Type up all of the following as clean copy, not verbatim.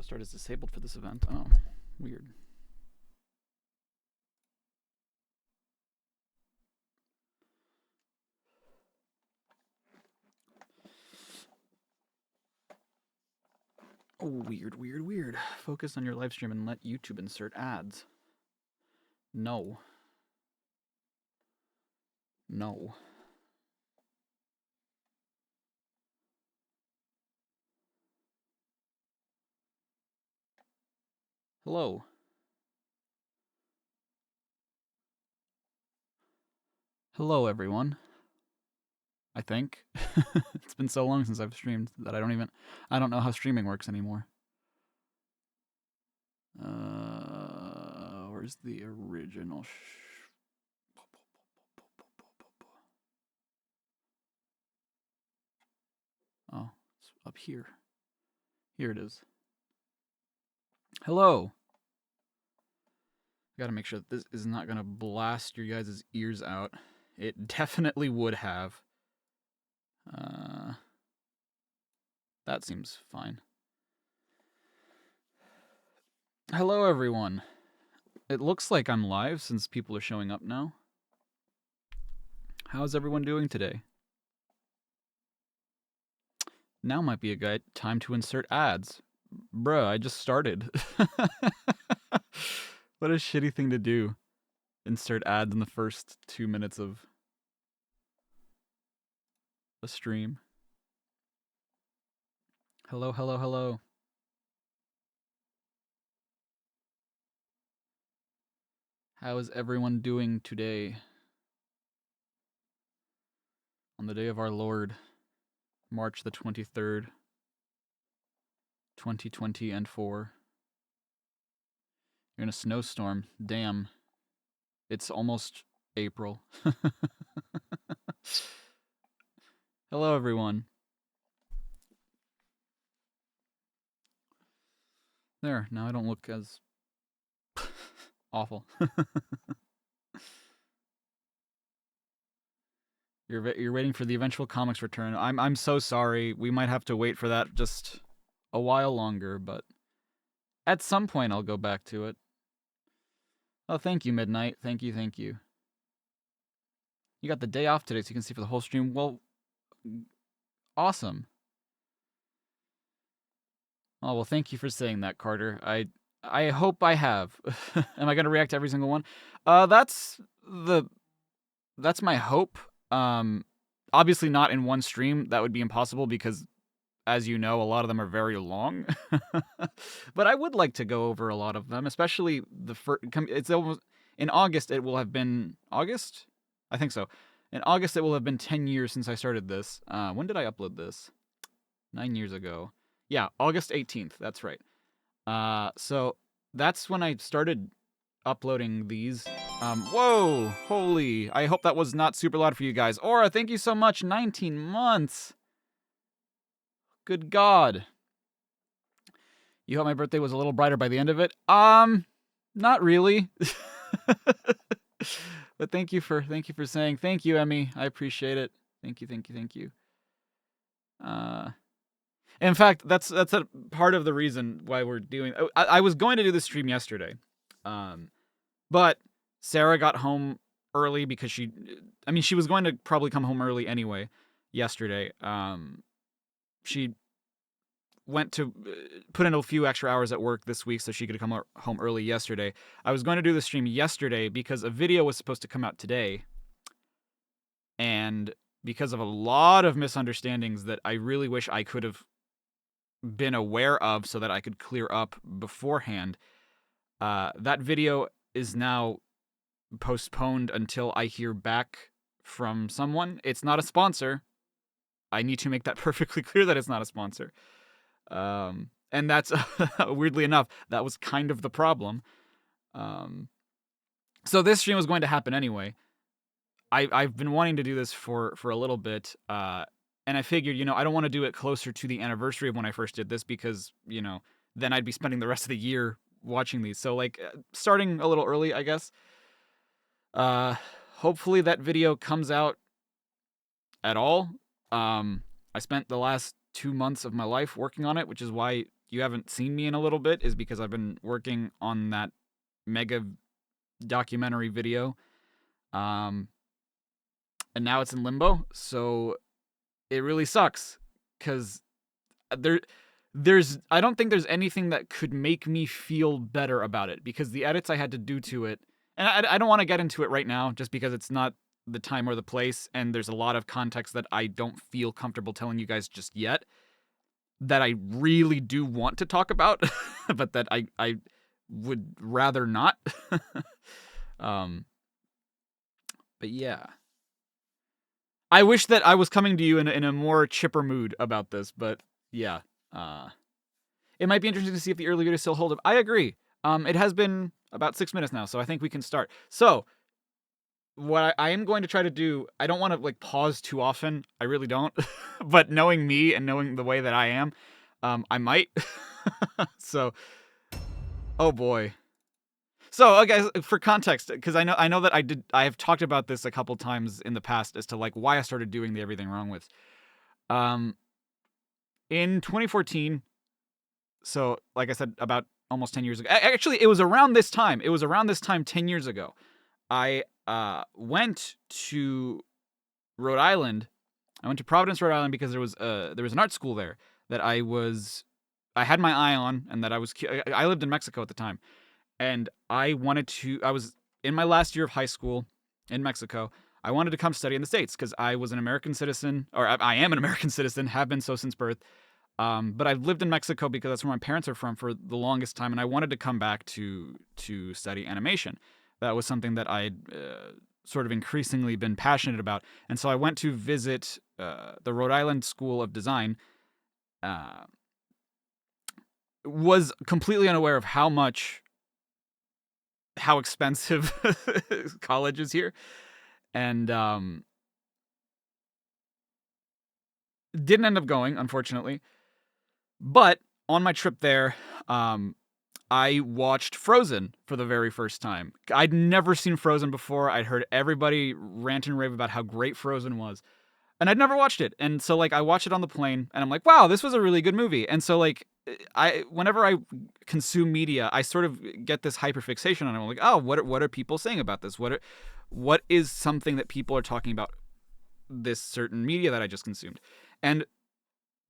start is disabled for this event. Oh, weird. Oh, weird, weird, weird. Focus on your live stream and let YouTube insert ads. No. No. Hello. Hello, everyone. I think. It's been so long since I've streamed that I don't know how streaming works anymore. Where's the original Oh, it's up here. Here it is. Hello. I gotta make sure that this is not gonna blast your guys' ears out. It definitely would have. That seems fine. Hello, everyone. It looks like I'm live since people are showing up now. How's everyone doing today? Now might be a good time to insert ads. Bruh, I just started. What a shitty thing to do. Insert ads in the first 2 minutes of a stream. Hello, hello, hello. How is everyone doing today? On the day of our Lord, March the 23rd, 2020 and 4. You're in a snowstorm. Damn. It's almost April. Hello, everyone. There, now I don't look as awful. You're waiting for the eventual comics return. I'm so sorry. We might have to wait for that just a while longer, but at some point I'll go back to it. Oh, thank you, Midnight. Thank you, thank you. You got the day off today so you can see for the whole stream. Well, awesome. Oh, well, thank you for saying that, Carter. I hope I have. Am I going to react to every single one? That's my hope. Obviously not in one stream. That would be impossible because, as you know, a lot of them are very long. But I would like to go over a lot of them, especially the first. It's almost in August. It will have been August. I think so. In August, it will have been 10 years since I started this. When did I upload this? 9 years ago. Yeah, August 18th. That's right. So that's when I started uploading these. Whoa, holy. I hope that was not super loud for you guys. Aura, thank you so much. 19 months. Good God. You hope my birthday was a little brighter by the end of it? Not really. But thank you for saying. Thank you, Emmy. I appreciate it. Thank you, thank you, thank you. In fact, that's a part of the reason why we're doing. I was going to do this stream yesterday, but Sarah got home early because she was going to probably come home early anyway. Yesterday, she went to put in a few extra hours at work this week so she could come home early yesterday. I was going to do the stream yesterday because a video was supposed to come out today, and because of a lot of misunderstandings that I really wish I could have been aware of so that I could clear up beforehand, that video is now postponed until I hear back from someone. It's not a sponsor. I need to make that perfectly clear that it's not a sponsor. And that's, weirdly enough, that was kind of the problem. So this stream was going to happen anyway. I've been wanting to do this for a little bit, and I figured, I don't want to do it closer to the anniversary of when I first did this because, then I'd be spending the rest of the year watching these. So, starting a little early, I guess. Hopefully that video comes out at all. I spent the last 2 months of my life working on it, which is why you haven't seen me in a little bit is because I've been working on that mega documentary video. And now it's in limbo, so it really sucks because I don't think there's anything that could make me feel better about it, because the edits I had to do to it, and I don't want to get into it right now just because it's not the time or the place, and there's a lot of context that I don't feel comfortable telling you guys just yet, that I really do want to talk about, but that I would rather not. But yeah. I wish that I was coming to you in a more chipper mood about this, but yeah. It might be interesting to see if the early videos still hold up. I agree. It has been about 6 minutes now, so I think we can start. So, what I am going to try to do, I don't want to like pause too often. I really don't. But knowing me and knowing the way that I am, I might. So, oh boy. So, guys, for context, because I know that I have talked about this a couple times in the past as to like why I started doing the Everything Wrong With. In 2014, so like I said, about almost 10 years ago. Actually, it was around this time. 10 years ago. I went to Rhode Island. I went to Providence, Rhode Island, because there was an art school there that I had my eye on, and that I lived in Mexico at the time. And I was in my last year of high school in Mexico. I wanted to come study in the States because I was an American citizen, or I am an American citizen, have been so since birth. But I've lived in Mexico because that's where my parents are from for the longest time, and I wanted to come back to study animation. That was something that I'd sort of increasingly been passionate about. And so I went to visit the Rhode Island School of Design. Was completely unaware of how expensive college is here, and didn't end up going, unfortunately. But on my trip there, I watched Frozen for the very first time. I'd never seen Frozen before. I'd heard everybody rant and rave about how great Frozen was, and I'd never watched it. And so like I watched it on the plane, and I'm like, wow, this was a really good movie. And so like whenever I consume media, I sort of get this hyperfixation on it. I'm like, oh, what are people saying about this? What is something that people are talking about this certain media that I just consumed? And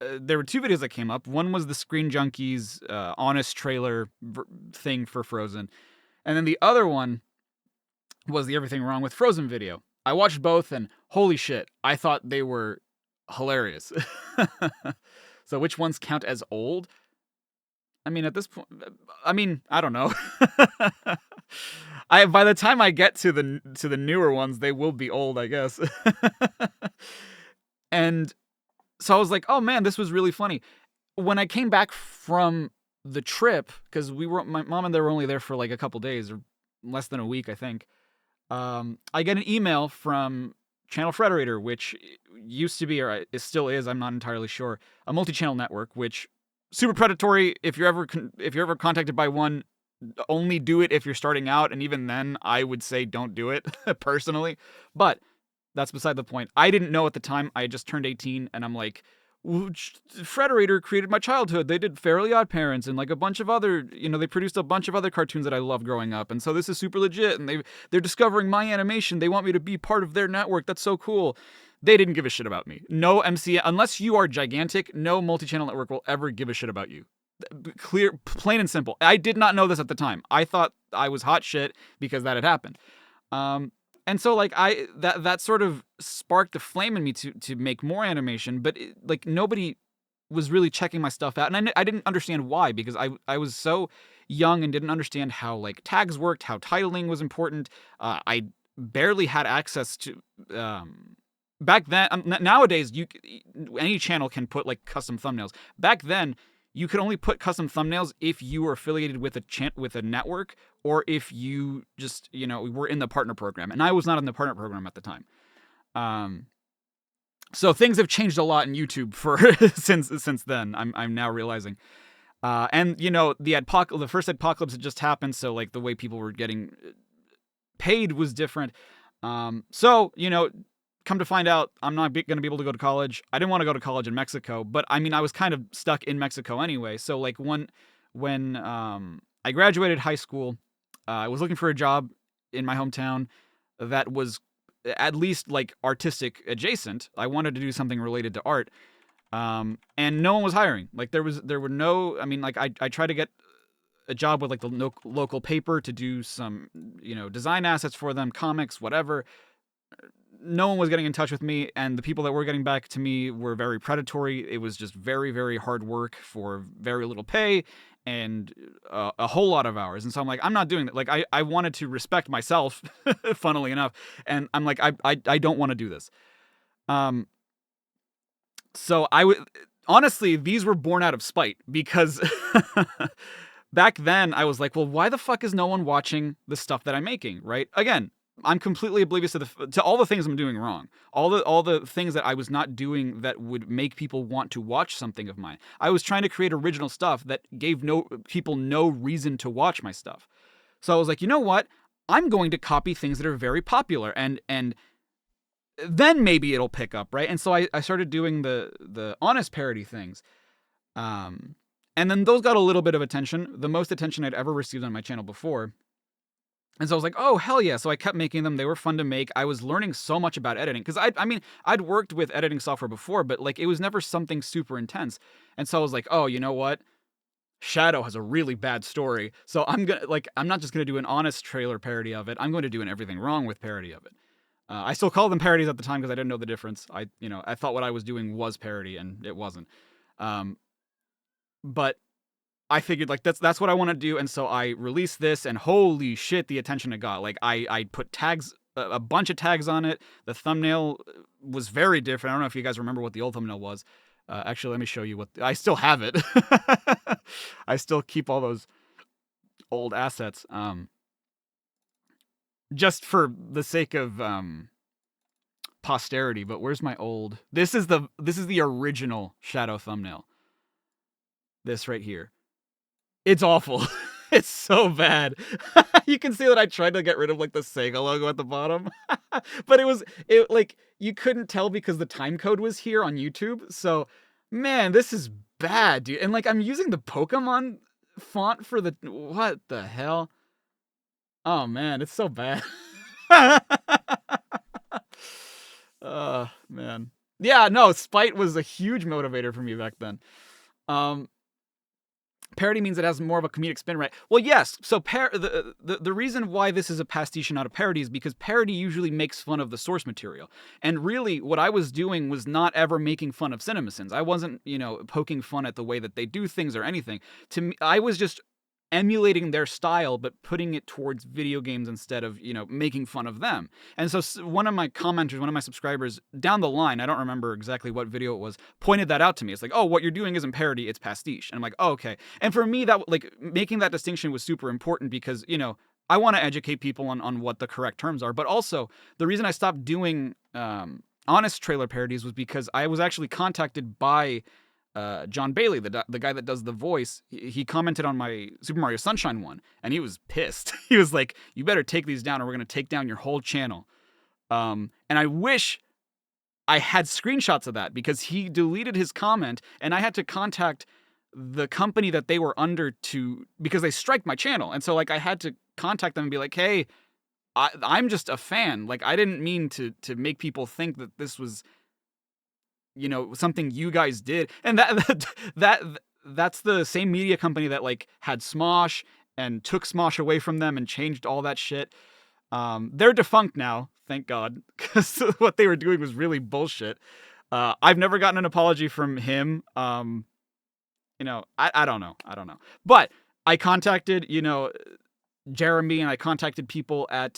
there were two videos that came up. One was the Screen Junkies honest trailer thing for Frozen, and then the other one was the Everything Wrong With Frozen video. I watched both, and holy shit, I thought they were hilarious. So which ones count as old? I mean, at this point, I don't know. By the time I get to the newer ones, they will be old, I guess. And so I was like, oh man, this was really funny. When I came back from the trip, because my mom and they were only there for like a couple days, or less than a week, I think. I get an email from Channel Frederator, which used to be, or it still is, I'm not entirely sure, a multi-channel network, which super predatory. If you're ever contacted by one, only do it if you're starting out, and even then, I would say don't do it personally. But that's beside the point. I didn't know at the time. I had just turned 18, and I'm like, Frederator created my childhood. They did Fairly Odd Parents and like a bunch of other, they produced a bunch of other cartoons that I loved growing up. And so this is super legit, and they're discovering my animation. They want me to be part of their network. That's so cool. They didn't give a shit about me. No MC, unless you are gigantic, no multi-channel network will ever give a shit about you. Clear, plain and simple. I did not know this at the time. I thought I was hot shit because that had happened. And so like that sort of sparked a flame in me to make more animation, but like nobody was really checking my stuff out, and I didn't understand why, because I was so young and didn't understand how like tags worked, how titling was important. I barely had access to back then. Nowadays, any channel can put like custom thumbnails. Back then, you could only put custom thumbnails if you were affiliated with a network, or if you just, were in the partner program. And I was not in the partner program at the time. So things have changed a lot in YouTube since then. I'm now realizing. And the first apocalypse had just happened, so like the way people were getting paid was different. So come to find out, I'm not going to be able to go to college. I didn't want to go to college in Mexico, but I mean, I was kind of stuck in Mexico anyway. So like when I graduated high school, I was looking for a job in my hometown that was at least like artistic adjacent. I wanted to do something related to art. And no one was hiring. Like there were no, I mean, like I tried to get a job with like the local paper to do some, design assets for them, comics, whatever. No one was getting in touch with me, and the people that were getting back to me were very predatory. It was just very, very hard work for very little pay and a whole lot of hours. And so I'm like, I'm not doing that. Like I wanted to respect myself, funnily enough, and I'm like, I don't want to do this. So honestly, these were born out of spite because back then I was like, well, why the fuck is no one watching the stuff that I'm making, right? Again, I'm completely oblivious to all the things I'm doing wrong. All the things that I was not doing that would make people want to watch something of mine. I was trying to create original stuff that gave people no reason to watch my stuff. So I was like, you know what? I'm going to copy things that are very popular and then maybe it'll pick up, right? And so I started doing the honest parody things. And then those got a little bit of attention, the most attention I'd ever received on my channel before. And so I was like, oh, hell yeah. So I kept making them. They were fun to make. I was learning so much about editing. Because I'd worked with editing software before, but like it was never something super intense. And so I was like, oh, you know what? Shadow has a really bad story. So I'm not just going to do an honest trailer parody of it. I'm going to do an everything wrong with parody of it. I still called them parodies at the time because I didn't know the difference. I thought what I was doing was parody and it wasn't. But I figured like that's what I want to do, and so I released this, and holy shit, the attention it got. Like I put tags, a bunch of tags on it. The thumbnail was very different. I don't know if you guys remember what the old thumbnail was. Actually, let me show you what I still have it. I still keep all those old assets. Just for the sake of posterity. But where's my old? This is the original Shadow thumbnail. This right here. It's awful. It's so bad. You can see that I tried to get rid of like the Sega logo at the bottom. But it like you couldn't tell because the time code was here on YouTube. So, man, this is bad, dude. And like I'm using the Pokemon font for the what the hell? Oh man, it's so bad. Man. Yeah, no, spite was a huge motivator for me back then. Parody means it has more of a comedic spin, right? Well, yes. So the reason why this is a pastiche and not a parody is because parody usually makes fun of the source material. And really, what I was doing was not ever making fun of CinemaSins. I wasn't, poking fun at the way that they do things or anything. To me, I was just emulating their style, but putting it towards video games instead of, making fun of them. And so one of my commenters, one of my subscribers down the line, I don't remember exactly what video it was, pointed that out to me. It's like, oh, what you're doing isn't parody, it's pastiche. And I'm like, oh, okay. And for me, that like making that distinction was super important because, I want to educate people on what the correct terms are. But also, the reason I stopped doing honest trailer parodies was because I was actually contacted by John Bailey, the guy that does the voice. He commented on my Super Mario Sunshine one, and he was pissed. He was like, you better take these down or we're going to take down your whole channel. And I wish I had screenshots of that because he deleted his comment, and I had to contact the company that they were under because they striked my channel. And so like I had to contact them and be like, hey, I'm just a fan. Like I didn't mean to make people think that this was something you guys did. And that's the same media company that like had Smosh and took Smosh away from them and changed all that shit. They're defunct now, thank God, because what they were doing was really bullshit. I've never gotten an apology from him. I don't know. But I contacted, Jeremy, and I contacted people at,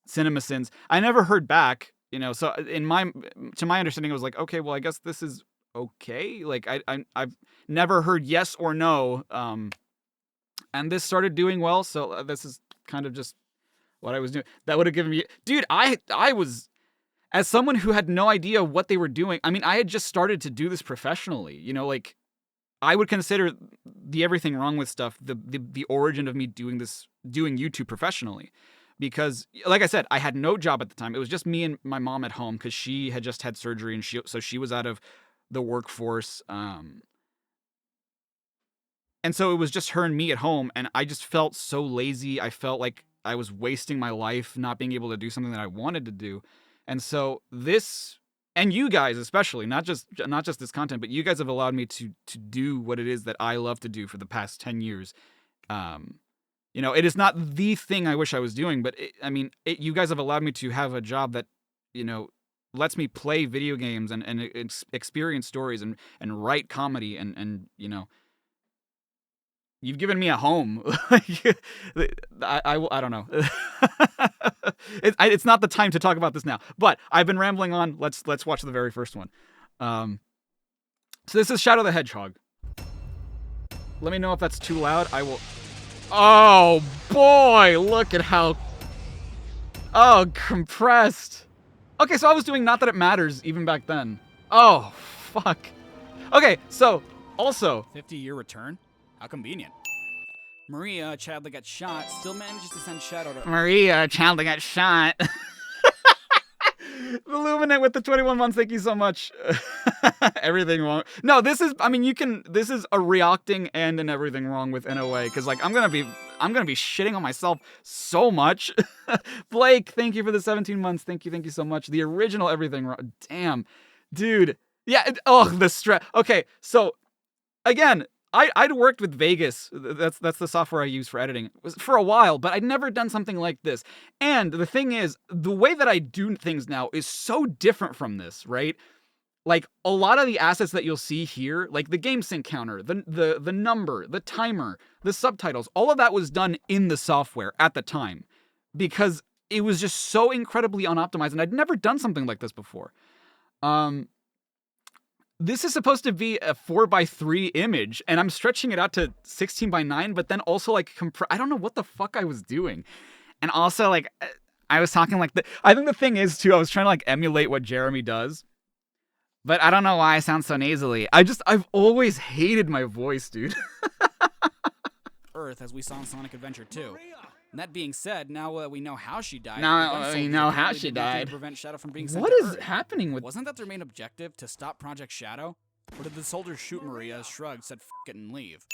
CinemaSins. I never heard back. So to my understanding, it was like, okay, well, I guess this is okay. Like I've never heard yes or no. And this started doing well. So this is kind of just what I was doing. That would have given me, dude, I was, as someone who had no idea what they were doing. I mean, I had just started to do this professionally, like I would consider the everything wrong with stuff, the origin of me doing YouTube professionally. because, like I said, I had no job at the time. It was just me and my mom at home because she had just had surgery, and so she was out of the workforce. And so it was just her and me at home, and I just felt so lazy. I felt like I was wasting my life not being able to do something that I wanted to do. And so this, and you guys especially, not just this content, but you guys have allowed me to do what it is that I love to do for the past 10 years. You know, it is not the thing I wish I was doing, but you guys have allowed me to have a job that, you know, lets me play video games and experience stories and write comedy and you know, you've given me a home. I don't know. It's not the time to talk about this now. But I've been rambling on. Let's watch the very first one. So this is Shadow the Hedgehog. Let me know if that's too loud. I will. Oh boy! Look at how. Oh, compressed. Okay, so I was doing Not That It Matters even back then. Oh, fuck. Okay, so also 50-year return. How convenient. Maria, child that got shot, still manages to send Shadow to... Maria, child that got shot. Illuminate with the 21 months, thank you so much. Everything wrong. No, this is, this is a reocting and an everything wrong with NOA, because, like, I'm gonna be shitting on myself so much. Blake, thank you for the 17 months. Thank you so much. The original everything wrong. Damn. Dude. Yeah, the stress. Okay, so, again... I'd worked with Vegas. That's the software I use for editing. It was for a while, but I'd never done something like this. And the thing is, the way that I do things now is so different from this, right? Like, a lot of the assets that you'll see here, like the game sync counter, the number, the timer, the subtitles, all of that was done in the software at the time because it was just so incredibly unoptimized, and I'd never done something like this before. This is supposed to be a 4:3 image, and I'm stretching it out to 16:9, but then also, like, I don't know what the fuck I was doing. And also, like, I was talking like I think the thing is, too, I was trying to, like, emulate what Jeremy does. But I don't know why I sound so nasally. I've always hated my voice, dude. Earth, as we saw in Sonic Adventure 2. And that being said, now we know how she died. Now we know how she died. To prevent Shadow from being sent What to is Earth. happening with... Wasn't that their main objective, to stop Project Shadow? Or did the soldiers shoot Maria, shrug, said f it and leave?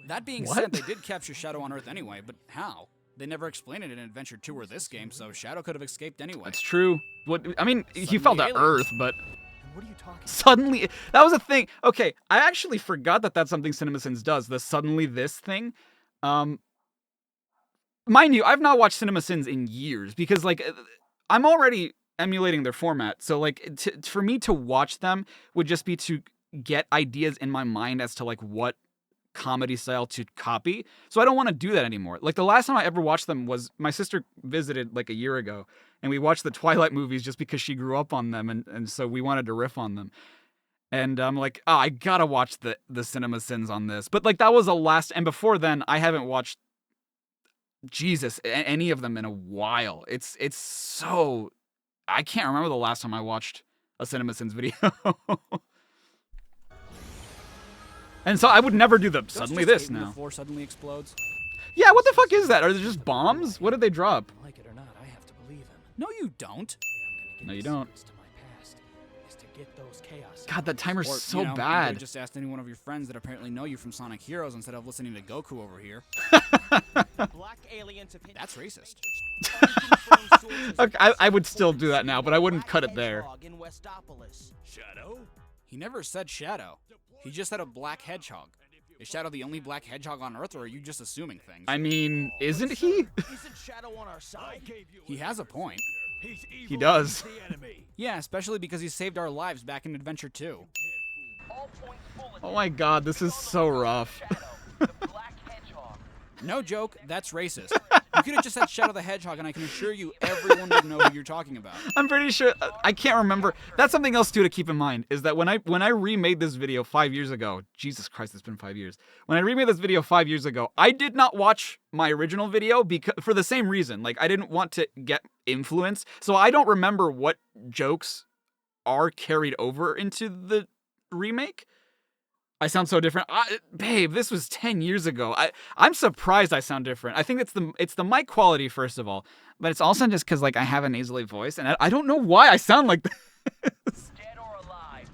That being said, they did capture Shadow on Earth anyway, but how? They never explained it in Adventure 2 or this game, so Shadow could have escaped anyway. That's true. He fell to Earth, but... What are you talking about? Suddenly... That was a thing. Okay, I actually forgot that that's something CinemaSins does, the suddenly this thing. Mind you, I've not watched CinemaSins in years, because, like, I'm already emulating their format, so, like, for me to watch them would just be to get ideas in my mind as to, like, what comedy style to copy, so I don't want to do that anymore. Like, the last time I ever watched them was, my sister visited, like, a year ago, and we watched the Twilight movies just because she grew up on them, and so we wanted to riff on them. And I'm like, oh, I gotta watch the CinemaSins on this. But, like, that was the last, and before then, I haven't watched any of them in a while. It's so... I can't remember the last time I watched a CinemaSins video. And so I would never do the suddenly this now. The floor suddenly explodes. Yeah, what the fuck is that? Are they just bombs? What did they drop? Like it or not, I have to believe him. No, you don't. No, you don't. To my past is to get those chaos. God, that timer's Or, so you know, you bad. could've just asked any one of your friends that apparently know you from Sonic Heroes instead of listening to Goku over here. Black aliens have hit That's racist. Okay, I would still do that now, but I wouldn't cut it there. Shadow? He never said Shadow. He just said a black hedgehog. Is Shadow the only black hedgehog on Earth, or are you just assuming things? I mean, isn't he? Isn't Shadow on our side? He has a point. He does. Yeah, especially because he saved our lives back in Adventure 2. Oh my god, this is so rough. No joke, that's racist. You could have just said Shadow the Hedgehog, and I can assure you everyone would know who you're talking about. I'm pretty sure, I can't remember. That's something else too to keep in mind, is that when I remade this video 5 years ago, Jesus Christ, it's been 5 years. When I remade this video 5 years ago, I did not watch my original video for the same reason. Like, I didn't want to get influence, so I don't remember what jokes are carried over into the remake. I sound so different. Babe, this was 10 years ago. I'm surprised I sound different. I think it's the mic quality, first of all. But it's also just because, like, I have a nasally voice, and I don't know why I sound like this. Dead or alive.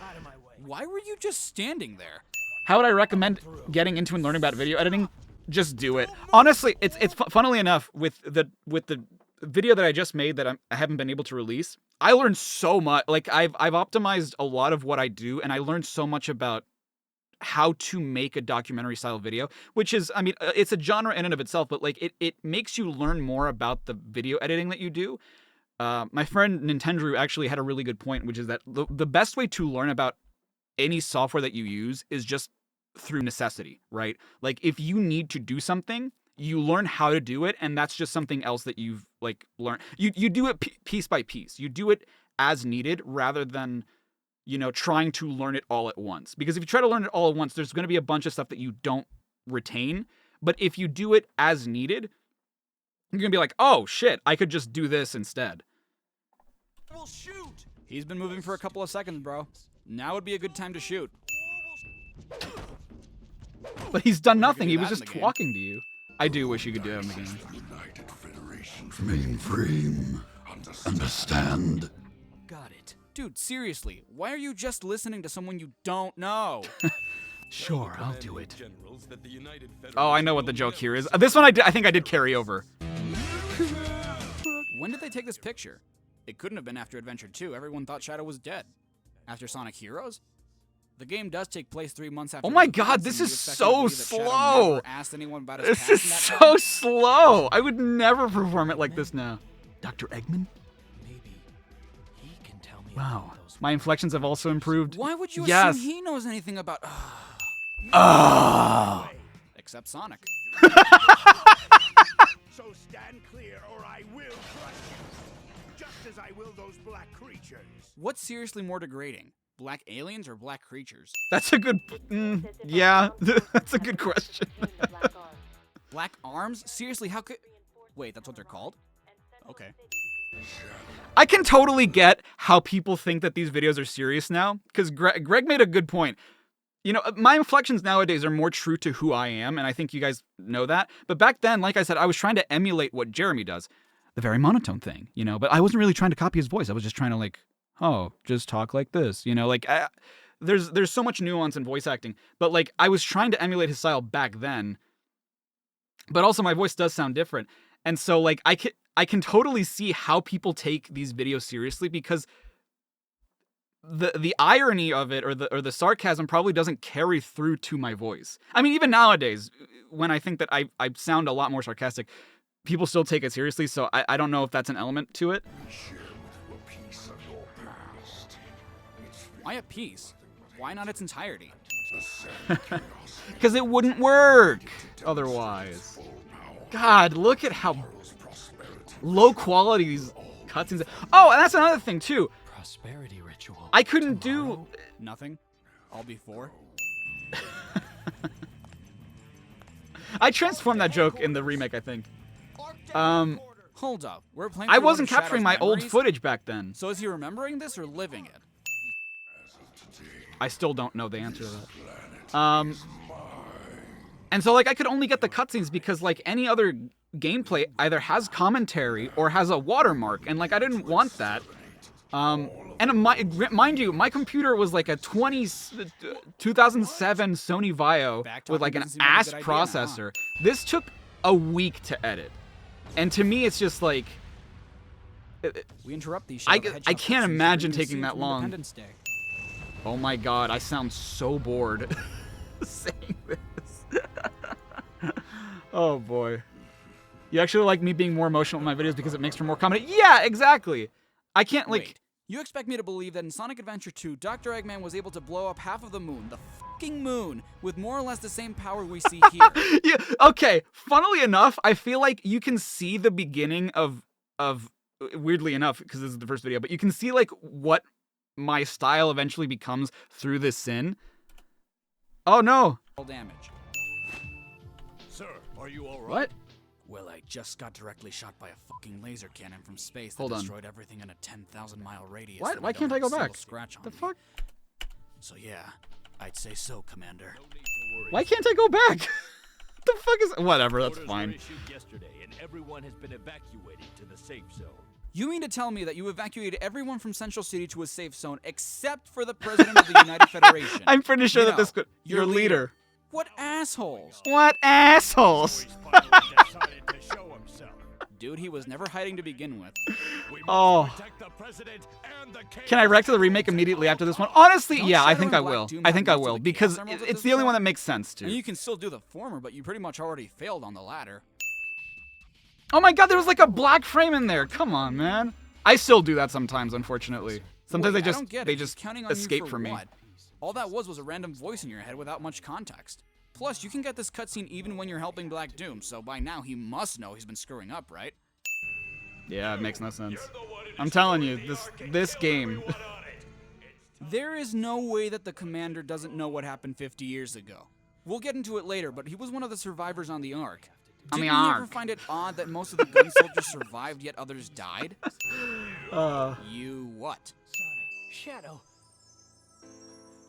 Out of my way. Why were you just standing there? How would I recommend getting into and learning about video editing? Just do it. Honestly, it's funnily enough, with the video that I just made that I haven't been able to release, I learned so much. Like, I've optimized a lot of what I do, and I learned so much about how to make a documentary style video, which is, I mean, it's a genre in and of itself, but like it makes you learn more about the video editing that you do. My friend Nintendo actually had a really good point, which is that the best way to learn about any software that you use is just through necessity, right? Like, if you need to do something, you learn how to do it, and that's just something else that you've like learned. You do it piece by piece. You do it as needed rather than, you know, trying to learn it all at once. Because if you try to learn it all at once, there's going to be a bunch of stuff that you don't retain. But if you do it as needed, you're going to be like, oh shit, I could just do this instead. We'll shoot. He's been moving for a couple of seconds, bro. Now would be a good time to shoot. But he's done Wish you could nothing. do He that was in just the game. talking to you. I do wish you could do that in the game. United Federation mainframe. Understand? Got it. Dude, seriously, why are you just listening to someone you don't know? Sure, I'll do it. Generals that the United Oh, I know what the joke here is. This one I think I did carry over. When did they take this picture? It couldn't have been after Adventure 2. Everyone thought Shadow was dead. After Sonic Heroes? The game does take place 3 months after. Oh my the god, events, this and is you expect me to so believe that Shadow slow. never asked anyone about his This past is in that so time? slow. I would never perform it like this now. Dr. Eggman? Maybe he can tell me Wow. about those. My inflections have also improved. Why would you Yes. assume he knows anything about... Oh. Except Sonic. So stand clear, or I will crush you, just as I will those black creatures. What's seriously more degrading? Black aliens or black creatures? That's a good... yeah, that's a good question. Black arms? Seriously, how could... Wait, that's what they're called? Okay. I can totally get how people think that these videos are serious now, because Greg made a good point. You know, my inflections nowadays are more true to who I am, and I think you guys know that. But back then, like I said, I was trying to emulate what Jeremy does. The very monotone thing, you know? But I wasn't really trying to copy his voice. I was just trying to, like, oh, just talk like this, you know? Like, there's so much nuance in voice acting. But, like, I was trying to emulate his style back then. But also, my voice does sound different. And so, like, I can totally see how people take these videos seriously, because the irony of it or the sarcasm probably doesn't carry through to my voice. I mean, even nowadays, when I think that I sound a lot more sarcastic, people still take it seriously, so I don't know if that's an element to it. Share with you a piece of your past. Why a piece? Why not its entirety? Because it wouldn't work otherwise. God, look at how low quality these cutscenes. Oh, and that's another thing too. Prosperity ritual. I couldn't do. Nothing? All before? I transformed that joke in the remake, I think. Hold up. We're playing I through one wasn't of capturing Shadow's my old memories? footage back then. So is he remembering this or living it? I still don't know the answer to that. And so, like, I could only get the cutscenes because, like, any other gameplay either has commentary or has a watermark, and, like, I didn't want that. And mind you, my computer was like a 2007 Sony Vaio with like an doesn't seem like a ass good idea now, huh? processor. This took a week to edit, and to me, it's just like We interrupt these I Shadow the Hedgehog can't cutscenes to imagine bring you taking scenes that from long. Independence Day. oh my god, I sound so bored saying this. Oh boy. You actually like me being more emotional in my videos because it makes for more comedy? Yeah, exactly. I can't like. Wait, you expect me to believe that in Sonic Adventure 2, Dr. Eggman was able to blow up half of the moon, the fucking moon, with more or less the same power we see here? Yeah, okay, funnily enough, I feel like you can see the beginning of weirdly enough, because this is the first video, but you can see like what my style eventually becomes through this sin. Oh no. Damage. Sir, are you all right? What? Well, I just got directly shot by a fucking laser cannon from space that Hold on. destroyed everything in a 10,000-mile radius. What? that Why I can't don't I go have a single back? Scratch on The me. fuck? So yeah, I'd say so, Commander. Why can't I go back? The fuck is... Whatever, that's Orders fine. were issued yesterday, and everyone has been evacuated to the safe zone. You mean to tell me that you evacuated everyone from Central City to a safe zone except for the President of the United Federation? I'm pretty sure You that this know, could... Your leader. What assholes? What assholes? He's finally decided to show himself. Dude, he was never hiding to begin with. We must Oh. protect the president and the Can I react to the remake immediately after this one? Honestly, Don't yeah, I Shadow think and I Black will. Doom I have think I most of will, the because Chaos Emeralds at it's this the only point? one that makes sense, And too. you can still do the former, but you pretty much already failed on the latter. Oh my god, there was like a black frame in there. Come on, man. I still do that sometimes, unfortunately. Sometimes Wait, they I don't get it. they He's just counting on escape you for from me. what? All that was a random voice in your head without much context. Plus, you can get this cutscene even when you're helping Black Doom, so by now he must know he's been screwing up, right? Yeah, it makes no sense. I'm telling you, this game. There is no way that the commander doesn't know what happened 50 years ago. We'll get into it later, but he was one of the survivors on the Ark. On the Didn't you ever Ark. find it odd that most of the gun soldiers survived, yet others died? You what? Sonic, Shadow.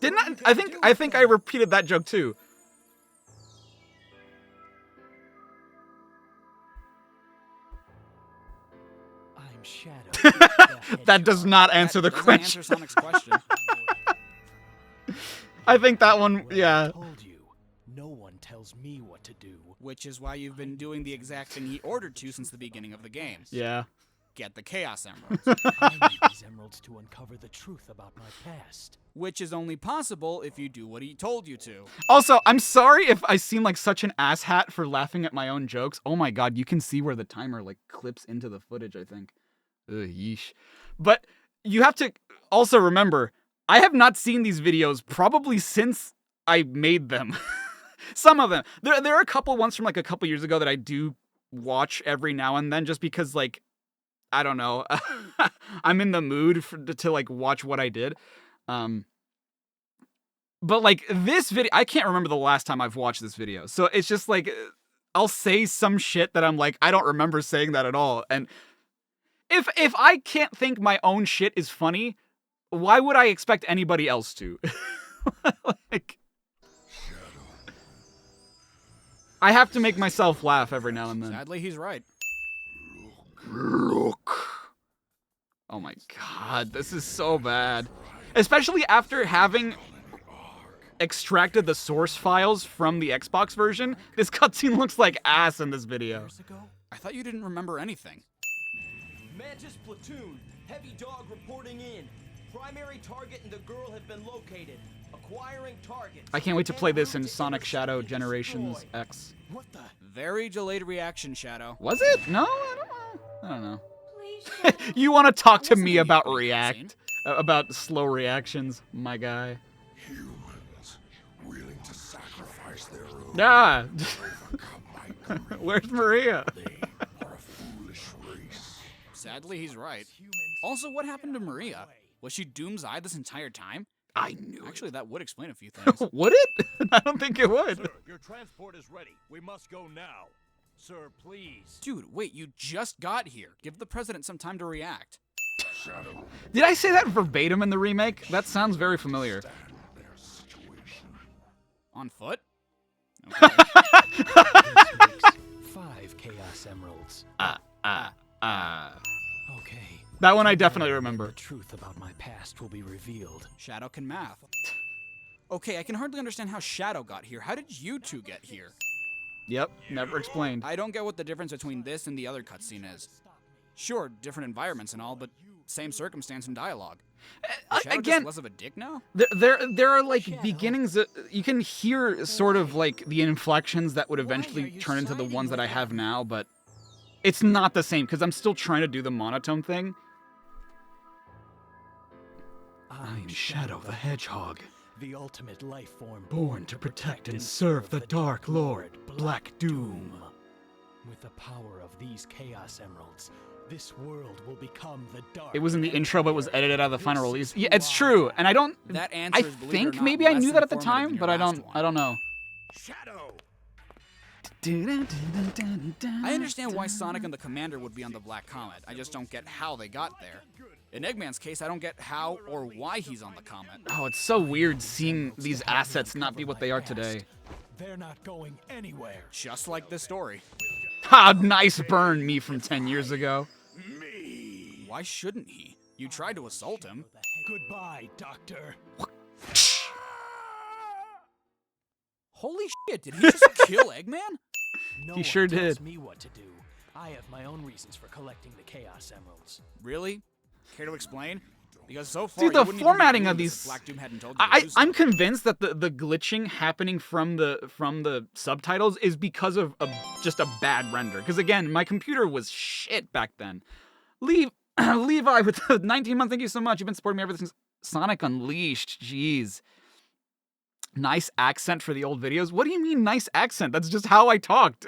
Didn't I think I repeated that joke too. I'm Shadow. That does not answer the Doesn't question. answer Sonic's question. I think that one, yeah. I told you, no one tells me what to do. Which is why you've been doing the exact thing he ordered to since the beginning of the game. Yeah. Get the Chaos Emeralds. I need these emeralds to uncover the truth about my past. Which is only possible if you do what he told you to. Also, I'm sorry if I seem like such an asshat for laughing at my own jokes. Oh my god, you can see where the timer like clips into the footage, I think. Ugh, yeesh. But you have to also remember, I have not seen these videos probably since I made them. Some of them. There are a couple ones from like a couple years ago that I do watch every now and then just because like, I don't know, I'm in the mood to like watch what I did. But like this video, I can't remember the last time I've watched this video. So it's just like, I'll say some shit that I'm like, I don't remember saying that at all. And if I can't think my own shit is funny, why would I expect anybody else to? Like, I have to make myself laugh every now and then. Sadly, he's right. Look. Oh my god, this is so bad. Especially after having extracted the source files from the Xbox version, this cutscene looks like ass in this video. Years ago, I thought you didn't remember anything. Mantis platoon, heavy dog reporting in. Primary target and the girl have been located. Acquiring target. I can't wait to play this in Sonic Shadow Generations X. what the? Very delayed reaction, Shadow. Was it? No, I don't know. I don't know. Please, You want to talk to Wasn't me a about Yui react, about slow reactions, my guy. Humans willing to sacrifice their own Ah, to overcome my greed. where's Maria? They are a foolish race. Sadly, he's right. Also, what happened to Maria? Was she Doom's Eye this entire time? I knew Actually, that would explain a few things. it. Would it? I don't think it would. Sir, your transport is ready. We must go now. Sir, please. Dude, wait, you just got here. Give the president some time to react. Shadow, Did I say that verbatim in the remake? That sounds very familiar. stand their situation. On foot? Okay. This makes 5 Chaos Emeralds. Okay. That one I definitely remember. The truth about my past will be revealed. Shadow can math. Okay, I can hardly understand how Shadow got here. How did you two get here? Yep, never explained. I don't get what the difference between this and the other cutscene is. Sure, different environments and all, but same circumstance and dialogue. Is Shadow Again, just less of a dick now? there are like beginnings that you can hear sort of like the inflections that would eventually turn into the ones that I have now, but it's not the same because I'm still trying to do the monotone thing. I'm Shadow the Hedgehog, The ultimate life form born to protect and serve the Dark Lord, Black Doom. With the power of these Chaos Emeralds, this world will become the dark. It was in the intro, but was edited out of the final release. Yeah, it's true, and I don't. That answer I is, believe it or think not, maybe I less knew that at the informative time, than but your I don't. last one. I don't know. Shadow! I understand why Sonic and the Commander would be on the Black Comet. I just don't get how they got there. In Eggman's case, I don't get how or why he's on the comet. Oh, it's so weird seeing these assets not be what they are today. They're not going anywhere. Just like this story. Ha! Nice burn, me from 10 years ago. Why shouldn't he? You tried to assault him. Goodbye, Doctor. Holy shit, did he just kill Eggman? No He sure one tells did. me what to do. I have my own reasons for collecting the Chaos Emeralds. Really? Care to explain? Because so far, Dude, you the wouldn't even formatting be of doing this these- if Black Doom hadn't told you to do so. I'm convinced that the glitching happening from the subtitles is because of just a bad render. Because again, my computer was shit back then. Levi with the 19 months, thank you so much. You've been supporting me ever since Sonic Unleashed. Jeez. Nice accent for the old videos. What do you mean nice accent? That's just how I talked.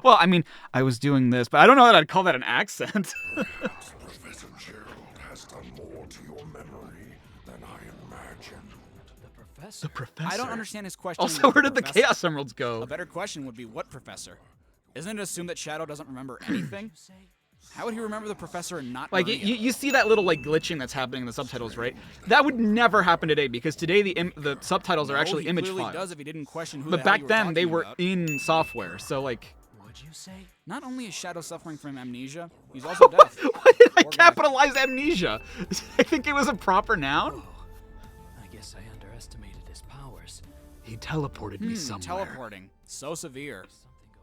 Well, I mean, I was doing this, but I don't know that I'd call that an accent. Professor Gerald has done more to your memory than I imagined. The professor. I don't understand his question. Also, about where did the professor. Chaos Emeralds A go? better question would be, what professor? Isn't it assumed that Shadow doesn't remember anything? How would he remember the professor and not Like, Maria? you see that little, like, glitching that's happening in the subtitles, right? That would never happen today, because today the subtitles are actually he image clearly files. does if he didn't question who But the hell back you were then, they talking were about. in software, so, like... What'd you say? Not only is Shadow suffering from amnesia, he's also deaf. Why did I Poor guy. capitalize amnesia? I think it was a proper noun? I guess I underestimated his powers. He teleported me somewhere. Teleporting. So severe.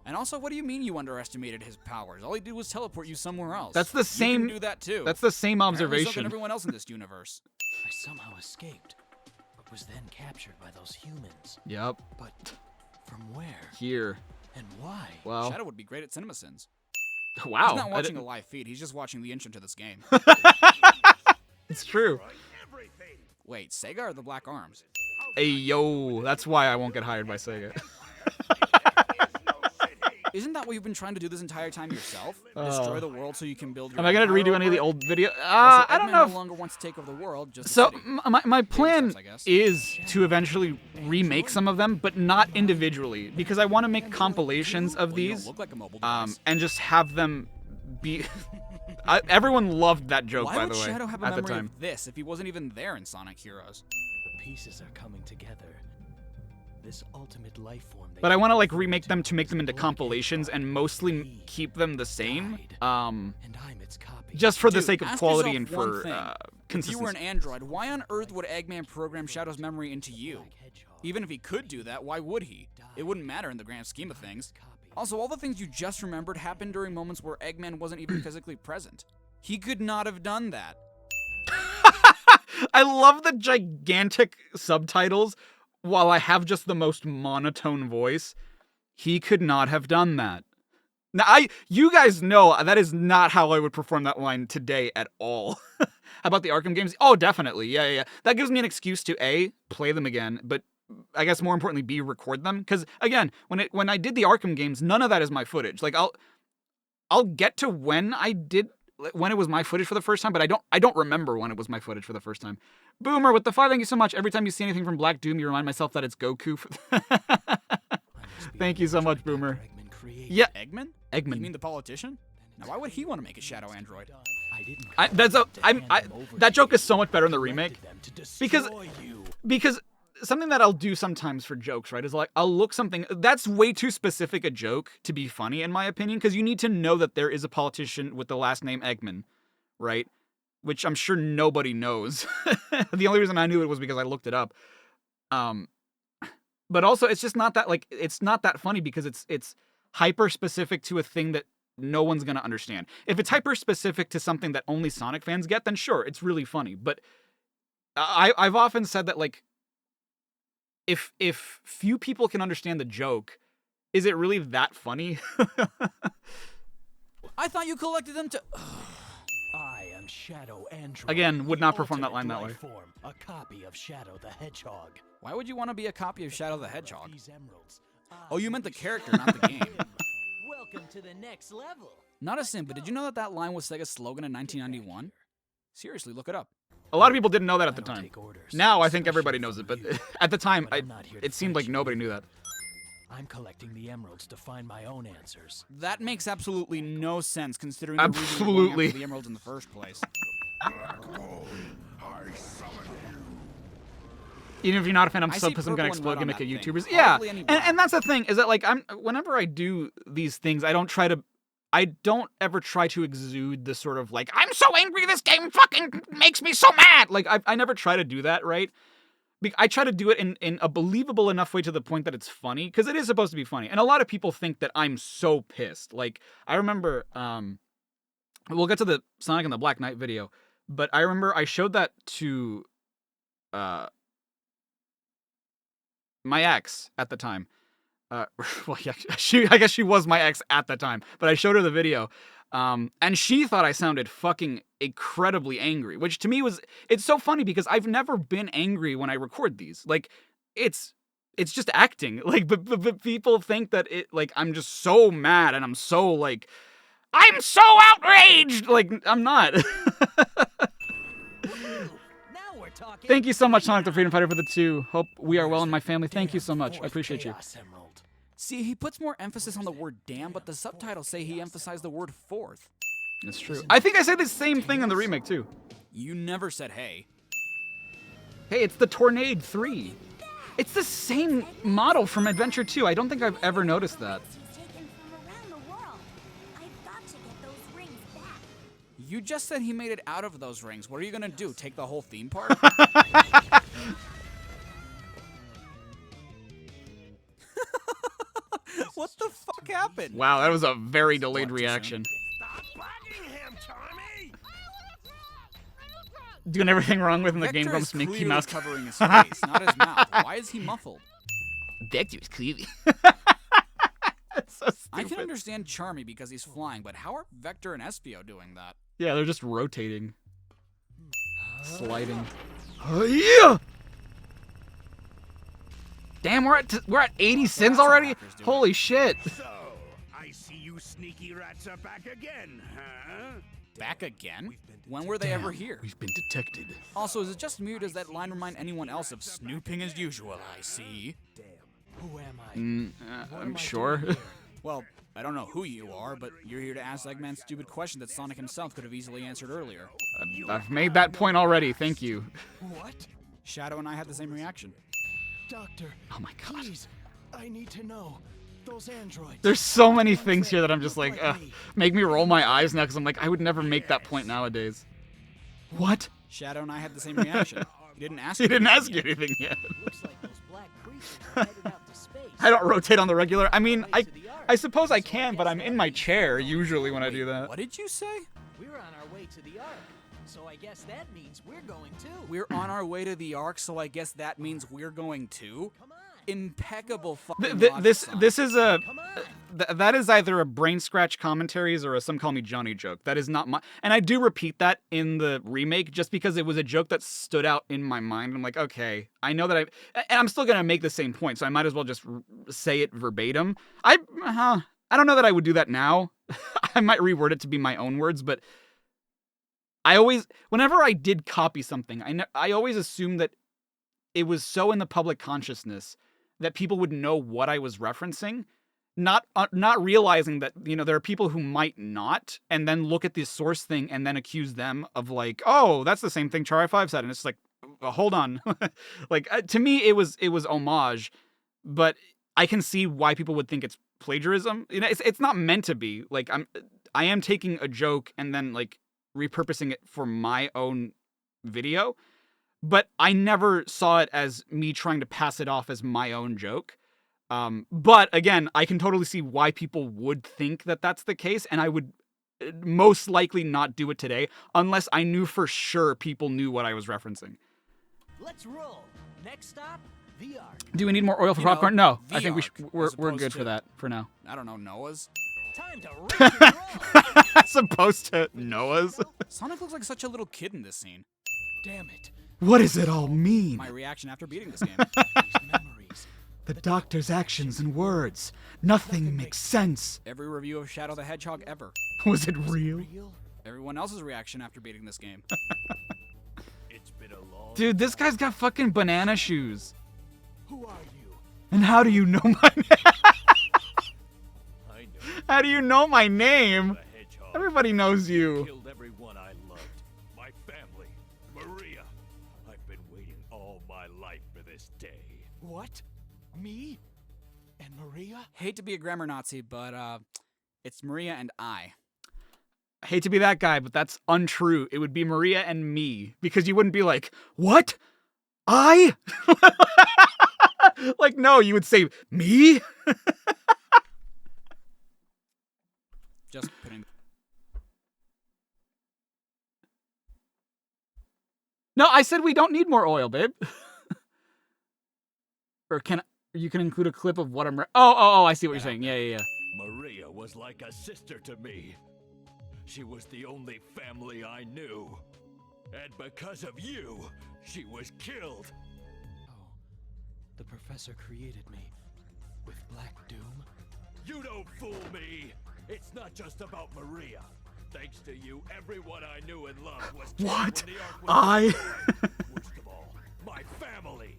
And also, what do you mean you underestimated his powers? All he did was teleport you somewhere else. That's the You same- can do that too. That's the same Apparently so can observation. everyone else in this universe. I somehow escaped, but was then captured by those humans. Yep. But from where Here. and why? Well, Shadow would be great at CinemaSins. wow. He's not I watching a didn't- live feed. He's just watching the intro to this game. It's true. Everything. Wait, Sega or the Black Arms? Hey, yo. That's why I won't get hired by Sega. Isn't that what you've been trying to do this entire time yourself? Destroy the world so you can build your Am I gonna own redo power any of the over it? old video? Also, I don't Eggman know. no longer wants to take over the world, just the So city. my plan steps, I guess. is to eventually remake some of them, but not individually, because I want to make compilations of Well, you don't these, look like a mobile device. and just have them be. Everyone loved that joke, Why by would the way, Shadow have a at the memory time. of this if he wasn't even there in Sonic Heroes? The pieces are coming together. This ultimate life form. But I want to like remake them to make them into compilations and mostly keep them the same, And I'm its copy. just for the Dude, sake of ask quality yourself and one for thing. If you consistency. were an android, why on earth would Eggman program Shadow's memory into you? Even if he could do that, why would he? It wouldn't matter in the grand scheme of things. Also, all the things you just remembered happened during moments where Eggman wasn't even physically present. He could not have done that. I love the gigantic subtitles while I have just the most monotone voice. He could not have done that. Now, you guys know that is not how I would perform that line today at all. How about the Arkham games? Oh, definitely. Yeah. That gives me an excuse to A, play them again, but I guess more importantly, B, record them. Because again, when I did the Arkham games, none of that is my footage. Like I'll get to when it was my footage for the first time, but I don't remember when it was my footage for the first time. Boomer with the 5, thank you so much. Every time you see anything from Black Doom, you remind myself that it's Goku. Thank you so much, Boomer. Yeah, Eggman? Eggman. You mean the politician? Now, why would he want to make a Shadow android? That joke is so much better in the remake because something that I'll do sometimes for jokes, right, is like I'll look something that's way too specific a joke to be funny in my opinion, because you need to know that there is a politician with the last name Eggman, right? Which I'm sure nobody knows. The only reason I knew it was because I looked it up. But also it's just not that it's not that funny because it's hyper specific to a thing that no one's gonna understand. If it's hyper specific to something that only Sonic fans get, then sure, it's really funny. But I've often said that like if few people can understand the joke, is it really that funny? I thought you collected them to... I am Shadow Android. Again, would the not perform that ultimate line that life way. Form, a copy of Shadow the Hedgehog. Why would you want to be a copy of Shadow the Hedgehog? These emeralds. Oh, you meant the character, not the game. Welcome to the next level. Not a sim, but did you know that line was Sega's slogan in 1991? Seriously, look it up. A lot of people didn't know that at the I don't time. take orders, Now I think especially everybody knows it, from but you. at the time, But I'm not here to it seemed fight like you. nobody knew that. I'm collecting the emeralds to find my own answers. That makes absolutely no sense considering the reason you're going Absolutely. after the emeralds in the first place. Blackbone, I summon you. Even if you're not a fan, I'm I so see pissed I'm gonna purple and explode red on gimmick of that thing. YouTubers. Yeah, Hardly any black. and that's the thing is that like whenever I do these things, I don't ever try to exude the sort of like I'm so angry this game fucking makes me so mad. Like I never try to do that, right? I try to do it in a believable enough way to the point that it's funny, because it is supposed to be funny. And a lot of people think that I'm so pissed. Like, I remember, we'll get to the Sonic and the Black Knight video, but I remember I showed that to my ex at the time. Well, yeah, I guess she was my ex at the time, but I showed her the video. And she thought I sounded fucking incredibly angry, which to me it's so funny because I've never been angry when I record these. Like, it's just acting. Like, but people think that like, I'm just so mad and I'm so outraged. Like, I'm not. Now we're talking. Thank you so much, Sonic the Freedom Fighter, for the 2. Hope we are well in my family. Thank you so much. I appreciate you. Chaos Emerald. See, he puts more emphasis on the word damn, but the subtitles say he emphasized the word fourth. That's true. I think I said the same thing in the remake, too. You never said hey. Hey, it's the Tornade 3. It's the same model from Adventure 2. I don't think I've ever noticed that. Taken from around the world. I've got to get those rings back. You just said he made it out of those rings. What are you gonna do? Take the whole theme park? What the fuck happened? Wow, that was a very delayed Talk too reaction. Stop bugging him, Tommy! Doing everything wrong with him, the Game Vector Grumps is Mickey clearly Mouse. covering his face, not his mouth. Why is he muffled? Vector is clearly. It's so I can stupid. understand Charmy because he's flying, but how are Vector and Espio doing that? Yeah, they're just rotating. Sliding. Yeah! Damn, we're at 80 sins already? Holy shit. So, I see you sneaky rats are back again, huh? Back again? When were they ever here? We've been detected. Also, is it just me or does that line remind anyone else of snooping as usual? I see. Who am I? I'm sure. Well, I don't know who you are, but you're here to ask Eggman's stupid question that Sonic himself could have easily answered earlier. I've made that point already, thank you. What? Shadow and I had the same reaction. Doctor. Oh my god. Please, I need to know. Those androids. There's so many things here that I'm just like, make me roll my eyes now, because I'm like, I would never make that point nowadays. What? Shadow and I had the same reaction. He didn't ask He didn't anything ask yet. you anything yet. Looks like those black creatures are headed out to space. I don't rotate on the regular. I mean, I suppose I can, but I'm in my chair usually when I do that. What did you say? We're on our way to the Ark, so I guess that means we're going too. We're on our way to the Ark, so I guess that means we're going too? Come on. Impeccable fucking This logic, this Sonic. is a Come on. that is either a brain scratch commentaries or a some call me Johnny joke. That is not my, and I do repeat that in the remake just because it was a joke that stood out in my mind. I'm like, okay, I know that and I'm still gonna make the same point, so I might as well just say it verbatim. I don't know that I would do that now. I might reword it to be my own words, but I always, whenever I did copy something, I always assumed that it was so in the public consciousness that people would know what I was referencing, not realizing that, you know, there are people who might not, and then look at the source thing and then accuse them of like, oh, that's the same thing Charriii5 said, and it's like, hold on, like to me it was homage, but I can see why people would think it's plagiarism. You know, it's not meant to be. Like I am taking a joke and then like repurposing it for my own video. But I never saw it as me trying to pass it off as my own joke. But again, I can totally see why people would think that that's the case, and I would most likely not do it today unless I knew for sure people knew what I was referencing. Let's roll. Next stop, the Ark. Do we need more oil for You know, popcorn? No, the I think Ark, we're as we're opposed good for to- that for now. I don't know, Noah's. Time to rock and roll. As opposed to Noah's. Sonic looks like such a little kid in this scene. Damn it. What does it all mean? My reaction after beating this game. These memories. The doctor's actions and words. Nothing makes sense. Every review of Shadow the Hedgehog ever. Was it real? Real? Everyone else's reaction after beating this game. It's been a long Dude, this guy's got fucking banana shoes. Who are you? And how do you know my name? I know How do you know my name? the hedgehog Everybody knows you. killed everyone I loved. My What? Me? And Maria? Hate to be a grammar Nazi, but it's Maria and I. I hate to be that guy, but that's untrue. It would be Maria and me, because you wouldn't be like, what? I? Like, no, you would say, me? Just putting... No, I said we don't need more oil, babe. Or you can include a clip of what I'm... Oh, I see what you're saying. Yeah. Maria was like a sister to me. She was the only family I knew. And because of you, she was killed. Oh, the professor created me with Black Doom? You don't fool me. It's not just about Maria. Thanks to you, everyone I knew and loved was killed What? when the Ark was destroyed. Worst of all, my family.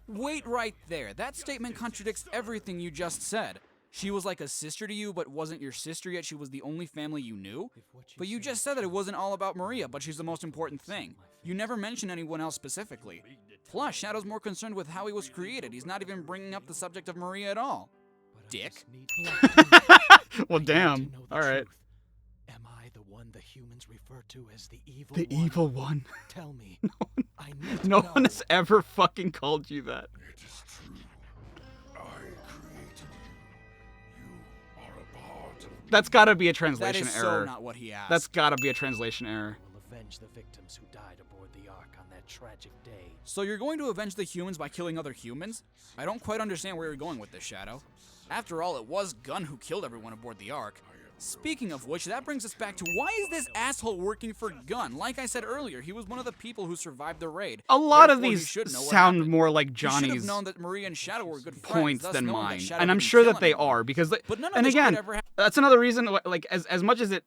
Wait right there. That statement contradicts everything you just said. She was like a sister to you, but wasn't your sister yet. She was the only family you knew. But you just said that it wasn't all about Maria, but she's the most important thing. You never mentioned anyone else specifically. Plus, Shadow's more concerned with how he was created. He's not even bringing up the subject of Maria at all. Dick. Well, damn. All right. Am I the one the humans refer to as the evil The one? evil one. Tell me. I need to No know. one has ever fucking called you that. It is true. I created you. You are a part of me. That's gotta be a That translation is so error. not what he asked. That's gotta be a translation error. I will avenge the victims who died aboard the Ark on that tragic day. So you're going to avenge the humans by killing other humans? I don't quite understand where you're going with this, Shadow. After all, it was Gunn who killed everyone aboard the Ark. Speaking of which, that brings us back to why is this asshole working for Gunn? Like I said earlier, he was one of the people who survived the raid. A lot of Therefore, he these should know what sound happened. more like He should have Johnny's known that Maria and Shadow were good friends, points thus than knowing that mine, Shadow and I'm didn't sure kill that they anyone. are because, But none of and this could again, ever that's another reason. Like as much as it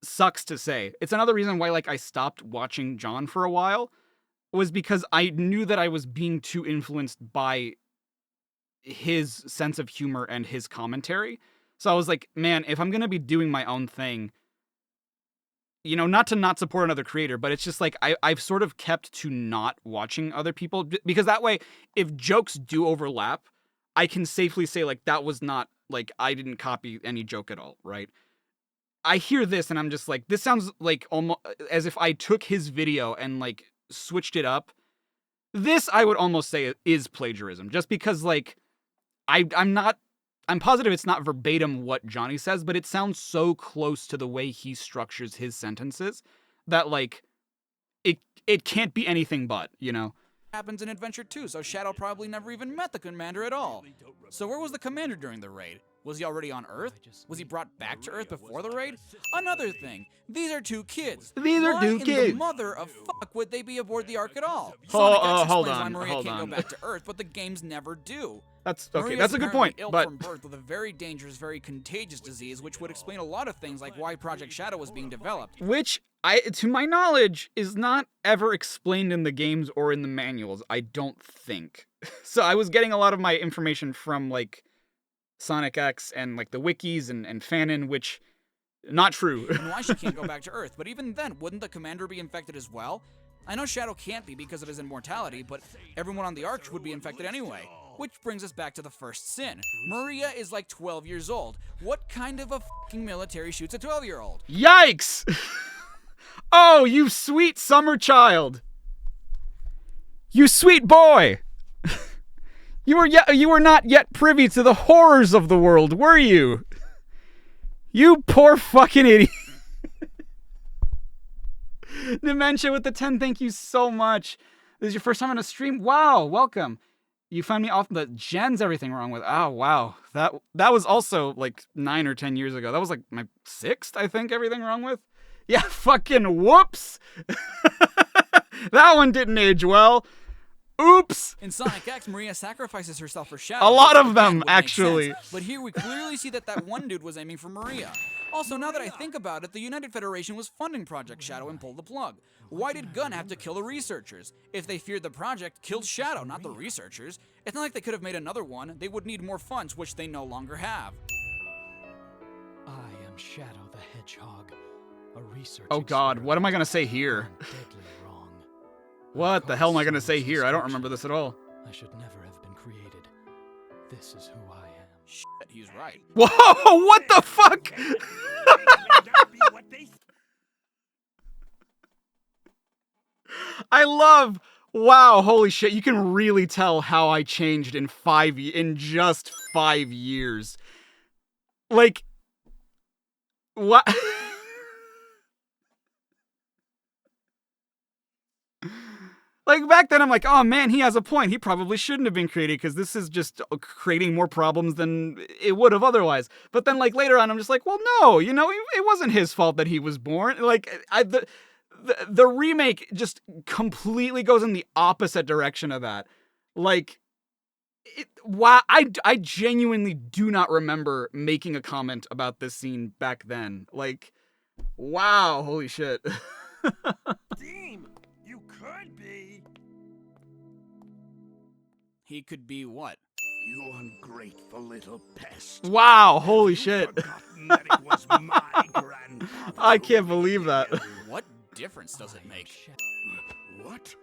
sucks to say, it's another reason why like I stopped watching John for a while, was because I knew that I was being too influenced by his sense of humor and his commentary. So I was like, man, if I'm gonna be doing my own thing, you know, not to not support another creator, but it's just like I've sort of kept to not watching other people because that way, if jokes do overlap, I can safely say like that was not like I didn't copy any joke at all, right? I hear this and I'm just like, this sounds like almost as if I took his video and like switched it up. This I would almost say is plagiarism, just because like I'm positive it's not verbatim what Johnny says, but it sounds so close to the way he structures his sentences that like it can't be anything but, you know. Happens in Adventure 2, so Shadow probably never even met the commander at all. So where was the commander during the raid? Was he already on Earth? Was he brought back to Earth before the raid? Another thing, these are two kids. These are Why two in kids. the mother of fuck would they be aboard the Ark at all? Hold Sonic X explains on, why Maria hold can't on. go back to Earth, but the games never do. That's okay. Maria's That's a good apparently point, ill but from birth with a very dangerous, very contagious disease, which would explain a lot of things like why Project Shadow was being developed. which to my knowledge is not ever explained in the games or in the manuals, I don't think. So I was getting a lot of my information from like Sonic X and like the wikis and fanon, which not true. And why she can't go back to Earth. But even then, wouldn't the commander be infected as well? I know Shadow can't be because of his immortality, but everyone on the Ark would be infected anyway. Which brings us back to the first sin. Maria is like 12 years old. What kind of a fucking military shoots a 12-year-old? Yikes! Oh, you sweet summer child. You sweet boy. You were not yet privy to the horrors of the world, were you? You poor fucking idiot. Dementia with the 10, thank you so much. This is your first time on a stream? Wow, welcome. You found me off the Jen's everything wrong with. Oh, wow. That was also like 9 or 10 years ago. That was like my 6th, I think, everything wrong with. Yeah, fucking whoops. That one didn't age well. Oops. In Sonic X, Maria sacrifices herself for Shadow. A lot which of them, again would make actually. sense. But here we clearly see that one dude was aiming for Maria. Also, now that I think about it, the United Federation was funding Project Shadow and pulled the plug. Why did Gunn have to kill the researchers? If they feared the project, killed Shadow, not the researchers. It's not like they could have made another one. They would need more funds, which they no longer have. I am Shadow the Hedgehog, a research Oh god, what am I gonna say here? experiment gone deadly wrong. What the hell am I gonna say Caused so here? much I don't remember destruction. this at all. I should never have been created. This is who I am. Shit, he's right. Whoa! What the fuck? I love. Wow! Holy shit! You can really tell how I changed in just 5 years. Like, what? Like, back then, I'm like, oh man, he has a point. He probably shouldn't have been created because this is just creating more problems than it would have otherwise. But then, like, later on, I'm just like, well, no, you know, it wasn't his fault that he was born. Like, the remake just completely goes in the opposite direction of that. Like, wow, I genuinely do not remember making a comment about this scene back then. Like, wow, holy shit. Damn, you could be. He could be what? You ungrateful little pest. Wow, holy shit. Forgotten that it was my grandfather. I can't believe that. What difference does it make? What?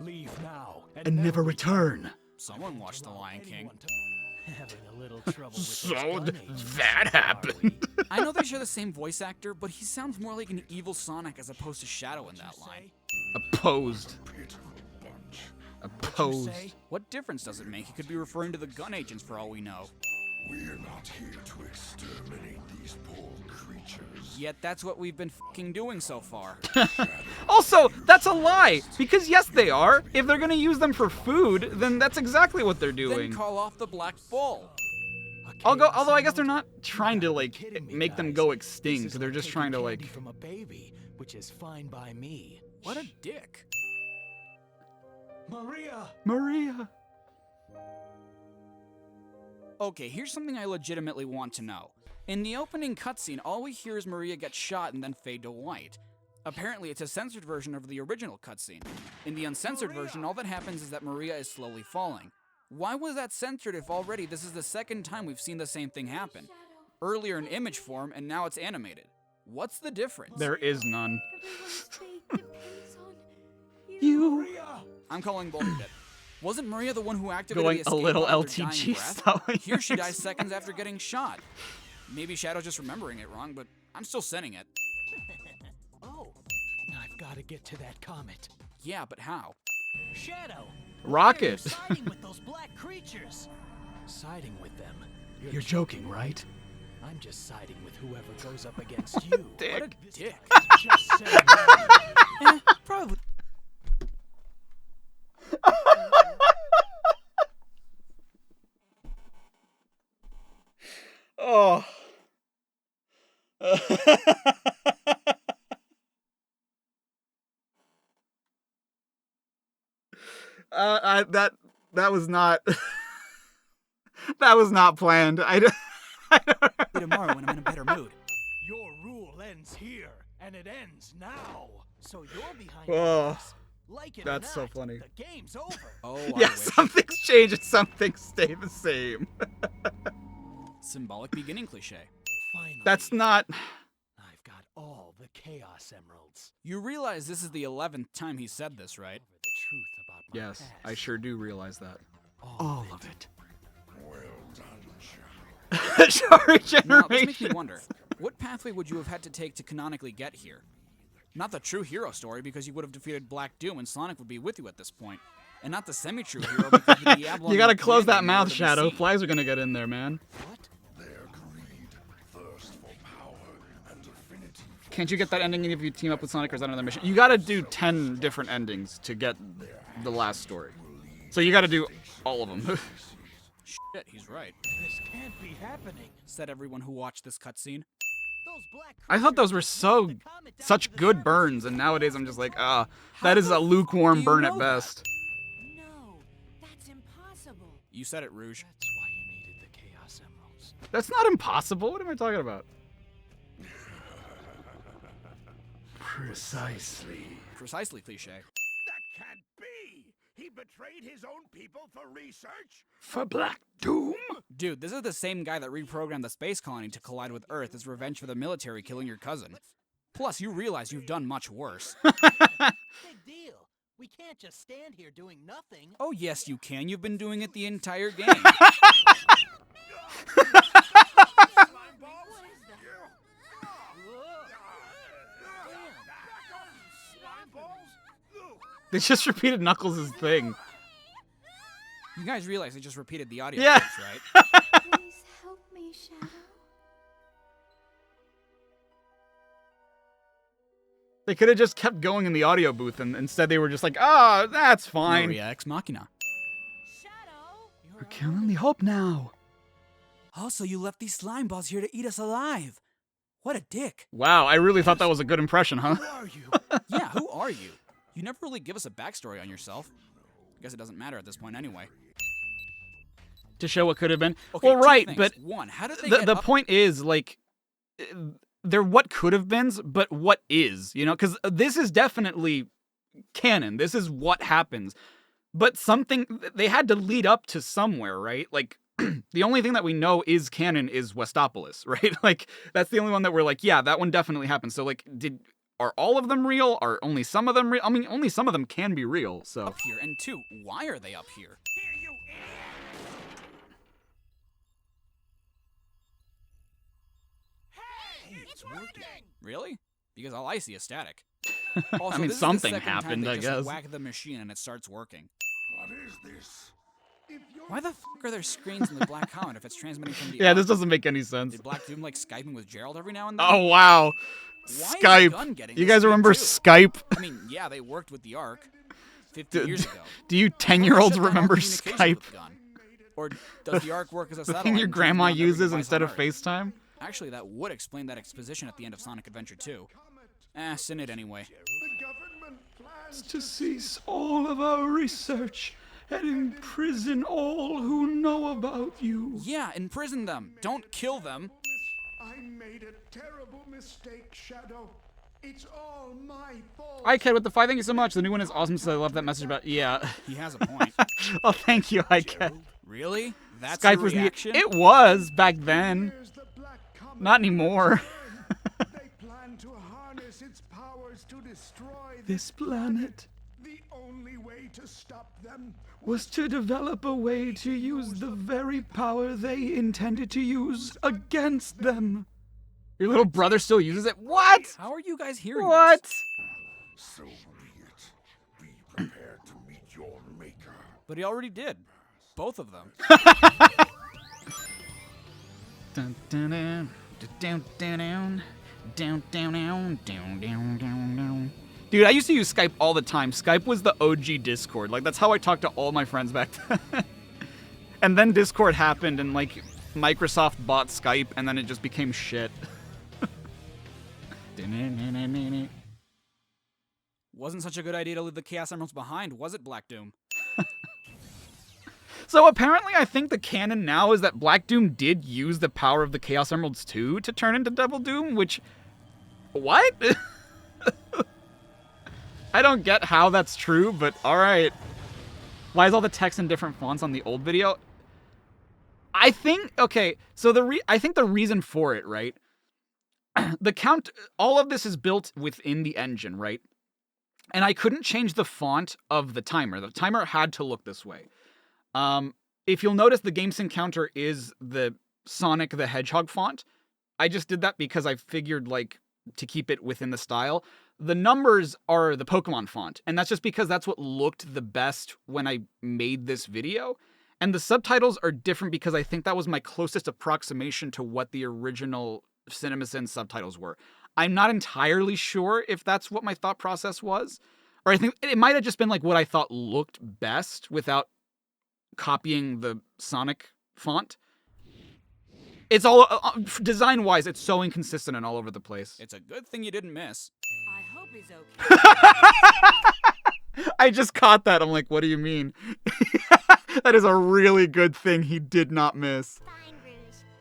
Leave now And never return. Someone watched The Lion King. Having a little trouble with So those gun agents, that happened. I know they share the same voice actor, but he sounds more like an evil Sonic as opposed to Shadow in that line. Opposed. Pitiful bunch. Opposed. What difference does it make? He could be referring to the gun agents for all we know. We're not here to exterminate these poor creatures. Yet that's what we've been fucking doing so far. Also, that's a lie, because yes, they are. If they're gonna use them for food, then that's exactly what they're Then doing. call off the Black Bull. Although I guess they're not trying to, like, Kidding me, make them guys. go This extinct. is They're like just taking trying to, candy like... from a baby, which is fine by me. What a dick. Maria! Maria. Okay, here's something I legitimately want to know. In the opening cutscene, all we hear is Maria get shot and then fade to white. Apparently, it's a censored version of the original cutscene. In the uncensored version, all that happens is that Maria is slowly falling. Why was that censored if already this is the second time we've seen the same thing happen? Earlier in image form, and now it's animated. What's the difference? There is none. Everyone's fate depends on You I'm calling bullshit. Wasn't Maria the one who activated going the a escape little pod after dying LTG breath? style. Here she dies seconds after getting shot. Maybe Shadow's just remembering it wrong, but I'm still sending it. Oh, I've got to get to that comet. Yeah, but how? Shadow! Rocket. Siding with those black creatures! Siding with them. You're joking, right? I'm just siding with whoever goes up against you. What a dick. Just say no. Probably. Oh. That was not that was not planned. I don't Tomorrow when I'm in a better mood. Your rule ends here, and it ends now. So you're behind Oh, bars. Like it or that's so not, funny. The game's over. Oh, yeah, I wish. some things change and some things stay the same. Symbolic beginning cliche. Finally, That's not. I've got all the Chaos Emeralds. You realize this is the 11th time he said this, right? Over the truth about my Yes, past. I sure do realize that. All of it. Well done, Shadow. Sorry, Now, this makes me generation. wonder, what pathway would you have had to take to canonically get here? Not the true hero story, because you would have defeated Black Doom and Sonic would be with you at this point. And not the semi-true hero, because the Diablo You gotta and close that Commando mouth, would be Shadow. seen. Flies are gonna get in there, man. What? Their greed, thirst for power, and affinity for Can't you get that ending if you team up with Sonic, or is that another mission? You gotta do 10 different endings to get the last story. So you gotta do all of them. Shit, he's right. This can't be happening. Said everyone who watched this cutscene. Those black I thought those were creatures so brought the comet down such to the good surface. burns, and nowadays I'm just like, that How is the a lukewarm do you burn know at best. No, that's impossible. You said it, Rouge. That's why you needed the Chaos Emeralds. That's not impossible. What am I talking about? Precisely. Precisely cliche. That can't be! He betrayed his own people for research? For Black Doom? Dude, this is the same guy that reprogrammed the space colony to collide with Earth as revenge for the military killing your cousin. Plus, you realize you've done much worse. Big deal. We can't just stand here doing nothing. Oh, yes, you can. You've been doing it the entire game. Slime balls? Slime balls? They just repeated Knuckles' thing. You guys realize they just repeated the audio Yeah. clips, right? Please help me, Shadow. They could have just kept going in the audio booth, and instead they were just like, "Ah, that's fine. Maria Ex Machina. Shadow? We're killing the hope now." Also, you left these slime balls here to eat us alive. What a dick. Wow, I really thought that was a good impression, huh? Who are you? Yeah, who are you? You never really give us a backstory on yourself. Guess it doesn't matter at this point anyway. To show what could have been. Okay, Well, two right, things. but One, how did they the get the up- point is, like, they're what could have been, but what is, you know? Because this is definitely canon. This is what happens. But something, they had to lead up to somewhere, right? Like, the only thing that we know is canon is Westopolis, right? Like, that's the only one that we're like, yeah, that one definitely happened. So, like, are all of them real? Are only some of them real? I mean, only some of them can be real, so. up here? And two, why are they up here? Here, you idiot! Hey, it's working! Really? Because all I see is static. Also, I mean, this is the something second time happened, they I just guess. Whack the machine and it starts working. What is this? If you're Why the fuck are there screens in the Black Comet if it's transmitting from the Yeah, Ark? this doesn't make any sense. Did Black Doom like Skyping with Gerald every now and then? Oh, wow. Why is Skype. Gunn getting You this guys speed remember too? Skype? I mean, yeah, they worked with the Ark 50 years ago. Do you How the 10-years-olds shit got all remember communications Skype? with Gunn? Or does the Ark work as a The satellite? thing your and grandma transmit on every uses device instead on of Earth? FaceTime? Actually, that would explain that exposition at the end of Sonic Adventure 2. Send it anyway. the government plans To cease all of our research and imprison all who know about you. Yeah, imprison them. Don't kill them. I made a terrible mistake, Shadow. It's all my fault. iCat with the 5, thank you so much. The new one is awesome, so I love that message about. Yeah. He has a point. Oh, thank you, iCat. Really? That's Skype your was reaction? It was back then. Here's the Black Comet Not anymore. They plan to harness its powers to destroy This planet The only way to stop them was to develop a way to use the very power they intended to use against them. Your little brother still uses it? What? How are you guys hearing What? this? So be it. Be prepared to meet your maker. But he already did. Both of them. Dun, dun, dun, dun, dun, dun, dun, dun, dun, dun, dun, dun, dun. Dude, I used to use Skype all the time. Skype was the OG Discord. Like, that's how I talked to all my friends back then. And then Discord happened, and, like, Microsoft bought Skype, and then it just became shit. Wasn't such a good idea to leave the Chaos Emeralds behind, was it, Black Doom? So apparently I think the canon now is that Black Doom did use the power of the Chaos Emeralds too to turn into Devil Doom, which... What? I don't get how that's true, but alright. Why is all the text in different fonts on the old video? I think, okay, so I think the reason for it, right? All of this is built within the engine, right? And I couldn't change the font of the timer. The timer had to look this way. If you'll notice, the GameSync counter is the Sonic the Hedgehog font. I just did that because I figured, like, to keep it within the style. The numbers are the Pokemon font, and that's just because that's what looked the best when I made this video. And the subtitles are different because I think that was my closest approximation to what the original CinemaSin subtitles were. I'm not entirely sure if that's what my thought process was, or I think it might have just been like what I thought looked best without copying the Sonic font. It's all design-wise, it's so inconsistent and all over the place. It's a good thing you didn't miss. I hope he's okay. I just caught that. I'm like, what do you mean? That is a really good thing he did not miss. Fine, Rouge.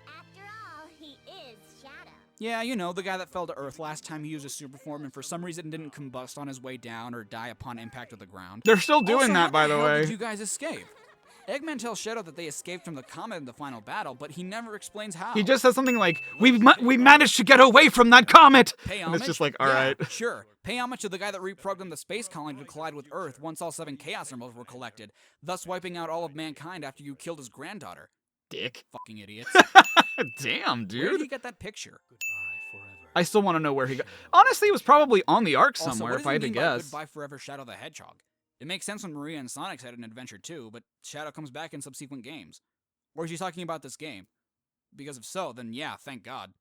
After all, he is Shadow. Yeah, you know, the guy that fell to Earth last time he used his super form and for some reason didn't combust on his way down or die upon impact with the ground. They're still doing Also, that, how by the hell way. Did you guys escape? Eggman tells Shadow that they escaped from the comet in the final battle, but he never explains how. He just says something like, we managed to get away from that comet! Pay And homage? it's just like, all Yeah, right. Sure. Pay homage to the guy that reprogrammed the space colony to collide with Earth once all 7 Chaos Emeralds were collected, thus wiping out all of mankind after you killed his granddaughter. Dick. Fucking idiots. Damn, Where did dude. he get that picture? I still want to know where he got. Honestly, it was probably on the Ark Also, somewhere, what if does I he had to mean by guess. Goodbye Forever Shadow the Hedgehog? It makes sense when Maria and Sonic said in Adventure 2, but Shadow comes back in subsequent games. Or is he talking about this game? Because if so, then yeah, thank God.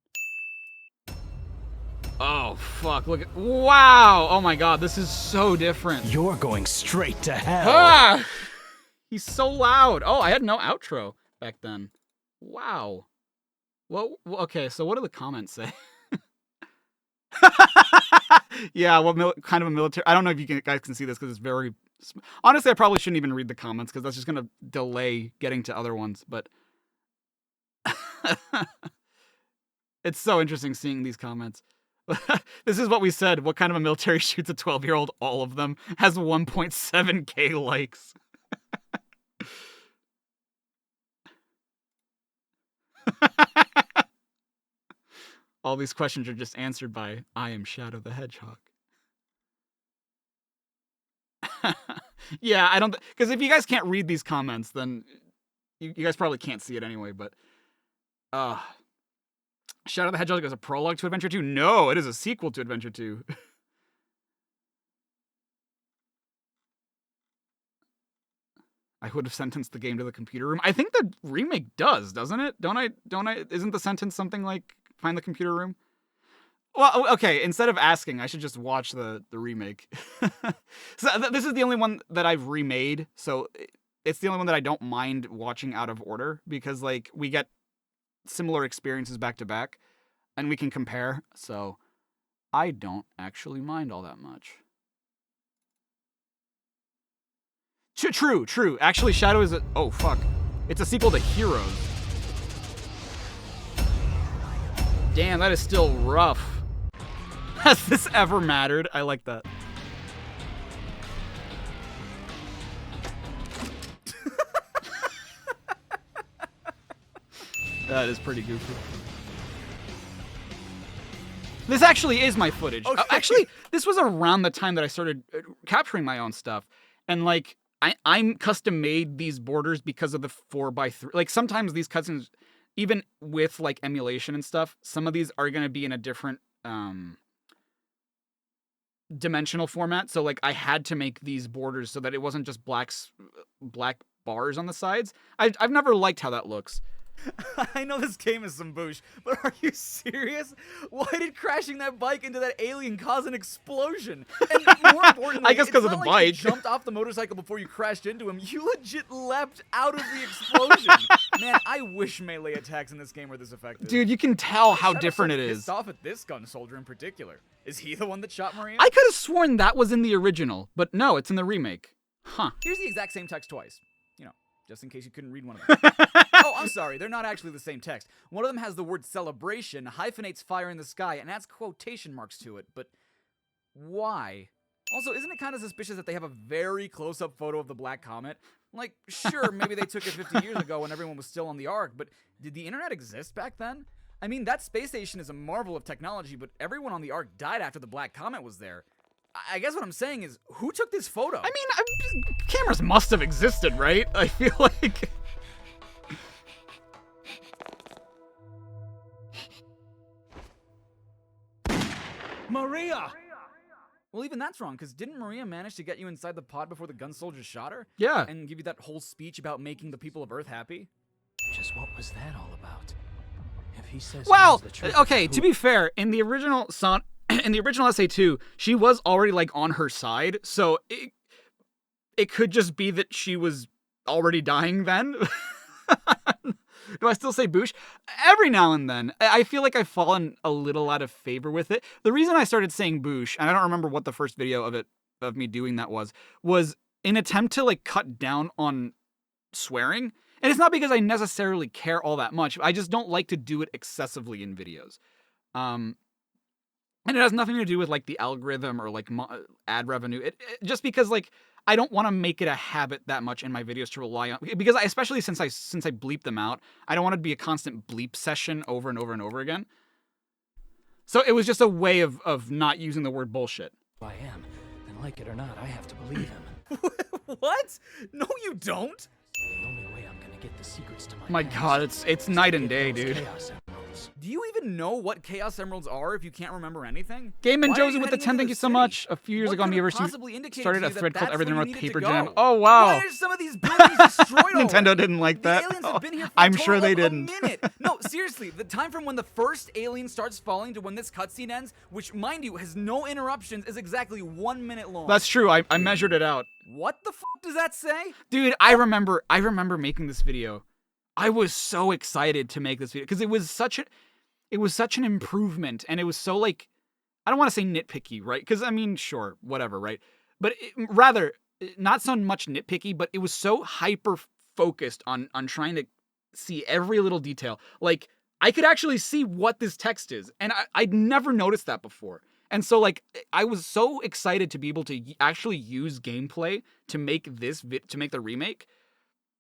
Oh, fuck. Look at. Wow! Oh my god, this is so different. You're going straight to hell. Ah! He's so loud. Oh, I had no outro back then. Wow. Well, okay, so what do the comments say? Yeah, what kind of a military... I don't know if you guys can see this because it's very... Honestly, I probably shouldn't even read the comments because that's just going to delay getting to other ones, but... It's so interesting seeing these comments. This is what we said. What kind of a military shoots a 12-year-old? All of them. Has 1.7k likes. All these questions are just answered by, I am Shadow the Hedgehog. Yeah, I don't... Because if you guys can't read these comments, then you guys probably can't see it anyway, but... Shadow the Hedgehog is a prologue to Adventure 2? No, it is a sequel to Adventure 2. I would have sentenced the game to the computer room. I think the remake does, doesn't it? Don't I? Isn't the sentence something like, find the computer room? Well, okay, instead of asking, I should just watch the remake. So this is the only one that I've remade, so it's the only one that I don't mind watching out of order, because, like, we get similar experiences back to back, and we can compare, so I don't actually mind all that much. True. Actually, Shadow is a... Oh, fuck. It's a sequel to Heroes. Damn, that is still rough. Has this ever mattered? I like that. That is pretty goofy. This actually is my footage. Okay. Actually, this was around the time that I started capturing my own stuff. And, like, I'm custom made these borders because of the 4x3. Like, sometimes these cutscenes, even with, like, emulation and stuff, some of these are going to be in a different dimensional format. So, like, I had to make these borders so that it wasn't just black bars on the sides. I've never liked how that looks. I know this game is some boosh, but are you serious? Why did crashing that bike into that alien cause an explosion? And more importantly, I guess because of it's the not like you bike. jumped off the motorcycle before you crashed into him. You legit leapt out of the explosion. Man, I wish melee attacks in this game were this effective. Dude, you can tell how Shadow's different so it pissed is. off at this gun soldier in particular. Is he the one that shot Maria? I could have sworn that was in the original, but no, it's in the remake. Huh. Here's the exact same text twice. You know, just in case you couldn't read one of them. Oh, I'm sorry, they're not actually the same text. One of them has the word celebration, hyphenates fire in the sky, and adds quotation marks to it, but why? Also, isn't it kind of suspicious that they have a very close-up photo of the Black Comet? Like, sure, maybe they took it 50 years ago when everyone was still on the Ark, but did the internet exist back then? I mean, that space station is a marvel of technology, but everyone on the Ark died after the Black Comet was there. I guess what I'm saying is, who took this photo? I mean, cameras must have existed, right? I feel like... Maria! Well, even that's wrong, because didn't Maria manage to get you inside the pod before the gun soldiers shot her? Yeah. And give you that whole speech about making the people of Earth happy? Just what was that all about? If he says Well, the truth, okay, to be fair, in the original SA2, she was already, like, on her side, so it could just be that she was already dying then. Do I still say boosh? Every now and then. I feel like I've fallen a little out of favor with it. The reason I started saying boosh, and I don't remember what the first video of me doing that was an attempt to, like, cut down on swearing. And it's not because I necessarily care all that much. I just don't like to do it excessively in videos. And it has nothing to do with, like, the algorithm or, like, ad revenue. Just because, like, I don't want to make it a habit that much in my videos to rely on, because especially since I bleep them out, I don't want it to be a constant bleep session over and over and over again. So it was just a way of not using the word bullshit. I am, and like it or not, I have to believe him. What? No, you don't. The only way I'm gonna get the secrets to My past God, is it's to night and get day, those dude. Chaos Emeralds. Do you even know what Chaos Emeralds are if you can't remember anything? Game and Why are Josie you with the heading 10, into thank the you so city? much. A few years What ago, could me have ever possibly indicated started to a you that thread called that's Everything where with you needed Paper to Jam. go? Oh, wow. Why are some of these buildings destroyed Nintendo already? didn't like The that. aliens have been here for I'm a sure total they of didn't. a minute. No, seriously, the time from when the first alien starts falling to when this cutscene ends, which, mind you, has no interruptions, is exactly 1 minute long. That's true. I measured it out. What the f does that say? Dude, I remember making this video. I was so excited to make this video because it was such an improvement, and it was so, like, I don't want to say nitpicky, right? Because I mean, sure, whatever, right? But rather, not so much nitpicky, but it was so hyper focused on trying to see every little detail. Like, I could actually see what this text is, and I'd never noticed that before. And so, like, I was so excited to be able to actually use gameplay to make the remake,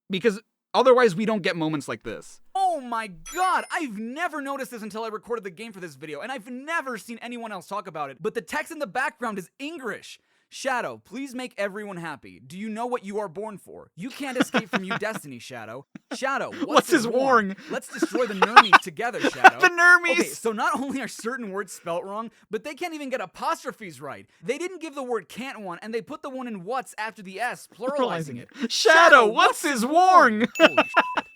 because otherwise we don't get moments like this. Oh my God, I've never noticed this until I recorded the game for this video, and I've never seen anyone else talk about it, but the text in the background is English. Shadow, please make everyone happy. Do you know what you are born for? You can't escape from your destiny, Shadow. Shadow, what's his warn? Let's destroy the Nermies together, Shadow. The Nermies! Okay, so not only are certain words spelt wrong, but they can't even get apostrophes right. They didn't give the word can't one, and they put the one in what's after the S, pluralizing it. Shadow, what's his warn? Holy shit.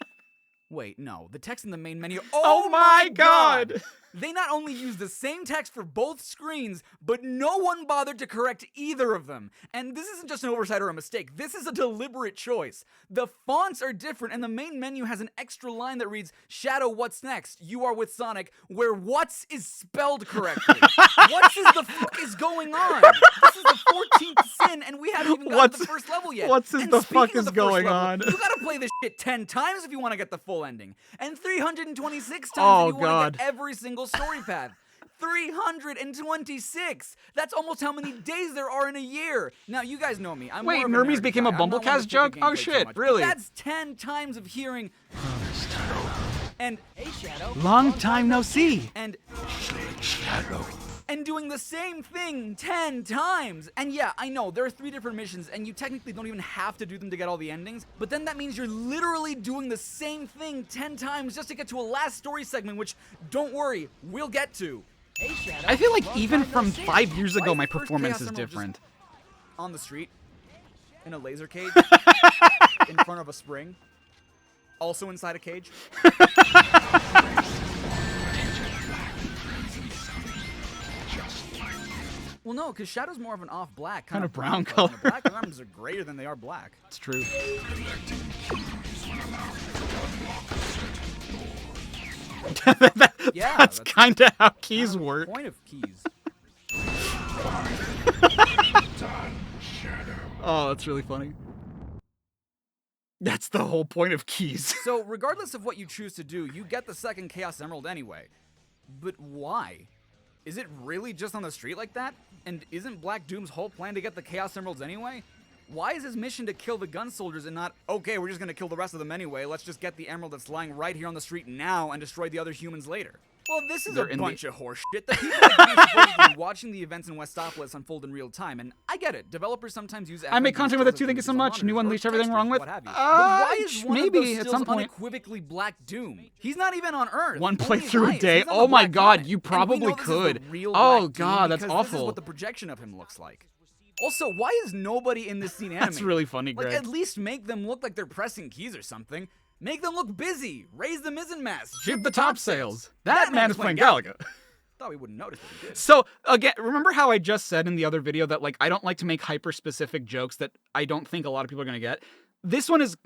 Wait, no, the text in the main menu. Oh my God! They not only used the same text for both screens, but no one bothered to correct either of them. And this isn't just an oversight or a mistake. This is a deliberate choice. The fonts are different, and the main menu has an extra line that reads, Shadow, what's next? You are with Sonic, where what's is spelled correctly. What's is the fuck is going on? This is the 14th sin, and we haven't even gotten to the first level yet. What's is And the fuck speaking of is the first going level, on? You gotta play this shit 10 times if you want to get the full ending. And 326 times Oh, if you want God. to get every single story path. 326! That's almost how many days there are in a year. Now, you guys know me. I'm Wait, more of a Nermies nerd became guy. a I'm not one Bumblecast to joke? take the Oh, gameplay too shit, much. really? But that's 10 times of hearing. And hey, Shadow. Long time no see. And doing the same thing 10 times. And yeah, I know, there are 3 different missions, and you technically don't even have to do them to get all the endings, but then that means you're literally doing the same thing 10 times just to get to a last story segment, which, don't worry, we'll get to. Hey, Shadow. I feel like even from 5 years Why ago, is my the first performance Chaos is Emerald just different. on the street, in a laser cage, in front of a spring, also inside a cage. Well, no, because Shadow's more of an off-black, kind of brown color. color. The black arms are grayer than they are black. It's true. Yeah, That's kind of how keys work. Point of keys. Oh, that's really funny. That's the whole point of keys. So, regardless of what you choose to do, you get the second Chaos Emerald anyway. But why? Is it really just on the street like that? And isn't Black Doom's whole plan to get the Chaos Emeralds anyway? Why is his mission to kill the gun soldiers and not, okay, we're just gonna kill the rest of them anyway, let's just get the emerald that's lying right here on the street now and destroy the other humans later? Well, this is They're a in bunch of horse shit. The people like me are supposed to be watching the events in Westopolis unfold in real time, and I get it. Developers sometimes use I make content with it too, thank you so much. New Unleashed Everything Wrong With. But why is one maybe of those at stills some point. unequivocally Black Doom? He's not even on Earth. One Only playthrough a Elias. day. He's on the Oh my Black God, Planet. you And we probably know this is the could. real Oh Black Doom God, that's because This is awful. what the projection of him looks like. Also, why is nobody in this scene animated? That's really funny, Like, Greg. at least make them look like they're pressing keys or something. Make them look busy. Raise the mizzen mast. Ship the topsails. That man is playing Galaga. Thought we wouldn't notice, but we did. So, again, remember how I just said in the other video that, like, I don't like to make hyper-specific jokes that I don't think a lot of people are going to get? This one is...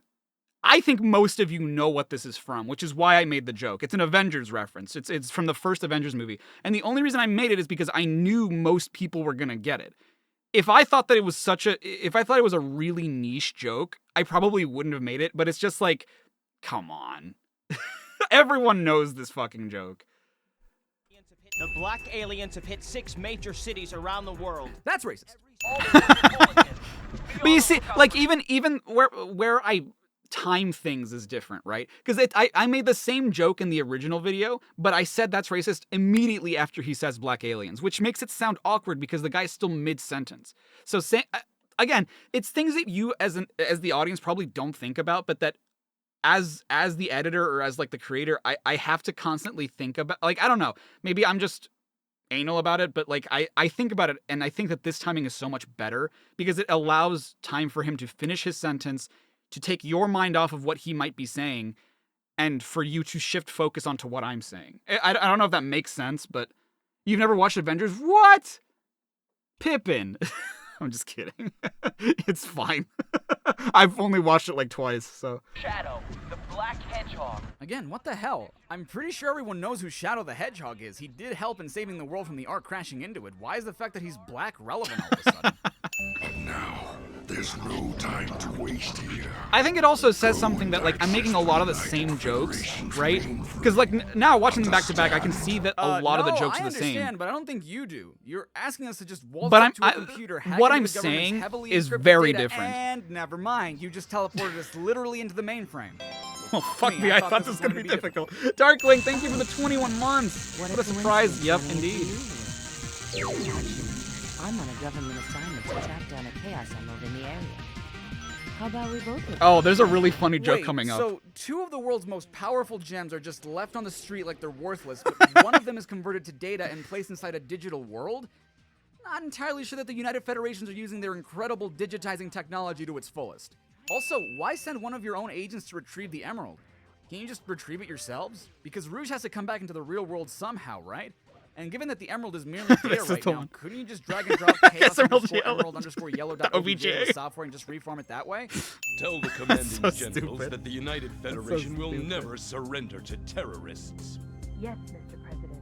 I think most of you know what this is from, which is why I made the joke. It's an Avengers reference. It's from the first Avengers movie. And the only reason I made it is because I knew most people were going to get it. If I thought that it was if I thought it was a really niche joke, I probably wouldn't have made it, but it's just like, come on. Everyone knows this fucking joke. The black aliens have hit 6 major cities around the world. That's racist. All the But you see, like even where I time things is different, right? Because I made the same joke in the original video, but I said that's racist immediately after he says black aliens, which makes it sound awkward because the guy's still mid-sentence. So again, it's things that you as the audience probably don't think about, but that as the editor or as like the creator, I have to constantly think about. Like, I don't know, maybe I'm just anal about it, but like I think about it, and I think that this timing is so much better because it allows time for him to finish his sentence, to take your mind off of what he might be saying, and for you to shift focus onto what I'm saying. I don't know if that makes sense, but you've never watched Avengers? What? Pippin. I'm just kidding. It's fine. I've only watched it like twice, so. Shadow, the Black Hedgehog. Again, what the hell? I'm pretty sure everyone knows who Shadow the Hedgehog is. He did help in saving the world from the Ark crashing into it. Why is the fact that he's black relevant all of a sudden? But now, there's no time to waste here. I think it also says something that, like, I'm making a lot of the same jokes, right? Because, like, now watching them back to back, I can see that a lot of the jokes are the same. I understand, but I don't think you do. You're asking us to just waltz But up to a computer, hack what into I'm the government's saying heavily is encrypted very data, different. And never mind, you just teleported us literally into the mainframe. Oh, fuck me, I thought this was going to be difficult. Darkwing, thank you for the 21 months. What a surprise. Yep, indeed. I'm on a government assignment to track down a Chaos Emerald in the area. How about we both look? Oh, there's a really funny joke Wait, coming up. So, two of the world's most powerful gems are just left on the street like they're worthless, but one of them is converted to data and placed inside a digital world? Not entirely sure that the United Federations are using their incredible digitizing technology to its fullest. Also, why send one of your own agents to retrieve the emerald? Can't you just retrieve it yourselves? Because Rouge has to come back into the real world somehow, right? And given that the emerald is merely data right now, couldn't you just drag and drop chaos underscore yellow.obj into software and just reform it that way? Tell the commanding generals that the United Federation will never surrender to terrorists. Yes, Mr. President.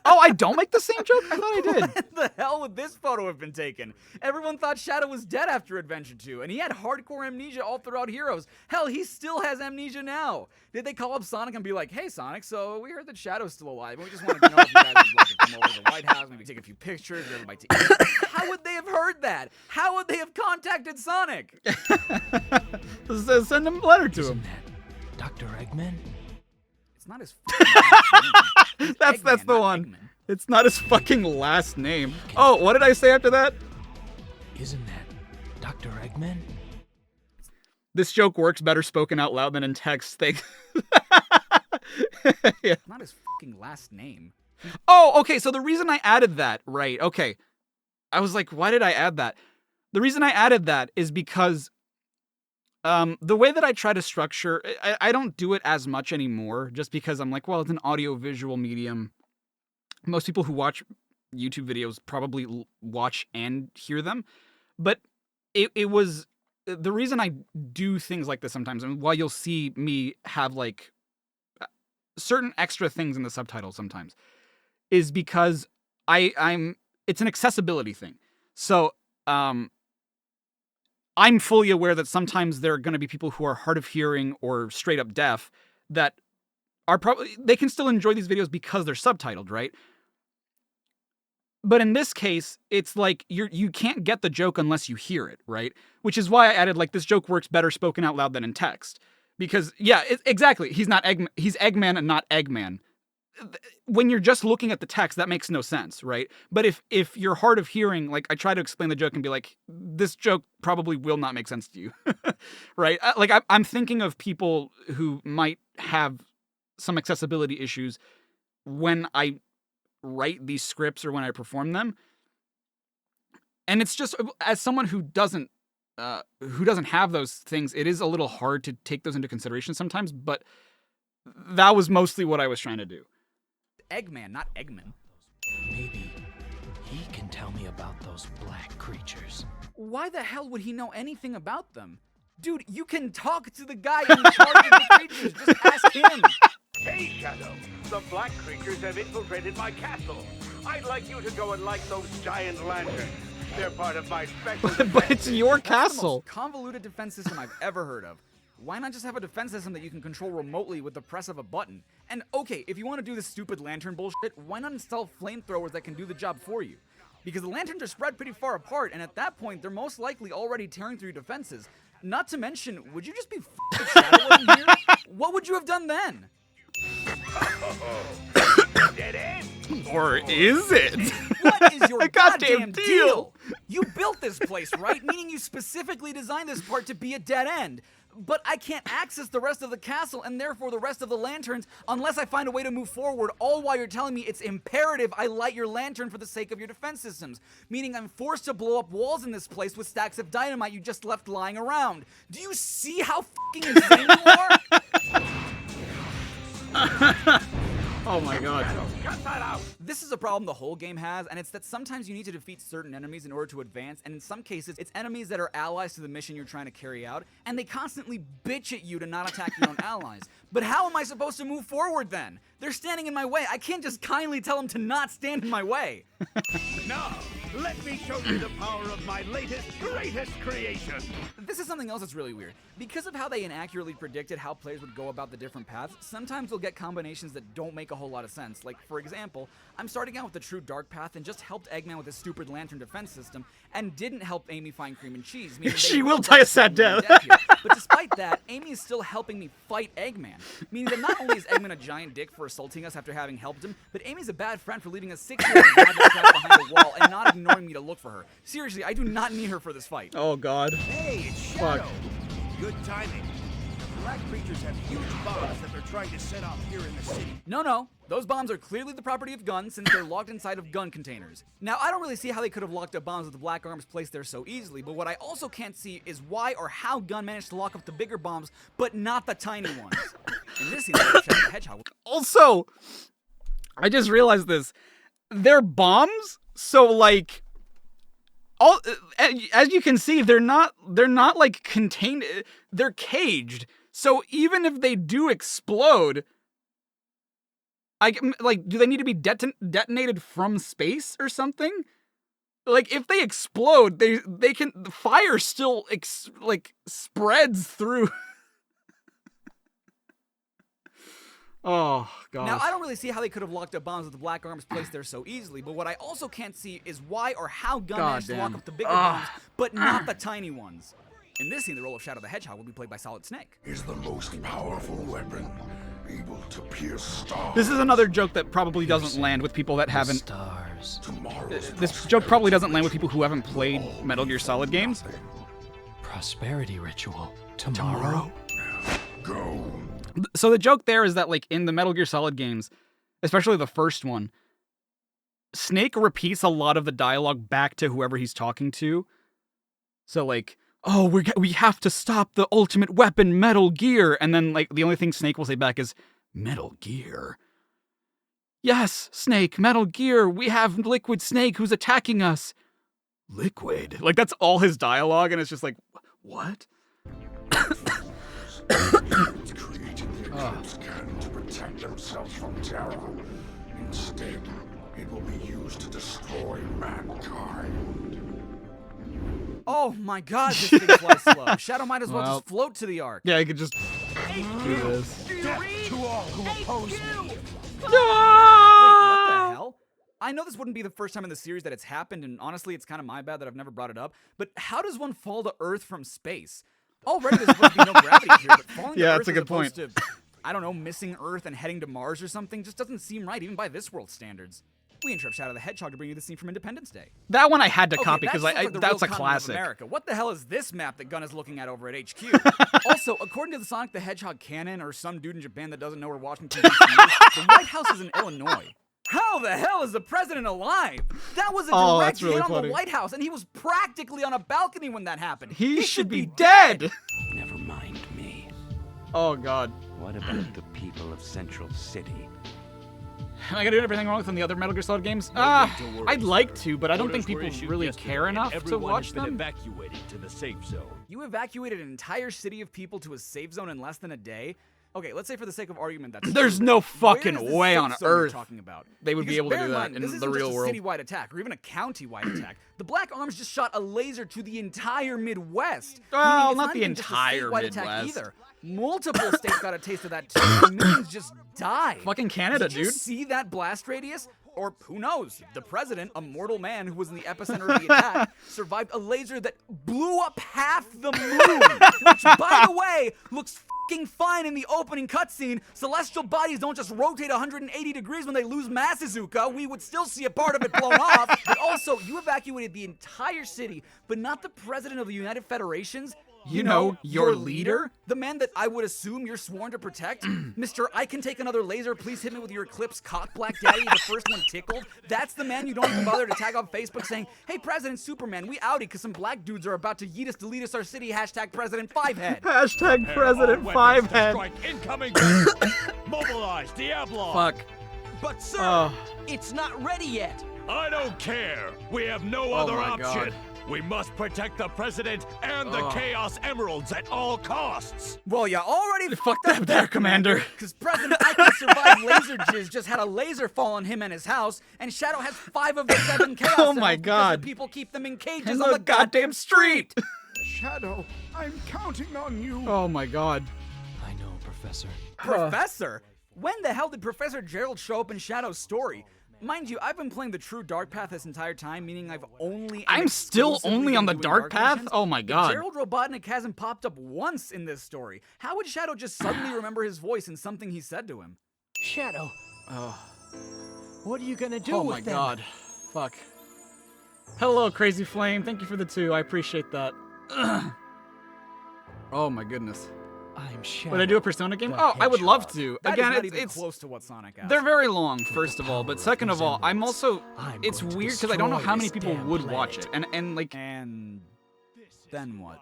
Oh, I don't make the same joke? I thought I did. When the hell would this photo have been taken? Everyone thought Shadow was dead after Adventure 2, and he had hardcore amnesia all throughout Heroes. Hell, he still has amnesia now. Did they call up Sonic and be like, hey, Sonic, so we heard that Shadow's still alive, and we just wanted to know if you guys would like to come over to the White House, maybe take a few pictures, give everybody to eat. How would they have heard that? How would they have contacted Sonic? Send him a letter to him. Dr. Eggman? It's not his fucking name. That's the one. Eggman. It's not his fucking last name. Oh, what did I say after that? Isn't that Dr. Eggman? This joke works better spoken out loud than in text. Thanks. Yeah. Not his fucking last name. Oh, okay. So the reason I added that, right? Okay. I was like, why did I add that? The reason I added that is because the way that I try to structure, I don't do it as much anymore, just because I'm like, well, it's an audio-visual medium. Most people who watch YouTube videos probably watch and hear them, but it was the reason I do things like this sometimes. And while you'll see me have like certain extra things in the subtitles sometimes, is because it's an accessibility thing. So I'm fully aware that sometimes there are going to be people who are hard of hearing or straight up deaf that are they can still enjoy these videos because they're subtitled, right? But in this case, it's like you can't get the joke unless you hear it, right? Which is why I added like this joke works better spoken out loud than in text. Because yeah, exactly. He's not Eggman. He's Eggman and not Eggman. When you're just looking at the text, that makes no sense, right? But if you're hard of hearing, like I try to explain the joke and be like, this joke probably will not make sense to you, right? Like I'm thinking of people who might have some accessibility issues when I write these scripts or when I perform them. And it's just, as someone who doesn't have those things, it is a little hard to take those into consideration sometimes, but that was mostly what I was trying to do. Eggman, not Eggman. Maybe he can tell me about those black creatures. Why the hell would he know anything about them? Dude, you can talk to the guy in charge of the creatures. Just ask him. Hey, Shadow. The black creatures have infiltrated my castle. I'd like you to go and light those giant lanterns. They're part of my special But it's your That's castle. the most convoluted defense system I've ever heard of. Why not just have a defense system that you can control remotely with the press of a button? And okay, if you want to do this stupid lantern bullshit, why not install flamethrowers that can do the job for you? because the lanterns are spread pretty far apart, and at that point, they're most likely already tearing through your defenses. Not to mention, would you just be f***ing Shadow wasn't here? What would you have done then? Dead end. Or is it? What is your goddamn goddamn deal? deal? You built this place, right? Meaning you specifically designed this part to be a dead end. But I can't access the rest of the castle and therefore the rest of the lanterns unless I find a way to move forward, all while you're telling me it's imperative I light your lantern for the sake of your defense systems. Meaning I'm forced to blow up walls in this place with stacks of dynamite you just left lying around. Do you see how fucking insane you are? Oh my god. Cut that out. This is a problem the whole game has, and it's that sometimes you need to defeat certain enemies in order to advance, and in some cases, it's enemies that are allies to the mission you're trying to carry out, and they constantly bitch at you to not attack your own allies. But how am I supposed to move forward then? They're standing in my way. I can't just kindly tell them to not stand in my way. Now, let me show you the power of my latest, greatest creation. This is something else that's really weird. Because of how they inaccurately predicted how players would go about the different paths, sometimes they'll get combinations that don't make a whole lot of sense. Like, for example, I'm starting out with the true dark path and just helped Eggman with his stupid lantern defense system, and didn't help Amy find cream and cheese. meaning She they will both die a got sad suddenly death. here. But despite that, Amy is still helping me fight Eggman. Meaning that not only is Eggman a giant dick for assaulting us after having helped him, but Amy's a bad friend for leaving a 6-year-old rabbit trapped behind a wall and not ignoring me to look for her. Seriously, I do not need her for this fight. Oh god. Hey, it's Shadow. Good timing. The black creatures have huge bombs that they're trying to set off here in the city. No, those bombs are clearly the property of Gun since they're locked inside of gun containers. Now, I don't really see how they could have locked up bombs with the black arms placed there so easily, but what I also can't see is why or how Gun managed to lock up the bigger bombs, but not the tiny ones. And this seems like the Hedgehog. Also, I just realized this. They're bombs, so like as you can see, they're not like contained, they're caged. So even if they do explode, do they need to be detonated from space or something? Like if they explode, the fire still spreads through. Oh, God. Now, I don't really see how they could have locked up bombs with the black arms placed there so easily, but what I also can't see is why or how Gun managed to lock up the bigger bombs, but not the tiny ones. In this scene, the role of Shadow the Hedgehog will be played by Solid Snake. Is the most powerful weapon, able to pierce stars. This is another joke that probably doesn't land with people that haven't... Stars. This joke probably doesn't land with people who haven't played Metal Gear Solid games. Prosperity ritual. Tomorrow? Go. So the joke there is that, like, in the Metal Gear Solid games, especially the first one, Snake repeats a lot of the dialogue back to whoever he's talking to. So, like, oh, we have to stop the ultimate weapon, Metal Gear. And then, like, the only thing Snake will say back is, Metal Gear. Yes, Snake, Metal Gear. We have Liquid Snake who's attacking us. Liquid. Like, that's all his dialogue, and it's just like, what? Can to protect themselves from terror. Instead, it will be used to destroy mankind. Oh my god, this thing flies slow. Shadow might as well just float to the Ark. Yeah, I could just do this. Death to all who oppose me. Wait, what the hell? I know this wouldn't be the first time in the series that it's happened, and honestly, it's kind of my bad that I've never brought it up, but how does one fall to Earth from space? Already there's supposed to be no gravity here, but falling to Earth that's a good point. To, I don't know, missing Earth and heading to Mars or something just doesn't seem right, even by this world's standards. We interrupt Shadow the Hedgehog to bring you the scene from Independence Day. That one I had to Okay, copy because that seems like the that's real a continent of classic. America. What the hell is this map that Gun is looking at over at HQ? Also, according to the Sonic the Hedgehog canon, or some dude in Japan that doesn't know where Washington DC is, the White House is in Illinois. How the hell is the president alive? That was a direct hit on the White House, and he was practically on a balcony when that happened. He should be dead. Never mind me. Oh, God. What about the people of Central City? Am I gonna do everything wrong with the other Metal Gear Solid games? I'd like to, but I don't think people really care enough to watch them. Evacuated to the safe zone. You evacuated an entire city of people to a safe zone in less than a day? Okay, let's say for the sake of argument that's There's true. no Where fucking is this way safe on zone you're earth talking about? they would be Because able to bear do that mind, in this the isn't real just world. a citywide attack or even a county-wide attack. The Black Arms just shot a laser to the entire Midwest. Well, meaning it's not the even just a entire statewide attack Midwest. either. Multiple states got a taste of that too. And millions just died. Fucking Canada, Did you dude. see that blast radius? Or who knows? The president, a mortal man who was in the epicenter of the attack, survived a laser that blew up half the moon. Which, by the way, looks fucking fine in the opening cutscene. Celestial bodies don't just rotate 180 degrees when they lose mass, Izuka. We would still see a part of it blown off. But also, you evacuated the entire city, but not the president of the United Federations. You know, your leader? The man that I would assume you're sworn to protect? Mr. I can take another laser, please hit me with your Eclipse cock black daddy, the first one tickled? That's the man you don't even bother to tag on Facebook saying, hey, President Superman, we outie because some black dudes are about to yeet us, delete us our city, hashtag President Fivehead. Hashtag President Fivehead. Strike incoming. Mobilize, Diablo. Fuck. But sir, Oh. it's not ready yet. I don't care. We have no Oh other my option. God. We must protect the president and the Chaos Emeralds at all costs. Well, you already Fucked up there, Commander. Because President I Can Survive Laser Jizz just had a laser fall on him and his house, and Shadow has 5 of the 7 Chaos Oh my Emeralds because God. the people keep them in cages In on the the goddamn street. Shadow, I'm counting on you. Oh my God. I know, Professor. Professor? When the hell did Professor Gerald show up in Shadow's story? Mind you, I've been playing the true Dark Path this entire time, meaning I'm still exclusively only been on the doing Dark Path? missions. Oh my But God. Gerald Robotnik hasn't popped up once in this story. How would Shadow just suddenly remember his voice and something he said to him? Shadow, Oh, what are you gonna do oh with my them? God. Fuck. Hello, Crazy Flame. Thank you for the 2. I appreciate that. Oh my goodness. I'm Shadow. Would I do a Persona game? the Oh, I would love Hedgehog. to. That Again, is not it's even close to what Sonic asked. they're very long, first of all, power but of second these of all, I'm emeralds. also I'm it's going to weird because I don't know how many destroy people this would damn watch it. And like And then what?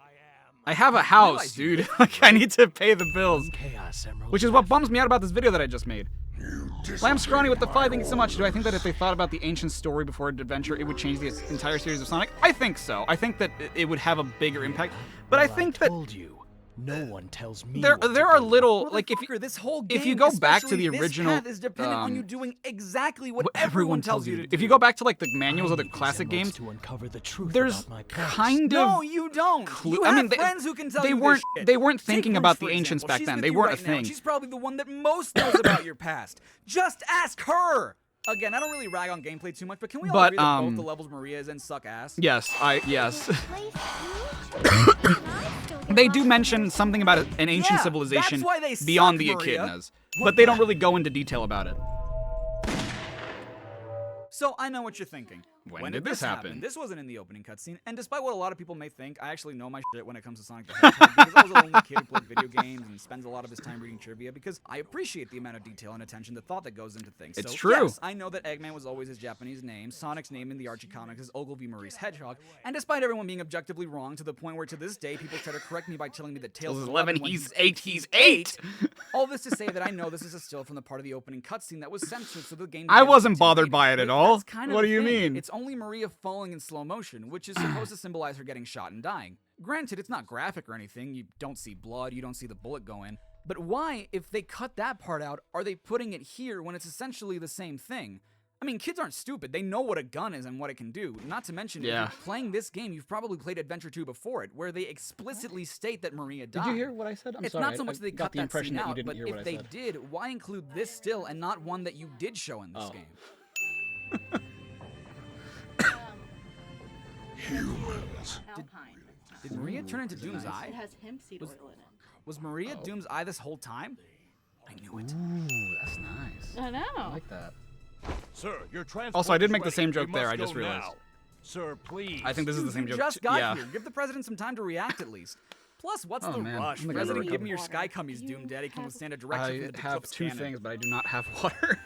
I have a house, realize you dude. Like I need to pay the bills. Chaos Emeralds. Which is what bums me out about this video that I just made. You Lamb Scrawny with the disobeyed 5, thank you so my much. Do I think that if they thought about the ancient story before Adventure, it would change the entire series of Sonic? I think so. I think that it would have a bigger impact. But I think that told you. No one tells me. there what to are do. little like if Motherfucker, this whole game, if you go back to especially the this original, path, is dependent on you doing exactly what everyone tells you to to do. If you go back to like the manuals I of the need these classic emeralds games, to uncover the truth there's about my past. kind No, of you don't. You I have mean, friends who can tell they you weren't this shit. they weren't Take thinking Rouge, about for the ancients example. back She's then. with They you weren't right a now. thing. She's probably the one that most knows about your past. Just ask her. Again, I don't really rag on gameplay too much, but can we all But, agree that both the levels Maria is in suck ass? Yes, yes. Place huge, and I still get They do lost mention in something about an ancient Yeah, civilization that's why they beyond suck, the Maria. echidnas, but they don't really go into detail about it. So I know what you're thinking. When did this happen? This wasn't in the opening cutscene, and despite what a lot of people may think, I actually know my shit when it comes to Sonic the Hedgehog because I was a lonely kid who played video games and spends a lot of his time reading trivia because I appreciate the amount of detail and attention, the thought that goes into things. It's so, true. Yes, I know that Eggman was always his Japanese name. Sonic's name in the Archie comics is Ogilvy Maurice Hedgehog, and despite everyone being objectively wrong to the point where to this day people try to correct me by telling me that Tails is 11 when he's 8, he's 8. All this to say that I know this is a still from the part of the opening cutscene that was censored, so the game. I didn't wasn't continue. bothered by it at But all. that's kind of What the do you thing. mean? It's only Maria falling in slow motion, which is supposed to symbolize her getting shot and dying. Granted, it's not graphic or anything. You don't see blood, you don't see the bullet go in. But why, if they cut that part out, are they putting it here when it's essentially the same thing? I mean, kids aren't stupid. They know what a gun is and what it can do. Not to mention, if Yeah. you're playing this game, you've probably played Adventure 2 before it, where they explicitly state that Maria died. Did you hear what I said? I'm It's sorry. not so much that they got cut the that impression scene that you out, didn't but hear what if I they said. did, why include this still and not one that you did show in this Oh. game? Humans. Did Maria turn into Doom's Eye? It has hemp seed oil in it. Was Maria Doom's Eye this whole time? I knew it. Ooh, that's nice. I know. I like that. Sir, your transport Also, I did is make the ready. same We joke there, must I just go realized. now. Sir, please. I think this is the same You joke. just got yeah. here. Give the president some time to react at least. Plus, what's Oh, the man. rush? I'm gonna President, go give me your water. sky cummies, You Doom Daddy. Can have- withstand a direction I from the have Eclipse 2 cannon. things, but I do not have water.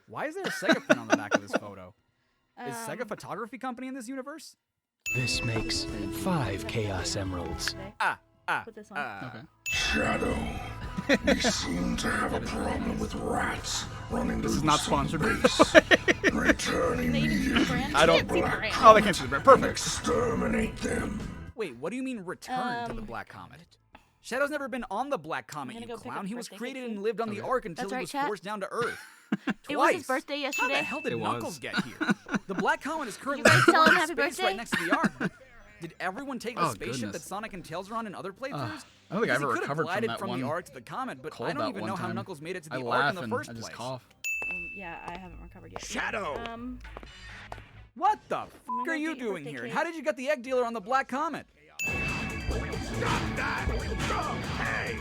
Why is there a Sega pin on the back of this photo? Is Sega Photography Company in this universe? This makes 5 Chaos Emeralds. Put this on. Okay. Shadow. We seem to have a problem with rats running This is loose not on sponsored. base. Return They even see the immediately brand. I don't- Can't see the brand. Oh, they can't see the brand. and Perfect. exterminate them. Wait, what do you mean return to the Black Comet? Shadow's never been on the Black Comet, you gonna go pick clown. up He was birthday created cake and soon. lived on the Ark until That's he right, was chat. forced down to Earth. It was his Twice. birthday How yesterday. the hell did It was. Knuckles get here? The Black Comet is currently guys tell him in happy space birthday? right next to the Ark. Did everyone take the Oh, spaceship goodness. that Sonic and Tails are on in other playthroughs? I don't think I Because ever he could have recovered from glided that from one the Ark to the Comet, but cold I don't that even one know how time. Knuckles made it to I the laugh Ark in the and first I just place. cough. Yeah, I haven't recovered yet. Shadow! What the f gonna are you get your doing birthday here? And cake. how did you get the egg dealer on the Black Comet? Stop that! Oh, hey!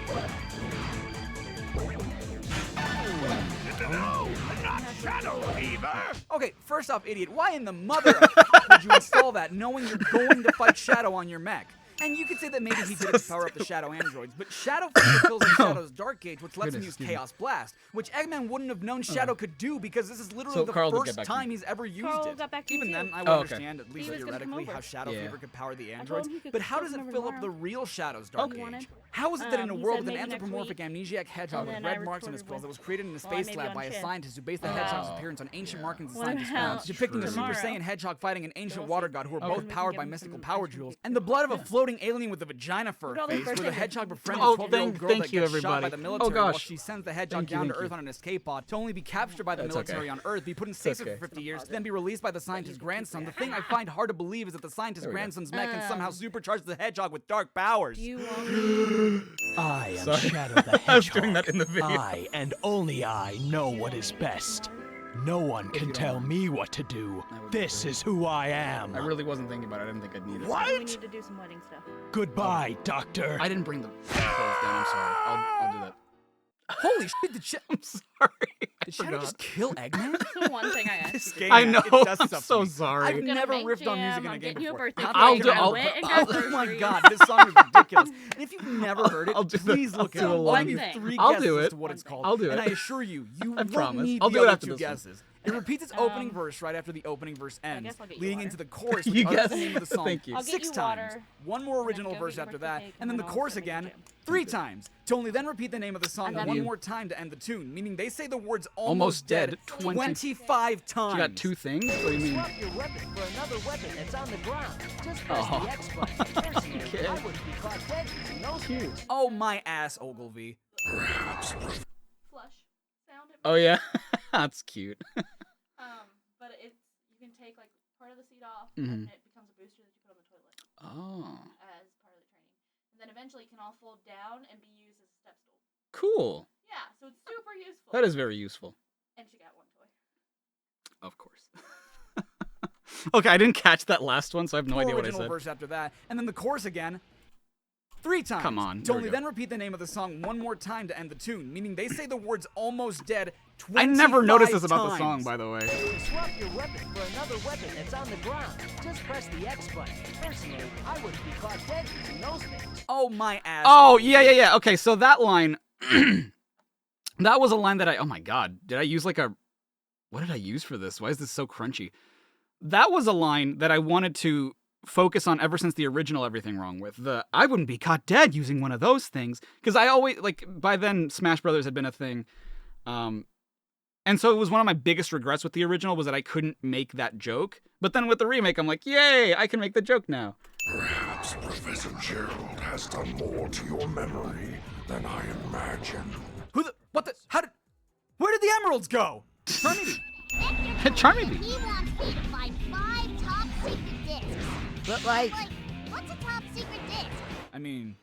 No, not Shadow Fever! Okay, first off, idiot, why in the mother of f- would you install that knowing you're going to fight Shadow on your mech? And you could say that maybe he did it to power up the Shadow androids, but Shadow fills in Shadow's Dark Gauge, which lets him Goodness, use excuse me. Chaos Blast, which Eggman wouldn't have known Shadow could do because this is literally So the Carl did get first back to me. time he's ever used Carl it. got back to me Even too. then, I would Oh, okay. understand, at least He was gonna come theoretically, how over. Shadow Yeah. Fever could power the told androids, him he could but how still does it come over fill up the tomorrow. real Shadow's Dark Okay. Gauge? How is it that in a He world said with an maybe next anthropomorphic week. amnesiac hedgehog with And then I red marks on his recorded claws that was with- created in a well, space maybe lab on by a Chin. scientist who based the hedgehog's appearance on ancient markings and What scientific about codes, depicting the Super tomorrow? Saiyan hedgehog fighting an ancient We'll water see. god who are Okay. both We can powered give by him mystical some power ice cream jewels, cake. and the blood of a floating alien with a vagina for Look a at all these face, where the birthday hedgehog gifts. befriends Oh, a 12-year-old thank girl that you, gets shot by everybody. the Oh, military while gosh. she sends the hedgehog Thank you, down to thank you. Earth on an escape pod to only be captured by the That's military okay. on Earth, be put in stasis okay. for 50 years, to then be released by the scientist's grandson. The thing I find hard to believe is that the scientist's There we go. grandson's mech can somehow supercharge the hedgehog with dark powers. Do you want I am Sorry. Shadow the Hedgehog. I was doing that in the video. I and only I know what is best. No one can tell me what to do. This is who I am. I really wasn't thinking about it. I didn't think I'd need it. We need to do some wedding stuff. Goodbye, Doctor. I didn't bring the clothes down. I'm sorry. I'll do that. Holy shit, did I'm sorry. Did Shadow just kill Eggman? That's the one thing I asked. This you game, I man, know. it does I'm stuff to so me. sorry. I've I'm gonna never make riffed on music jam, in a I'm game getting you a before. birthday Not cake, that I'll I do- can- I'll- went and I'll- got Oh my groceries. god, this song is ridiculous. And if you've never heard it, I'll do please that. look it I'll up. do I'll one give you thing. 3 I'll guesses do as it. to what it's called. I'll do And it. I assure you, you I won't promise. need I'll the do it other after 2 this one. guesses. It repeats its opening verse right after the opening verse ends, guess I'll get you leading water. into the chorus, You which utters guess? the name of the song Thank you. I'll get 6 you times. water. One more And then original go verse get your after birthday that, cake, and then the I'll chorus also make again you jam. 3 times, to only then repeat the name of the song love one you. more time to end the tune, meaning they say the words Almost almost dead 25 times. You got 2 things? What do you mean? Swap your weapon for another weapon that's on the ground. Just press Oh. the X button. Personally, Okay. I wouldn't be caught dead using those things. Oh my ass, Ogilvy. Flush sound. It Oh yeah, that's cute. but it's you can take like part of the seat off, Mhm. and it becomes a booster that you put on the toilet Oh, as part of the training. And then eventually it can all fold down and be used as a step stool. cool. Yeah, so it's super useful. That is very useful. And she got one toy. Of course. Okay, I didn't catch that last one, so I have no Full idea what I original said. verse after that, and then the chorus again 3 times. Come on, To there we only go. then repeat the name of the song one more time to end the tune, meaning they say the words almost dead I never noticed this about the times. song, by the way. Swap your weapon for another weapon that's on the ground. Just press the X button. Personally, I wouldn't be caught dead using those things. Oh my ass. Oh, yeah. Okay, so that line, that was a line that oh my god, did I use like what did I use for this? Why is this so crunchy? That was a line that I wanted to focus on ever since the original Everything Wrong With. I wouldn't be caught dead using one of those things. Because I always, by then, Smash Brothers had been a thing. And so it was one of my biggest regrets with the original was that I couldn't make that joke. But then with the remake, I'm like, yay, I can make the joke now. Perhaps Professor Gerald has done more to your memory than I imagined. Where did the emeralds go? Charriii5 He wants me to find 5 top secret discs. But Like, what's a top secret disc? I mean,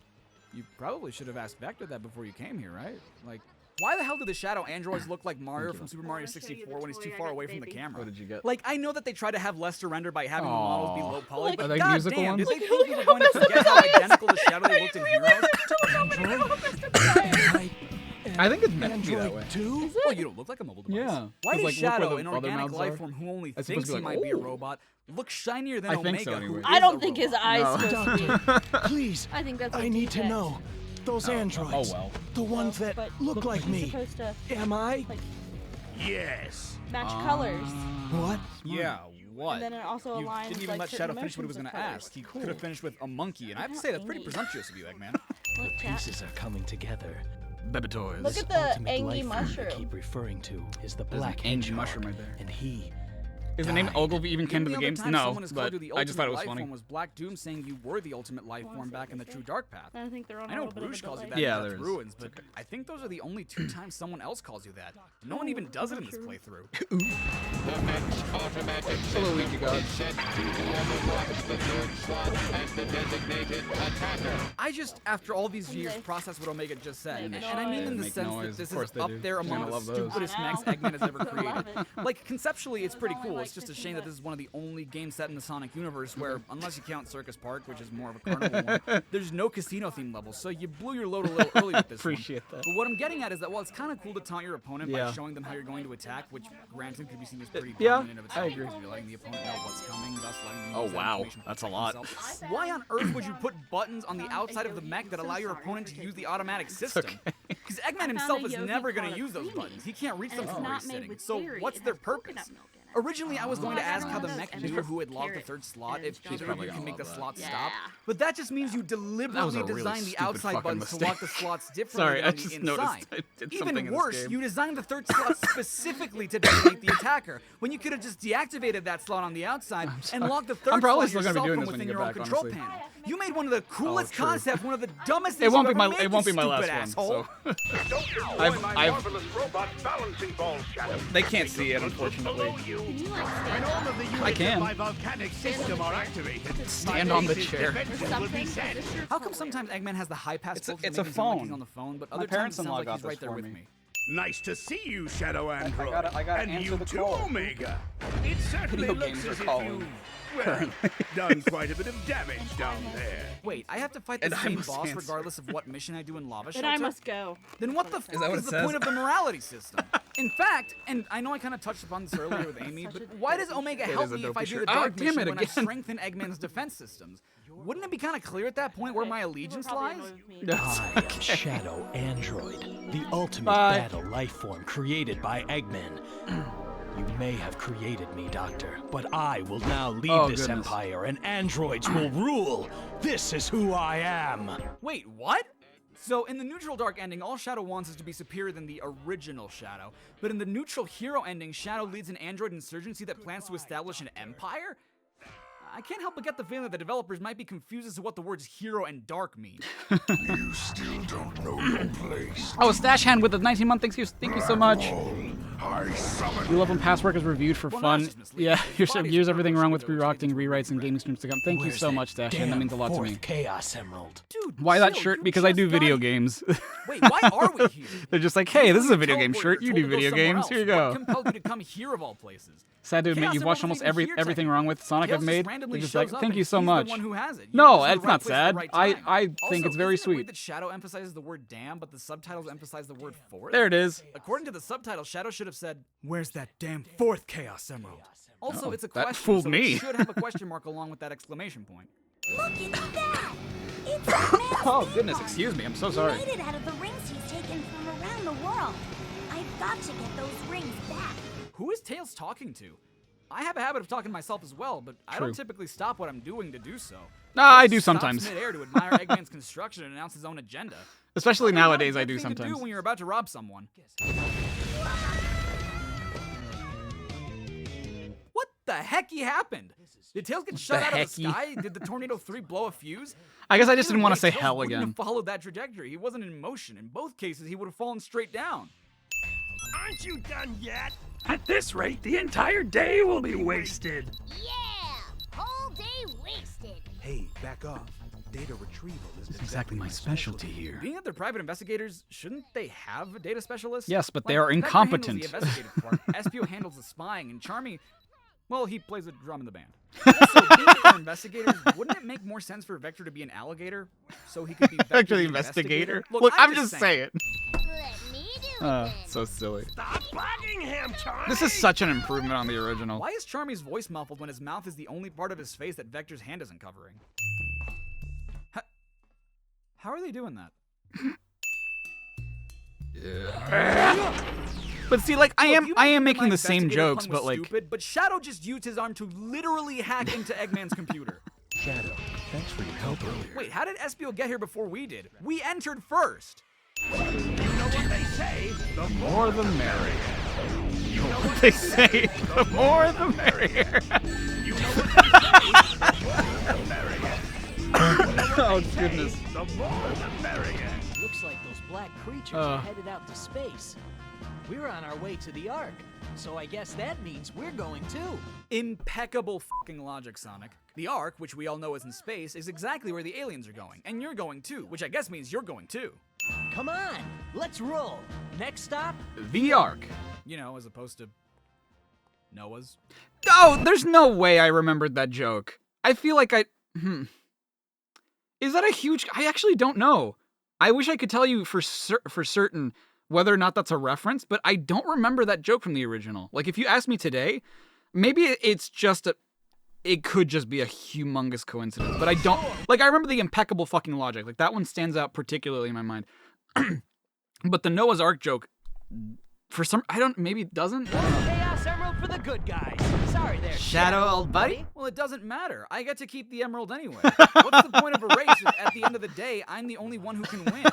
you probably should have asked Vector that before you came here, right? Like, why the hell do the shadow androids look like Mario from Super Mario 64 when he's too far away from the camera? What did you get? Like, I know that they try to have less render by having the models be low poly, Are but they god musical damn, ones? did they think we were going to forget how identical the shadow they looked in Heroes? I think it's meant to be that way. Android 2? Well, you don't look like a mobile device. Yeah. Why 'Cause, does like, look where Shadow, the an other organic mouths life are? form who only It's thinks supposed he to be might like, be a "Ooh." robot, look shinier than I Omega, think so, who anyway. is I don't a think his robot? eyes No. supposed to be. Doctor, please. I think that's I what need to defects. know. Those androids. Oh, well. The ones that But look like he's me. supposed to Am I? like Yes. match colors. What? Yeah, what? And then it also You aligns didn't even like let certain Shadow finish what he was emotions going to with ask. He could have finished with a monkey, and I have to say that's pretty presumptuous of you, Eggman. Look, chat. Pieces are coming together. Baby toys. Look at the Ultimate Angie life form mushroom. I keep referring to is the There's an black Angie hedgehog, mushroom right there. and he Is the name Ogilvy even canon to the other games? time No, someone has but called you the I just thought it was ultimate life funny. form was Black Doom saying you were the ultimate life form back in the True Dark Path. I think they're on I a know little bit of a Rouge calls you delay. that Yeah, in there Death is. Ruins, but I think those are the only 2 times someone else calls you that. No one even does it in this playthrough. Hello, Ouija God. I just, after all these years, process what Omega just said. And I mean in the Make sense noise. that this Of course is they up do. there You're among gonna the love those. stupidest I mechs know. Eggman has ever I love created. it. Like, conceptually, it's pretty Only cool. like It's just a 15 shame that this minutes. is one of the only games set in the Sonic universe where, unless you count Circus Park, which is more of a carnival one, there's no casino-themed levels, so you blew your load a little early with this Appreciate one. that. But what I'm getting at is that while it's kind of cool to taunt your opponent by Yeah. showing them how you're going to attack, which, granted, could be seen as pretty Yeah, dominant of itself, I agree. because you're letting the opponent know what's coming, thus letting them Oh, use that wow. information to That's a protect lot. themselves. Why on earth would you put buttons on the outside of the mech that allow your opponent to use the automatic system? Because Eggman himself is never going to use those buttons. He can't reach them from where he's sitting. So what's their purpose? Originally, I was going to ask how the mech knew who had logged the third slot, if either of probably you can gonna make the love slot that. stop. Yeah. But that just means you That was deliberately a really designed the stupid outside fucking buttons to mistake. lock the slots differently Sorry, I than just the noticed inside. I did something in Even this worse, game. you designed the third slot specifically to detonate the attacker, when you could have just deactivated that slot on the outside and locked the third I'm probably slot still gonna be yourself doing from this when within you your get own back, control honestly. panel. You made one of the coolest true. concepts, one of the dumbest It things won't you've be my ever made, it won't you be my last stupid one. asshole. So Don't destroy my I've- marvelous robot balancing ball, Shadow. they can't see it, unfortunately. Can you like When stand all up? of the I units can. of my volcanic system are activated, Stand my on the base's chair. defenses Or will something? be set. This shirt's How come hilarious. sometimes Eggman has the high pass It's a- filter it's to a make it sound like phone. he's on the phone, but My other parents times it sounds unlocked like he's this right there for with me. me. Nice to see you, Shadow Android. I gotta and answer you the too, call. Omega. It certainly Video looks games are as if calling. you've, well, done quite a bit of damage down there. Wait, I have to fight And the I same must boss answer. regardless of what mission I do in Lava Then Shelter? I must go. Then what the that fuck what is it the says? point of the morality system? In fact, and I know I kind of touched upon this earlier with Amy, but why does Omega It help is a me if dopey I do shirt. the Ah, dark damn mission it, when I again. strengthen Eggman's defense systems? Wouldn't it be kind of clear at that point where my allegiance lies? I am Shadow Android, the ultimate Bye. battle life form created by Eggman. You may have created me, Doctor, but I will now lead Oh, this goodness. empire and androids will rule. This is who I am. Wait, what? So, in the neutral dark ending, all Shadow wants is to be superior than the original Shadow. But in the neutral hero ending, Shadow leads an android insurgency that plans to establish an empire? I can't help but get the feeling that the developers might be confused as to what the words hero and dark mean. You still don't know your place. Oh, Stash Hand with the 19-month thank you so much. I summon We love when past work is reviewed for Well, fun. that's just misleading. Yeah, His here's, body's here's pure everything bullshit wrong with that was rewriting, changed rewrites, and gaming streams to come. Thank you Where's so that much, Stash Hand. That damn means a lot to fourth me. Chaos Emerald. Dude, Why that chill, shirt? you Because I just do video died. games. Wait, why are we here? They're just like, hey, this is a You video game teleported, shirt. you're You told do to go video somewhere games. else. Here you What go. compelled you to come here of all places? Sad to admit, Chaos you've watched Emerald's almost even here, everything wrong with Sonic Chaos I've just made. randomly They're just shows like, up thank and you so he's much. The one who has it. No, You're just in it's the not right place at sad. the right I time. think it's Also, very isn't it weird sweet. that Shadow emphasizes the word damn, but the subtitles emphasize the word fourth? There it is. According to the subtitle, Shadow should have said, "Where's that damn fourth Chaos Emerald?" Also, Oh, it's a that question, fooled so me. it should have a question mark along with that exclamation point. Look at that! It's Eggman's Oh, van goodness, car. excuse me. I'm so He sorry. made it out of the rings he's taken from around the world. I've got to get those rings back. Who is Tails talking to? I have a habit of talking to myself as well, but I True. don't typically stop what I'm doing to do so. I do He stops sometimes. mid-air to admire Eggman's construction and announce his own agenda. Especially Not a nowadays, I good do thing to do sometimes. when you're about to rob someone. What the hecky happened? Did Tails get shot out of the hecky? sky? Did the Tornado 3 blow a fuse? I guess I just Either didn't want way, to say Tails hell wouldn't again. have followed that trajectory. He wasn't in motion. In both cases, he would have fallen straight down. Aren't you done yet? At this rate, the entire day will be wasted. Yeah! Whole day wasted. Hey, back off. Data retrieval isn't Exactly my specialty here. Being that they're private investigators, shouldn't they have a data specialist? Yes, but they Like, are Vector incompetent. handles the investigative part, Espio handles the spying, and Charmy, well, he plays a drum in the band. Also, being that they're investigators, wouldn't it make more sense for Vector to be an alligator? So he could be Vector Actually, the investigator. Look, Look, I'm just saying. Let me do it then. So silly. Stop bugging him, Charlie! This is such an improvement on the original. Why is Charmy's voice muffled when his mouth is the only part of his face that Vector's hand isn't covering? How are they doing that? But see, like, I Look, am you might think making my the same investigator jokes, pun was but like, stupid, but Shadow just used his arm to literally hack into Eggman's computer. Shadow, thanks for your help earlier. Wait, how did Espio get here before we did? We entered first. You know what they say? The more the merrier. They say the more the merrier. Oh goodness. The more the merrier. Looks like those black creatures are headed out to space. We're on our way to the Ark, so I guess that means we're going too. Impeccable fucking logic, Sonic. The Ark, which we all know is in space, is exactly where the aliens are going. And you're going too, which I guess means you're going too. Come on, let's roll. Next stop? The Ark. You know, as opposed to Noah's. Oh, there's no way I remembered that joke. I feel like Is that a huge... I actually don't know. I wish I could tell you for certain whether or not that's a reference, but I don't remember that joke from the original. Like, if you ask me today, maybe it's just it could just be a humongous coincidence, but I don't... Like, I remember the impeccable fucking logic. Like, that one stands out particularly in my mind. But the Noah's Ark joke, for some... maybe it doesn't? Chaos Emerald for the good guys. Sorry there, Shadow, old buddy? Well, it doesn't matter. I get to keep the emerald anyway. What's the point of a race if at the end of the day, I'm the only one who can win?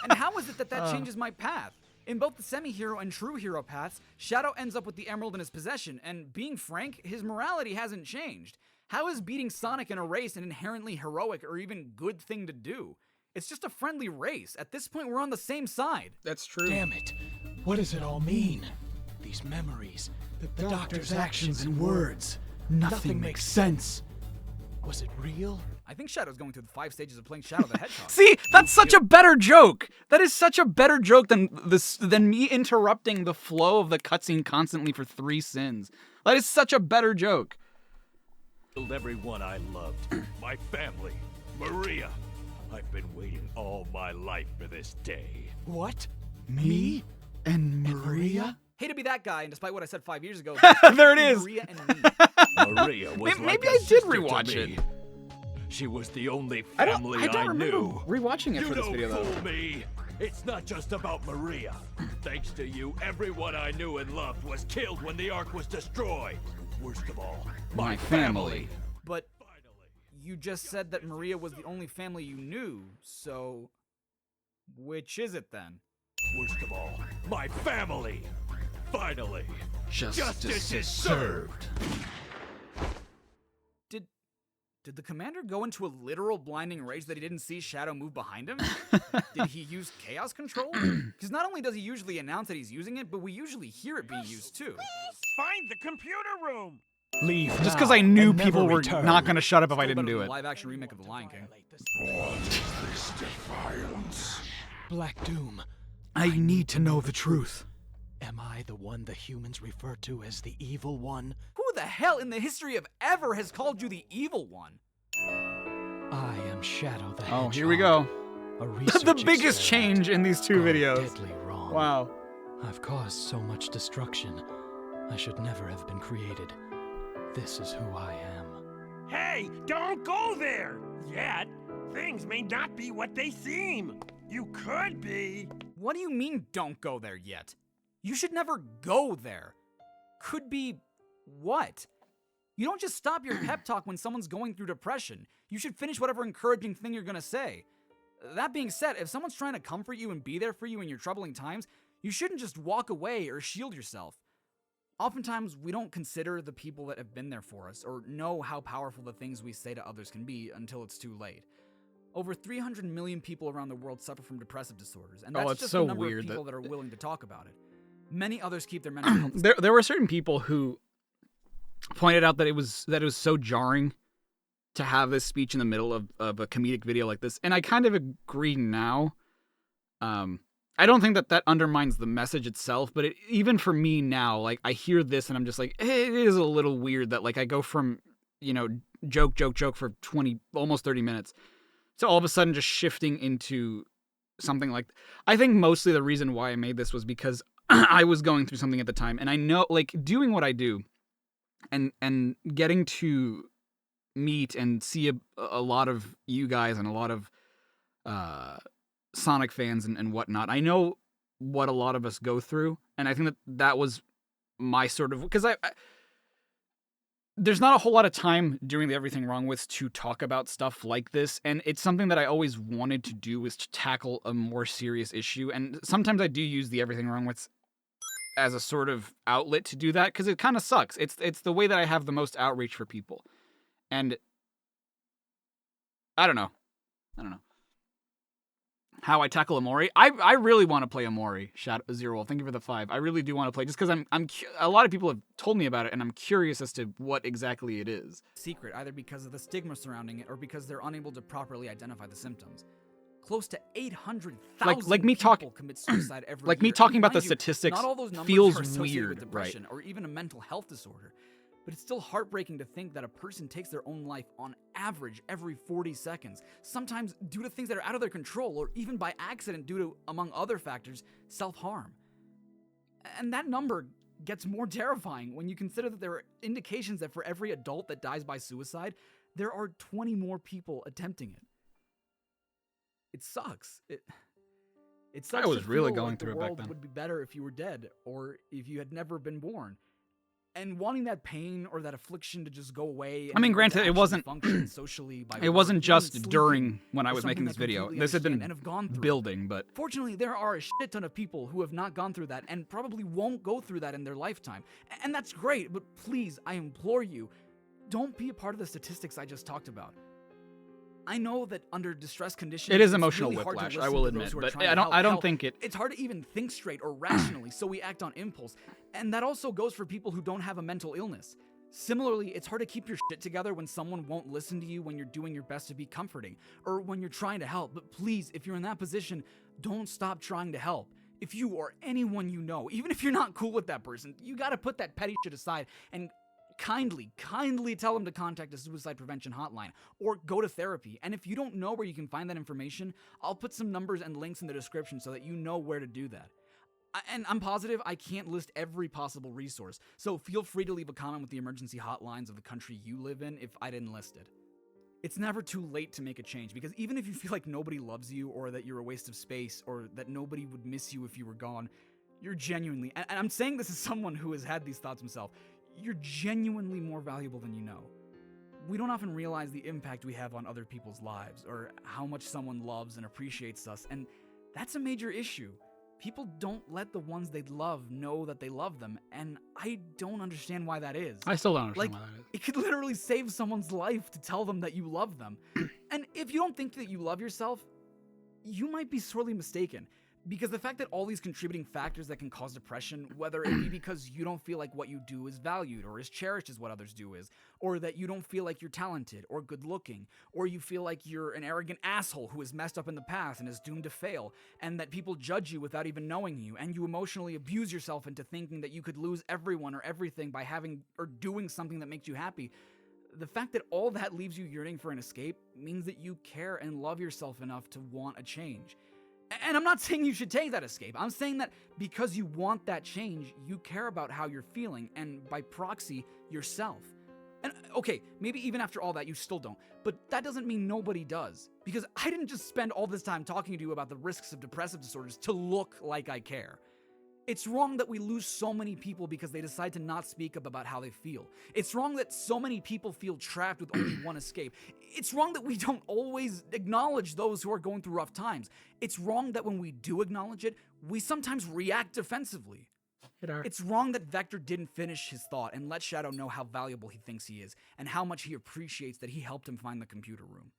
And how is it that changes my path? In both the semi-hero and true hero paths, Shadow ends up with the emerald in his possession, and being frank, his morality hasn't changed. How is beating Sonic in a race an inherently heroic or even good thing to do? It's just a friendly race. At this point, we're on the same side. That's true. Damn it. What does it all mean? These memories, the doctor's actions and words. Nothing makes sense. Was it real? I think Shadow's going through the 5 stages of playing Shadow the Hedgehog. See, that's such a better joke. That is such a better joke than me interrupting the flow of the cutscene constantly for 3 sins. That is such a better joke. Killed everyone I loved. My family. Maria. I've been waiting all my life for this day. What? Me? And Maria? Hate to be that guy, and despite what I said 5 years ago, there it is. Maria and me. Maria was maybe like I a did sister rewatch to it. me. She was the only I family don't remember knew. rewatching it You for this don't video though. fool me. It's not just about Maria. Thanks to you, everyone I knew and loved was killed when the Ark was destroyed. Worst of all, my family. But you just said that Maria was the only family you knew, so which is it then? Worst of all, my family. Finally, Justice is served. Did the commander go into a literal blinding rage that he didn't see Shadow move behind him? Did he use chaos control? Because not only does he usually announce that he's using it, but we usually hear it being used too. Find the computer room. Leave Just because now I knew and people never were return. not going to shut up if I Still didn't better do than it. the live-action remake of The Lion King. What is this defiance? Black Doom. I need to know the truth. Am I the one the humans refer to as the evil one? Who the hell in the history of ever has called you the evil one? I am Shadow the Oh, Hedgehog. here we go. A research The biggest experiment change in these 2 gone videos. Deadly wrong. Wow. I've caused so much destruction. I should never have been created. This is who I am. Hey, don't go there yet. Things may not be what they seem. You could be. What do you mean, don't go there yet? You should never go there. Could be what? You don't just stop your pep talk when someone's going through depression. You should finish whatever encouraging thing you're gonna say. That being said, if someone's trying to comfort you and be there for you in your troubling times, you shouldn't just walk away or shield yourself. Oftentimes, we don't consider the people that have been there for us or know how powerful the things we say to others can be until it's too late. Over 300 million people around the world suffer from depressive disorders, and that's it's just so the number weird of people that- that are willing to talk about it. Many others keep their mental health. There were certain people who pointed out that it was so jarring to have this speech in the middle of a comedic video like this, and I kind of agree now. I don't think that undermines the message itself, but even for me now, like, I hear this and I'm just like, it is a little weird that, like, I go from, joke for 20, almost 30 minutes to all of a sudden just shifting into something like... I think mostly the reason why I made this was because I was going through something at the time, and I know, like, doing what I do and getting to meet and see a lot of you guys and a lot of Sonic fans and whatnot. I know what a lot of us go through, and I think that was my sort of... Because there's not a whole lot of time during the Everything Wrong With to talk about stuff like this, and it's something that I always wanted to do, is to tackle a more serious issue, and sometimes I do use the Everything Wrong With as a sort of outlet to do that, because it kind of sucks. It's the way that I have the most outreach for people. And I don't know how I tackle Amori. I really want to play Amori. Shadow Zero Wolf, thank you for the 5. I really do want to play, just because a lot of people have told me about it, and I'm curious as to what exactly it is. Secret, either because of the stigma surrounding it or because they're unable to properly identify the symptoms. Close to 800,000 like me people commit suicide every year. Like me And talking about the mind you, statistics not all those numbers feels are associated weird, with depression right? or even a mental health disorder. But it's still heartbreaking to think that a person takes their own life on average every 40 seconds, sometimes due to things that are out of their control or even by accident due to, among other factors, self-harm. And that number gets more terrifying when you consider that there are indications that for every adult that dies by suicide, there are 20 more people attempting it. It sucks. It sucks. I was to really feel going like through the it back world then. would be better if you were dead or if you had never been born. And wanting that pain or that affliction to just go away. I mean, and granted, to it wasn't actually function socially by it wasn't work, just even during sleeping when I is was making something this I video. completely This had understand been and have gone through. building, but Fortunately, there are a shit ton of people who have not gone through that and probably won't go through that in their lifetime. And that's great, but please, I implore you, don't be a part of the statistics I just talked about. I know that under distress conditions, it is it's emotional really hard to whiplash. I listen will to those admit, who are but trying to I don't. help. I don't Hell, think it. It's hard to even think straight or rationally, so we act on impulse. And that also goes for people who don't have a mental illness. Similarly, it's hard to keep your shit together when someone won't listen to you when you're doing your best to be comforting, or when you're trying to help. But please, if you're in that position, don't stop trying to help. If you or anyone you know, even if you're not cool with that person, you gotta put that petty shit aside and kindly tell them to contact a suicide prevention hotline or go to therapy. And if you don't know where you can find that information, I'll put some numbers and links in the description so that you know where to do that. And I'm positive I can't list every possible resource, so feel free to leave a comment with the emergency hotlines of the country you live in if I didn't list it. It's never too late to make a change, because even if you feel like nobody loves you or that you're a waste of space or that nobody would miss you if you were gone, you're genuinely, and I'm saying this as someone who has had these thoughts himself, you're genuinely more valuable than you know. We don't often realize the impact we have on other people's lives or how much someone loves and appreciates us, and that's a major issue. People don't let the ones they love know that they love them, and I don't understand why that is. I still don't understand why that is. It could literally save someone's life to tell them that you love them. And if you don't think that you love yourself, you might be sorely mistaken. Because the fact that all these contributing factors that can cause depression, whether it be because you don't feel like what you do is valued or is cherished as what others do is, or that you don't feel like you're talented or good looking, or you feel like you're an arrogant asshole who has messed up in the past and is doomed to fail, and that people judge you without even knowing you, and you emotionally abuse yourself into thinking that you could lose everyone or everything by having or doing something that makes you happy, the fact that all that leaves you yearning for an escape means that you care and love yourself enough to want a change. And I'm not saying you should take that escape. I'm saying that because you want that change, you care about how you're feeling, and by proxy, yourself. And okay, maybe even after all that, you still don't. But that doesn't mean nobody does. Because I didn't just spend all this time talking to you about the risks of depressive disorders to look like I care. It's wrong that we lose so many people because they decide to not speak up about how they feel. It's wrong that so many people feel trapped with only one escape. It's wrong that we don't always acknowledge those who are going through rough times. It's wrong that when we do acknowledge it, we sometimes react defensively. It's wrong that Vector didn't finish his thought and let Shadow know how valuable he thinks he is and how much he appreciates that he helped him find the computer room.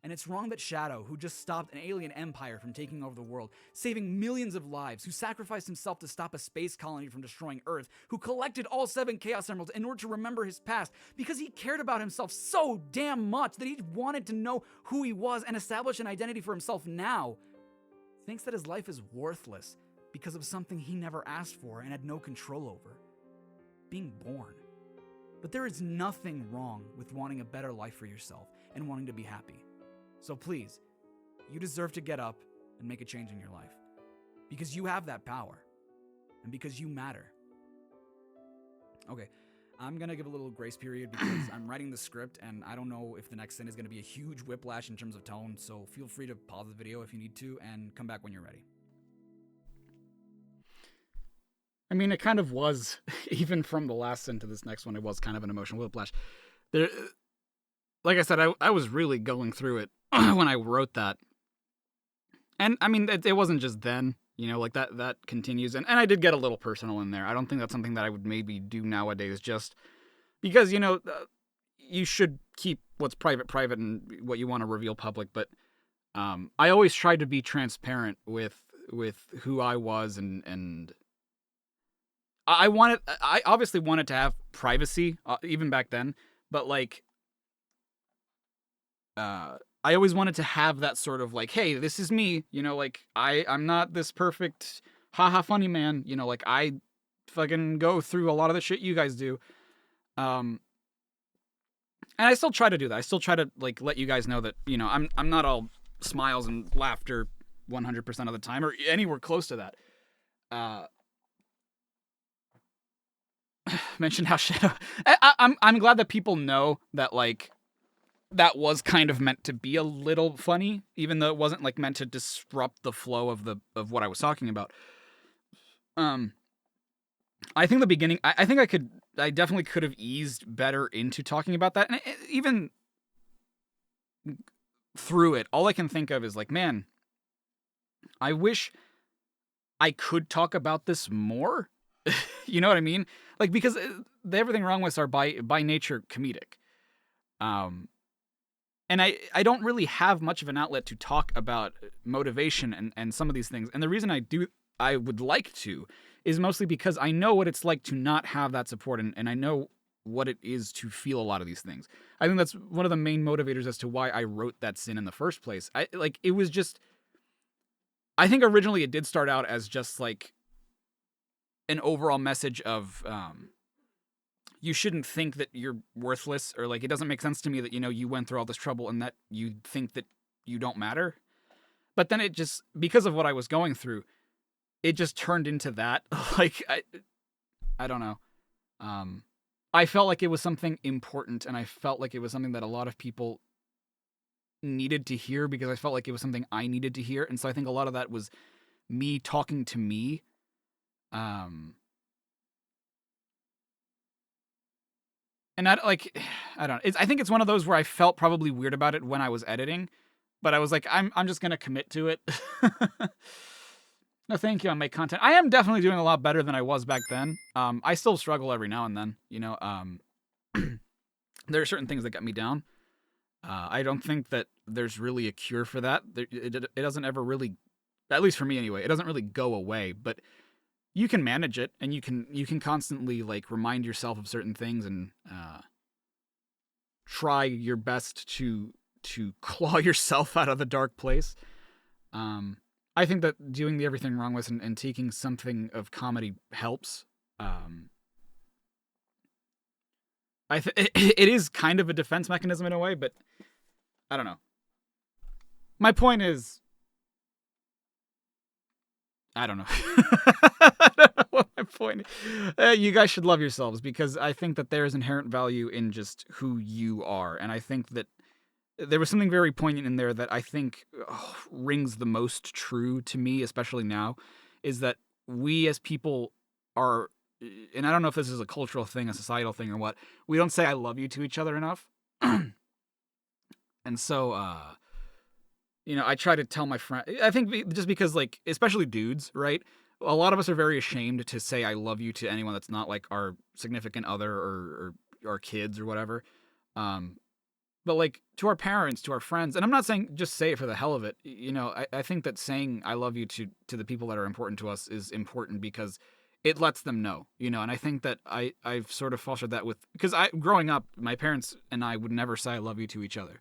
And it's wrong that Shadow, who just stopped an alien empire from taking over the world, saving millions of lives, who sacrificed himself to stop a space colony from destroying Earth, who collected all 7 Chaos Emeralds in order to remember his past, because he cared about himself so damn much that he wanted to know who he was and establish an identity for himself now, thinks that his life is worthless because of something he never asked for and had no control over. Being born. But there is nothing wrong with wanting a better life for yourself and wanting to be happy. So please, you deserve to get up and make a change in your life. Because you have that power. And because you matter. Okay, I'm gonna give a little grace period because I'm writing the script and I don't know if the next scene is gonna be a huge whiplash in terms of tone, so feel free to pause the video if you need to and come back when you're ready. I mean, it kind of was, even from the last scene to this next one, it was kind of an emotional whiplash. There, like I said, I was really going through it when I wrote that. And, I mean, it wasn't just then. You know, like that continues. And I did get a little personal in there. I don't think that's something that I would maybe do nowadays, just because, you know, you should keep what's private and what you want to reveal public. But I always tried to be transparent with who I was, and I obviously wanted to have privacy, even back then, but like, I always wanted to have that sort of like, hey, this is me, you know, like, I'm not this perfect, haha funny man, you know, like, I fucking go through a lot of the shit you guys do. And I still try to do that. I still try to, like, let you guys know that, you know, I'm not all smiles and laughter 100% of the time, or anywhere close to that. Mentioned how Shadow... I'm glad that people know that, like, that was kind of meant to be a little funny, even though it wasn't, like, meant to disrupt the flow of what I was talking about. I think the beginning... I definitely could have eased better into talking about that, and even through it, all I can think of is, like, man, I wish I could talk about this more. You know what I mean? Like, because the Everything Wrong With are by nature comedic. And I don't really have much of an outlet to talk about motivation and some of these things. And the reason I would like to is mostly because I know what it's like to not have that support, and I know what it is to feel a lot of these things. I think that's one of the main motivators as to why I wrote that sin in the first place. It was just... I think originally it did start out as just, like, an overall message of you shouldn't think that you're worthless, or, like, it doesn't make sense to me that, you know, you went through all this trouble and that you think that you don't matter. But then it just, because of what I was going through, it just turned into that. Like, I don't know. I felt like it was something important, and I felt like it was something that a lot of people needed to hear, because I felt like it was something I needed to hear. And so I think a lot of that was me talking to me. And I don't know. I think it's one of those where I felt probably weird about it when I was editing, but I was like, I'm just gonna commit to it. No, thank you. I make content. I am definitely doing a lot better than I was back then. I still struggle every now and then. You know, there are certain things that get me down. I don't think that there's really a cure for that. It doesn't ever really, at least for me anyway, it doesn't really go away. But you can manage it, and you can constantly, like, remind yourself of certain things, and try your best to claw yourself out of the dark place. I think that doing the Everything Wrong With and taking something of comedy helps. It is kind of a defense mechanism in a way, but I don't know. My point is, I don't know. I don't know what my point is. You guys should love yourselves, because I think that there is inherent value in just who you are. And I think that there was something very poignant in there that I think rings the most true to me, especially now, is that we as people are, and I don't know if this is a cultural thing, a societal thing, or what, we don't say I love you to each other enough. And so, you know, I try to tell my friend, I think just because, like, especially dudes, right? A lot of us are very ashamed to say I love you to anyone that's not, like, our significant other or our kids or whatever. But, like, to our parents, to our friends, and I'm not saying just say it for the hell of it. You know, I think that saying I love you to the people that are important to us is important, because it lets them know, you know. And I think that I've sort of fostered that with, because growing up, my parents and I would never say I love you to each other.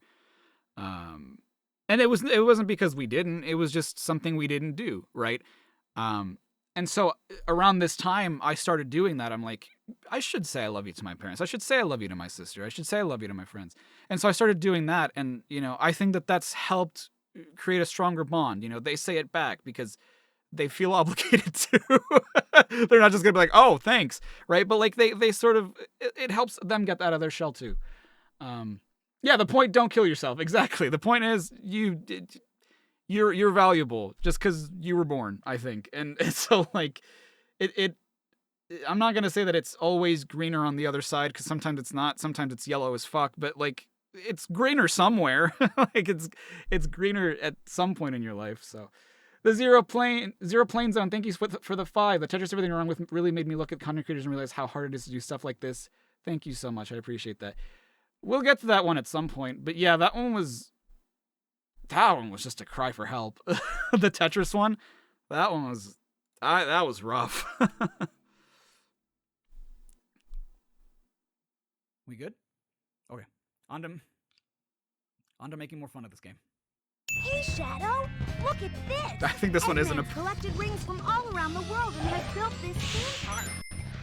And it wasn't because we didn't, it was just something we didn't do, right? And so around this time, I started doing that. I'm like, I should say I love you to my parents. I should say I love you to my sister. I should say I love you to my friends. And so I started doing that. And, you know, I think that that's helped create a stronger bond. You know, they say it back because they feel obligated to. They're not just going to be like, oh, thanks, right? But, like, they sort of, it helps them get out of their shell too. Yeah, the point, don't kill yourself. Exactly. The point is you're valuable just because you were born, I think. And so, like, I'm not going to say that it's always greener on the other side, because sometimes it's not. Sometimes it's yellow as fuck. But, like, it's greener somewhere. Like, it's greener at some point in your life. So The zero plane zone. Thank you for the 5. The Tetris Everything Wrong with really made me look at content creators and realize how hard it is to do stuff like this. Thank you so much. I appreciate that. We'll get to that one at some point. But yeah, that one was just a cry for help. The Tetris one, that one was that was rough. We good? Okay. On to making more fun of this game. Hey, Shadow! Look at this! I think this one isn't a... Eggman's collected rings from all around the world and has built this theme park.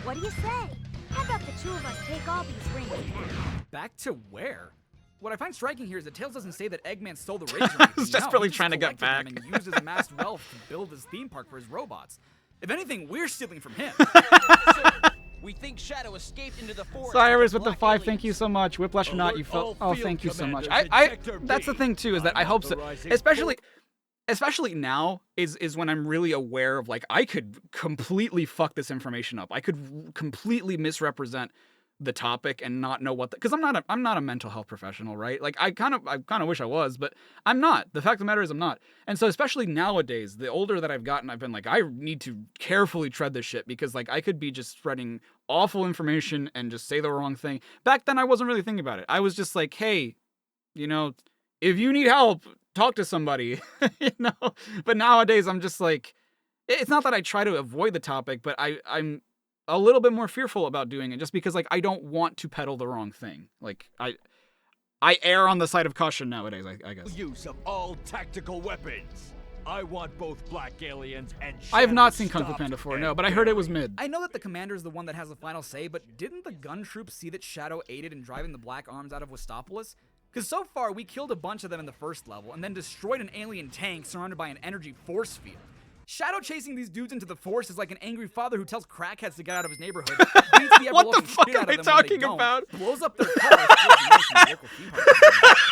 What do you say? How about the 2 of us take all these rings now? Back to where? What I find striking here is that Tails doesn't say that Eggman stole the rings or anything. He's desperately trying to get back. And used his amassed wealth to build his theme park for his robots. If anything, we're stealing from him. We think Shadow escaped into the forest. Cyrus with the 5, thank you so much. Whiplash or not, you felt. Oh, thank you so much. That's the thing too, is that I hope so. Especially now is when I'm really aware of, like, I could completely fuck this information up. I could completely misrepresent the topic and not know what because I'm not a mental health professional, right? Like I kind of wish I was, but I'm not. The fact of the matter is I'm not. And so especially nowadays, the older that I've gotten, I've been like, I need to carefully tread this shit because like I could be just spreading awful information and just say the wrong thing. Back then I wasn't really thinking about it. I was just like, hey, you know, if you need help, talk to somebody, you know? But nowadays I'm just like, it's not that I try to avoid the topic, but I'm a little bit more fearful about doing it just because like I don't want to peddle the wrong thing. Like I err on the side of caution nowadays, I guess. Use of all tactical weapons. I want both black aliens and I have not seen Kung Fu Panda 4, no, but I heard it was mid. I know that the commander is the one that has the final say, but didn't the gun troops see that Shadow aided in driving the Black Arms out of Westopolis? Because so far, we killed a bunch of them in the first level, and then destroyed an alien tank surrounded by an energy force field. Shadow chasing these dudes into the forest is like an angry father who tells crackheads to get out of his neighborhood, beats the what the fuck shit out are of they them talking when they about? Don't, blows up their cars,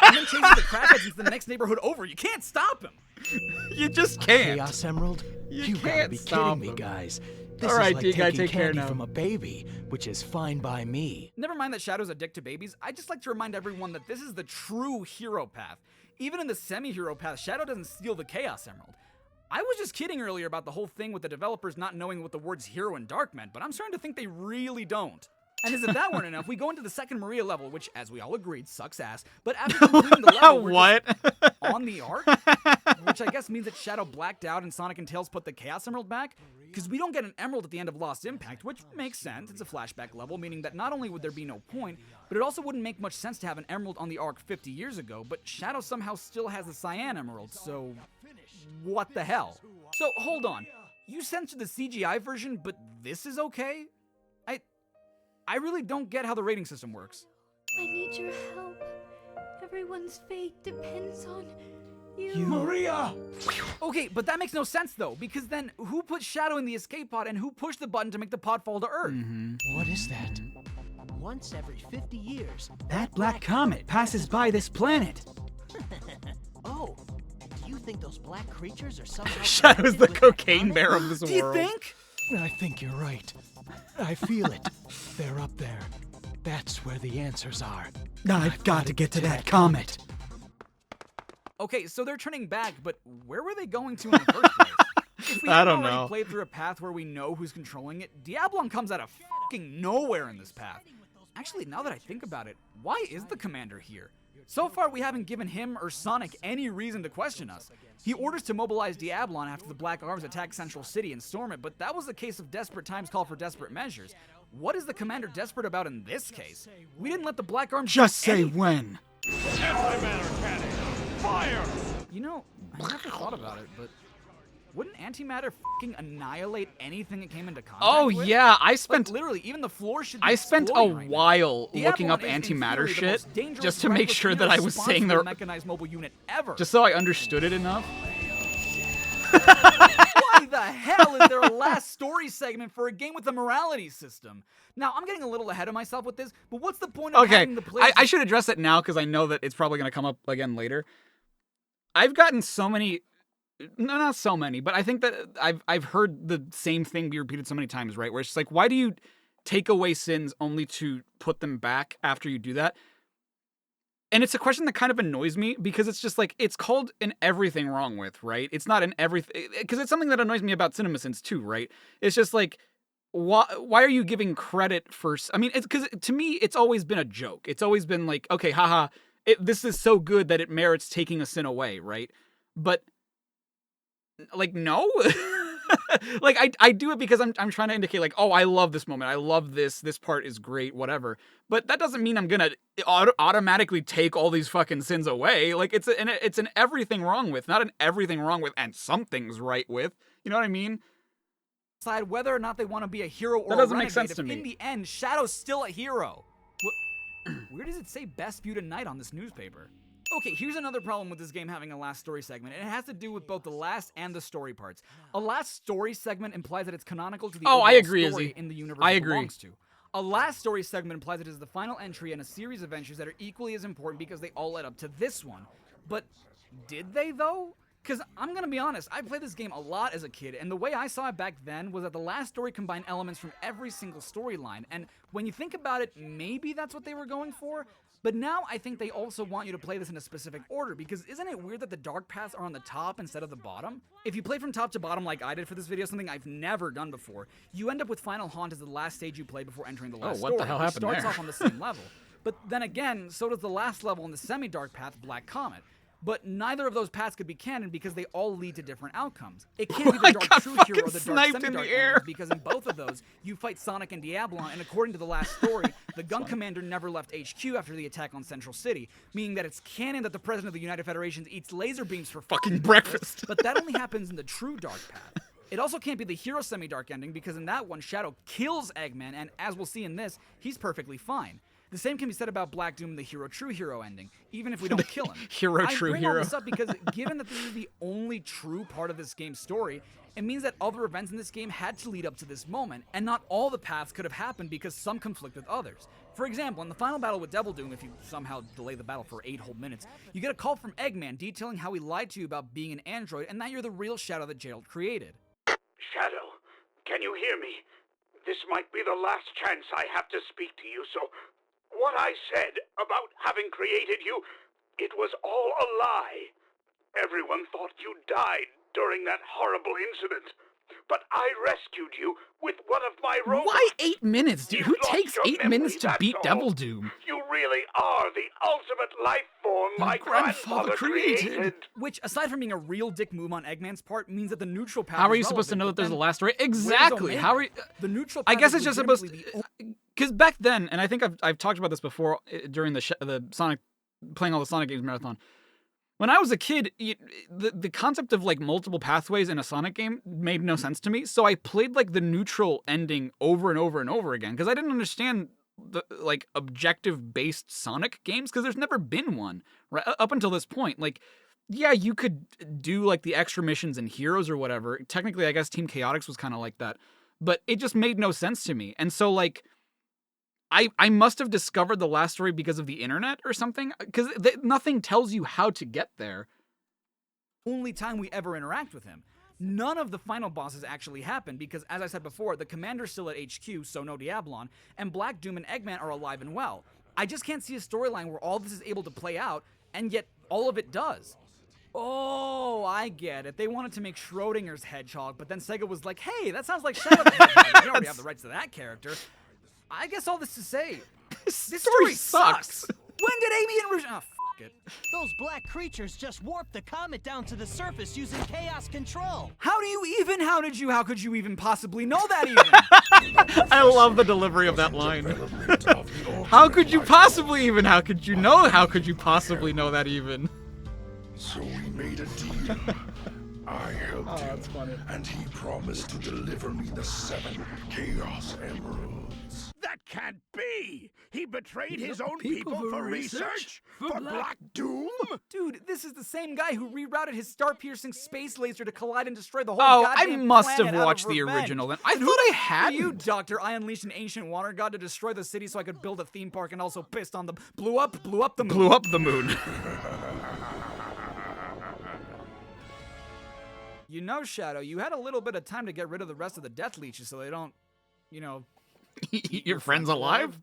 and then chases the crackheads into the next neighborhood over. You can't stop him. You just can't. Chaos Emerald? You gotta can't be stop kidding me, him. guys. This All right, is like D guy, taking take care candy now. from a baby, which is fine by me. Never mind that Shadow's a dick to babies, I just like to remind everyone that this is the true hero path. Even in the semi-hero path, Shadow doesn't steal the Chaos Emerald. I was just kidding earlier about the whole thing with the developers not knowing what the words hero and dark meant, but I'm starting to think they really don't. And as if that weren't enough, we go into the second Maria level, which, as we all agreed, sucks ass. But after completing the level, we're just on the arc, which I guess means that Shadow blacked out and Sonic and Tails put the Chaos Emerald back, because we don't get an emerald at the end of Lost Impact, which makes sense. It's a flashback level, meaning that not only would there be no point, but it also wouldn't make much sense to have an emerald on the arc 50 years ago, but Shadow somehow still has the Cyan Emerald, so what the hell? So, hold on. You censored the CGI version, but this is okay? I really don't get how the rating system works. I need your help. Everyone's fate depends on you. Maria! Okay, but that makes no sense though, because then who put Shadow in the escape pod and who pushed the button to make the pod fall to Earth? What is that? Once every 50 years, That black comet passes by this planet. Oh, do you think those black creatures are somehow Shadow's the connected with that cocaine comet? bear of this Do you world. think? I think you're right. I feel it. They're up there. That's where the answers are. I've got to get to that comet. Okay, so they're turning back, but where were they going to in the first place? If we I haven't don't already know. played through a path where we know who's controlling it, Diablon comes out of fucking nowhere in this path. Actually, now that I think about it, why is the commander here? So far, we haven't given him or Sonic any reason to question us. He orders to mobilize Diablon after the Black Arms attack Central City and storm it, but that was a case of desperate times call for desperate measures. What is the commander desperate about in this case? We didn't let the Black Arms Just do say anything. when. Antimatter cannon! Fire! You know, I never thought about it, but wouldn't antimatter fucking annihilate anything it came into contact Oh with? yeah, I spent Like, literally, even the floor should be I spent a exploding right now. while Diablon looking up is, in antimatter theory, the shit most dangerous, just to make reckless, sure that I was saying irresponsible the mechanized mobile unit ever. just so I understood it enough. Why the hell is there a last story segment for a game with a morality system? Now, I'm getting a little ahead of myself with this, but what's the point of Okay, having the players... I should address it now because I know that it's probably going to come up again later. I've gotten so many, no, not so many, but I think that I've heard the same thing be repeated so many times, right? Where it's just like, why do you take away sins only to put them back after you do that? And it's a question that kind of annoys me because it's just like, it's called an everything wrong with, right? It's not an everything, because it's something that annoys me about CinemaSins too, right? It's just like, why are you giving credit for, I mean, it's because to me, it's always been a joke. It's always been like, okay, haha, this is so good that it merits taking a sin away, right? But, like, no? Like, I do it because I'm trying to indicate, like, oh, I love this moment. I love this part is great, whatever. But that doesn't mean I'm gonna automatically take all these fucking sins away. Like, it's an everything wrong with, not an everything wrong with and something's right with. You know what I mean? Decide whether or not they want to be a hero or That doesn't a make sense to me. In the end, Shadow's still a hero. Where does it say best viewed at night on this newspaper? Okay, here's another problem with this game having a last story segment, and it has to do with both the last and the story parts. A last story segment implies that it's canonical to the overall I agree, story Izzy. in the universe I it agree. belongs to. A last story segment implies it is the final entry in a series of adventures that are equally as important because they all led up to this one. But did they, though? Because I'm going to be honest, I played this game a lot as a kid, and the way I saw it back then was that the last story combined elements from every single storyline, and when you think about it, maybe that's what they were going for? But now I think they also want you to play this in a specific order, because isn't it weird that the dark paths are on the top instead of the bottom? If you play from top to bottom like I did for this video, something I've never done before, you end up with Final Haunt as the last stage you play before entering the last story. what the hell which happened starts there? off on the same level. But then again, so does the last level in the semi-dark path, Black Comet. But neither of those paths could be canon because they all lead to different outcomes. It can't be the Dark True Hero or the Dark Semi-Dark endings because in both of those, you fight Sonic and Diablon, and according to the last story, the gun commander never left HQ after the attack on Central City, meaning that it's canon that the president of the United Federation eats laser beams for fucking breakfast. But that only happens in the true Dark Path. It also can't be the Hero Semi-Dark ending because in that one, Shadow kills Eggman, and as we'll see in this, he's perfectly fine. The same can be said about Black Doom and the Hero True Hero ending, even if we don't kill him. Hero True I bring Hero. all this up because given that this is the only true part of this game's story, it means that other events in this game had to lead up to this moment, and not all the paths could have happened because some conflict with others. For example, in the final battle with Devil Doom, if you somehow delay the battle for 8 whole minutes, you get a call from Eggman detailing how he lied to you about being an android and that you're the real Shadow that Gerald created. Shadow, can you hear me? This might be the last chance I have to speak to you, so what I said about having created you, it was all a lie. Everyone thought you died during that horrible incident, but I rescued you with one of my robots. Why 8 minutes, dude? Who lost takes your 8 memory, minutes to that's beat all. Devil Doom? You really are the ultimate life form my grandfather created. Which, aside from being a real dick move on Eggman's part, means that the neutral path How are is you supposed to relevant, know that but there's a then last story? where's Exactly. Omega? How are you? The neutral I path guess is it's just supposed legitimately to. Because back then, and I think I've talked about this before during the Sonic, playing all the Sonic games marathon. When I was a kid, the concept of like multiple pathways in a Sonic game made no sense to me. So I played like the neutral ending over and over and over again because I didn't understand the like objective based Sonic games because there's never been one right up until this point. Like, yeah, you could do like the extra missions and heroes or whatever. Technically, I guess Team Chaotix was kind of like that, but it just made no sense to me. And so like, I must have discovered the last story because of the internet or something, because nothing tells you how to get there. Only time we ever interact with him. None of the final bosses actually happen because, as I said before, the commander's still at HQ, so no Diablon, and Black Doom and Eggman are alive and well. I just can't see a storyline where all this is able to play out, and yet all of it does. Oh, I get it. They wanted to make Schrodinger's Hedgehog, but then Sega was like, hey, that sounds like Shadow the Hedgehog. We already have the rights to that character. I guess all this to say, this story sucks. When did Amy and Rouge... Oh, f*** it. Those black creatures just warped the comet down to the surface using chaos control. How could you even possibly know that even? I love the delivery of that line. How could you possibly even? How could you know? How could you possibly know that even? So we made a deal. I helped him, and he promised to deliver me the 7 Chaos Emeralds. That can't be! He betrayed his own people for research? For Black Doom? Dude, this is the same guy who rerouted his star-piercing space laser to collide and destroy the whole Oh, I goddamn must have planet out of watched the revenge. original then. I And thought who I the had. f- You, Doctor, I unleashed an ancient water god to destroy the city so I could build a theme park and also pissed on the... Blew up the moon. Blew up the moon. You know, Shadow, you had a little bit of time to get rid of the rest of the Death Leeches so they don't, you know, Your friend's alive?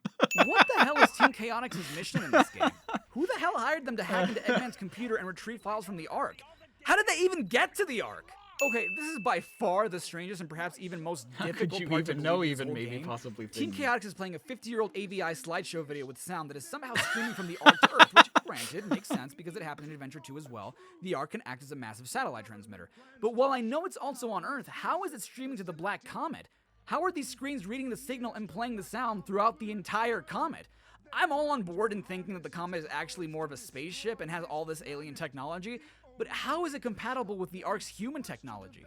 What the hell is Team Chaotix's mission in this game? Who the hell hired them to hack into Eggman's computer and retrieve files from the Ark? How did they even get to the Ark? Okay, this is by far the strangest and perhaps even most difficult could you part to even know believe in this even whole maybe game. possibly Team thinking? Chaotix is playing a 50-year-old AVI slideshow video with sound that is somehow streaming from the Ark to Earth, which, granted, makes sense because it happened in Adventure 2 as well. The Ark can act as a massive satellite transmitter. But while I know it's also on Earth, how is it streaming to the Black Comet? How are these screens reading the signal and playing the sound throughout the entire comet? I'm all on board in thinking that the comet is actually more of a spaceship and has all this alien technology, but how is it compatible with the Ark's human technology?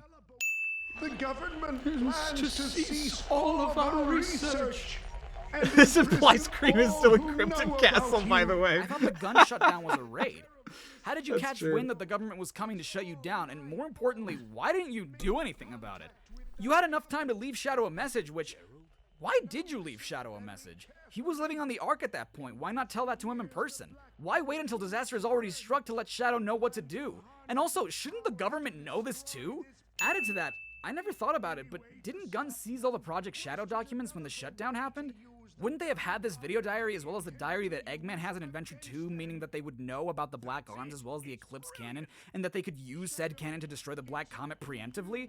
The government plans to cease all of our research. This implies Cream is still in Cryptic Castle, by the way. I thought the gun shutdown was a raid. How did you That's catch true. wind that the government was coming to shut you down? And more importantly, why didn't you do anything about it? You had enough time to leave Shadow a message, which... Why did you leave Shadow a message? He was living on the Ark at that point. Why not tell that to him in person? Why wait until disaster has already struck to let Shadow know what to do? And also, shouldn't the government know this too? Added to that, I never thought about it, but didn't Gunn seize all the Project Shadow documents when the shutdown happened? Wouldn't they have had this video diary as well as the diary that Eggman has in Adventure 2, meaning that they would know about the Black Arms as well as the Eclipse Cannon, and that they could use said cannon to destroy the Black Comet preemptively?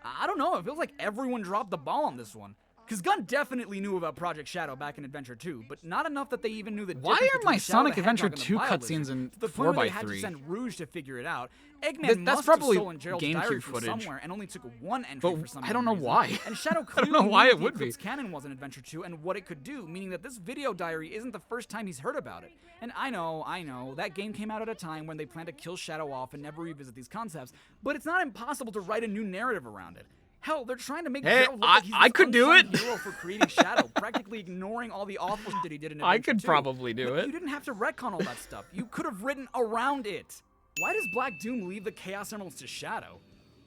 I don't know, it feels like everyone dropped the ball on this one. Because Gunn definitely knew about Project Shadow back in Adventure 2, but not enough that they even knew the Why difference are between my Shadow Sonic the Adventure Hedgehog 2 and the cutscenes Bile in Lizard, to the point where they had to 4x3? send Rouge to figure it out. Eggman That's must probably have stolen Gerald's GameCube diary from footage. somewhere and only took one entry But for some I don't know reason. why. And Shadow I clearly don't know why knew it what would the be. Eclipse Cannon was in Adventure 2 and what it could do, meaning that this video diary isn't the first time he's heard about it. And I know, that game came out at a time when they planned to kill Shadow off and never revisit these concepts, but it's not impossible to write a new narrative around it. Hell, they're trying to make Hey, Gerald look like he's I this could do unsung it. hero for creating Shadow, practically ignoring all the awful shit he did in Adventure I could 2. probably do But it. You didn't have to retcon all that stuff. You could have written around it. Why does Black Doom leave the Chaos Emeralds to Shadow?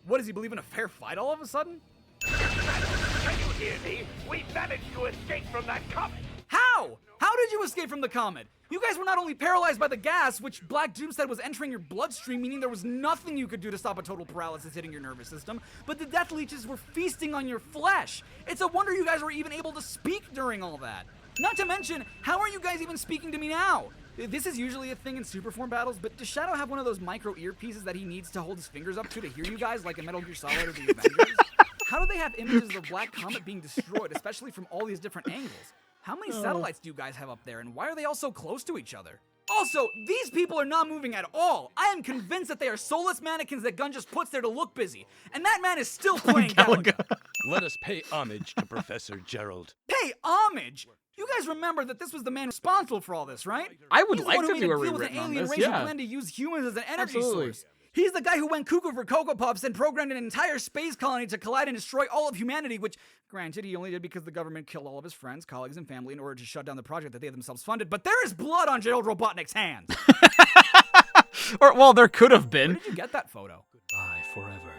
What, does he believe in a fair fight all of a sudden? Can you hear me? We managed to escape from that comet. How? How did you escape from the comet? You guys were not only paralyzed by the gas, which Black Doom said was entering your bloodstream, meaning there was nothing you could do to stop a total paralysis hitting your nervous system, but the death leeches were feasting on your flesh. It's a wonder you guys were even able to speak during all that. Not to mention, how are you guys even speaking to me now? This is usually a thing in Superform battles, but does Shadow have one of those micro earpieces that he needs to hold his fingers up to hear you guys like in Metal Gear Solid or the Avengers? How do they have images of the Black Comet being destroyed, especially from all these different angles? How many satellites do you guys have up there, and why are they all so close to each other? Also, these people are not moving at all. I am convinced that they are soulless mannequins that Gunn just puts there to look busy. And that man is still playing Galaga. Let us pay homage to Professor Gerald. Pay homage? You guys remember that this was the man responsible for all this, right? I would He's like the one to who do made a deal with an rewritten on alien this, race who yeah. planned to use humans as an energy Absolutely. source. He's the guy who went cuckoo for Cocoa Puffs and programmed an entire space colony to collide and destroy all of humanity, which, granted, he only did because the government killed all of his friends, colleagues, and family in order to shut down the project that they themselves funded. But there is blood on Gerald Robotnik's hands. Or, well, there could have been. Where did you get that photo? Goodbye forever,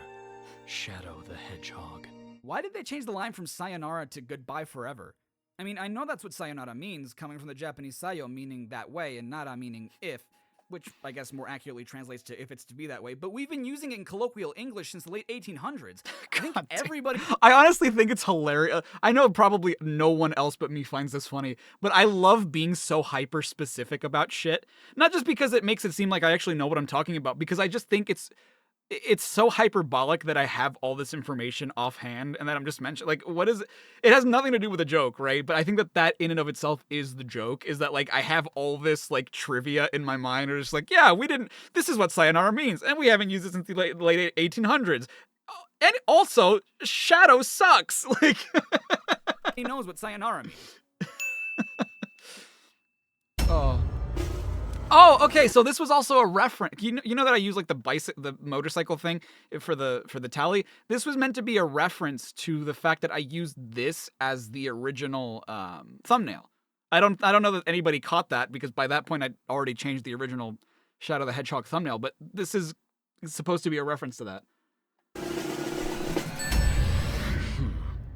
Shadow the Hedgehog. Why did they change the line from sayonara to goodbye forever? I mean, I know that's what sayonara means, coming from the Japanese sayo meaning that way and nara meaning if, which I guess more accurately translates to if it's to be that way, but we've been using it in colloquial English since the late 1800s. I think everybody... I honestly think it's hilarious. I know probably no one else but me finds this funny, but I love being so hyper-specific about shit. Not just because it makes it seem like I actually know what I'm talking about, because I just think it's so hyperbolic that I have all this information offhand and that I'm just mentioning, like, what is it? It has nothing to do with a joke, right? But I think that in and of itself is the joke, is that, like, I have all this, like, trivia in my mind, or just like, yeah, this is what sayonara means, and we haven't used it since the late 1800s. And also, Shadow sucks. Like, He knows what sayonara means. Oh, okay. So this was also a reference. You know that I use like the motorcycle thing for the tally. This was meant to be a reference to the fact that I used this as the original thumbnail. I don't know that anybody caught that, because by that point I'd already changed the original Shadow the Hedgehog thumbnail. But this is supposed to be a reference to that.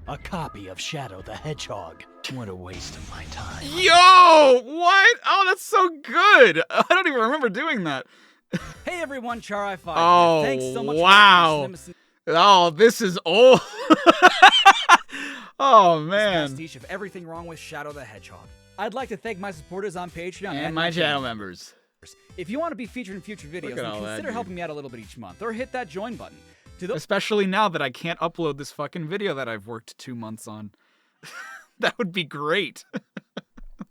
A copy of Shadow the Hedgehog. What a waste of my time. Yo, what? Oh, that's so good. I don't even remember doing that. Hey everyone, Charriii5 here. Oh, Thanks so much wow. for Oh, this is old. Oh, This man. pastiche of everything wrong with Shadow the Hedgehog. I'd like to thank my supporters on Patreon And my channel members. If you want to be featured in future videos, at then all that, consider dude. helping me out a little bit each month, or hit that join button. Especially now that I can't upload this fucking video that I've worked 2 months on. That would be great.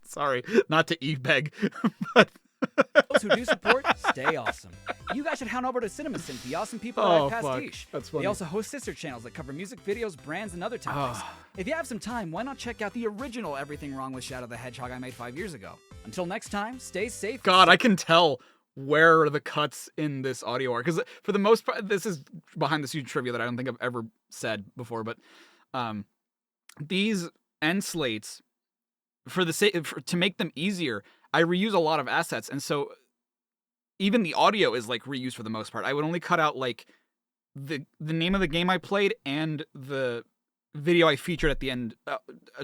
Sorry, not to e-beg, but... Those who do support, stay awesome. You guys should head over to CinemaSync, the awesome people Oh, at fuck. Pastiche. That's funny. They also host sister channels that cover music videos, brands, and other topics. If you have some time, why not check out the original Everything Wrong with Shadow the Hedgehog I made 5 years ago? Until next time, stay safe. God, I can tell where the cuts in this audio are. Because for the most part, this is behind the scenes trivia that I don't think I've ever said before, but these end slates, to make them easier, I reuse a lot of assets, and so even the audio is like reused for the most part. I would only cut out like the name of the game I played and the video I featured at the end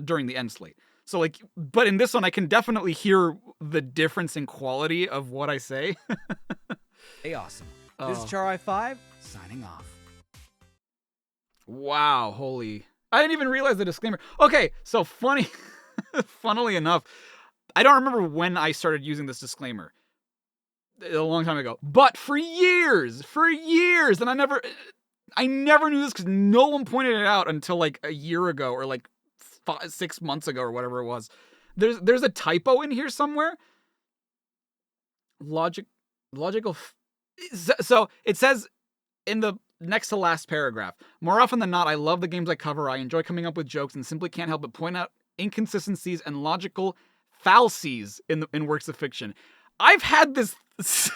during the end slate. So like, but in this one, I can definitely hear the difference in quality of what I say. Stay awesome. This is Charriii5 signing off. Wow, holy! I didn't even realize the disclaimer. Okay, so funny, funnily enough, I don't remember when I started using this disclaimer. A long time ago. But for years, and I never knew this because no one pointed it out until like a year ago or like 6 months ago or whatever it was. There's a typo in here somewhere. Logical. So it says in the next to last paragraph, more often than not, I love the games I cover. I enjoy coming up with jokes and simply can't help but point out inconsistencies and logical fallacies in works of fiction. I've had this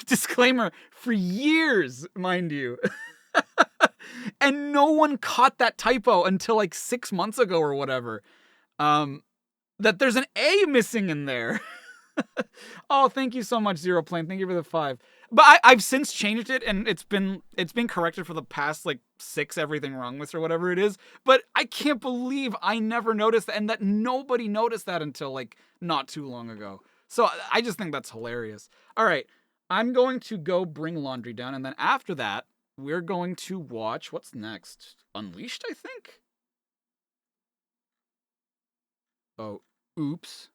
disclaimer for years, mind you. And no one caught that typo until like 6 months ago or whatever. That there's an A missing in there. Oh, thank you so much, Zero Plane. Thank you for the 5. But I've since changed it, and it's been corrected for the past like 6 everything wrong with or whatever it is. But I can't believe I never noticed that, and that nobody noticed that until like not too long ago. So I just think that's hilarious. All right, I'm going to go bring laundry down, and then after that, we're going to watch, what's next? Unleashed, I think? Oh, oops.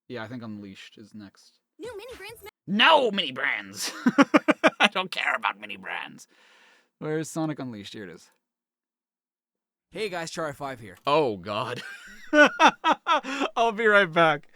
Yeah, I think Unleashed is next. New mini brands. No mini brands! I don't care about mini brands. Where's Sonic Unleashed? Here it is. Hey guys, Charriii5 here. Oh, God. I'll be right back.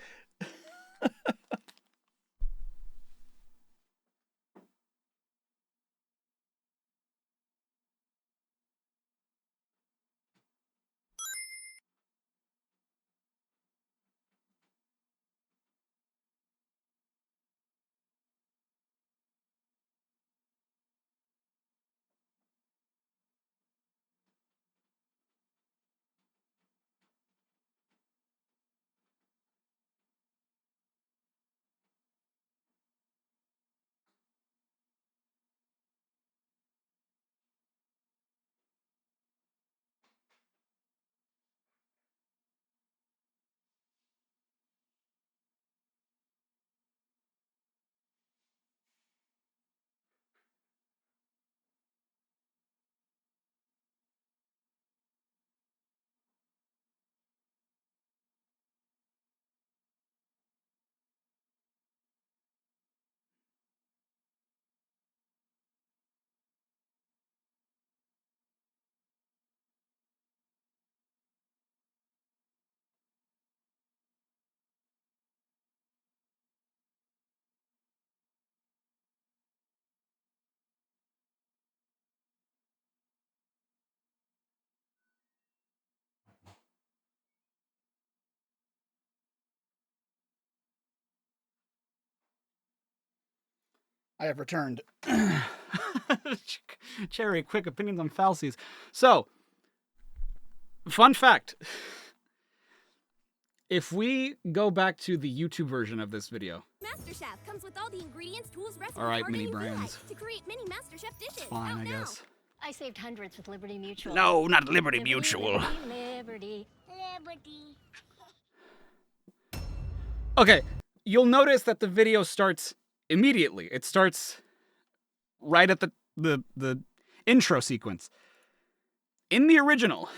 I have returned. Cherry, quick opinions on fallacies. So, fun fact. If we go back to the YouTube version of this video. MasterChef comes with all the ingredients, tools, recipes, All right, mini brands. to create mini MasterChef dishes. Fine, I guess. I saved hundreds with Liberty Mutual. No, not Liberty Mutual. Liberty. Okay, you'll notice that the video starts immediately. It starts right at the intro sequence. in the original,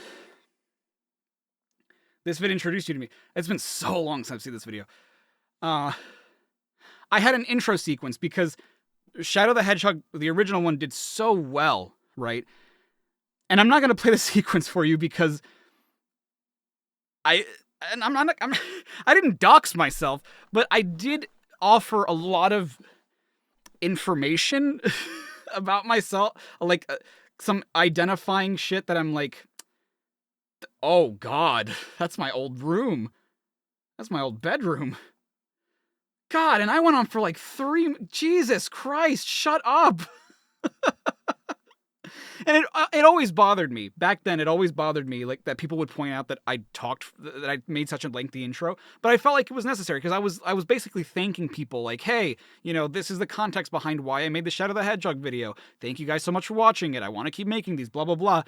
this vid introduced you to me. It's been so long since I've seen this video. I had an intro sequence because Shadow the Hedgehog, the original one, did so well, right? And I'm not going to play the sequence for you because I didn't dox myself, but I did offer a lot of information about myself, like some identifying shit that I'm like, oh God, that's my old room. That's my old bedroom. God, and I went on for like Jesus Christ, shut up. And it always bothered me. Back then, it always bothered me like that people would point out that I made such a lengthy intro, but I felt like it was necessary because I was basically thanking people like, hey, this is the context behind why I made the Shadow the Hedgehog video. Thank you guys so much for watching it. I want to keep making these, blah, blah, blah.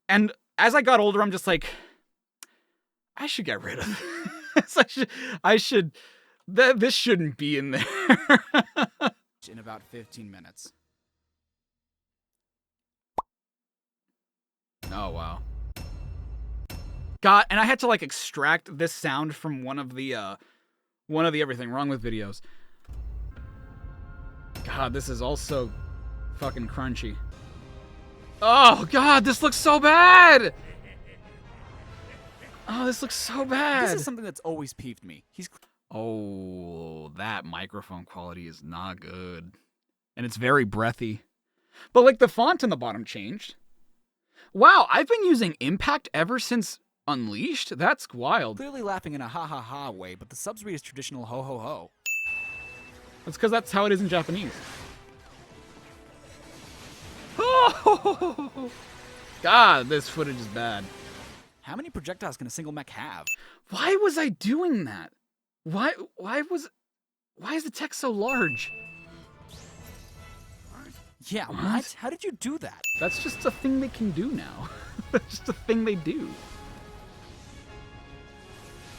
And as I got older, I'm just like, I should get rid of this. This shouldn't be in there. In about 15 minutes. Oh, wow. God, and I had to like extract this sound from one of the Everything Wrong With videos. God, this is also fucking crunchy. Oh, God, this looks so bad! Oh, this looks so bad! This is something that's always peeved me. Oh, that microphone quality is not good. And it's very breathy. But like the font in the bottom changed. Wow, I've been using Impact ever since Unleashed? That's wild. Clearly laughing in a ha-ha-ha way, but the subs read is traditional ho-ho-ho. That's because that's how it is in Japanese. Oh, God, this footage is bad. How many projectiles can a single mech have? Why was I doing that? Why is the text so large? Yeah, what? How did you do that? That's just a thing they can do now. That's just a thing they do.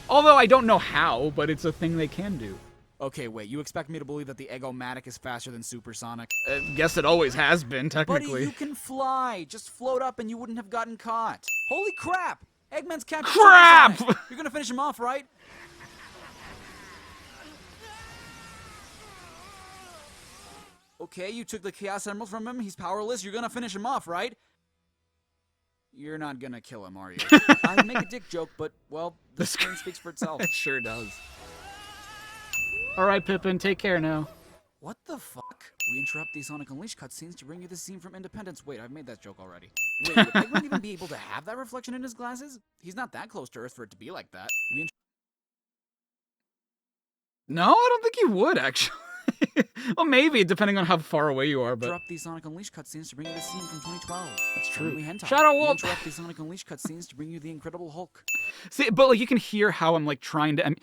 Although I don't know how, but it's a thing they can do. Okay, wait, you expect me to believe that the Egg-O-Matic is faster than Supersonic? Guess it always has been, technically. Buddy, you can fly. Just float up and you wouldn't have gotten caught. Holy crap! Eggman's captured Crap! Supersonic. You're gonna finish him off, right? Okay, you took the Chaos Emerald from him. He's powerless. You're gonna finish him off, right? You're not gonna kill him, are you? I make a dick joke, but, well, the screen speaks for itself. It sure does. Alright, Pippin, take care now. What the fuck? We interrupt these Sonic Unleashed cutscenes to bring you this scene from Independence. Wait, I've made that joke already. Wait, would Eggman even be able to have that reflection in his glasses? He's not that close to Earth for it to be like that. No, I don't think he would, actually. Well, maybe, depending on how far away you are, but... Interrupt these Sonic Unleashed cutscenes to bring you this scene from 2012. That's true. Shadow Wolf! Interrupt these Sonic Unleashed cutscenes to bring you the Incredible Hulk. See, but like you can hear how I'm like trying to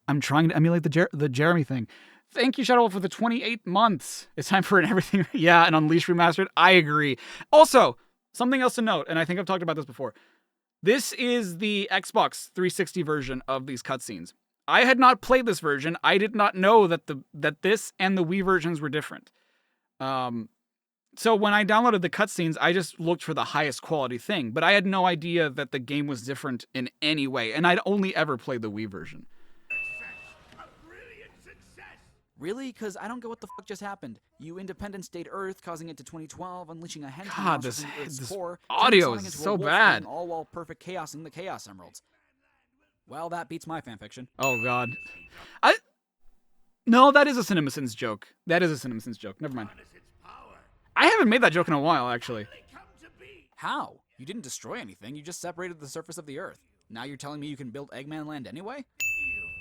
emulate the Jeremy thing. Thank you, Shadow Wolf, for the 28 months. It's time for an Everything... Yeah, an Unleashed Remastered. I agree. Also, something else to note, and I think I've talked about this before. This is the Xbox 360 version of these cutscenes. I had not played this version. I did not know that this and the Wii versions were different. So when I downloaded the cutscenes, I just looked for the highest quality thing, but I had no idea that the game was different in any way, and I'd only ever played the Wii version. Really? Because I don't get what the fuck just happened. You Independence Day'd Earth, causing it to 2012, unleashing a henchman God, this core, audio is so bad. All while perfect chaos in the Chaos Emeralds. Well, that beats my fanfiction. Oh, God. No, that is a CinemaSins joke. That is a CinemaSins joke. Never mind. I haven't made that joke in a while, actually. How? You didn't destroy anything. You just separated the surface of the Earth. Now you're telling me you can build Eggman Land anyway?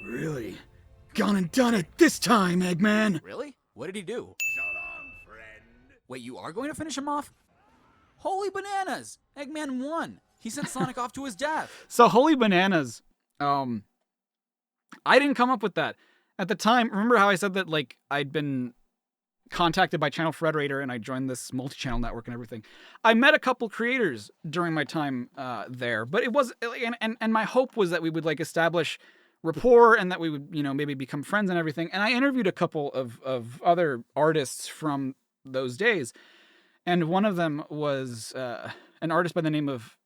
Really? Gone and done it this time, Eggman! Really? What did he do? So long, friend. Wait, you are going to finish him off? Holy bananas! Eggman won! He sent Sonic off to his death! So, holy bananas. I didn't come up with that. At the time, remember how I said that, like, I'd been contacted by Channel Frederator and I joined this multi-channel network and everything. I met a couple creators during my time there, but it was, and my hope was that we would, like, establish rapport and that we would, you know, maybe become friends and everything. And I interviewed a couple of other artists from those days. And one of them was an artist by the name of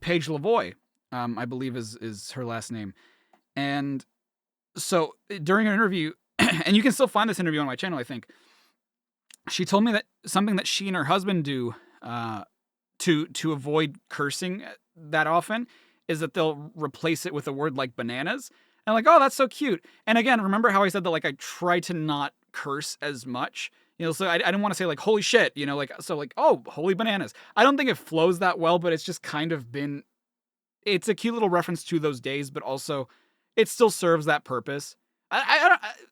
Paige Lavoie, I believe is her last name. And so during an interview, and you can still find this interview on my channel, I think, she told me that something that she and her husband do to avoid cursing that often is that they'll replace it with a word like bananas. And like, oh, that's so cute. And again, remember how I said that like I try to not curse as much? You know, so I didn't want to say like, holy shit, you know, like, so like, oh, holy bananas. I don't think it flows that well, but it's just kind of been, it's a cute little reference to those days, but also it still serves that purpose.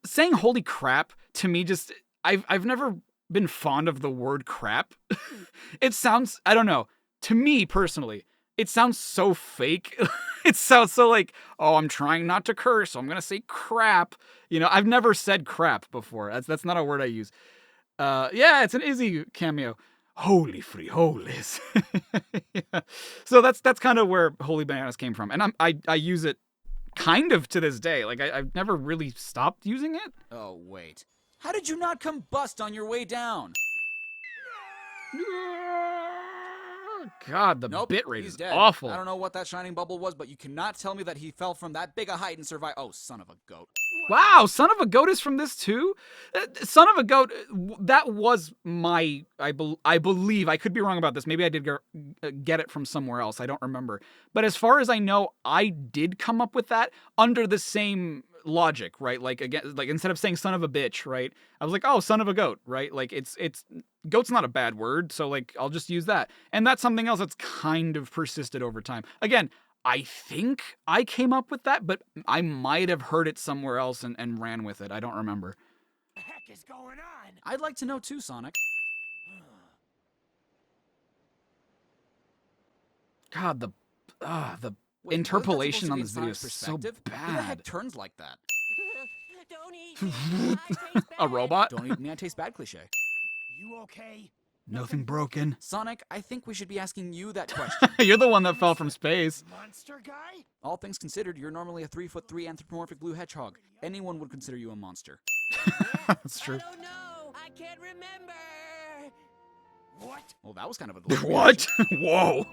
Saying holy crap to me just, I've never been fond of the word crap. It sounds, I don't know, to me personally, it sounds so fake. It sounds so like, oh, I'm trying not to curse, so I'm gonna say crap. You know, I've never said crap before. That's not a word I use. Yeah, it's an Izzy cameo. Holy frijoles. Yeah. So that's kind of where holy bananas came from, and I use it kind of to this day. Like I've never really stopped using it. Oh wait, how did you not combust on your way down? God, the Nope, bit rate he's is dead. awful. I don't know what that shining bubble was, but you cannot tell me that he fell from that big a height and survived. Oh, son of a goat. Wow, Son of a Goat is from this too? Son of a Goat, that was my, I believe, I could be wrong about this, maybe I did get it from somewhere else, I don't remember. But as far as I know, I did come up with that under the same logic, right? Like, again, like instead of saying son of a bitch, right? I was like, oh, son of a goat, right? Like, it's goat's not a bad word, so like, I'll just use that. And that's something else that's kind of persisted over time. Again, I think I came up with that, but I might have heard it somewhere else and ran with it. I don't remember. What the heck is going on? I'd like to know too, Sonic. God, the Wait, interpolation on wasn't that this video is supposed to so be in Sonic's perspective? Who the heck bad. turns like that? Don't eat me. I taste A bad. robot? Don't eat me, I taste bad cliche. You okay? Nothing broken. Sonic, I think we should be asking you that question. You're the one that fell from space. Monster guy? All things considered, you're normally a 3'3" anthropomorphic blue hedgehog. Anyone would consider you a monster. That's true. I don't know. I can't remember. What? Well, that was kind of a deliberate What? reaction. Whoa.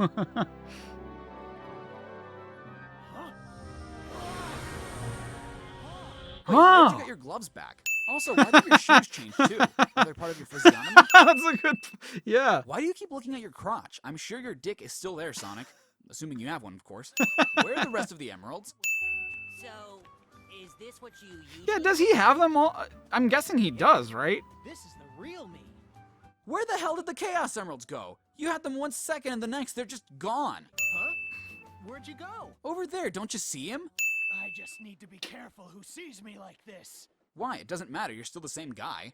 Wait, why did Huh. you get your gloves back? Also, why did your shoes change too? Are they part of your physiognomy? That's a good, yeah. Why do you keep looking at your crotch? I'm sure your dick is still there, Sonic. Assuming you have one, of course. Where are the rest of the emeralds? So, is this what you usually Yeah, does he have them all? I'm guessing he does, right? This is the real me. Where the hell did the Chaos Emeralds go? You had them 1 second and the next they're just gone. Huh? Where'd you go? Over there, don't you see him? I just need to be careful who sees me like this. Why? It doesn't matter, you're still the same guy.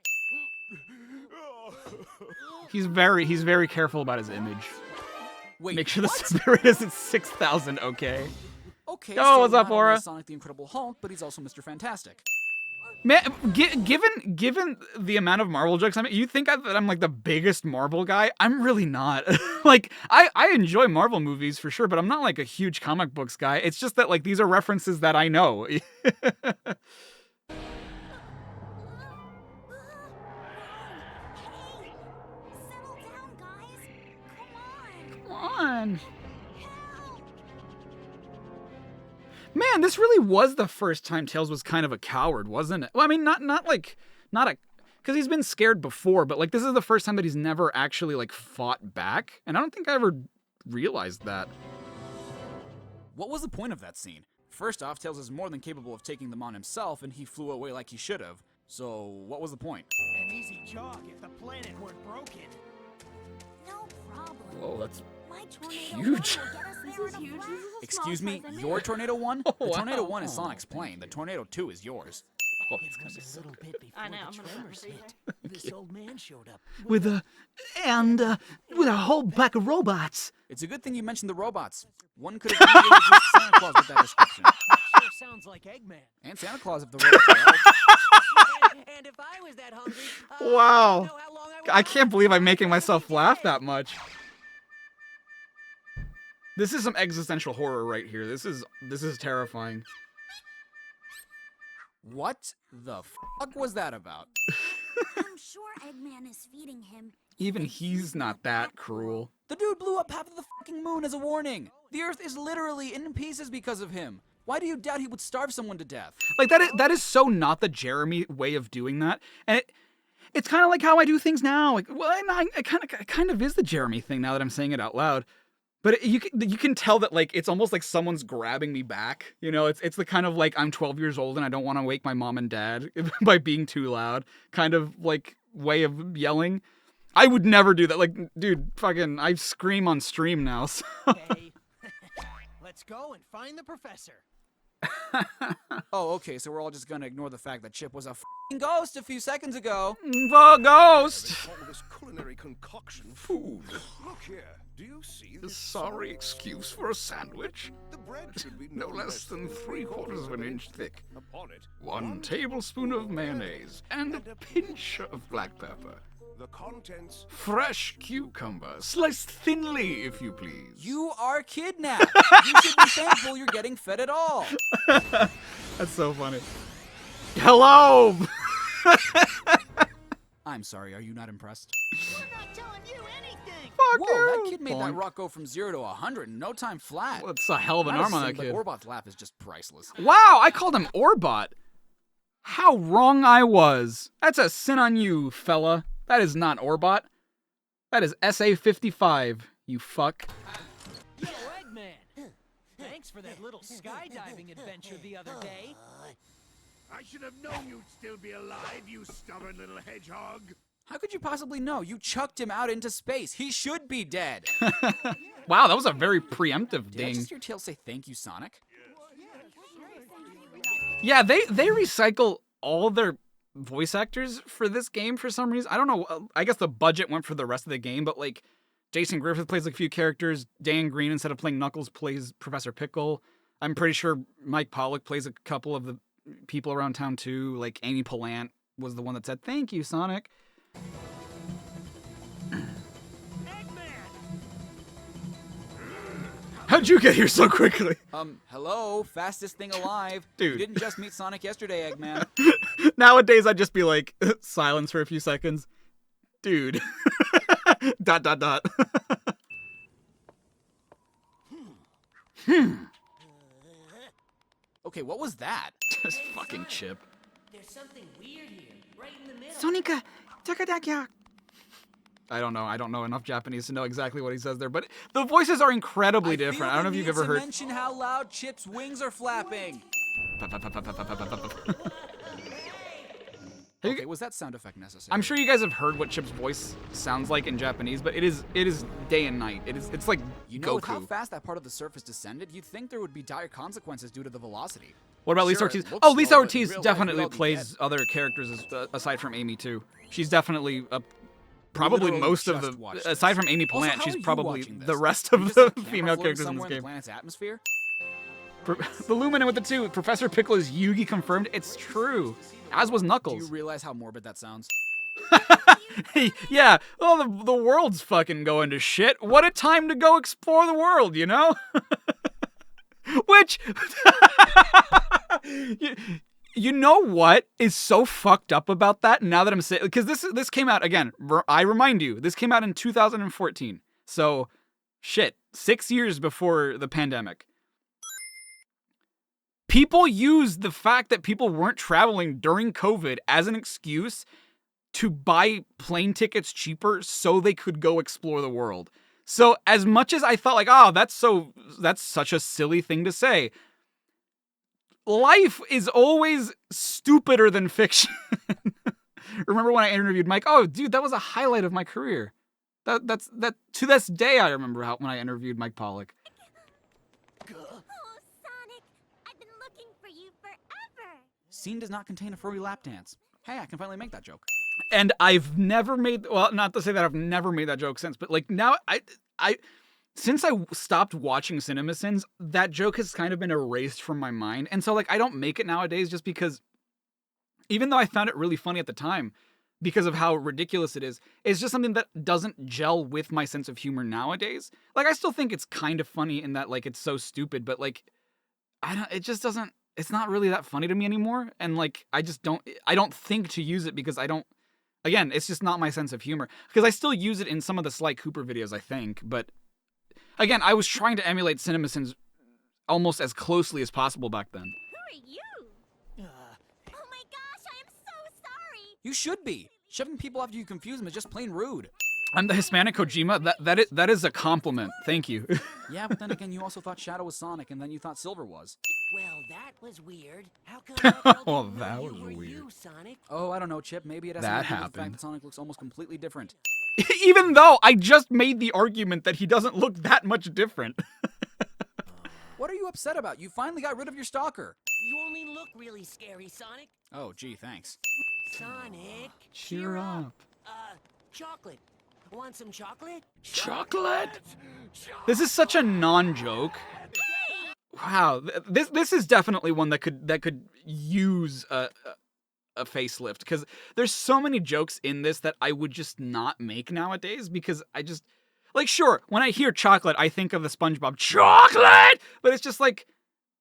He's very careful about his image. Wait, Make sure the what? spirit is at 6,000, okay? Okay, Oh, so what's up, not only Aura? is Sonic the Incredible Hulk, but he's also Mr. Fantastic. Man, given the amount of Marvel jokes I mean, you think that I'm like the biggest Marvel guy? I'm really not. Like, I enjoy Marvel movies for sure, but I'm not like a huge comic books guy. It's just that like these are references that I know. Settle down, guys. Come on. Come on. Man, this really was the first time Tails was kind of a coward, wasn't it? Well, I mean, not a, because he's been scared before, but like this is the first time that he's never actually like fought back, and I don't think I ever realized that. What was the point of that scene? First off, Tails is more than capable of taking them on himself, and he flew away like he should have. So, what was the point? An easy jog if the planet weren't broken. No problem. Whoa, that's My tornado huge. will get us there in a flash. Excuse me, your Tornado 1? The Tornado 1 is Sonic's plane. The Tornado 2 is yours. Oh, It was a little bit before the tremors hit. This old man showed up. With a whole pack of robots. It's a good thing you mentioned the robots. One could have easily used Santa Claus with that description. Sure sounds like Eggman. And Santa Claus if the robots were elves. And if I was that hungry, Wow. I can't believe I'm making myself laugh that much. This is some existential horror right here. This is terrifying. What the fuck was that about? I'm sure Eggman is feeding him. Even he's not that cruel. The dude blew up half of the fucking moon as a warning. The Earth is literally in pieces because of him. Why do you doubt he would starve someone to death? Like, that is so not the Jeremy way of doing that. And it's kind of like how I do things now. Like, well, it kind of is the Jeremy thing now that I'm saying it out loud. But you can tell that, like, it's almost like someone's grabbing me back. You know, it's the kind of, like, I'm 12 years old and I don't want to wake my mom and dad by being too loud kind of, like, way of yelling. I would never do that. Like, dude, fucking, I scream on stream now, so. Okay. Let's go and find the professor. Oh, okay, so we're all just gonna ignore the fact that Chip was a f***ing ghost a few seconds ago. The ghost! Call this culinary concoction food. Look here, do you see this sorry excuse for a sandwich? The bread should be no less than 3/4 of an inch thick. Upon it, 1 tablespoon of mayonnaise and a pinch of black pepper. The contents: fresh cucumber, sliced thinly, if you please. You are kidnapped. You should be thankful you're getting fed at all. That's so funny. Hello! I'm sorry, are you not impressed? We're not telling you anything. Fuck Whoa, you. that kid made that Bonk. rock go from 0 to 100 in no time flat. Well, it's a hell of an Not arm on sin, that kid. But Orbot's laugh is just priceless. Wow, I called him Orbot. How wrong I was. That's a sin on you, fella. That is not Orbot. That is SA-55, you fuck. Yo, Eggman. Thanks for that little skydiving adventure the other day. I should have known you'd still be alive, you stubborn little hedgehog. How could you possibly know? You chucked him out into space. He should be dead. Wow, that was a very preemptive Did I ding. just hear Tails say thank you, Sonic? Yeah, they recycle all their voice actors for this game for some reason. I don't know. I guess the budget went for the rest of the game, but like Jason Griffith plays like a few characters. Dan Green, instead of playing Knuckles, plays Professor Pickle. I'm pretty sure Mike Pollock plays a couple of the people around town too. Like Amy Pallant was the one that said, "Thank you, Sonic." How'd you get here so quickly? Hello, fastest thing alive. Dude. You didn't just meet Sonic yesterday, Eggman. Nowadays, I'd just be like, silence for a few seconds. Dude. ... Okay, what was that? Just fucking Chip. There's something weird here, right in the middle. Sonica, takadakya. I don't know. I don't know enough Japanese to know exactly what he says there, but the voices are incredibly different. I don't know if you've ever heard. Mention how loud Chip's wings are flapping. Okay, was that sound effect necessary? I'm sure you guys have heard what Chip's voice sounds like in Japanese, but it is day and night. It's like You know, with Goku. how fast that part of the surface descended, you'd think there would be dire consequences due to the velocity. What about Lisa Sure, Ortiz? it looks Oh, Lisa slow, but in Ortiz real life, definitely we'd all be plays dead. other characters aside from Amy too. She's definitely probably literally most of just the watched aside this. from Amy Also, Plant, how she's are you probably watching this? the rest You of just the have a camera female floating characters in somewhere this game. the planet's atmosphere? The Lumina with the 2. Professor Pickle is Yugi confirmed. It's true. As was Do Knuckles. you realize how morbid that sounds? Yeah. Well, the world's fucking going to shit. What a time to go explore the world, you know? Which... You know what is so fucked up about that now that I'm saying, because this came out, again, I remind you, this came out in 2014. So, shit, 6 years before the pandemic. People used the fact that people weren't traveling during COVID as an excuse to buy plane tickets cheaper so they could go explore the world. So, as much as I thought like, oh, that's such a silly thing to say, life is always stupider than fiction. Remember when I interviewed Mike? Oh, dude, that was a highlight of my career. That to this day I remember when I interviewed Mike Pollock. Oh, Sonic, I've been looking for you forever. Scene does not contain a furry lap dance. Hey, I can finally make that joke. And I've never made, well, not to say that I've never made that joke since, but like now since I stopped watching CinemaSins, that joke has kind of been erased from my mind. And so like I don't make it nowadays just because, even though I found it really funny at the time because of how ridiculous it is, it's just something that doesn't gel with my sense of humor nowadays. Like I still think it's kind of funny in that like it's so stupid, but like it's not really that funny to me anymore. And like I don't think to use it because I don't Again, it's just not my sense of humor. Because I still use it in some of the Sly Cooper videos, I think. But, again, I was trying to emulate CinemaSins almost as closely as possible back then. Who are you? Oh my gosh, I am so sorry. You should be. Shoving people after you confuse them is just plain rude. I'm the Hispanic Kojima? That is a compliment. Thank you. Yeah, but then again, you also thought Shadow was Sonic, and then you thought Silver was. Well, that was weird. How come Oh, that was weird. you, Sonic? Oh, I don't know, Chip. Maybe it has That to do with the fact happened. that Sonic looks almost completely different. Even though I just made the argument that he doesn't look that much different. What are you upset about? You finally got rid of your stalker. You only look really scary, Sonic. Oh, gee, thanks. Sonic, Cheer up. Chocolate. Want some chocolate? Chocolate? This is such a non-joke. Wow, this is definitely one that could use a facelift, because there's so many jokes in this that I would just not make nowadays, because I just, like, sure, when I hear chocolate, I think of the SpongeBob chocolate, but it's just like,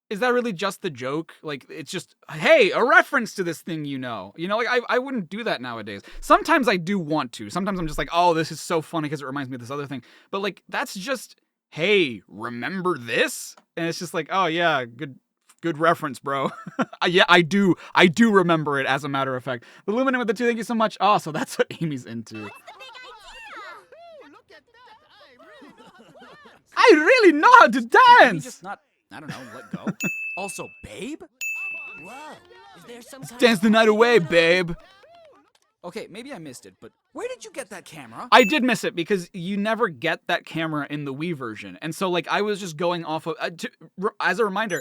is that really just the joke? Like, it's just, hey, a reference to this thing, you know, like I wouldn't do that nowadays. Sometimes I do want to. Sometimes I'm just like, oh, this is so funny because it reminds me of this other thing. But like, that's just, hey, remember this? And it's just like, oh yeah, good reference, bro. Yeah, I do remember it, as a matter of fact. The Luminant with the 2, thank you so much. Oh, so that's what Amy's into. I really know how to dance! Just not, I don't know, let go. Also, babe? Whoa, is there some kind Dance the night away, babe. Okay, maybe I missed it, but where did you get that camera? I did miss it because you never get that camera in the Wii version. And so, like, I was just going off of, as a reminder,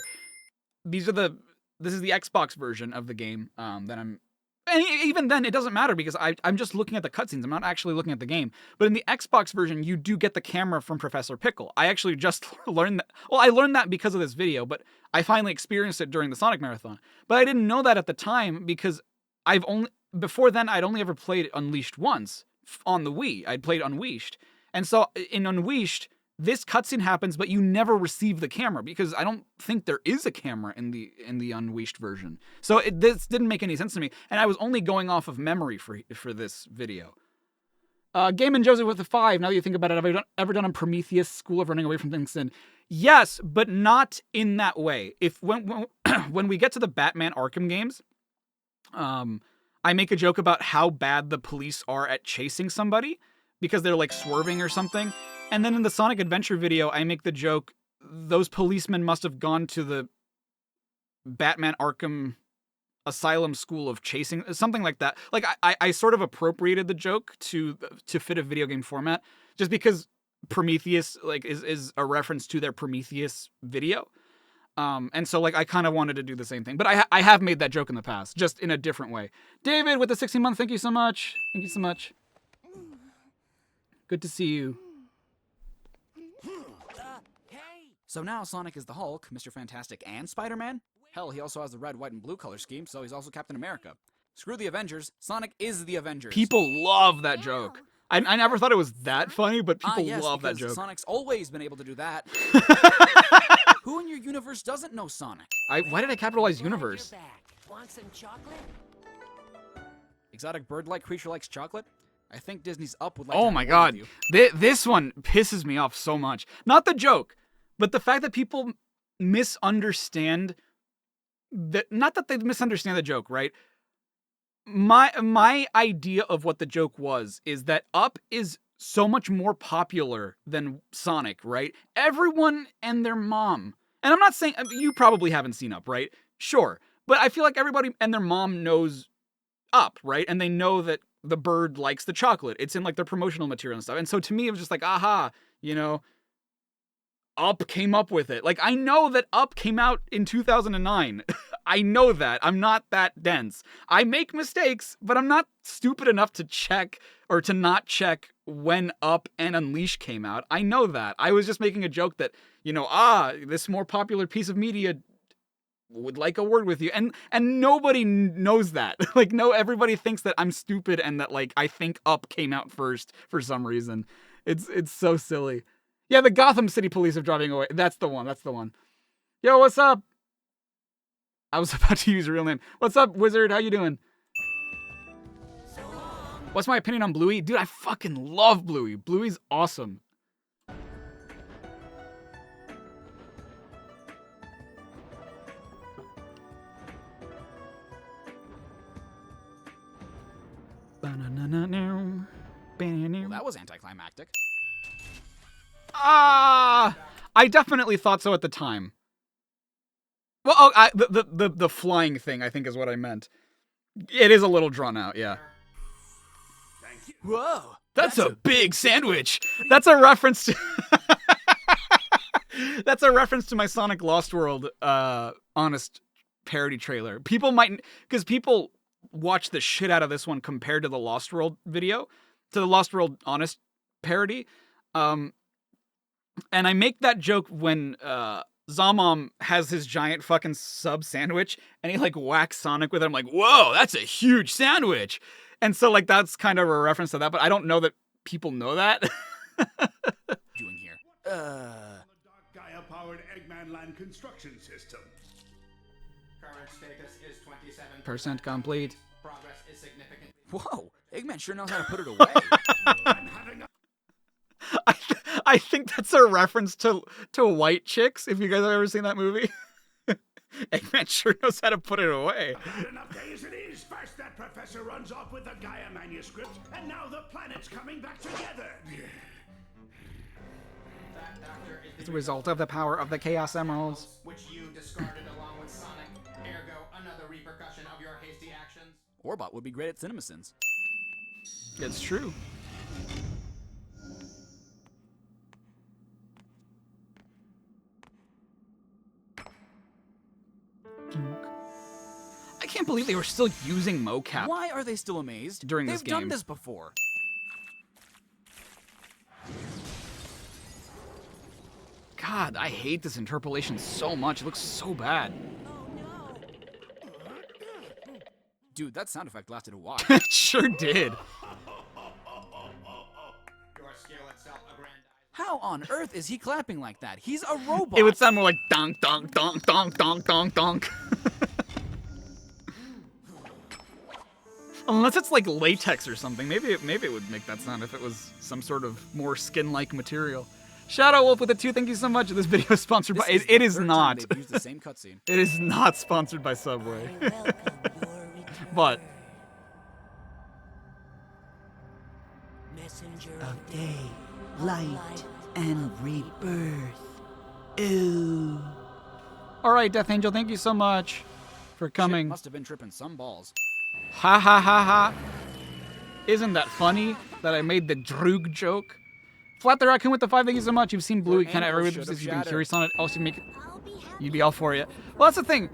this is the Xbox version of the game that I'm, and even then it doesn't matter because I'm just looking at the cutscenes. I'm not actually looking at the game. But in the Xbox version, you do get the camera from Professor Pickle. I actually just learned that. Well, I learned that because of this video, but I finally experienced it during the Sonic Marathon. But I didn't know that at the time because before then, I'd only ever played Unleashed once on the Wii. I'd played Unleashed. And so in Unleashed, this cutscene happens, but you never receive the camera because I don't think there is a camera in the Unleashed version. So this didn't make any sense to me, and I was only going off of memory for this video. Game and Joseph with the 5. Now that you think about it, have I ever done a Prometheus School of Running Away from Things Sin? Yes, but not in that way. When we get to the Batman Arkham games, I make a joke about how bad the police are at chasing somebody because they're like swerving or something. And then in the Sonic Adventure video, I make the joke, those policemen must have gone to the Batman Arkham Asylum School of Chasing, something like that. Like, I sort of appropriated the joke to fit a video game format, just because Prometheus, like, is a reference to their Prometheus video. And so, like, I kind of wanted to do the same thing. But I have made that joke in the past, just in a different way. David with the 16-month, thank you so much. Thank you so much. Good to see you. So now Sonic is the Hulk, Mr. Fantastic, and Spider-Man? Hell, he also has the red, white, and blue color scheme, so he's also Captain America. Screw the Avengers, Sonic is the Avengers. People love that joke. I never thought it was that funny, but people yes, love that because joke. Sonic's always been able to do that. Who in your universe doesn't know Sonic? Why did I capitalize universe? Want some chocolate? Exotic bird-like creature likes chocolate? I think Disney's Up would like to Oh have my a word god. with you. This one pisses me off so much. Not the joke, but the fact that people misunderstand not that they misunderstand the joke, right? My idea of what the joke is that Up is so much more popular than Sonic, right? Everyone and their mom. And I'm not saying, you probably haven't seen Up, right? Sure. But I feel like everybody and their mom knows Up, right? And they know that the bird likes the chocolate. It's in like their promotional material and stuff. And so to me, it was just like, aha, Up came up with it. Like, I know that Up came out in 2009. I know that. I'm not that dense. I make mistakes, but I'm not stupid enough to check or to not check when Up and Unleash came out. I know that. I was just making a joke that, this more popular piece of media would like a word with you. And nobody knows that. Like, no, everybody thinks that I'm stupid and that, like, I think Up came out first for some reason. It's so silly. Yeah, the Gotham City Police are driving away. That's the one. Yo, what's up? I was about to use a real name. What's up, Wizard? How you doing? So long, What's my opinion on Bluey? Dude, I fucking love Bluey. Bluey's awesome. Well, that was anticlimactic. Ah, I definitely thought so at the time. Well, oh, the flying thing, I think, is what I meant. It is a little drawn out, yeah. Whoa, that's a big sandwich. That's a reference to. That's a reference to my Sonic Lost World, honest parody trailer. People might, because people watch the shit out of this one compared to the Lost World video, to the Lost World honest parody. And I make that joke when Zamom has his giant fucking sub sandwich and he like whacks Sonic with it. I'm like, whoa, that's a huge sandwich. And so like that's kind of a reference to that, but I don't know that people know that. Doing here. Gaia-powered Eggman Land construction system. Current status is 27% complete. Progress is significant. Whoa, Eggman sure knows how to put it away. I think that's a reference to White Chicks, if you guys have ever seen that movie. Eggman sure knows how to put it away. Bad enough day as it is. First that professor runs off with the Gaia manuscript, and now the planet's coming back together. As a result of the power of the Chaos Emeralds. Which you discarded along with Sonic. Ergo, another repercussion of your hasty actions. Orbot would be great at CinemaSins. It's true. I can't believe they were still using mocap. Why are they still amazed? During this They've game. done this before. God, I hate this interpolation so much. It looks so bad. Dude, that sound effect lasted a while. It sure did. Your skill itself aggrandized. How on earth is he clapping like that? He's a robot. It would sound more like donk, donk, donk, donk, donk, donk, donk. Unless it's like latex or something. Maybe it would make that sound if it was some sort of more skin-like material. Shadow Wolf with a 2, thank you so much. This video is sponsored by... It is not. They've used the same cutscene. It is not sponsored by Subway. But... Messenger of day, light, and rebirth. Ooh. Alright, Death Angel, thank you so much for coming. Shit must have been tripping some balls. Ha ha ha ha. Isn't that funny that I made the Droog joke? Flat the Raccoon with the 5, thank you so much. You've seen Bluey kind of everywhere since you've been curious on it. Also, you'd be all for it. Well, that's the thing.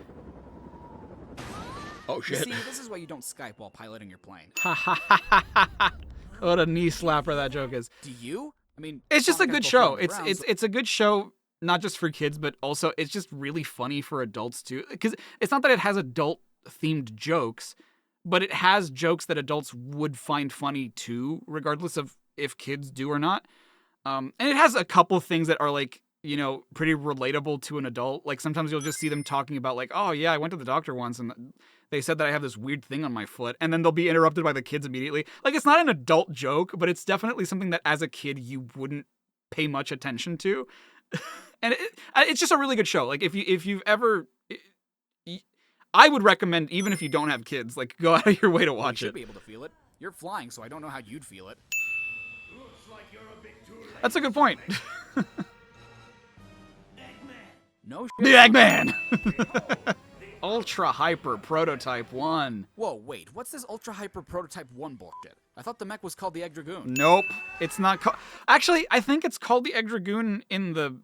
Oh, shit. You see, this is why you don't Skype while piloting your plane. Ha ha ha ha ha. What a knee slapper that joke is. Do you? I mean, it's just a good show. It's a good show, not just for kids, but also it's just really funny for adults too. Because it's not that it has adult-themed jokes, but it has jokes that adults would find funny too, regardless of if kids do or not. And it has a couple things that are like, you know, pretty relatable to an adult. Like sometimes you'll just see them talking about like, oh yeah, I went to the doctor once and they said that I have this weird thing on my foot. And then they'll be interrupted by the kids immediately. Like it's not an adult joke, but it's definitely something that as a kid you wouldn't pay much attention to. And it's just a really good show. Like if you've ever... I would recommend, even if you don't have kids, like go out of your way to watch You it. should be able to feel it. You're flying, so I don't know how you'd feel it. That's a good point. No shit. The Eggman! Ultra Hyper Prototype 1. Whoa, wait. What's this Ultra Hyper Prototype 1 bullshit? I thought the mech was called the Egg Dragoon. Nope. It's not called... Actually, I think it's called the Egg Dragoon in the...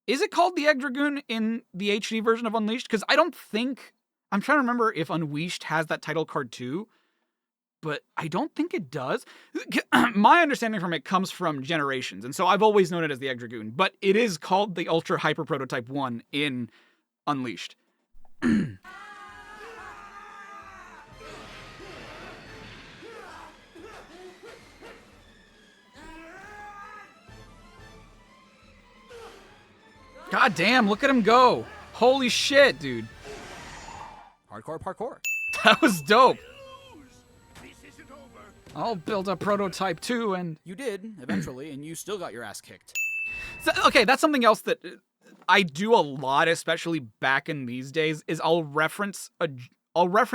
Is it called the Egg Dragoon in the HD version of Unleashed? Because I don't think... I'm trying to remember if Unleashed has that title card too. But I don't think it does. My understanding from it comes from Generations, and so I've always known it as the Egg Dragoon, but it is called the Ultra Hyper Prototype 1 in Unleashed. God damn, look at him go. Holy shit, dude. Hardcore parkour. That was dope. I'll build a prototype too, and you did eventually, and you still got your ass kicked. So, okay, that's something else that I do a lot, especially back in these days. Is I'll reference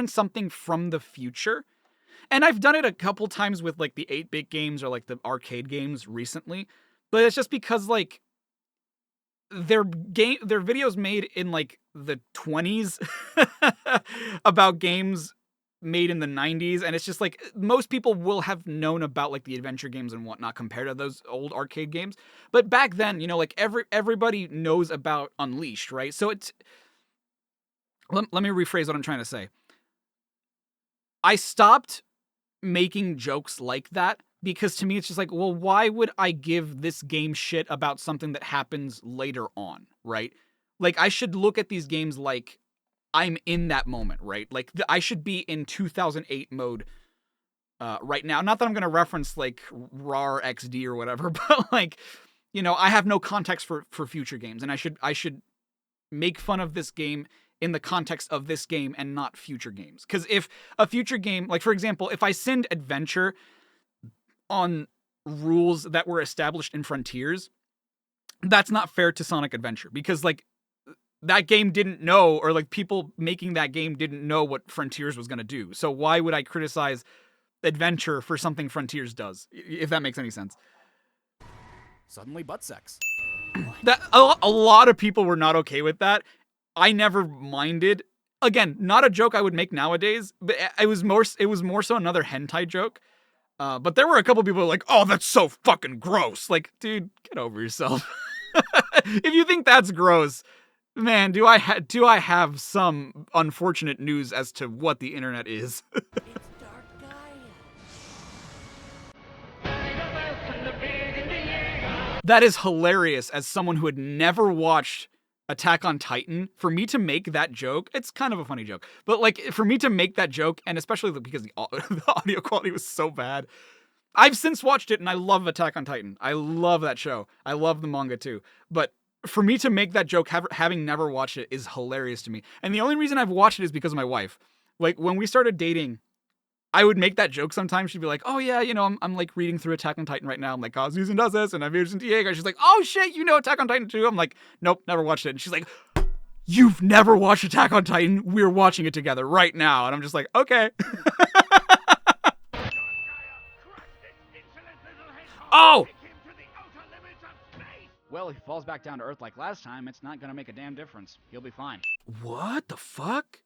something from the future, and I've done it a couple times with like the 8-bit games or like the arcade games recently. But it's just because like their videos made in like the 20s about games made in the 90s, and it's just like most people will have known about like the adventure games and whatnot compared to those old arcade games. But back then, you know, like everybody knows about Unleashed, right? So it's let me rephrase what I'm trying to say. I stopped making jokes like that because to me it's just like, well, why would I give this game shit about something that happens later on, right? Like I should look at these games like I'm in that moment, right? Like I should be in 2008 mode right now. Not that I'm going to reference like RAR XD or whatever, but like, you know, I have no context for future games, and I should make fun of this game in the context of this game and not future games. Because if a future game, like for example, if I send Adventure on rules that were established in Frontiers, that's not fair to Sonic Adventure, because like that game didn't know, or like people making that game didn't know what Frontiers was going to do. So why would I criticize Adventure for something Frontiers does, if that makes any sense? Suddenly butt sex. That a lot of people were not okay with that. I never minded. Again, not a joke I would make nowadays, but it was more so another hentai joke. But there were a couple people like, "Oh, that's so fucking gross." Like, dude, get over yourself. If you think that's gross, man, do I have some unfortunate news as to what the internet is? That is hilarious. As someone who had never watched Attack on Titan, for me to make that joke, it's kind of a funny joke, but like for me to make that joke, and especially because the audio quality was so bad, I've since watched it and I love Attack on Titan. I love that show. I love the manga too. But for me to make that joke, having never watched it, is hilarious to me. And the only reason I've watched it is because of my wife. Like when we started dating, I would make that joke sometimes. She'd be like, "Oh yeah, you know, I'm like reading through Attack on Titan right now. I'm like, Kazusen does this, and I'm using Diego." She's like, "Oh shit, you know Attack on Titan too?" I'm like, "Nope, never watched it." And she's like, "You've never watched Attack on Titan? We're watching it together right now." And I'm just like, "Okay." Oh! Well, if he falls back down to Earth like last time, it's not gonna make a damn difference. He'll be fine. What the fuck?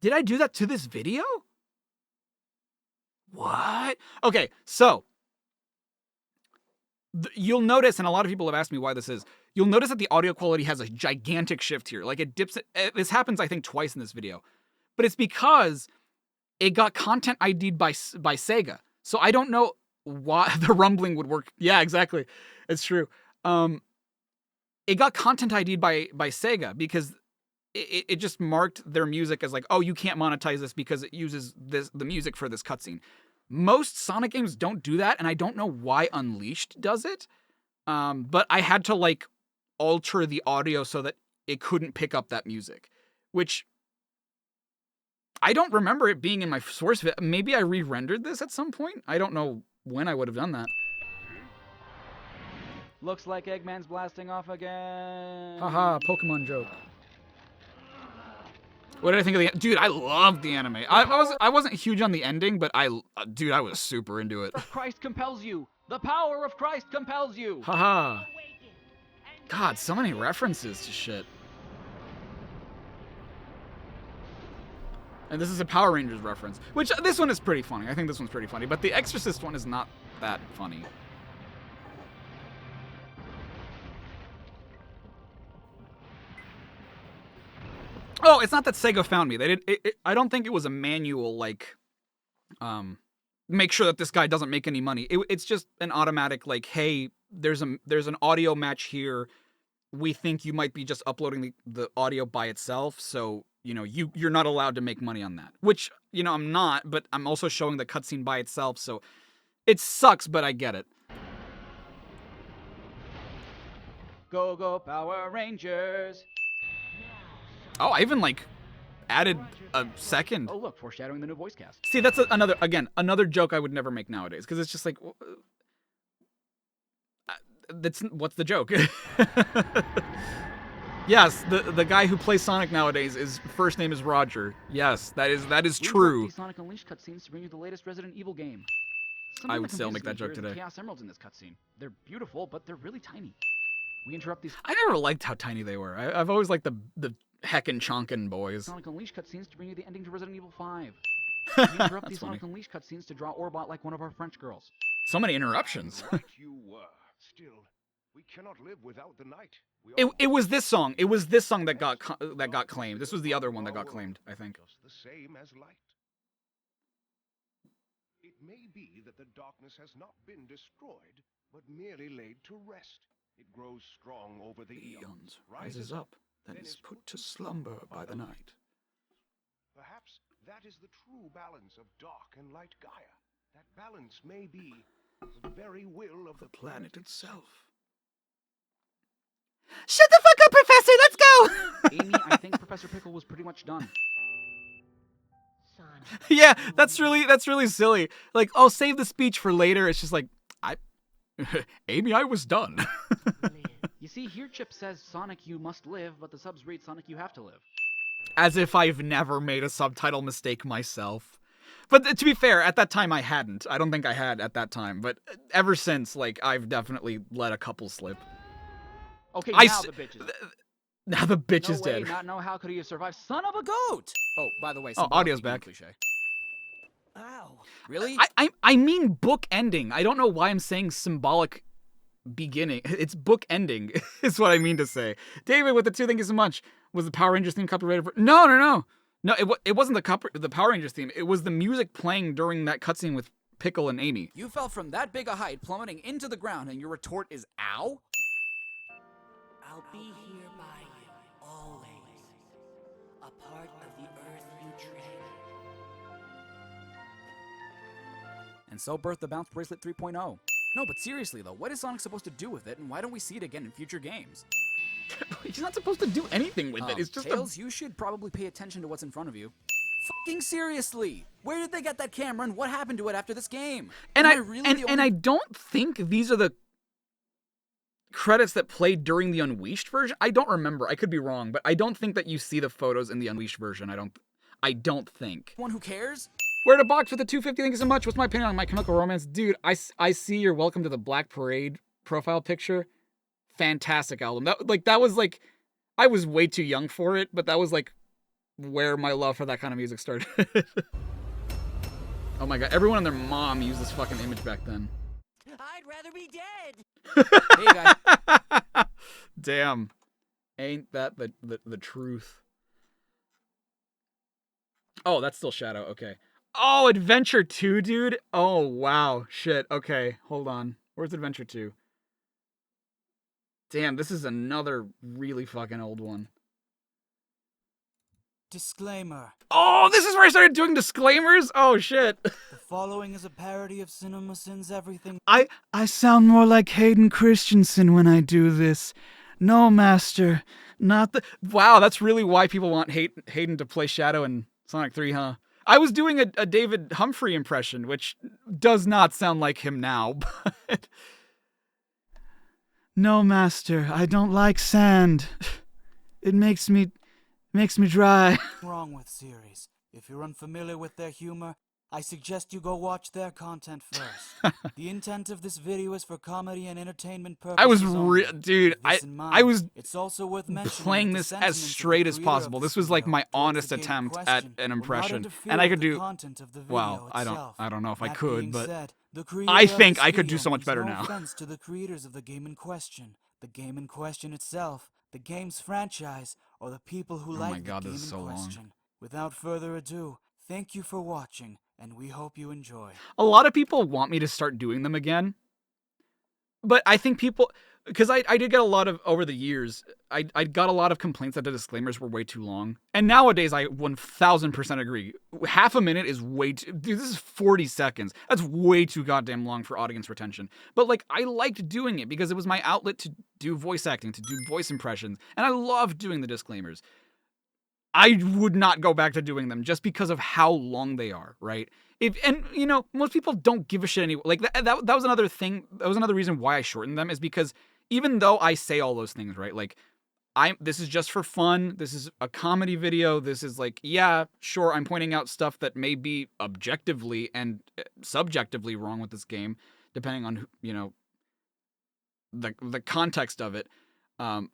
Did I do that to this video? What? Okay, so you'll notice, and a lot of people have asked me why this is, you'll notice that the audio quality has a gigantic shift here. Like it dips, this happens I think twice in this video. But it's because it got content ID'd by Sega. So I don't know why the rumbling would work. Yeah, exactly. It's true. It got content ID'd by Sega because it just marked their music as like, oh, you can't monetize this because it uses the music for this cutscene. Most Sonic games don't do that, and I don't know why Unleashed does it. But I had to like alter the audio so that it couldn't pick up that music, which I don't remember it being in my source. Maybe I re-rendered this at some point. I don't know when I would have done that. Looks like Eggman's blasting off again. Haha, Pokemon joke. What did I think of the... Dude, I loved the anime. I wasn't huge on the ending, but I was super into it. Christ compels you. The power of Christ compels you. Haha. God, so many references to shit. And this is a Power Rangers reference, which this one is pretty funny. I think this one's pretty funny, but the Exorcist one is not that funny. Oh, it's not that Sega found me. They didn't. I don't think it was a manual like, make sure that this guy doesn't make any money. It's just an automatic like, hey, there's an audio match here. We think you might be just uploading the audio by itself, so you know you're not allowed to make money on that. Which you know I'm not, but I'm also showing the cutscene by itself, so it sucks, but I get it. Go Power Rangers. Oh, I even like added a second. Oh, look, foreshadowing the new voice cast. See, that's another joke I would never make nowadays, because it's just like, what's the joke? Yes, the guy who plays Sonic nowadays, his first name is Roger. Yes, that is true. These Sonic Unleashed cutscenes to bring you the latest Resident Evil game. I would still make that joke today. Chaos Emeralds in this cutscene. They're beautiful, but they're really tiny. We interrupt these. I never liked how tiny they were. I've always liked the heckin' chonkin' boys. Sonic Unleashed cutscenes to bring you the ending to Resident Evil 5. We interrupt these Sonic Unleashed cutscenes to draw Orbot like one of our French girls. So many interruptions. Right you were. Still, we cannot live without the night. It was this song. It was this song that got claimed. This was the other one that got claimed, I think. The same as light. It may be that the darkness has not been destroyed, but merely laid to rest. It grows strong over the eons, rises up, then is put to slumber by the night. Perhaps that is the true balance of dark and light Gaia. That balance may be the very will of the planet itself. Shut the fuck up, Professor! Let's go! Amy, I think Professor Pickle was pretty much done. Yeah, that's really silly. Like, oh, save the speech for later. It's just like, Amy, I was done. You see, here Chip says, Sonic, you must live, but the subs read, Sonic, you have to live. As if I've never made a subtitle mistake myself. But to be fair, at that time I hadn't. I don't think I had at that time. But ever since, like, I've definitely let a couple slip. Okay, now the bitch is Now the bitch is dead. How could he have survived? Son of a goat! Oh, by the way, audio's back. Cliche. Ow. Really? I mean book ending. I don't know why I'm saying symbolic beginning. It's book ending is what I mean to say. David with the 2, thank you so much. Was the Power Rangers theme copyrighted for... No, it wasn't the Power Rangers theme. It was the music playing during that cutscene with Pickle and Amy. You fell from that big a height, plummeting into the ground, and your retort is ow? I'll be here by you, always. A part of the earth you tread. And so birthed the Bounce Bracelet 3.0. No, but seriously though, what is Sonic supposed to do with it, and why don't we see it again in future games? He's not supposed to do anything with it. It's just Tails, you should probably pay attention to what's in front of you. Fucking seriously! Where did they get that camera, and what happened to it after this game? And I don't think these are the credits that played during the Unleashed version. I don't remember. I could be wrong, but I don't think that you see the photos in the Unleashed version. I don't think. One who cares? Where to box with the 250? Thank you so much. What's my opinion on My Chemical Romance? Dude, I see your Welcome to the Black Parade profile picture. Fantastic album. That was like, I was way too young for it, but that was like where my love for that kind of music started. Oh my god, everyone and their mom used this fucking image back then. I'd rather be dead. Hey guys. Damn. Ain't that the truth? Oh, that's still Shadow. Okay. Oh, Adventure 2, dude. Oh, wow. Shit. Okay, hold on. Where's Adventure 2? Damn, this is another really fucking old one. Disclaimer. Oh, this is where I started doing disclaimers? Oh, shit. The following is a parody of CinemaSins Everything. I sound more like Hayden Christensen when I do this. No, Master, not the... Wow, that's really why people want Hayden to play Shadow in Sonic 3, huh? I was doing a David Humphrey impression, which does not sound like him now, but... No, Master, I don't like sand. It makes me dry. Wrong with series. If you're unfamiliar with their humor, I suggest you go watch their content first. The intent of this video is for comedy and entertainment purposes. I was dude, I was it's also worth playing this as straight as possible. This was like my honest attempt at an impression, and I could do well. I don't know if I could, but I think I could do so much better now. No offense to the creators of the game in question, the game in question itself, the game's franchise, or the people who like the game in question. Without further ado, thank you for watching, and we hope you enjoy. A lot of people want me to start doing them again, but I think people, because I did get a lot of, over the years, I got a lot of complaints that the disclaimers were way too long. And nowadays, I 1000% agree. Half a minute is way too, dude, this is 40 seconds. That's way too goddamn long for audience retention. But like, I liked doing it because it was my outlet to do voice acting, to do voice impressions. And I loved doing the disclaimers. I would not go back to doing them just because of how long they are, right? And you know, most people don't give a shit anyway. Like that was another thing. That was another reason why I shortened them, is because even though I say all those things, right? Like this is just for fun. This is a comedy video. This is like, yeah, sure, I'm pointing out stuff that may be objectively and subjectively wrong with this game, depending on, you know, the context of it. I'm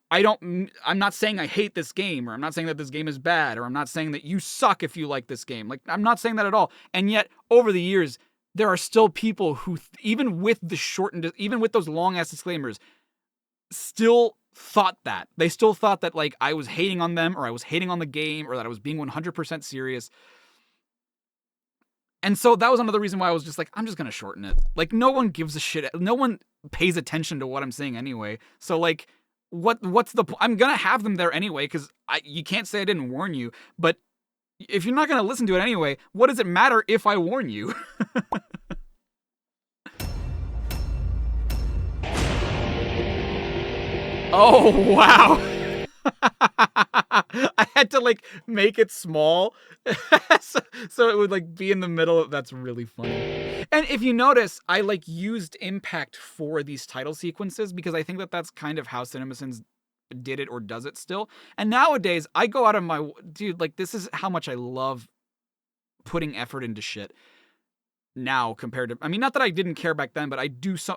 not saying I hate this game, or I'm not saying that this game is bad, or I'm not saying that you suck if you like this game. Like, I'm not saying that at all. And yet, over the years, there are still people who, even with the shortened, even with those long ass disclaimers, still thought that. They still thought that, like, I was hating on them, or I was hating on the game, or that I was being 100% serious. And so that was another reason why I was just like, I'm just gonna shorten it. Like, no one gives a shit. No one pays attention to what I'm saying anyway. So, like, what's the point? I'm gonna have them there anyway, because you can't say I didn't warn you. But if you're not gonna listen to it anyway, what does it matter if I warn you? Oh, wow. I had to, like, make it small so it would, like, be in the middle. That's really funny. And if you notice, I, like, used impact for these title sequences because I think that that's kind of how CinemaSins did it or does it still. And nowadays, I go out of my... Dude, like, this is how much I love putting effort into shit now compared to... I mean, not that I didn't care back then, but I do so...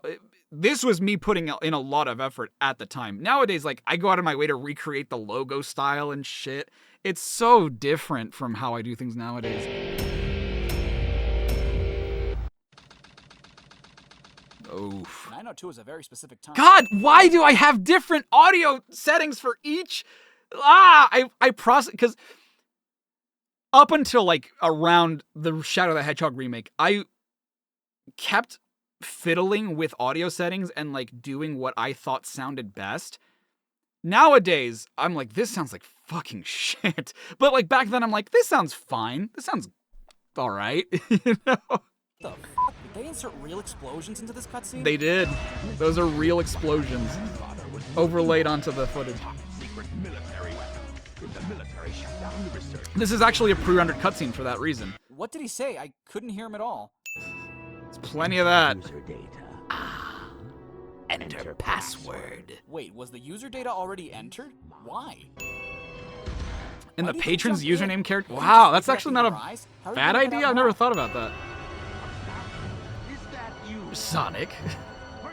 This was me putting in a lot of effort at the time. Nowadays, like, I go out of my way to recreate the logo style and shit. It's so different from how I do things nowadays. Oof. 902 is a very specific time. God, why do I have different audio settings for each? I process... Because up until, like, around the Shadow the Hedgehog remake, I kept fiddling with audio settings and, like, doing what I thought sounded best. Nowadays, I'm like, this sounds like fucking shit. But, like, back then, I'm like, this sounds fine. This sounds all right. You know? The f***? Did they insert real explosions into this cutscene? They did. Those are real explosions overlaid onto the footage. This is actually a pre-rendered cutscene for that reason. What did he say? I couldn't hear him at all. There's plenty of that. Enter password. Wait, was the user data already entered? Why? In the patron's username character? Wow, that's actually not a bad idea. I've never thought about that. Sonic.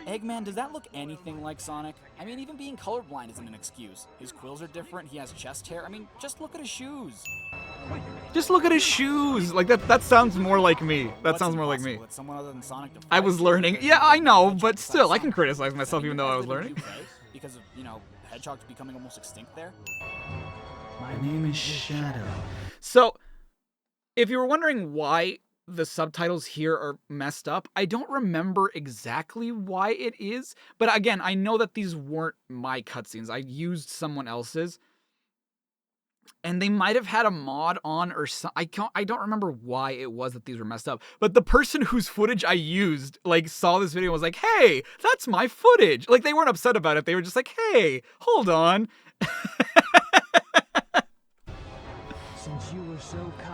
Eggman, does that look anything like Sonic? I mean, even being colorblind isn't an excuse. His quills are different, he has chest hair. I mean, just look at his shoes. Just look at his shoes. Like, that sounds more like me. That sounds more like me. Someone other than Sonic to I was learning. Yeah, I know, but still, I can criticize myself even though I was learning. Because of, you know, hedgehogs becoming almost extinct there? My name is Shadow. So, if you were wondering why the subtitles here are messed up, I don't remember exactly why it is, but again, I know that these weren't my cutscenes. I used someone else's, and they might have had a mod on or something. I don't remember why it was that these were messed up, but the person whose footage I used, like, saw this video and was like, hey, that's my footage. Like, they weren't upset about it. They were just like, hey, hold on.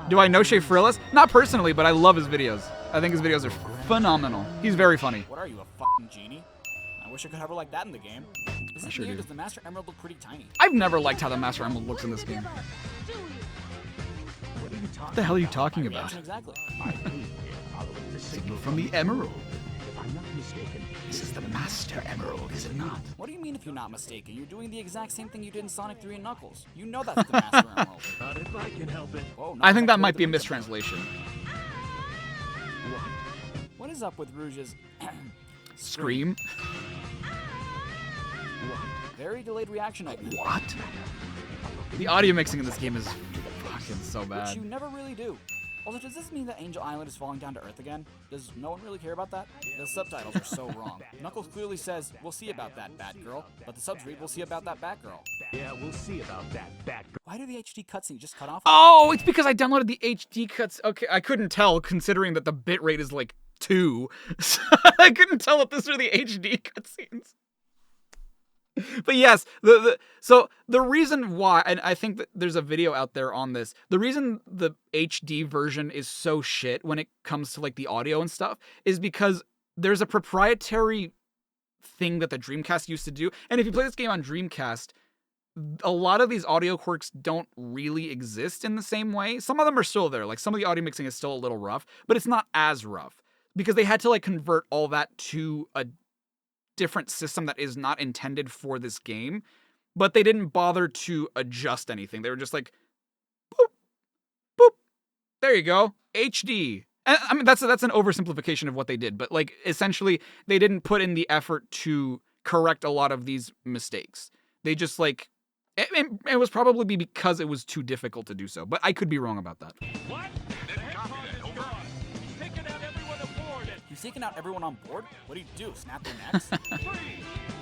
Do I know Shea Frillis? Not personally, but I love his videos. I think his videos are phenomenal. He's very funny. What are you, a fucking genie? I wish I could have her like that in the game. Is it weird? Does the Master Emerald look pretty tiny? I've never liked how the Master Emerald looks in this game. What the hell are you talking about? Exactly. Signal from the Emerald. I'm not mistaken. This is the Master Emerald, is it not? What do you mean if you're not mistaken? You're doing the exact same thing you did in Sonic 3 and Knuckles. You know that's the Master Emerald. Not if I can help it. Whoa, I think that might be a mistranslation. What is up with Rouge's Scream? Very delayed reaction of What? The audio mixing in this game is fucking so bad. Which you never really do. Also, does this mean that Angel Island is falling down to Earth again? Does no one really care about that? The subtitles are so wrong. Knuckles clearly says, we'll see about that, Batgirl. But the subs read, we'll see about that, Batgirl. Yeah, we'll see about that, Batgirl. Why do the HD cutscene just cut off? Oh, it's because I downloaded the HD cuts. Okay, I couldn't tell considering that the bitrate is like 2. So I couldn't tell if this were the HD cutscenes. But yes, so the reason why, and I think that there's a video out there on this, the reason the HD version is so shit when it comes to like the audio and stuff is because there's a proprietary thing that the Dreamcast used to do. And if you play this game on Dreamcast, a lot of these audio quirks don't really exist in the same way. Some of them are still there. Like some of the audio mixing is still a little rough, but it's not as rough because they had to like convert all that to a different system that is not intended for this game, but they didn't bother to adjust anything. They were just like, boop, boop, there you go, HD. And I mean, that's an oversimplification of what they did, but like essentially they didn't put in the effort to correct a lot of these mistakes. They just like, it was probably because it was too difficult to do so, but I could be wrong about that. What? You've taken out everyone on board? What do you do? Snap their necks?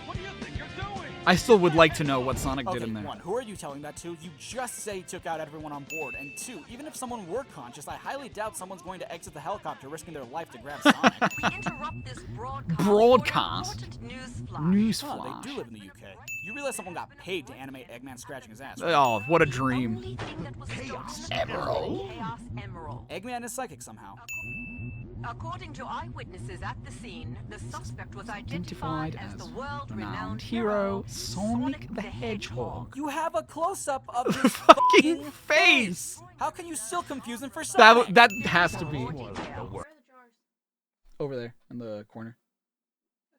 What do you think you're doing? I still would like to know what Sonic did in there. One, who are you telling that to? You just say you took out everyone on board. And two, even if someone were conscious, I highly doubt someone's going to exit the helicopter risking their life to grab Sonic. We interrupt this Broadcast. Newsflash. Oh, they do live in the UK. You realize someone got paid to animate Eggman scratching his ass, right? Oh, what a dream. Chaos Emerald. Eggman is psychic somehow. According to eyewitnesses at the scene, the suspect was identified as the world-renowned hero Sonic the Hedgehog. You have a close-up of his fucking face. How can you still confuse him for Sonic? That has to be over there in the corner,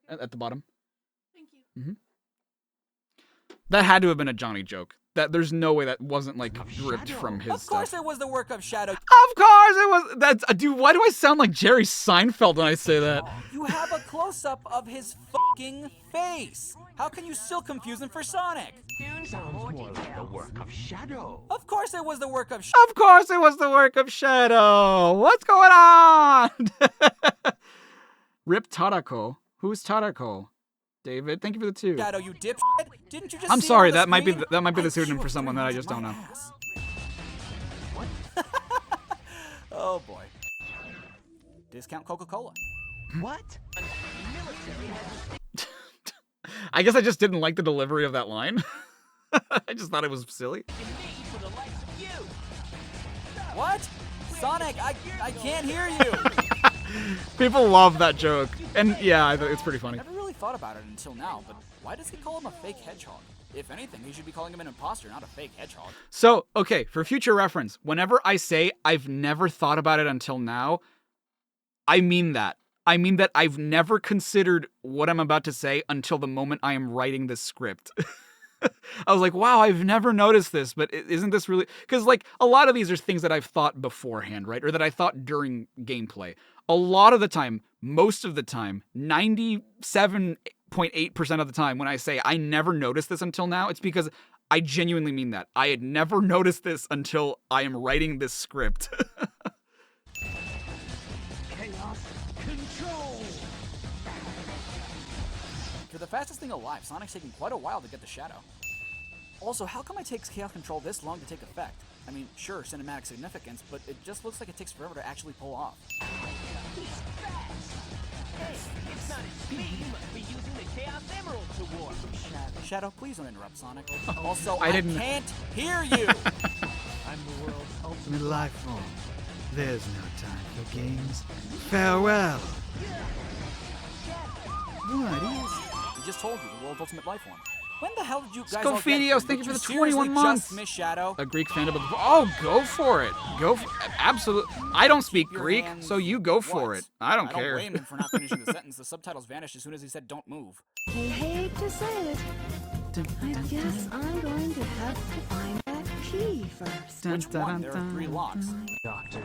at the bottom. Thank you. That had to have been a Johnny joke. That there's no way that wasn't like ripped from his Of course stuff. it was the work of Shadow. Of course it was. That's dude. Why do I sound like Jerry Seinfeld when I say that? You have a close-up of his fucking face. How can you still confuse him for Sonic? Sounds more like the work of Shadow. Of course it was the work of Of course it was the work of Shadow. What's going on? Rip Tadako. Who's Tadako? David, thank you for the 2. Shadow, you dipshit. Didn't you just I'm see sorry. him on That might be screen? the pseudonym for someone that I just don't know. Oh boy. Discount Coca-Cola. What? I guess I just didn't like the delivery of that line. I just thought it was silly. What? Sonic, I can't hear you. People love that joke. And yeah, it's pretty funny. I never really thought about it until now, but why does he call him a fake hedgehog? If anything, he should be calling him an imposter, not a fake hedgehog. So, okay, for future reference, whenever I say I've never thought about it until now, I mean that. I mean that I've never considered what I'm about to say until the moment I am writing this script. I was like, wow, I've never noticed this, but isn't this really... Because, like, a lot of these are things that I've thought beforehand, right? Or that I thought during gameplay. A lot of the time, most of the time, 97.8% of the time, when I say I never noticed this until now, it's because I genuinely mean that. I had never noticed this until I am writing this script. Chaos Control! For the fastest thing alive, Sonic's taking quite a while to get the Shadow. Also, how come it takes Chaos Control this long to take effect? I mean, sure, cinematic significance, but it just looks like it takes forever to actually pull off. Hey, it's not his speed. He must be using the Chaos Emerald to warp. Shadow, please don't interrupt Sonic. Also, I didn't- can't hear you! I'm the world's ultimate life form. There's no time for games. Farewell. What is? He just told you, the world's ultimate life form. When the hell did you guys all get Scofidios, here? thank you Did for the seriously 21 months. Just miss Shadow? A Greek fan of the... Oh, go for it. Absolutely. I don't speak Your Greek, hands- so you go for What? it. I don't I care. don't blame him for not finishing the sentence. The subtitles vanished as soon as he said don't move. I hate to say it. I guess I'm going to have to find that key first. Which one? There are 3 locks. Doctor.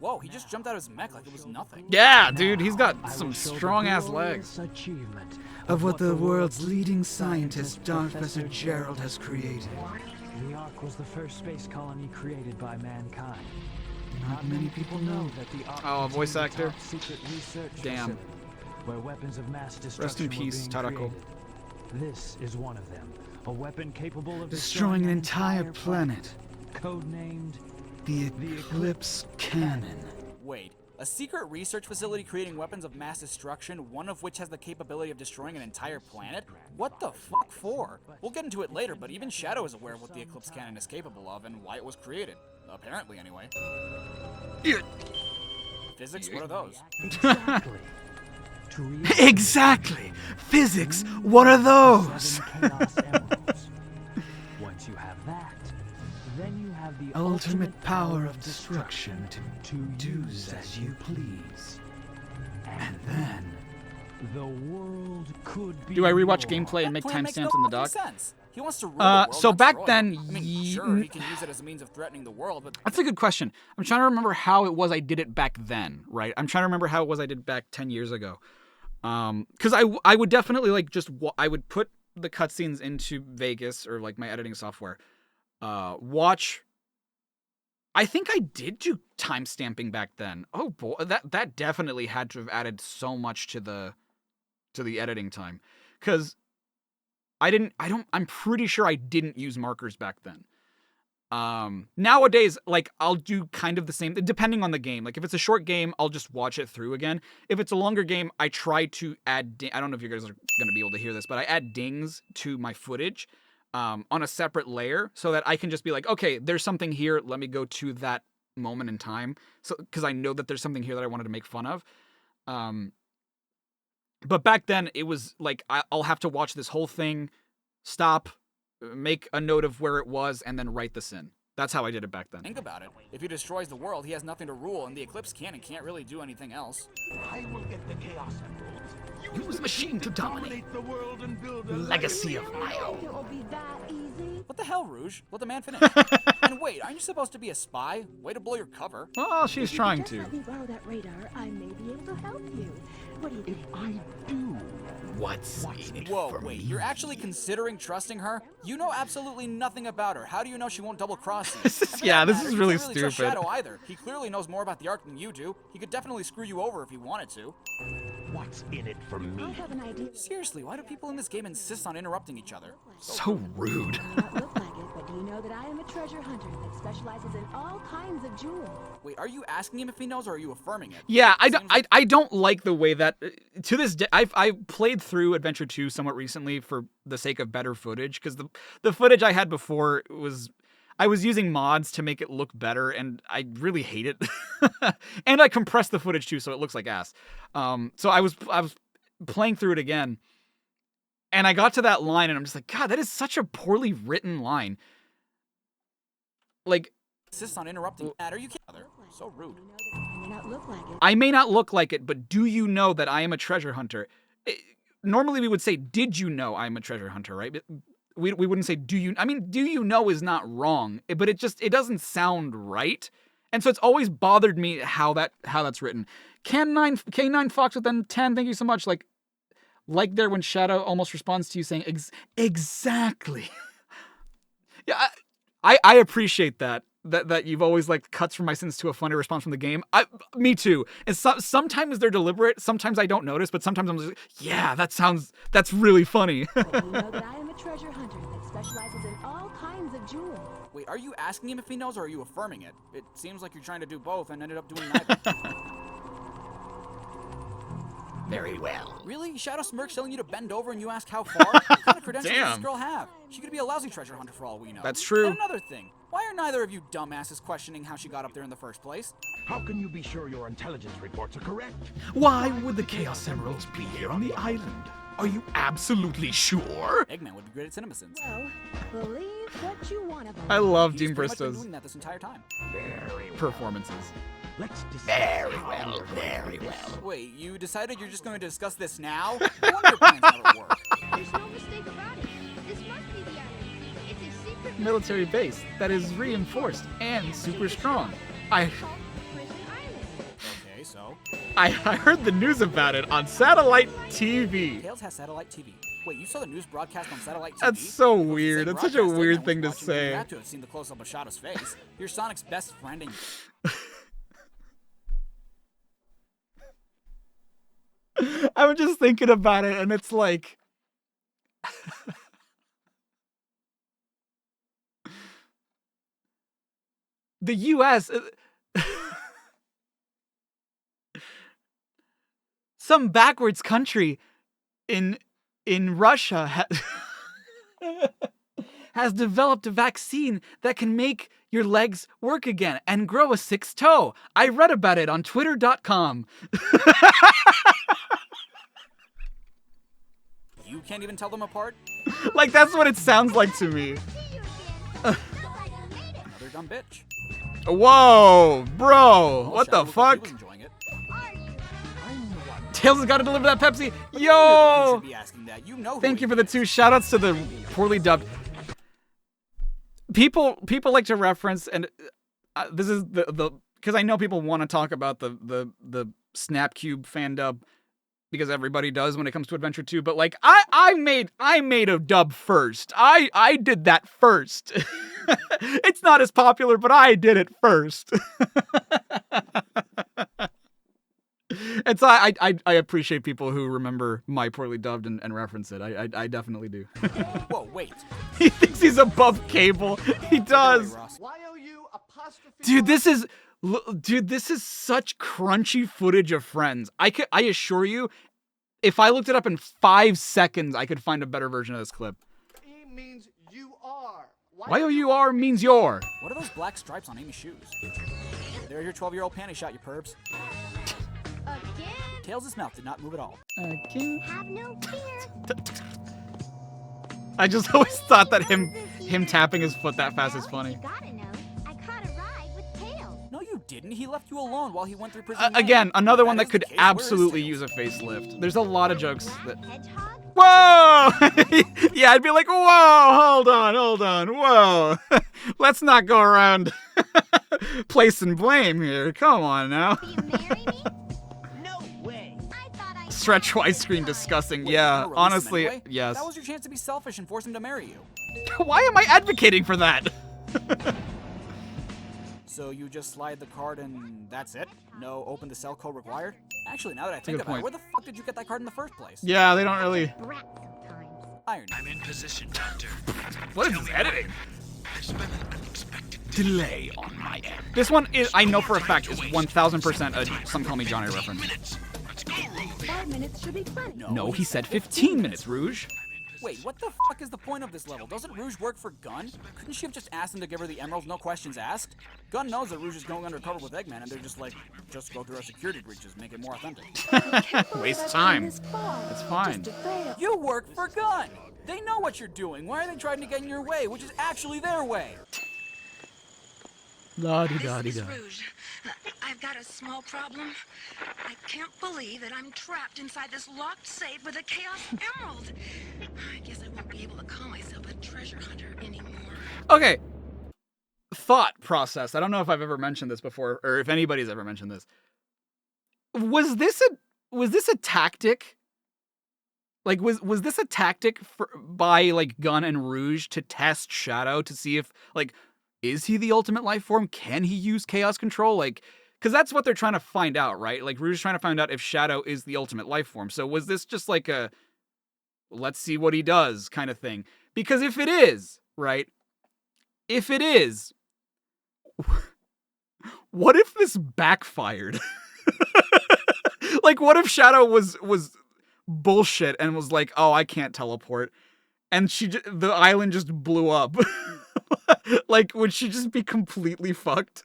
Whoa, he just jumped out of his mech like it was nothing. Yeah, dude, he's got some strong-ass legs. Achievement Of what the world's leading scientist, Professor Gerald, has created. The Ark was the first space colony created by mankind. Not many people know that the Ark Oh, voice contained a actor. top-secret research Damn. facility where weapons of mass Rest destruction in peace, were being Tarako. created. This is one of them. A weapon capable of Destroying an entire planet. Codenamed The Eclipse Cannon. Wait, A secret research facility creating weapons of mass destruction, one of which has the capability of destroying an entire planet? What the fuck for? We'll get into it later, but even Shadow is aware of what the Eclipse Cannon is capable of and why it was created. Apparently, anyway. Physics? What are those? Exactly! Physics, what are those? Once you have that, then you have the Ultimate power of destruction to do as you please. And then... the world could be Do I rewatch yours. gameplay and make Plan makes timestamps no in the fucking doc? sense. He wants to rule the world, So not back destroy then, it. I mean, sure, he can use it as a means of threatening the world, but That's a good question. I'm trying to remember how it was I did it back then, right? I'm trying to remember how it was I did back 10 years ago. Because I would definitely like I would put the cutscenes into Vegas or like my editing software. Watch. I think I did do timestamping back then. Oh boy, that definitely had to have added so much to the editing time, because I'm pretty sure I didn't use markers back then. Nowadays, like, I'll do kind of the same, depending on the game. Like, if it's a short game, I'll just watch it through again. If it's a longer game, I try to add, I don't know if you guys are going to be able to hear this, but I add dings to my footage on a separate layer so that I can just be like, okay, there's something here, let me go to that moment in time. So, because I know that there's something here that I wanted to make fun of. But back then, it was like, I'll have to watch this whole thing, stop, make a note of where it was, and then write this in. That's how I did it back then. think about it. If he destroys the world, he has nothing to rule, and the Eclipse Cannon can't really do anything else. I will get the Chaos Emeralds. Use machine to dominate the world and build a legacy of my own. It will be that easy. What the hell, Rouge? Let the man finish. And wait, aren't you supposed to be a spy? Way to blow your cover. Well, she's trying If you to. just let me borrow that radar, I may be able to help you. What do you think? I do. What's in it Whoa, for wait, me? you're actually considering trusting her? You know absolutely nothing about her. How do you know she won't double-cross you? Yeah, this is You really can't really trust stupid. Shadow either. He clearly knows more about the Ark than you do. He could definitely screw you over if he wanted to. What's in it for I me? have an idea. Seriously, why do people in this game insist on interrupting each other? So rude. It may not look like it, but do you know that I am a treasure hunter that specializes in all kinds of jewels? Wait, are you asking him if he knows or are you affirming it? Yeah, I don't like the way that to this day I played through Adventure 2 somewhat recently for the sake of better footage, because the footage I had before I was using mods to make it look better, and I really hate it. And I compressed the footage too, so it looks like ass. So I was playing through it again, and I got to that line, and I'm just like, God, that is such a poorly written line. Like, Insists on interrupting. Are you kidding? So rude. I may not look like it. I may not look like it, but do you know that I am a treasure hunter? Normally we would say, did you know I'm a treasure hunter, right? We wouldn't say, do you? I mean, do you know is not wrong, but it doesn't sound right. And so it's always bothered me how that's written. K9 Fox with them 10, thank you so much. Like there when Shadow almost responds to you saying, exactly. Yeah, I appreciate that you've always liked cuts from my sins to a funny response from the game. Me too. And sometimes they're deliberate, sometimes I don't notice, but sometimes I'm just like, yeah, that's really funny. But do you know that I am a treasure hunter that specializes in all kinds of jewels? Wait, are you asking him if he knows or are you affirming it? It seems like you're trying to do both and ended up doing neither. Very well. Really? Shadow Smirk's telling you to bend over and you ask how far? What kind of credentials does this Damn. girl have? She could be a lousy treasure hunter for all we know. That's true. And another thing, why are neither of you dumbasses questioning how she got up there in the first place? How can you be sure your intelligence reports are correct? Why would the Chaos Emeralds be here on the island? Are you absolutely sure? Eggman would be great at CinemaSins. Well, believe what you want of I love He's Dean pretty much been Bristow's doing that this entire time. Very well. performances. Let's discuss Very how well, we're going to very do this. well. Wait, you decided you're just going to discuss this now? No wonder your plans never work. There's no mistake about it. This must be the island. It's a secret Military base that is reinforced and super strong. I prison island. Okay, so? I heard the news about it on satellite TV. Tails has satellite TV. Wait, you saw the news broadcast on satellite TV? That's so It was the weird. same That's such a broadcast weird Eggman thing to was watching, but You say. had to have seen the close-up of Shadow's face. You're Sonic's best friend and... I'm just thinking about it, and it's like, the U.S. some backwards country in Russia has developed a vaccine that can make your legs work again and grow a sixth toe. I read about it on twitter.com. You can't even tell them apart? Like, that's what it sounds like to me. Another dumb bitch. Whoa, bro. What the fuck? Enjoying it. Tails has got to deliver that Pepsi. Yo! You should be asking that. You know who Thank you for the 2 shoutouts to the poorly dubbed. People like to reference, and this is the because I know people want to talk about the Snapcube fan dub, because everybody does when it comes to Adventure 2, but like I made a dub first. I did that first. It's not as popular, but I did it first. And so I appreciate people who remember my poorly dubbed and reference it. I definitely do. Whoa, wait. He thinks he's above cable. He does. Dude, this is such crunchy footage of Friends. I assure you, if I looked it up in 5 seconds, I could find a better version of this clip. E means you are. Y-O-U-R means your. What are those black stripes on Amy's shoes? There's your 12-year-old panty shot, you pervs. Again? Tails' mouth did not move at all. Again? Have no fear. I just always thought that him tapping his foot that fast is funny. Gotta know. I caught a ride with Tails. No, you didn't. He left you alone while he went through prison. Again, another one that could absolutely use a facelift. There's a lot of jokes that... Whoa! Yeah, I'd be like, whoa, hold on, whoa. Let's not go around placing blame here. Come on now. Stretch widescreen disgusting. Yeah, honestly, anyway? yes. That was your chance to be selfish and force him to marry you. Why am I advocating for that? So you just slide the card and that's it? No open the cell code required? Actually, now that I think about it, where the fuck did you get that card in the first place? Yeah, they don't really... Iron. I'm in position, Doctor. What is this editing? There's been an unexpected delay on my end. This one is, I know for a fact, is 1000% a Some Call Me Johnny reference. 5 minutes should be plenty. No, he said 15 minutes, Rouge. Wait, what the fuck is the point of this level? Doesn't Rouge work for Gun? Couldn't she have just asked him to give her the emeralds, no questions asked? Gun knows that Rouge is going undercover with Eggman, and they're just like, just go through our security breaches, make it more authentic. Waste time. It's fine. You work for Gun! They know what you're doing. Why are they trying to get in your way, which is actually their way? La-di-da-di-da. Rouge, I've got a small problem. I can't believe that I'm trapped inside this locked safe with a Chaos Emerald. I guess I won't be able to call myself a treasure hunter anymore. Okay. Thought process. I don't know if I've ever mentioned this before, or if anybody's ever mentioned this. Was this a tactic? Like, was this a tactic by, like, Gun and Rouge to test Shadow to see if, like, is he the ultimate life form? Can he use chaos control? Like, because that's what they're trying to find out, right? Like, Rouge is trying to find out if Shadow is the ultimate life form. So was this just like a, let's see what he does kind of thing? Because if it is, right? If it is, what if this backfired? Like, what if Shadow was bullshit and was like, oh, I can't teleport, and the island just blew up? Like, would she just be completely fucked?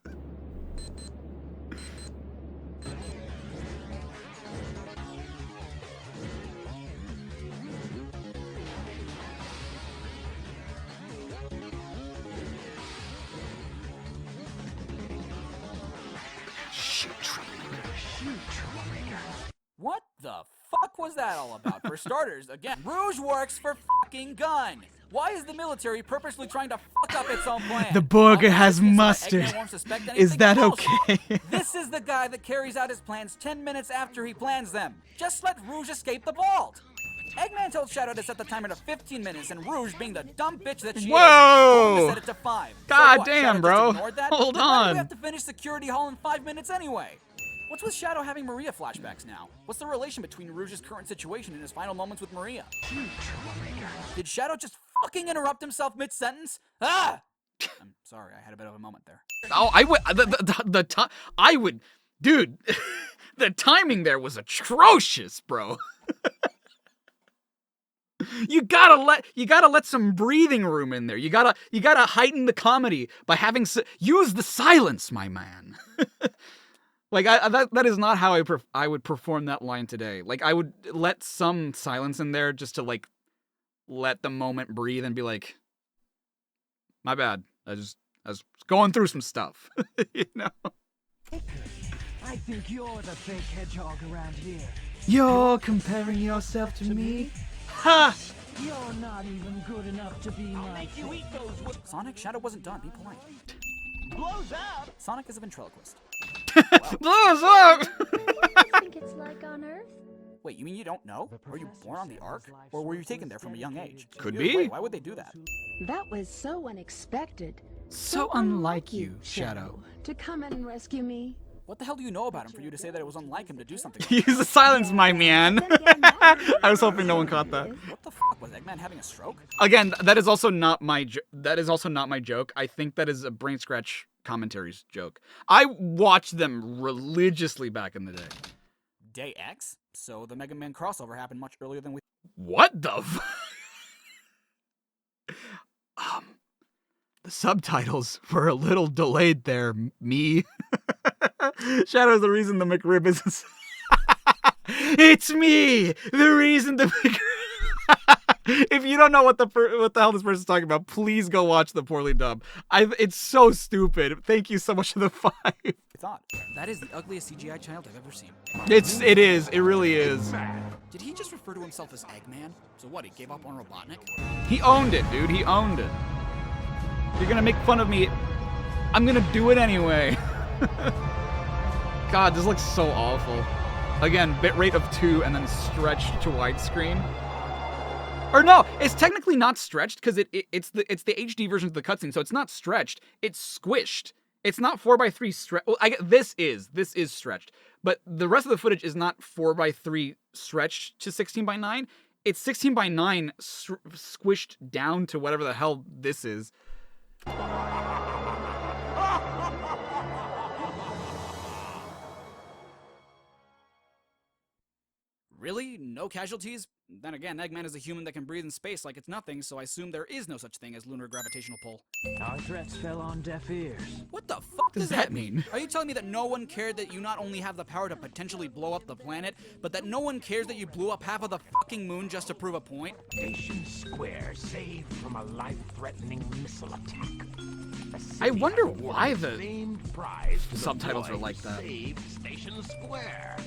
What the fuck was that all about? For starters, again, Rouge works for fucking Gun. Why is the military purposely trying to fuck up its own plan? The burger has mustard. Is that okay? This is the guy that carries out his plans 10 minutes after he plans them. Just let Rouge escape the vault. Eggman told Shadow to set the timer to 15 minutes, and Rouge, being the dumb bitch that she is, told him to set it to 5. God so damn, bro. Hold on. We have to finish Security Hall in 5 minutes anyway. What's with Shadow having Maria flashbacks now? What's the relation between Rouge's current situation and his final moments with Maria? Did Shadow just fucking interrupt himself mid-sentence? Ah! I'm sorry, I had a bit of a moment there. Oh, I would, I would, dude, The timing there was atrocious, bro. You gotta let some breathing room in there. You gotta heighten the comedy by having use the silence, my man. Like that is not how I would perform that line today. Like I would let some silence in there just to like let the moment breathe and be like, my bad. I was going through some stuff, you know. I think you're the fake hedgehog around here. You're comparing yourself to me? Ha! You're not even good enough to be my friend. Sonic, Shadow wasn't done. Be polite. Blows up! Sonic is a ventriloquist. Blows up! What do you think it's like on Earth? Wait, you mean you don't know? Were you born on the Ark? Or were you taken there from a young age? Could be. Wait, why would they do that? That was so unexpected. So unlike you, Shadow. To come and rescue me. What the hell do you know about him for you to say that it was unlike him to do something like Use the silence, my man. I was hoping no one caught that. What the fuck? Was Eggman having a stroke? Again, that is also not my joke. I think that is a Brain Scratch commentaries joke. I watched them religiously back in the day. Day X? So the Mega Man crossover happened much earlier than we... What the the subtitles were a little delayed there, me. Shadow's the reason the McRib is... It's me! The reason the McRib... If you don't know what the hell this person's talking about, please go watch the poorly dub. It's so stupid. Thank you so much for the 5. Thought. That is the ugliest CGI child I've ever seen. It is. It really is. Did he just refer to himself as Eggman? So what, he gave up on Robotnik? He owned it, dude. He owned it. You're gonna make fun of me. I'm gonna do it anyway. God, this looks so awful. Again, bitrate of 2 and then stretched to widescreen. Or no, it's technically not stretched because it's the HD version of the cutscene, so it's not stretched. It's squished. It's not 4:3 stretch. Well, this is stretched, but the rest of the footage is not 4:3 stretched to 16:9. It's 16:9 squished down to whatever the hell this is. Really? No casualties? Then again, Eggman is a human that can breathe in space like it's nothing, so I assume there is no such thing as lunar gravitational pull. Our threats fell on deaf ears. What the fuck does that mean? Are you telling me that no one cared that you not only have the power to potentially blow up the planet, but that no one cares that you blew up half of the fucking moon just to prove a point? Station Square saved from a life-threatening missile attack. I wonder why the subtitles are like that. Saved Station Square.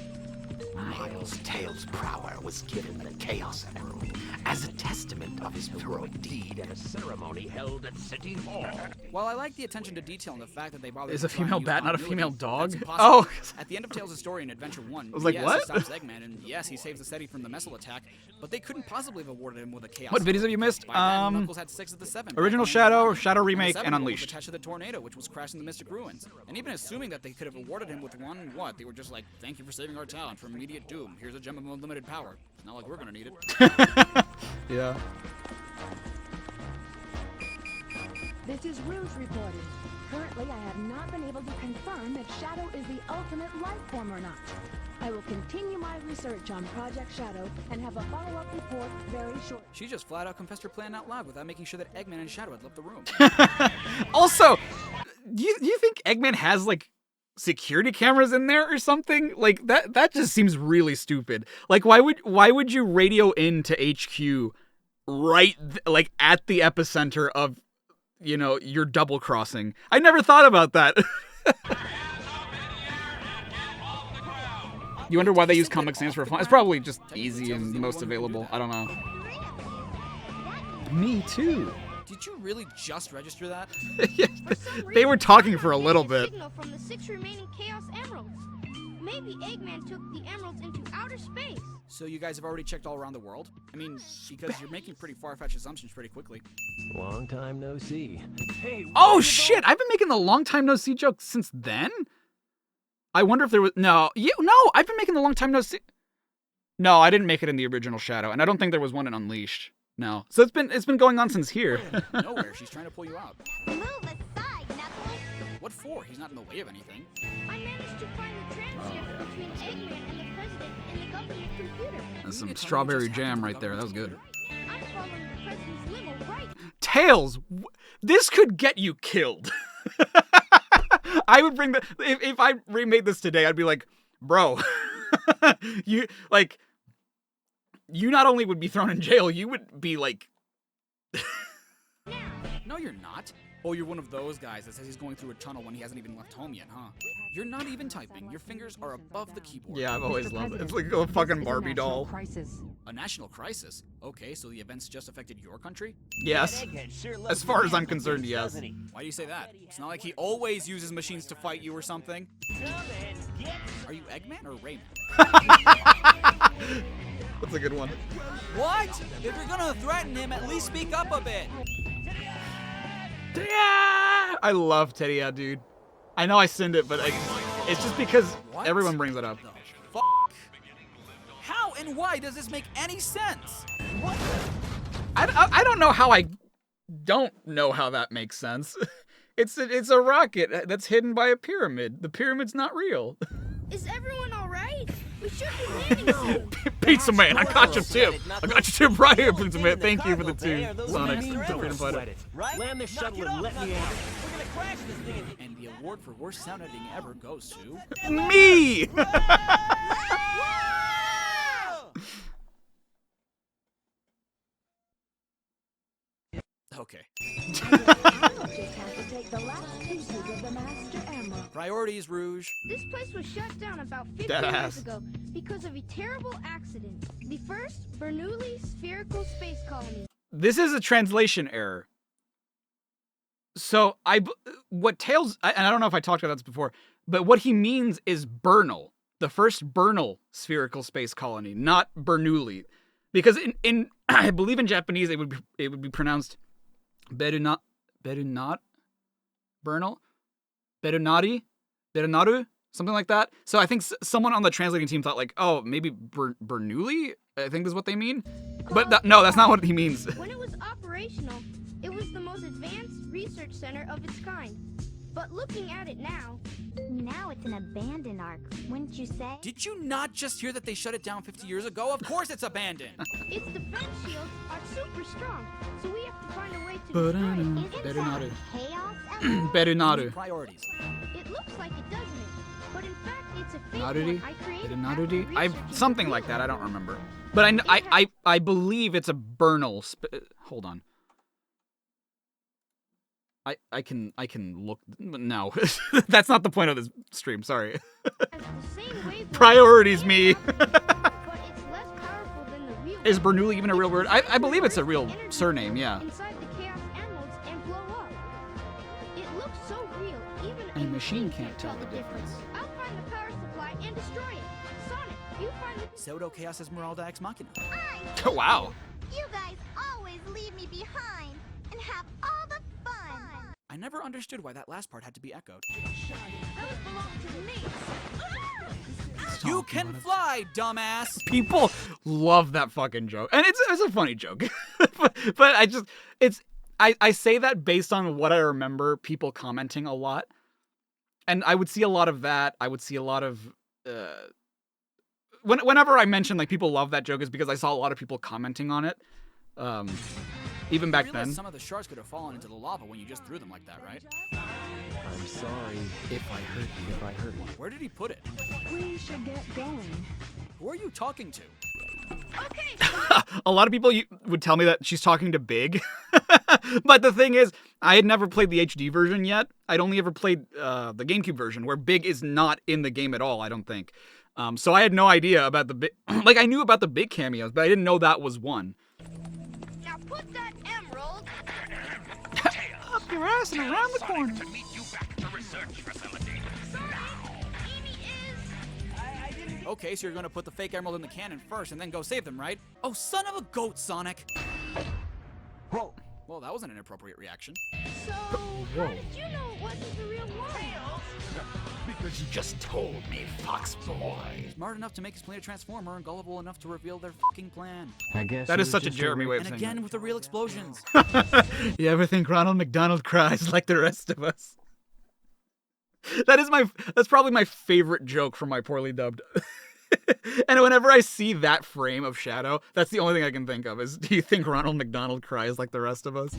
Miles Tails' prowler was given the Chaos Emerald as a testament of his heroic deed at a ceremony held at City Hall. While I like the attention to detail and the fact that they bothered Is a female bat not a female dog? Oh! At the end of Tails' story in Adventure 1, I was like, yes, what? he stops Eggman, and yes, he saves the city from the missile attack, but they couldn't possibly have awarded him with a Chaos What videos have you missed? By then, Knuckles had 6 of the 7. Original Shadow, Shadow Remake, and Unleashed. Attached to the tornado, which was crashing the Mystic Ruins. And even assuming that they could have awarded him with one, what? They were just like, thank you for saving our town from immediate doom. Here's a gem of unlimited power. Not like we're gonna need it. Yeah. This is Rouge reporting. Currently, I have not been able to confirm if Shadow is the ultimate life form or not. I will continue my research on Project Shadow and have a follow-up report very shortly. She just flat out confessed her plan out loud without making sure that Eggman and Shadow had left the room. Also, do you think Eggman has like security cameras in there or something? Like that just seems really stupid. Like why would you radio into HQ right like at the epicenter of, you know, your double crossing? I never thought about that. You wonder why they use Comic Sans for fun? It's probably just easy and the most available. I don't know. Me too. Did you really just register that? Yeah, they were talking for a little bit. Signal from the 6 remaining Chaos Emeralds. Maybe Eggman took the emeralds into outer space. So you guys have already checked all around the world? I mean, because you're making pretty far-fetched assumptions pretty quickly. Long time no see. Hey, oh shit! I've been making the long time no see joke since then. I wonder if there was no. I've been making the long time no see. No, I didn't make it in the original Shadow, and I don't think there was one in Unleashed. No, so it's been going on since here. Nowhere. She's trying to pull you out. Move aside, Knuckles. What for? He's not in the way of anything. I managed to find the transcript between Eggman and the president in the government computer. That's some strawberry jam right there. That was good. I'm following the president's limo right. Tails, this could get you killed. I would bring the if I remade this today, I'd be like, bro, you not only would be thrown in jail, you would be like. No, you're not. Oh, you're one of those guys that says he's going through a tunnel when he hasn't even left home yet, huh? You're not even typing. Your fingers are above the keyboard. Yeah, I've always loved it. It's like a fucking Barbie doll. A national crisis? Okay, so the events just affected your country? Yes. As far as I'm concerned, yes. Why do you say that? It's not like he always uses machines to fight you or something. Are you Eggman or Rayman? That's a good one. What? If you're gonna threaten him, at least speak up a bit. I love Teddy, dude. I know I sinned it, but it's just because everyone brings it up. How and why does this make any sense? I don't know how I don't know how that makes sense. It's a rocket that's hidden by a pyramid. The pyramid's not real. Is everyone all right? We should be landing soon. Pizza Man, I got your tip. I got your tip right here, Pizza Man. Thank you for the tip, Sonic. Freedom Fighter. Land the shuttle and let me out. We're gonna crash this thing. And the award for worst sound editing ever goes to me. Okay. Priorities, Rouge. This place was shut down about 50 Deadass. years ago because of a terrible accident. The first Bernoulli spherical space colony. This is a translation error. So what Tails, and I don't know if I talked about this before, but what he means is Bernal, the first Bernal spherical space colony, not Bernoulli, because in I believe in Japanese it would be pronounced Berunat Bernal, Berunaru, something like that. So I think someone on the translating team thought like, oh, maybe Bernoulli, I think is what they mean, but no, that's not what he means. When it was operational, it was the most advanced research center of its kind. But looking at it now it's an abandoned ark, wouldn't you say? Did you not just hear that they shut it down 50 years ago? Of course it's abandoned. Its defense shields are super strong, so we have to find a way to destroy it. Isn't that chaos, Emerald? Berunaru. Priorities. It looks like it, doesn't it? But in fact, it's a fake Narudi? one I created Narudi? Something like that. I don't remember. But I believe it's a Bernal. Hold on. I can look. No, that's not the point of this stream. Sorry. Priorities, me. Is Bernoulli even a real word? I believe it's a real surname. Yeah. Inside the Chaos Emeralds and blow up. It looks so real, even A machine can't tell the difference. I'll find the power supply and destroy it. Sonic, you find the Pseudo Chaos Esmeralda Ex Machina. Wow. You guys always leave me behind and have all the fun. I never understood why that last part had to be echoed. Those belong to me. You can fly, dumbass. People love that fucking joke, and it's a funny joke. but I say that based on what I remember people commenting a lot, and I would see a lot of that. I would see a lot of whenever I mention like people love that joke is because I saw a lot of people commenting on it. Even back then. Some of the shards could have fallen into the lava when you just threw them like that, right? I'm sorry if I hurt you. Where did he put it? We should get going. Who are you talking to? A lot of people would tell me that she's talking to Big. But the thing is, I had never played the HD version yet. I'd only ever played the GameCube version, where Big is not in the game at all, I don't think. So I had no idea about the Big... like, I knew about the Big cameos, but I didn't know that was one. Now put that emerald up your ass and around the corner. Okay, so you're gonna put the fake emerald in the cannon first and then go save them, right? Oh, son of a goat, Sonic! Whoa. Well, that was an inappropriate reaction. So, how did you know it wasn't the real one? Because you just told me, Fox Boy. Smart enough to make his plan a transformer and gullible enough to reveal their fucking plan. I guess that is such a Jeremy way of and saying again that. with the real explosions. You ever think Ronald McDonald cries like the rest of us? That's probably my favorite joke from my poorly dubbed. And whenever I see that frame of Shadow, that's the only thing I can think of is, do you think Ronald McDonald cries like the rest of us?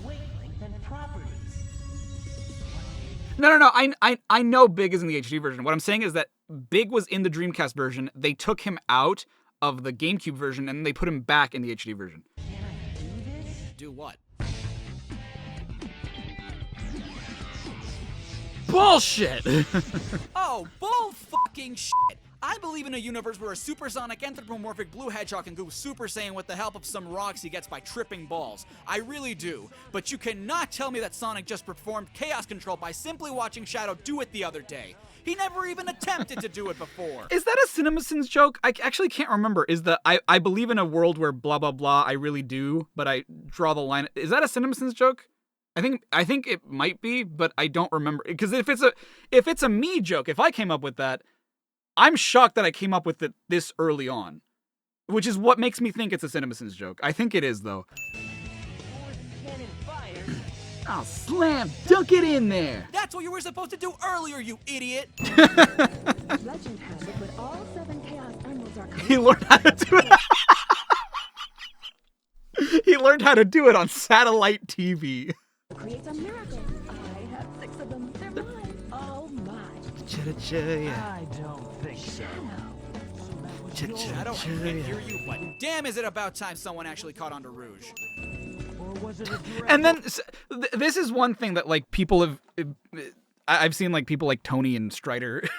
No. I know Big is in the HD version. What I'm saying is that Big was in the Dreamcast version. They took him out of the GameCube version and they put him back in the HD version. Do what? Bullshit! Oh, bull fucking shit! I believe in a universe where a supersonic anthropomorphic blue hedgehog can go Super Saiyan with the help of some rocks he gets by tripping balls. I really do. But you cannot tell me that Sonic just performed chaos control by simply watching Shadow do it the other day. He never even attempted to do it before. Is that a CinemaSins joke? I actually can't remember. Is the I believe in a world where blah blah blah, I really do, but I draw the line. Is that a CinemaSins joke? I think it might be, but I don't remember. Because if it's a me joke, if I came up with that, I'm shocked that I came up with it this early on. Which is what makes me think it's a CinemaSins joke. I think it is, though. Oh, slam! Dunk it in there! That's what you were supposed to do earlier, you idiot! Legend has it that all 7 Chaos Emeralds are He learned how to do it. He learned how to do it on satellite TV. Creates a miracle. I have 6 of them. They're mine. Oh my. I don't think so. Shadow, I can't hear you, but damn is it about time someone actually caught on to Rouge. Or was it a direct... And then this is one thing that like people have I've seen like people like Tony and Strider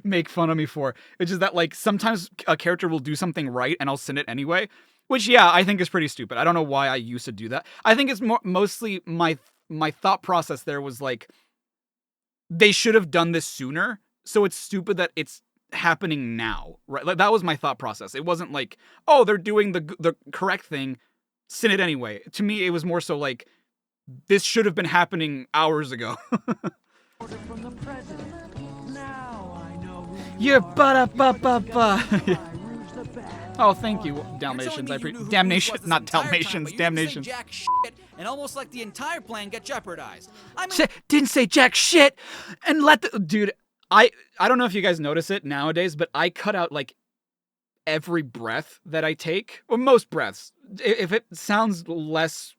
make fun of me for, which is that like sometimes a character will do something right and I'll send it anyway, which yeah, I think is pretty stupid. I don't know why I used to do that. I think it's mostly my thought process there was like they should have done this sooner, so it's stupid that it's happening now, right? Like that was my thought process. It wasn't like, oh, they're doing the correct thing, send it anyway. To me, it was more so like this should have been happening hours ago. From the president. Now I know who You're ba-da-ba-ba-ba. Oh, thank you, Dalmatians. I appreciate Damnation, not Dalmatians, Damnations. Jack shit, and almost like the entire plan get jeopardized. I mean, didn't say jack shit, and let the dude. I don't know if you guys notice it nowadays, but I cut out like every breath that I take, or most breaths. If it sounds less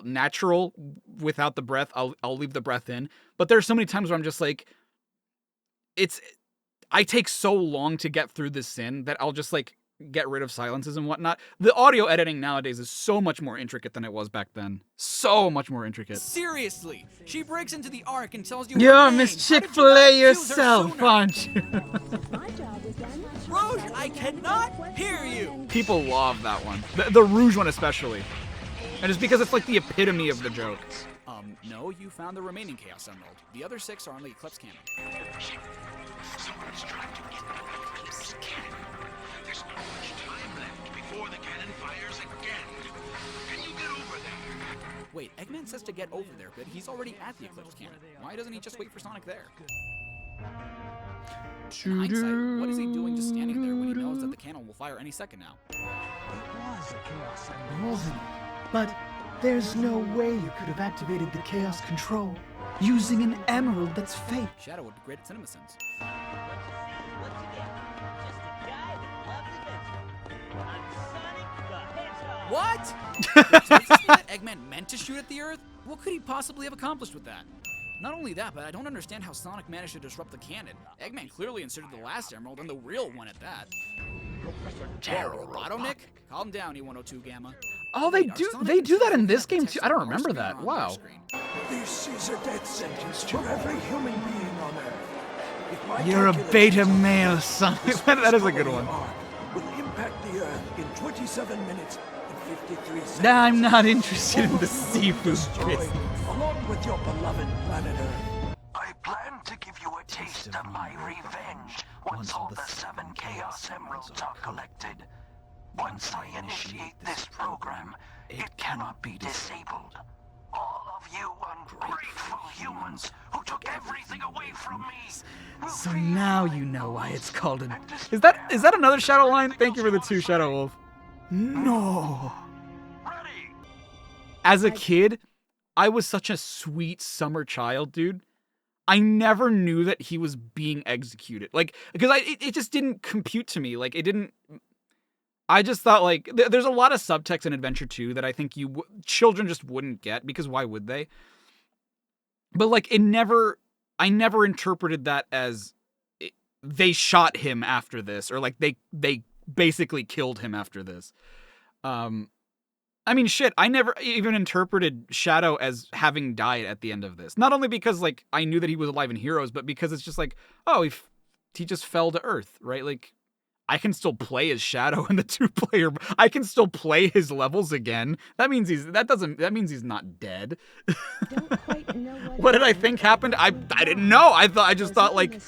natural without the breath, I'll leave the breath in. But there's so many times where I'm just like, I take so long to get through this sin that I'll just like get rid of silences and whatnot. The audio editing nowadays is so much more intricate than it was back then. So much more intricate. seriously, she breaks into the Ark and tells you You're Miss Chick-fil-A yourself, aren't you? Rouge, I cannot hear you. People love that one. The Rouge one especially. And it's because it's like the epitome of the joke. No, you found the remaining Chaos Emerald. The other 6 are on the Eclipse Cannon. Someone's trying to get the Eclipse Cannon. There's not much time left before the cannon fires again. Can you get over there? Wait, Eggman says to get over there, but he's already at the Eclipse Cannon. Why doesn't he just wait for Sonic there? In hindsight, what is he doing just standing there when he knows that the cannon will fire any second now? Wasn't it? But there's no way you could have activated the Chaos Control using an emerald that's fake. Shadow would be great at CinemaSins. What? Does this mean that Eggman meant to shoot at the Earth? What could he possibly have accomplished with that? Not only that, but I don't understand how Sonic managed to disrupt the cannon. Eggman clearly inserted the last emerald, and the real one at that. Roboto Nick? Calm down, E102 Gamma. Oh, they do that in this game too. I don't remember that. Wow. This is a death sentence to every human being on Earth. If my You're a beta male, son. That is a good one. Will impact the Earth in 27 minutes and 53 seconds. Nah, I'm not interested in the seafood business. Along with your beloved planet Earth. I plan to give you a taste of my revenge once all the 7 Chaos Emeralds are collected. Once I initiate this program, it cannot be disabled. All of you ungrateful humans who took everything away from me. So now you know why it's called an... Is that another Shadow line? Thank you for the 2, Shadow Wolf. No. As a kid, I was such a sweet summer child, dude. I never knew that he was being executed. Like, because it just didn't compute to me. Like, it didn't. I just thought, like, there's a lot of subtext in Adventure 2 that I think children just wouldn't get, because why would they? But, like, I never interpreted that as they shot him after this, or like they basically killed him after this. I mean, shit, I never even interpreted Shadow as having died at the end of this. Not only because, like, I knew that he was alive in Heroes, but because it's just like, oh, he just fell to Earth, right? Like, I can still play as Shadow in the 2-player. I can still play his levels again. That means he's not dead. What did I think happened? I didn't know. I just thought, like,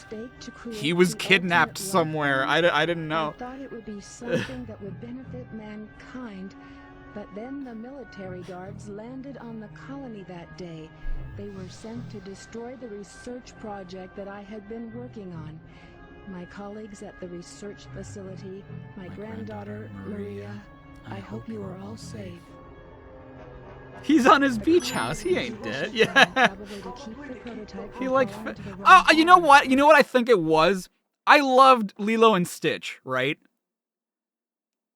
he was kidnapped somewhere. I didn't know. I thought it would be something that would benefit mankind, but then the military guards landed on the colony that day. They were sent to destroy the research project that I had been working on. My colleagues at the research facility, my granddaughter, Maria, I hope you are all safe. He's on his beach house. He ain't dead. Yeah. He like. Oh, you know what? You know what I think it was? I loved Lilo and Stitch, right?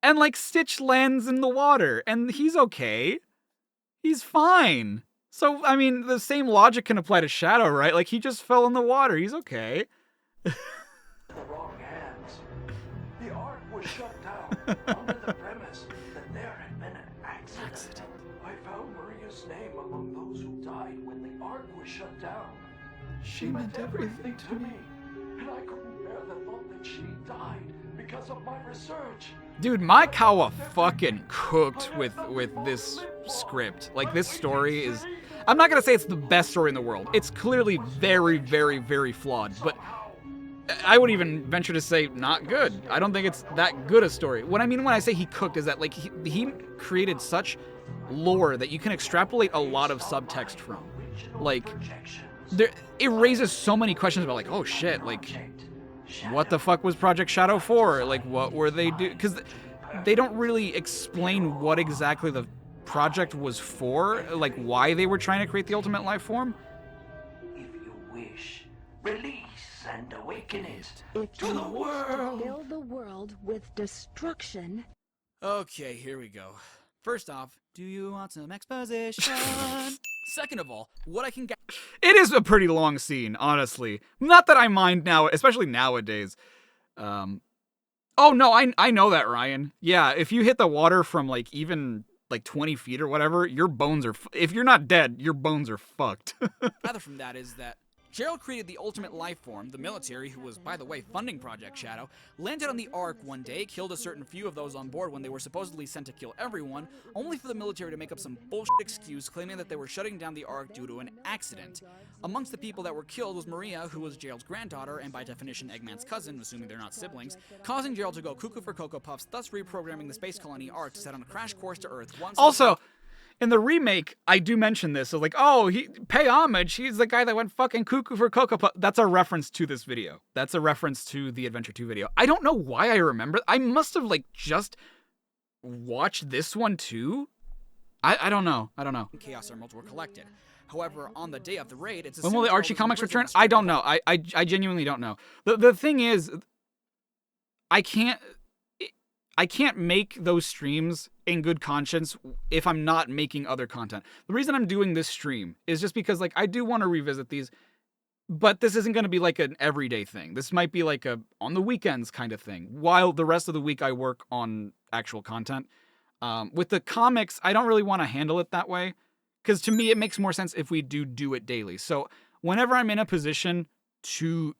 And like Stitch lands in the water, and he's okay. He's fine. So I mean, the same logic can apply to Shadow, right? Like he just fell in the water. He's okay. The wrong hands. The Ark was shut down under the premise that there had been an accident. I found Maria's name among those who died when the Ark was shut down. She meant everything to me. And I couldn't bear the thought that she died because of my research. Dude, Maekawa fucking cooked with this script. Like, this story is... I'm not gonna say it's the best story in the world. It's clearly very, very, very flawed, but I would even venture to say not good. I don't think it's that good a story. What I mean when I say he cooked is that, like, he created such lore that you can extrapolate a lot of subtext from. Like, it raises so many questions about, like, oh shit, like, what the fuck was Project Shadow for? Like, what were they do? Because they don't really explain what exactly the project was for, like why they were trying to create the ultimate life form. If you wish, release and awaken it If to you the wish world. to fill the world with destruction. Okay, here we go. First off, do you want some exposition? Second of all, what I can get. It is a pretty long scene, honestly. Not that I mind now, especially nowadays. Oh no, I know that, Ryan. Yeah, if you hit the water from like even like 20 feet or whatever, your bones are. If you're not dead, your bones are fucked. Gather from that is that Gerald created the ultimate life form. The military, who was, by the way, funding Project Shadow, landed on the Ark one day, killed a certain few of those on board when they were supposedly sent to kill everyone, only for the military to make up some bullshit excuse claiming that they were shutting down the Ark due to an accident. Amongst the people that were killed was Maria, who was Gerald's granddaughter and by definition Eggman's cousin, assuming they're not siblings, causing Gerald to go cuckoo for Cocoa Puffs, thus reprogramming the space colony Ark to set on a crash course to Earth once. Also, in the remake, I do mention this. So like, oh, he pay homage. He's the guy that went fucking cuckoo for Cocoa Puffs. That's a reference to this video. That's a reference to the Adventure 2 video. I don't know why I remember. I must have like just watched this one too. I don't know. Chaos Emeralds were collected. However, on the day of the raid, it's when will the Archie comics return? I don't know. I genuinely don't know. The thing is, I can't make those streams in good conscience if I'm not making other content. The reason I'm doing this stream is just because, like, I do want to revisit these, but this isn't going to be like an everyday thing. This might be like a on the weekends kind of thing, while the rest of the week I work on actual content. With the comics, I don't really want to handle it that way, because to me it makes more sense if we do it daily. So whenever I'm in a position to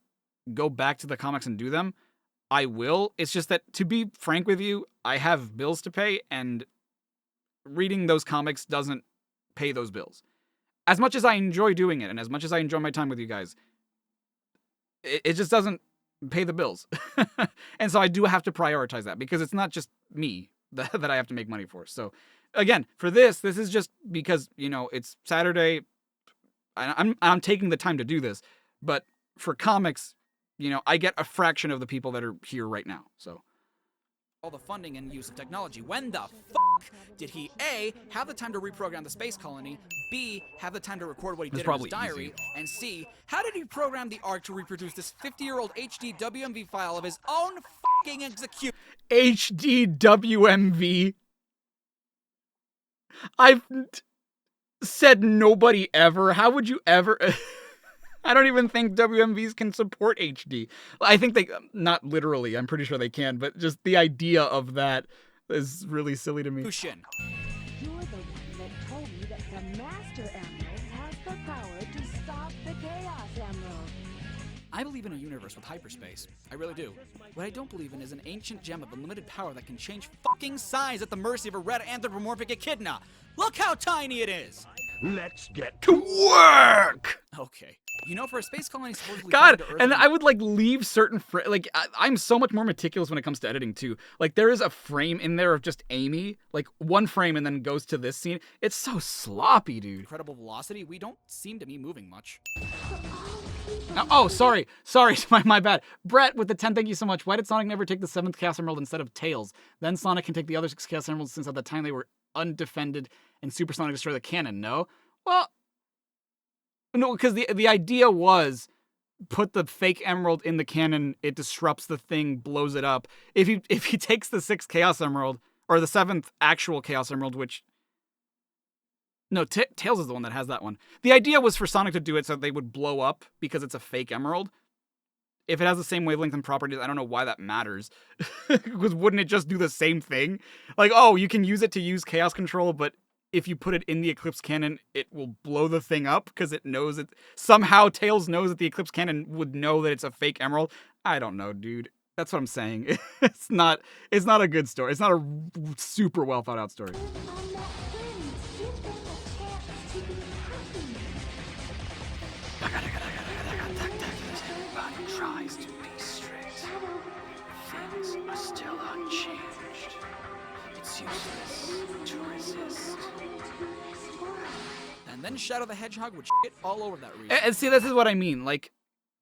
go back to the comics and do them, I will. It's just that, to be frank with you, I have bills to pay, and reading those comics doesn't pay those bills. As much as I enjoy doing it, and as much as I enjoy my time with you guys, it just doesn't pay the bills. And so I do have to prioritize that, because it's not just me that I have to make money for. So again, for this is just because, you know, it's Saturday. I'm taking the time to do this, but for comics, you know, I get a fraction of the people that are here right now, so. All the funding and use of technology. When the fuck Did he A, have the time to reprogram the space colony, B, have the time to record what he did in his probably diary, easy. and C, how did he program the ARC to reproduce this 50-year-old HD WMV file of his own fucking execution? HD WMV. I've said nobody ever. How would you ever? I don't even think WMVs can support HD. I think they, not literally, I'm pretty sure they can, but just the idea of that is really silly to me. You're the one that told me that the Master Emerald has the power to stop the Chaos Emerald. I believe in a universe with hyperspace. I really do. What I don't believe in is an ancient gem of unlimited power that can change fucking size at the mercy of a red anthropomorphic echidna. Look how tiny it is! Let's get to work! Okay. You know, for a space colony supposedly God, to Earth and I would like leave certain I'm so much more meticulous when it comes to editing too. Like there is a frame in there of just Amy, like one frame and then goes to this scene. It's so sloppy, dude. incredible velocity, we don't seem to be moving much. Oh, sorry, my bad. Brett with the 10, thank you so much. Why did Sonic never take the 7th Chaos Emerald instead of Tails? Then Sonic can take the other 6 Chaos Emeralds since at the time they were undefended and Super Sonic destroy the cannon, no? Well, no, because the idea was put the fake emerald in the cannon, it disrupts the thing, blows it up. If he takes the 6th Chaos Emerald, or the 7th actual Chaos Emerald, which... No, Tails is the one that has that one. The idea was for Sonic to do it so they would blow up because it's a fake emerald. If it has the same wavelength and properties, I don't know why that matters. Because wouldn't it just do the same thing? Like, oh, you can use it to use Chaos Control, but if you put it in the Eclipse Cannon, it will blow the thing up because it knows it. Somehow Tails knows that the Eclipse Cannon would know that it's a fake emerald. I don't know, dude. That's what I'm saying. It's not a good story. It's not a super well thought out story. Everybody tries to be strict. Things are still unchanged. It's useless to resist. And then Shadow the Hedgehog would shit all over that reason. And see, this is what I mean. Like,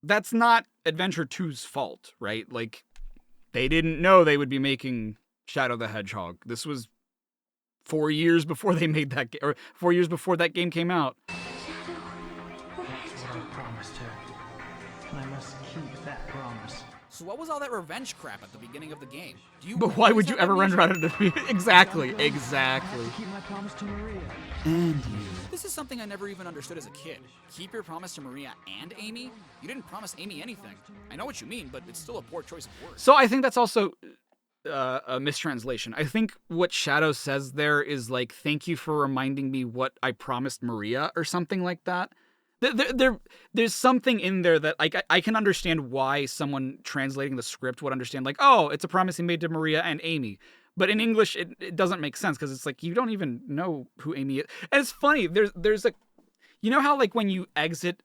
that's not Adventure 2's fault, right? Like, they didn't know they would be making Shadow the Hedgehog. This was 4 years before they made that game, or 4 years before that game came out. That's what I promised her. And I must keep that promise. So what was all that revenge crap at the beginning of the game? But why would you ever render out of it? Exactly. Keep my promise to Maria. And you. This is something I never even understood as a kid. Keep your promise to Maria and Amy? You didn't promise Amy anything. I know what you mean, but it's still a poor choice of words. So I think that's also a mistranslation. I think what Shadow says there is like, thank you for reminding me what I promised Maria or something like that. There's something in there that I can understand why someone translating the script would understand, like, oh, it's a promise he made to Maria and Amy. But in English, it doesn't make sense because it's like, you don't even know who Amy is. And it's funny, there's a, you know how like when you exit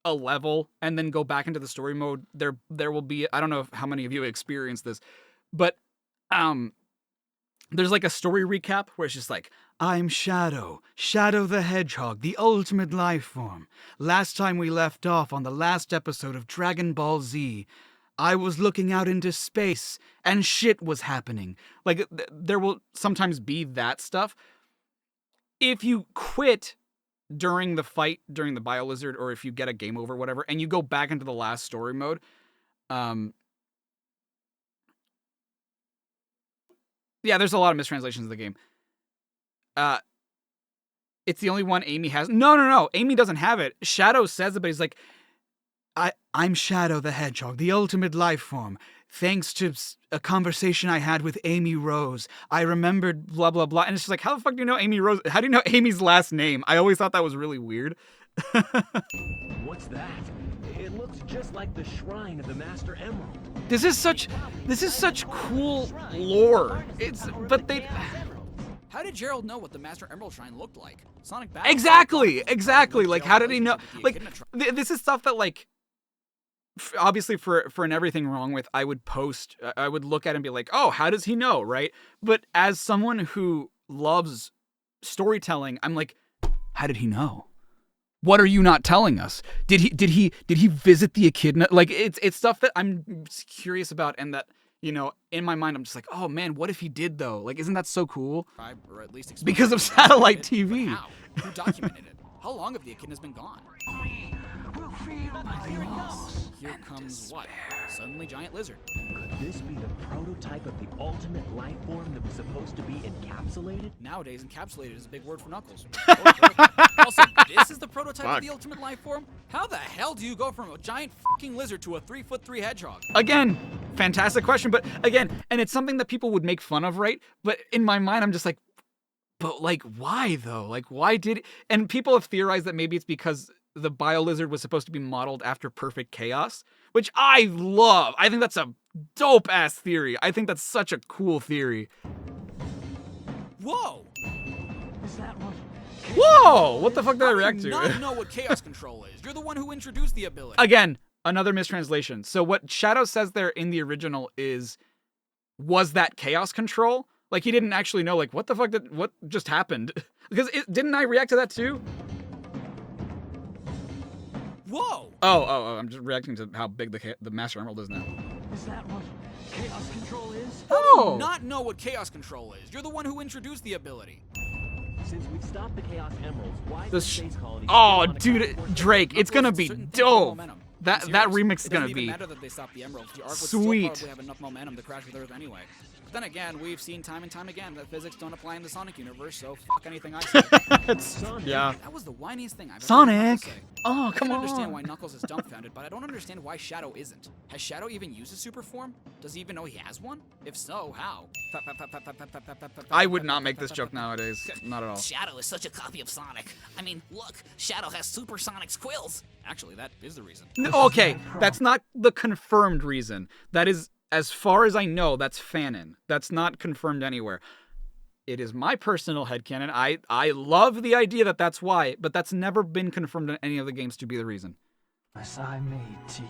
a level and then go back into the story mode, there will be, I don't know how many of you experienced this, but there's like a story recap where it's just like, I'm Shadow the Hedgehog, the ultimate life form. Last time we left off on the last episode of Dragon Ball Z, I was looking out into space and shit was happening. Like, there will sometimes be that stuff. If you quit during the fight, during the Biolizard, or if you get a game over, whatever, and you go back into the last story mode, yeah, there's a lot of mistranslations of the game. It's the only one Amy has. No. Amy doesn't have it. Shadow says it, but he's like, I'm Shadow the Hedgehog, the ultimate life form. Thanks to a conversation I had with Amy Rose, I remembered blah, blah, blah. And it's just like, how the fuck do you know Amy Rose? How do you know Amy's last name? I always thought that was really weird. What's that? It looks just like the shrine of the Master Emerald. This is such cool lore. But they... How did Gerald know what the Master Emerald Shrine looked like? Sonic Battle. Exactly. Like, how did he know? Like, this is stuff that, like, obviously for an everything wrong with, I would look at it and be like, oh, how does he know, right? But as someone who loves storytelling, I'm like, how did he know? What are you not telling us? Did he visit the echidna? Like, it's stuff that I'm curious about, and that, you know, in my mind, I'm just like, oh man, what if he did though? Like, isn't that so cool? Or at least Because of satellite But TV. how? Who documented it? How long have the echidnas been gone? Here comes what? Suddenly giant lizard. Could this be the prototype of the ultimate life form that was supposed to be encapsulated? Nowadays, encapsulated is a big word for Knuckles. Also, this is the prototype of the ultimate life form? How the hell do you go from a giant fucking lizard to a 3'3" hedgehog? Again, fantastic question, but again, and it's something that people would make fun of, right? But in my mind, I'm just like, but like, why though? Like, why did it? And people have theorized that maybe it's because the bio-lizard was supposed to be modeled after Perfect Chaos, which I love. I think that's a dope-ass theory. I think that's such a cool theory. Whoa! Is that what? Whoa! What the fuck did I react to? Not know what chaos control is. You're the one who introduced the ability. Again, another mistranslation. So what Shadow says there in the original is, was that chaos control? Like, he didn't actually know, like, what the fuck what just happened? Because didn't I react to that too? Whoa! Oh, I'm just reacting to how big the Master Emerald is now. Is that what chaos control is? How do you not know what chaos control is? You're the one who introduced the ability. Since we've stopped the Chaos Emeralds, why The is space colony... Oh, dude, Drake, it's gonna be dope. That remix is gonna It doesn't be even matter that they stopped the Emeralds. The Ark would sweet. still probably have enough momentum to crash with Earth anyway. But then again, we've seen time and time again that physics don't apply in the Sonic universe, so fuck anything I say. Yeah. That was the whiniest thing I've ever Sonic. heard Knuckles say. Oh, come I on. can understand why Knuckles is dumbfounded, but I don't understand why Shadow isn't. Has Shadow even used a super form? Does he even know he has one? If so, how? I would not make this joke nowadays. Not at all. Shadow is such a copy of Sonic. I mean, look, Shadow has Supersonic's quills. Actually, that is the reason. Okay, that's not the confirmed reason. That is, as far as I know, that's fanon. That's not confirmed anywhere. It is my personal headcanon. I love the idea that that's why, but that's never been confirmed in any of the games to be the reason. As I made to you.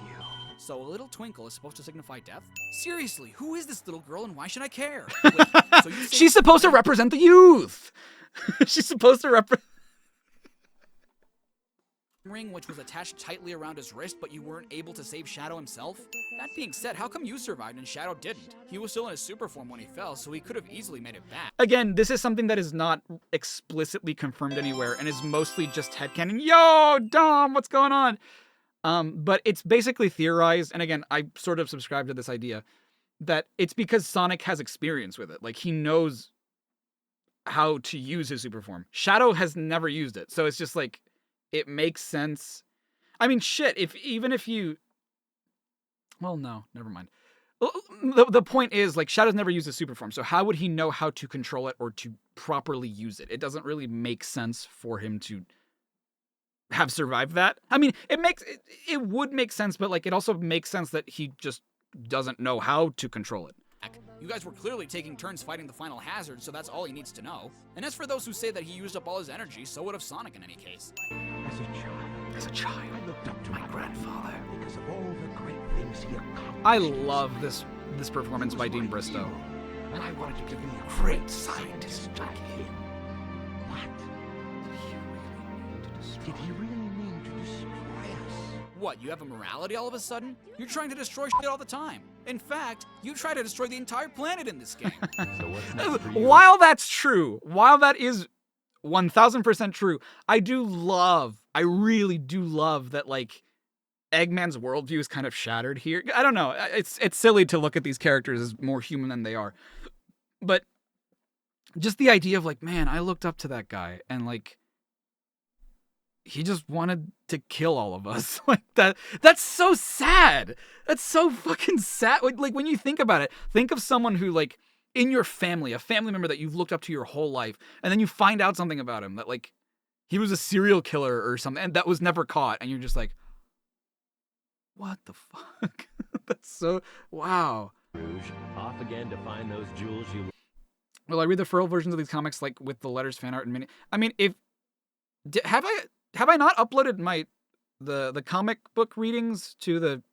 So a little twinkle is supposed to signify death? Seriously, who is this little girl and why should I care? She's supposed to represent the youth. She's supposed to represent... ring which was attached tightly around his wrist, but you weren't able to save Shadow himself? That being said, how come you survived and Shadow didn't? He was still in his super form when he fell, so he could have easily made it back. Again, this is something that is not explicitly confirmed anywhere and is mostly just headcanon. Yo, Dom, what's going on? But it's basically theorized, and again, I sort of subscribe to this idea, that it's because Sonic has experience with it. Like, he knows how to use his super form. Shadow has never used it, so it's just like, it makes sense. I mean, shit, even if you... Well, no, never mind. The point is, like, Shadow's never used a super form, so how would he know how to control it or to properly use it? It doesn't really make sense for him to have survived that. I mean, it would make sense, but, like, it also makes sense that he just doesn't know how to control it. You guys were clearly taking turns fighting the final hazard, so that's all he needs to know. And as for those who say that he used up all his energy, so would have Sonic in any case. As a child, I looked up to my grandfather because of all the great things he accomplished. I love this performance by Dean Bristow. And I wanted to be a great scientist like him. What? Did he really mean to destroy us? What, you have a morality all of a sudden? You're trying to destroy shit all the time. In fact, you try to destroy the entire planet in this game. So what's next for you? While that's true, while that is 1000% true, I really do love that, like, Eggman's worldview is kind of shattered here. I don't know. It's silly to look at these characters as more human than they are. But just the idea of, like, man, I looked up to that guy and, like, he just wanted to kill all of us. Like, that's so sad. That's so fucking sad. Like, when you think about it, think of someone who, like, in your family, a family member that you've looked up to your whole life, and then you find out something about him that, like, he was a serial killer or something, and that was never caught, and you're just like, what the fuck? That's so, wow. Rouge, off again to find those jewels you... Well, I read the furl versions of these comics, like, with the letters, fan art, and mini... I mean, have I not uploaded the comic book readings to the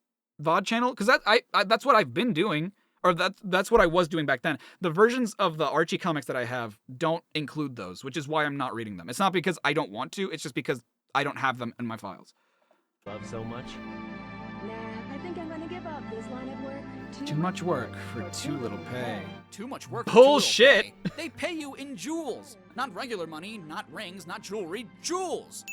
VOD channel? Because that's what I've been doing, or that's what I was doing back then. The versions of the Archie comics that I have don't include those, which is why I'm not reading them. It's not because I don't want to, it's just because I don't have them in my files. Love so much? Nah, I think I'm gonna give up this line of work. Too much work for too little pay. Too much work. Bullshit. For too little pay. They pay you in jewels, not regular money, not rings, not jewelry, jewels.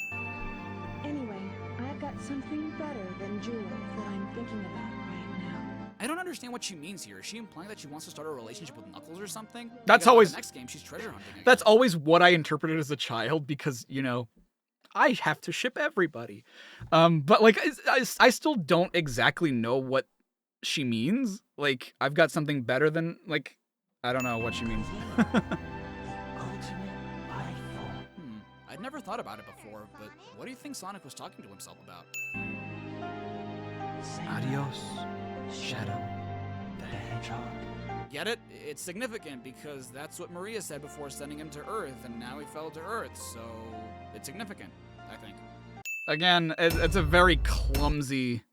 Anyway, I've got something better than jewels that I'm thinking about right now. I don't understand what she means here. Is she implying that she wants to start a relationship with Knuckles or something? That's Because always the next game she's treasure hunting again. That's always what I interpreted as a child because, you know, I have to ship everybody. But like I still don't exactly know what she means. Like I've got something better than like I don't know what she means. I'd never thought about it before, but what do you think Sonic was talking to himself about? Adios, Shadow the Hedgehog. Get it? It's significant because that's what Maria said before sending him to Earth, and now he fell to Earth, so it's significant, I think. Again, it's a very clumsy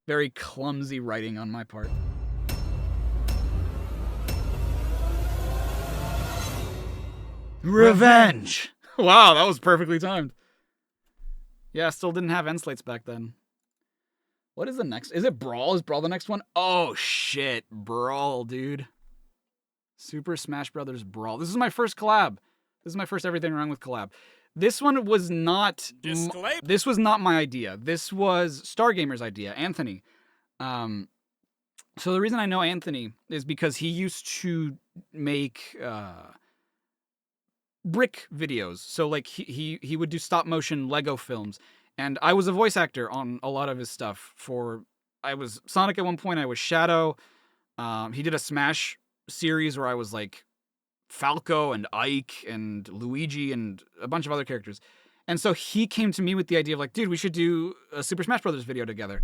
writing on my part. Revenge! Wow, that was perfectly timed. Yeah, still didn't have end slates back then. What is the next? Is it Brawl? Is Brawl the next one? Oh, shit. Brawl, dude. Super Smash Brothers Brawl. This is my first collab. This is my first Everything Wrong with collab. This one was not... This was not my idea. This was Stargamer's idea, Anthony. So the reason I know Anthony is because he used to make... brick videos. So like he would do stop motion Lego films, and I was a voice actor on a lot of his stuff. I was Sonic at one point. I was Shadow. He did a Smash series where I was like Falco and Ike and Luigi and a bunch of other characters. And so he came to me with the idea of like, dude, we should do a Super Smash Brothers video together.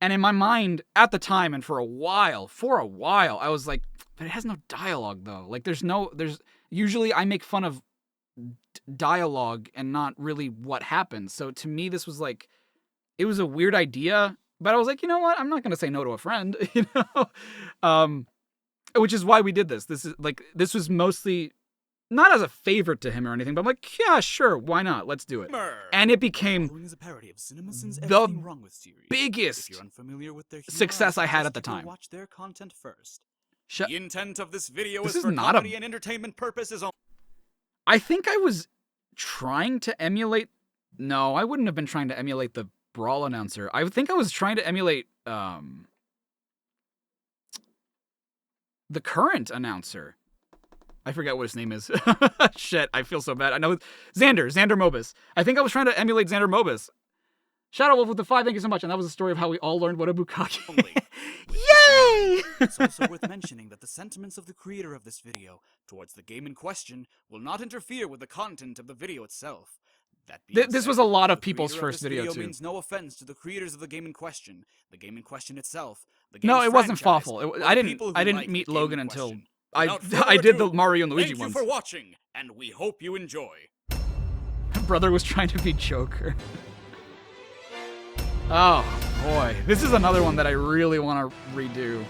And in my mind at the time and for a while, I was like, but it has no dialogue though. Like there's usually I make fun of dialogue and not really what happens. So to me, this was like, it was a weird idea, but I was like, you know what? I'm not going to say no to a friend, you know? Which is why we did this. This was mostly not as a favor to him or anything, but I'm like, yeah, sure. Why not? Let's do it. And it became the biggest success I had at the time. Watch their content first. The intent of this video This is is for not comedy and entertainment purposes only. I think I was trying to emulate... No, I wouldn't have been trying to emulate the Brawl announcer. I think I was trying to emulate the current announcer. I forget what his name is. Shit, I feel so bad. I know Xander Mobus. I think I was trying to emulate Xander Mobus. Shadow Wolf with the 5, thank you so much. And that was the story of how we all learned what a bukkake is. Yay! It's also worth mentioning that the sentiments of the creator of this video towards the game in question will not interfere with the content of the video itself. That being This said, was a lot of the people's creator of first this video, too. means no offense to the creators of the game in question, the game in question itself, the No, game's it wasn't franchise, Fawful. or I the didn't people who I didn't like meet the game Logan in until question. I Without further did the ado, Mario and Luigi Thank ones. you for watching, and we hope you enjoy. Brother was trying to be Joker. Oh, boy. This is another one that I really want to redo.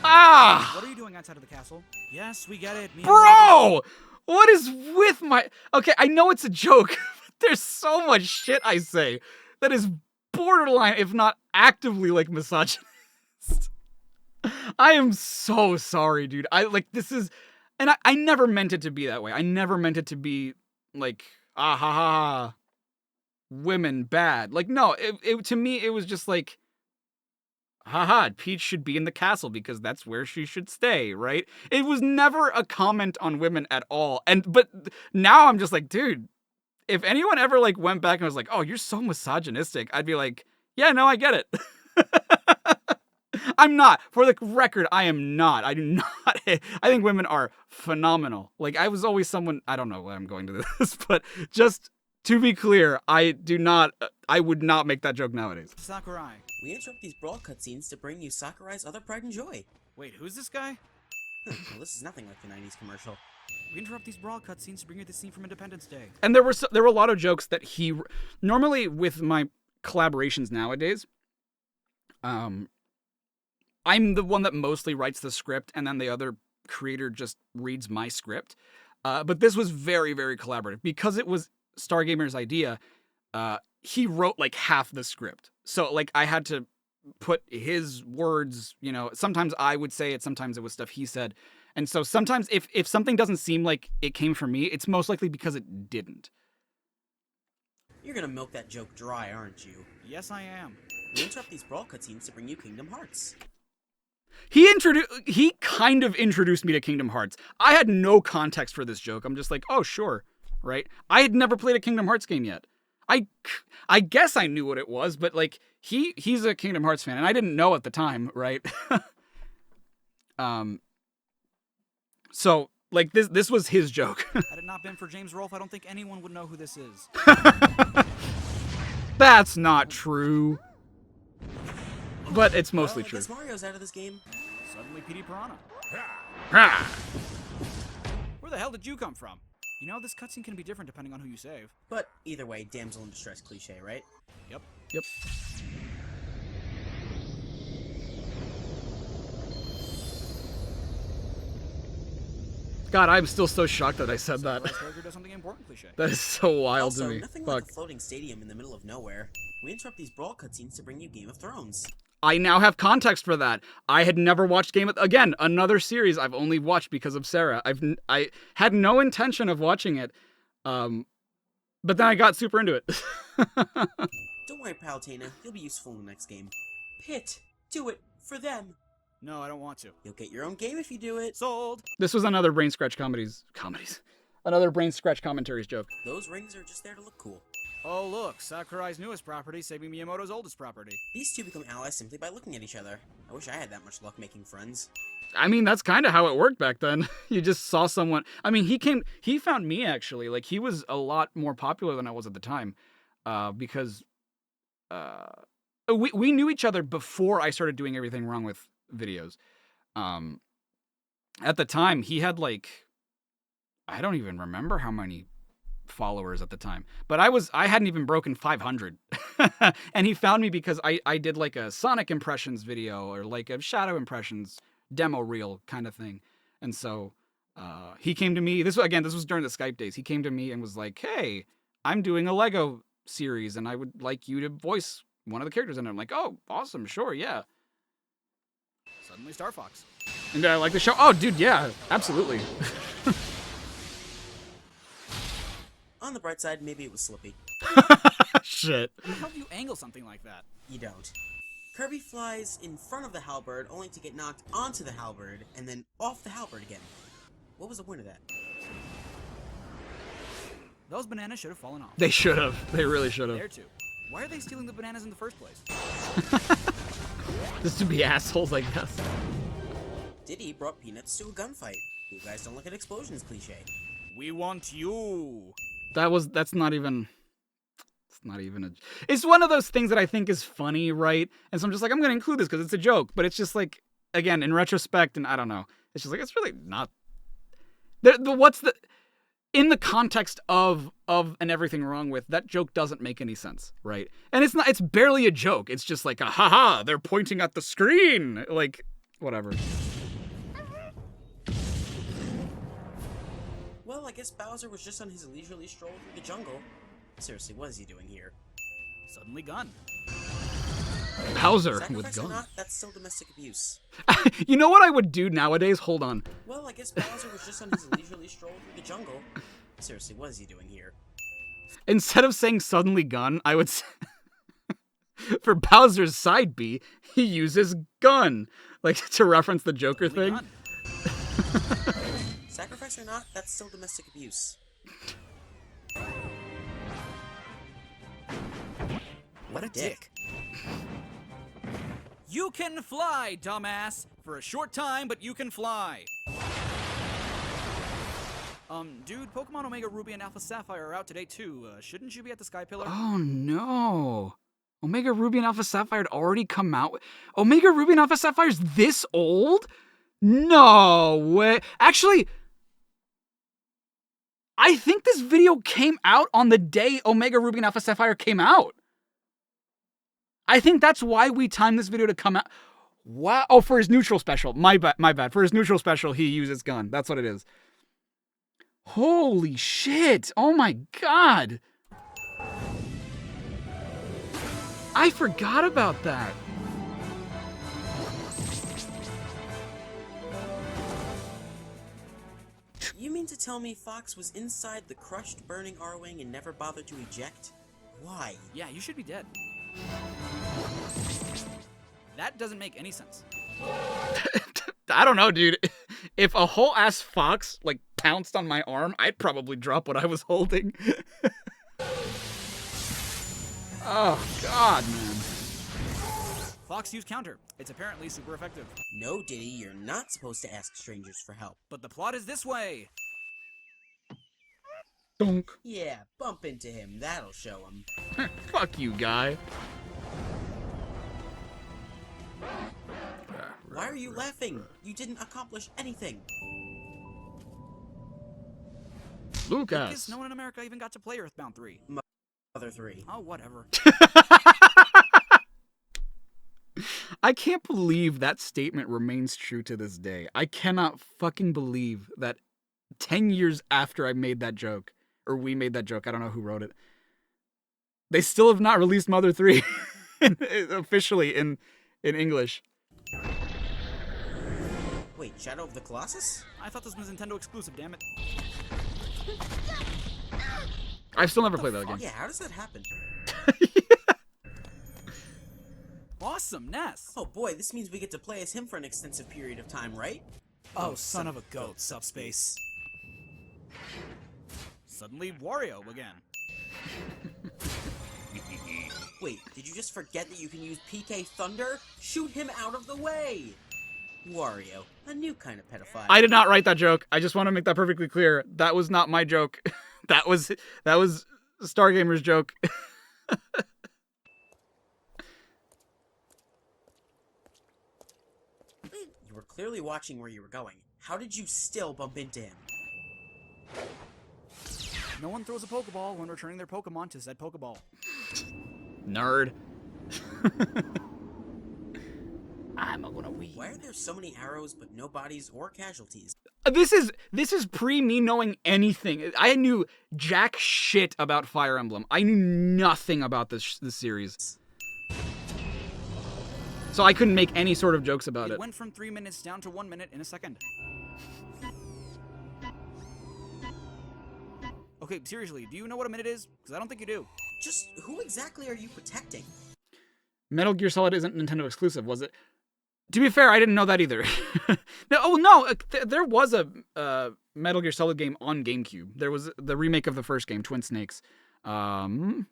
Ah! What are you doing outside of the castle? Yes, we get it. Bro! What is with my... Okay, I know it's a joke, but there's so much shit I say that is borderline, if not actively, like, misogynist. I am so sorry, dude. This is... And I never meant it to be that way. I never meant it to be, like, ah ha ha, women bad. Like, no, to me, it was just like, haha, Peach should be in the castle because that's where she should stay, right? It was never a comment on women at all. But now I'm just like, dude, if anyone ever like went back and was like, oh, you're so misogynistic, I'd be like, yeah, no, I get it. I'm not. For the record, I am not. I do not. I think women are phenomenal. Like, I was always someone, I don't know why I'm going to this, but just to be clear, I would not make that joke nowadays. Sakurai. We interrupt these Brawl cutscenes to bring you Sakurai's other pride and joy. Wait, who's this guy? Well, this is nothing like the 90s commercial. We interrupt these Brawl cutscenes to bring you the scene from Independence Day. And there were a lot of jokes that he... Normally, with my collaborations nowadays, I'm the one that mostly writes the script, and then the other creator just reads my script. But this was very, very collaborative. Because it was Stargamer's idea, he wrote like half the script. So like I had to put his words, you know, sometimes I would say it, sometimes it was stuff he said. And so sometimes if something doesn't seem like it came from me, it's most likely because it didn't. You're gonna milk that joke dry, aren't you? Yes, I am. We interrupt these brawl cutscenes to bring you Kingdom Hearts. He kind of introduced me to Kingdom Hearts. I had no context for this joke. I'm just like, oh, sure, right? I had never played a Kingdom Hearts game yet. I guess I knew what it was, but like he's a Kingdom Hearts fan, and I didn't know at the time, right? So like this was his joke. Had it not been for James Rolfe, I don't think anyone would know who this is. That's not true. But it's mostly true. I guess Mario's out of this game. Suddenly PD Piranha. Ah. Where the hell did you come from? You know, this cutscene can be different depending on who you save. But either way, damsel in distress cliche, right? Yep. Yep. God, I'm still so shocked that I said that. Character does something important cliche. That is so wild also, to me. Nothing Fuck. like a floating stadium in the middle of nowhere. We interrupt these brawl cutscenes to bring you Game of Thrones. I now have context for that. I had never watched again, another series I've only watched because of Sarah. I had no intention of watching it, but then I got super into it. Don't worry, Palutena. You'll be useful in the next game. Pit, do it for them. No, I don't want to. You'll get your own game if you do it. Sold. This was another brain scratch comedies. Another brain scratch commentaries joke. Those rings are just there to look cool. Oh look, Sakurai's newest property saving Miyamoto's oldest property. These two become allies simply by looking at each other. I wish I had that much luck making friends. I mean, that's kind of how it worked back then. You just saw someone. I mean, he found me actually. Like, he was a lot more popular than I was at the time, because we knew each other before I started doing everything wrong with videos. At the time, he had like, I don't even remember how many followers at the time, but I hadn't even broken 500. And he found me because I did like a Sonic impressions video or like a Shadow impressions demo reel kind of thing. And so he came to me, this was during the Skype days. He came to me and was like, hey, I'm doing a Lego series and I would like you to voice one of the characters in it. I'm like, oh, awesome, sure, yeah. Suddenly Star Fox. And I like the show. Oh, dude, yeah, absolutely. On the bright side, maybe it was Slippy. Shit. How do you angle something like that? You don't. Kirby flies in front of the halberd only to get knocked onto the halberd and then off the halberd again. What was the point of that? Those bananas should have fallen off. They should have. They really should have. There too. Why are they stealing the bananas in the first place? Just to be assholes like us. Diddy brought Peanuts to a gunfight. You guys don't look at explosions cliche. We want you. That's not even... It's not even a... It's one of those things that I think is funny, right? And so I'm just like, I'm going to include this because it's a joke. But it's just like, again, in retrospect, and I don't know. It's just like, it's really not... In the context of and everything wrong with, that joke doesn't make any sense, right? And it's barely a joke. It's just like, haha, they're pointing at the screen. Like, whatever. Well, I guess Bowser was just on his leisurely stroll through the jungle. Seriously, what is he doing here? Suddenly gun. Bowser Sacrifice with gun. or not, that's still domestic abuse. You know what I would do nowadays? Hold on. Well, I guess Bowser was just on his leisurely stroll through the jungle. Seriously, what is he doing here? Instead of saying suddenly gun, I would say... For Bowser's side B, he uses gun. Like, to reference the Joker thing. Sacrifice or not, that's still domestic abuse. What a dick. You can fly, dumbass! For a short time, but you can fly. Dude, Pokemon Omega Ruby and Alpha Sapphire are out today too. Shouldn't you be at the Sky Pillar? Oh no. Omega Ruby and Alpha Sapphire had already come out. Omega Ruby and Alpha Sapphire's this old? No way. Actually, I think this video came out on the day Omega Ruby and Alpha Sapphire came out. I think that's why we timed this video to come out. Wow. Oh, for his neutral special. My bad. For his neutral special, he uses gun. That's what it is. Holy shit. Oh my god. I forgot about that. mean to tell me Fox was inside the crushed, burning R-Wing and never bothered to eject? Why? Yeah, you should be dead. That doesn't make any sense. I don't know, dude. If a whole ass fox like pounced on my arm, I'd probably drop what I was holding. Oh god, man. Fox use counter. It's apparently super effective. No, Diddy, you're not supposed to ask strangers for help. But the plot is this way. Donk. Yeah, bump into him. That'll show him. Fuck you, guy. Why are you laughing? You didn't accomplish anything. Lucas. No one in America even got to play Earthbound 3. Mother 3. Oh, whatever. I can't believe that statement remains true to this day. I cannot fucking believe that 10 years after I made that joke, or we made that joke, I don't know who wrote it, they still have not released Mother 3 officially in English. Wait, Shadow of the Colossus? I thought this was Nintendo exclusive, damn it. I've still never played that game. Yeah, how does that happen? Awesome, Ness! Oh boy, this means we get to play as him for an extensive period of time, right? Oh, son of a goat, Subspace. Suddenly, Wario again. Wait, did you just forget that you can use PK Thunder? Shoot him out of the way! Wario, a new kind of pedophile. I did not write that joke. I just want to make that perfectly clear. That was not my joke. That was Stargamer's joke. You were clearly watching where you were going. How did you still bump into him? No one throws a Pokeball when returning their Pokemon to said Pokeball. Nerd. I'm gonna win. Why are there so many arrows but no bodies or casualties? This is pre me knowing anything. I knew jack shit about Fire Emblem. I knew nothing about this series. So I couldn't make any sort of jokes about it. It went from 3 minutes down to 1 minute in a second. Okay, seriously, do you know what a minute is? Because I don't think you do. Just who exactly are you protecting? Metal Gear Solid isn't Nintendo exclusive, was it? To be fair, I didn't know that either. There was a Metal Gear Solid game on GameCube. There was the remake of the first game, Twin Snakes, and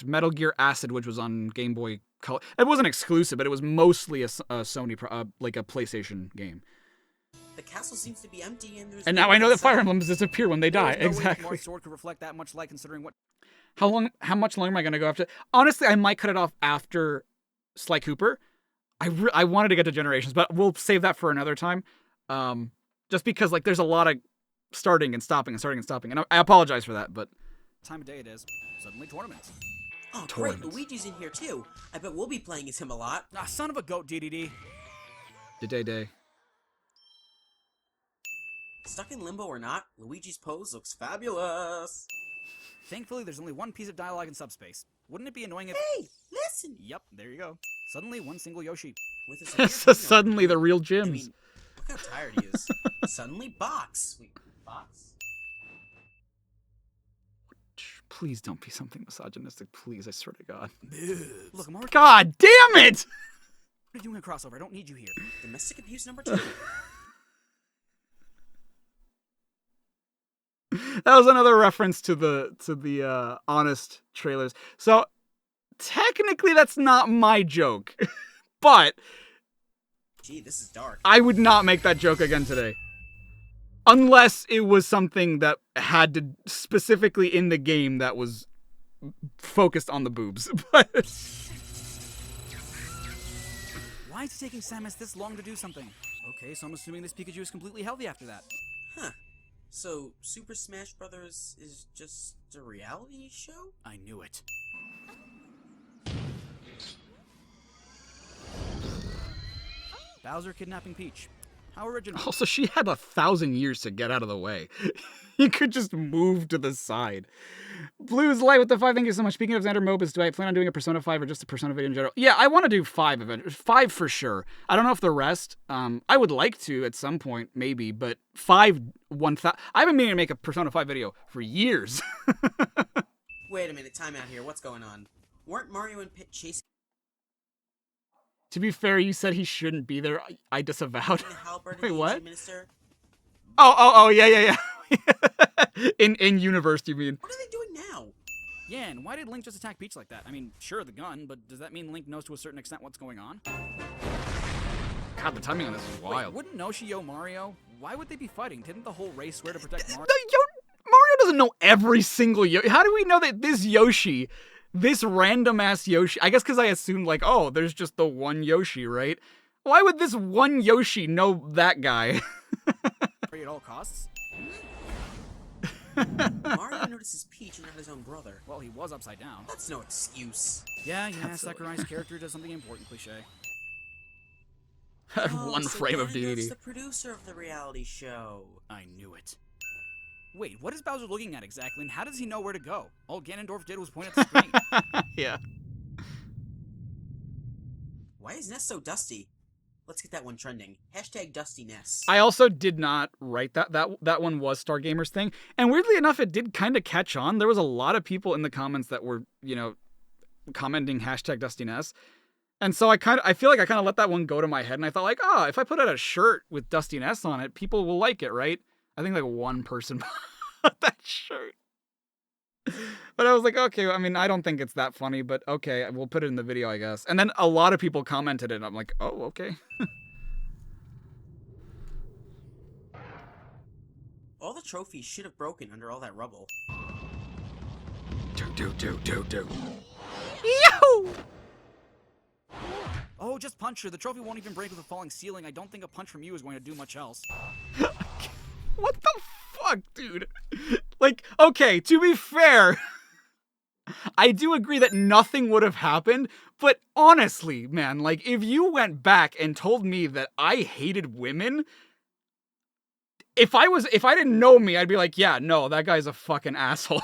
Metal Gear Acid, which was on Game Boy Color. It wasn't exclusive, but it was mostly a Sony, like a PlayStation game. The castle seems to be empty, and there's. And now I know that Fire Emblems disappear when they die. No exactly. Way North Sword could reflect that much light, considering what. How much longer am I gonna go after? Honestly, I might cut it off after Sly Cooper. I wanted to get to Generations, but we'll save that for another time. Just because like there's a lot of starting and stopping, and I apologize for that, but time of day it is. Suddenly tournaments. Oh, great! Luigi's in here too. I bet we'll be playing as him a lot. Ah, son of a goat, DDD. Day. Stuck in limbo or not, Luigi's pose looks fabulous. Thankfully, there's only one piece of dialogue in Subspace. Wouldn't it be annoying if— Hey, listen! Yep, there you go. Suddenly, one single Yoshi. With his Suddenly, the real gyms. I mean, look how tired he is. Suddenly, Box. Wait, Box? Please don't be something misogynistic, please, I swear to God. Look, I'm already— God damn it! What are you doing a crossover? I don't need you here. Domestic abuse number 2. That was another reference to the Honest trailers. So technically that's not my joke. But gee, this is dark. I would not make that joke again today. Unless it was something that had to specifically in the game that was focused on the boobs. But why is it taking Samus this long to do something? Okay, so I'm assuming this Pikachu is completely healthy after that. Huh. So, Super Smash Brothers is just a reality show? I knew it. Bowser kidnapping Peach. How original. Also, she had 1,000 years to get out of the way. You could just move to the side. Blue's Light with the 5. Thank you so much. Speaking of Xander Mobus, do I plan on doing a Persona 5 or just a Persona video in general? Yeah, I want to do 5 eventually. 5 for sure. I don't know if the rest. I would like to at some point, maybe, but 5, 1,000. I've been meaning to make a Persona 5 video for years. Wait a minute, time out here. What's going on? Weren't Mario and Pit chasing? To be fair, you said he shouldn't be there. I disavowed. Wait, what? Minister? Oh, yeah. in universe, you mean? What are they doing now? Yeah, and why did Link just attack Peach like that? I mean, sure, the gun, but does that mean Link knows to a certain extent what's going on? God, the timing on this is wild. Wait, wouldn't Noshi Yo Mario? Why would they be fighting? Didn't the whole race swear to protect Mario? Mario doesn't know every single Yoshi. How do we know that this Yoshi, this random-ass Yoshi... I guess because I assumed, like, oh, there's just the one Yoshi, right? Why would this one Yoshi know that guy? At all costs? Mario notices Peach and not his own brother. Well, he was upside down. That's no excuse. Yeah, Sakurai's character does something important, cliche. One frame of deity. The producer of the reality show. I knew it. Wait, what is Bowser looking at exactly, and how does he know where to go? All Ganondorf did was point at the screen. Yeah. Why is Ness so dusty? Let's get that one trending. Hashtag Dusty Ness. I also did not write that. That one was Stargamer's thing. And weirdly enough, it did kind of catch on. There was a lot of people in the comments that were, commenting hashtag Dusty Ness. And so I feel like I kind of let that one go to my head. And I thought like, if I put out a shirt with Dusty Ness on it, people will like it, right? I think like one person bought that shirt. But I was like, okay, I mean, I don't think it's that funny, but okay, we'll put it in the video, I guess. And then a lot of people commented it, and I'm like, oh, okay. All the trophies should have broken under all that rubble. Do. Yo! Oh, just punch her. The trophy won't even break with a falling ceiling. I don't think a punch from you is going to do much else. What the fuck, dude? Like, okay, to be fair, I do agree that nothing would have happened, but honestly, man, like, if you went back and told me that I hated women, if I didn't know me, I'd be like, yeah, no, that guy's a fucking asshole.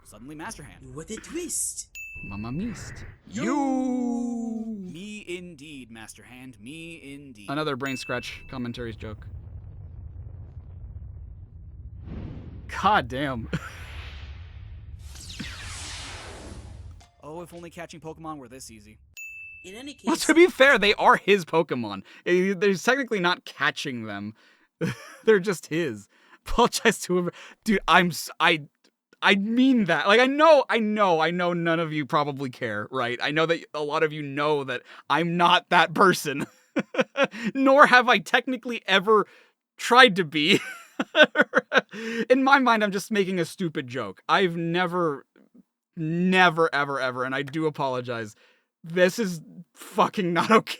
Suddenly Master Hand. What a twist. Mama missed. Me indeed, Master Hand. Me indeed. Another brain scratch commentaries joke. God damn. Oh, if only catching Pokemon were this easy. In any case... Well, to be fair, they are his Pokemon. There's technically not catching them. They're just his. Apologize to him. Dude, I mean that. Like, I know none of you probably care, right? I know that a lot of you know that I'm not that person. Nor have I technically ever tried to be. In my mind, I'm just making a stupid joke. I've never, ever, and I do apologize. This is fucking not okay.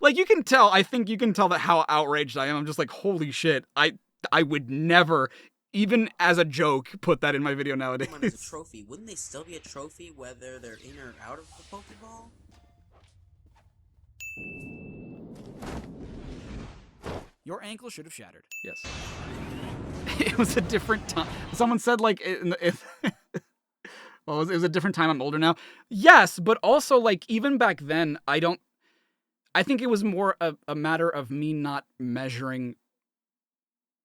Like, you can tell, I think you can tell that how outraged I am. I'm just like, holy shit. I would never, even as a joke, put that in my video nowadays. As a trophy, wouldn't they still be a trophy whether they're in or out of the Pokeball? Your ankle should have shattered. Yes. It was a different time. Someone said, like, well, it was a different time. I'm older now. Yes, but also, like, even back then, I think it was more a matter of me not measuring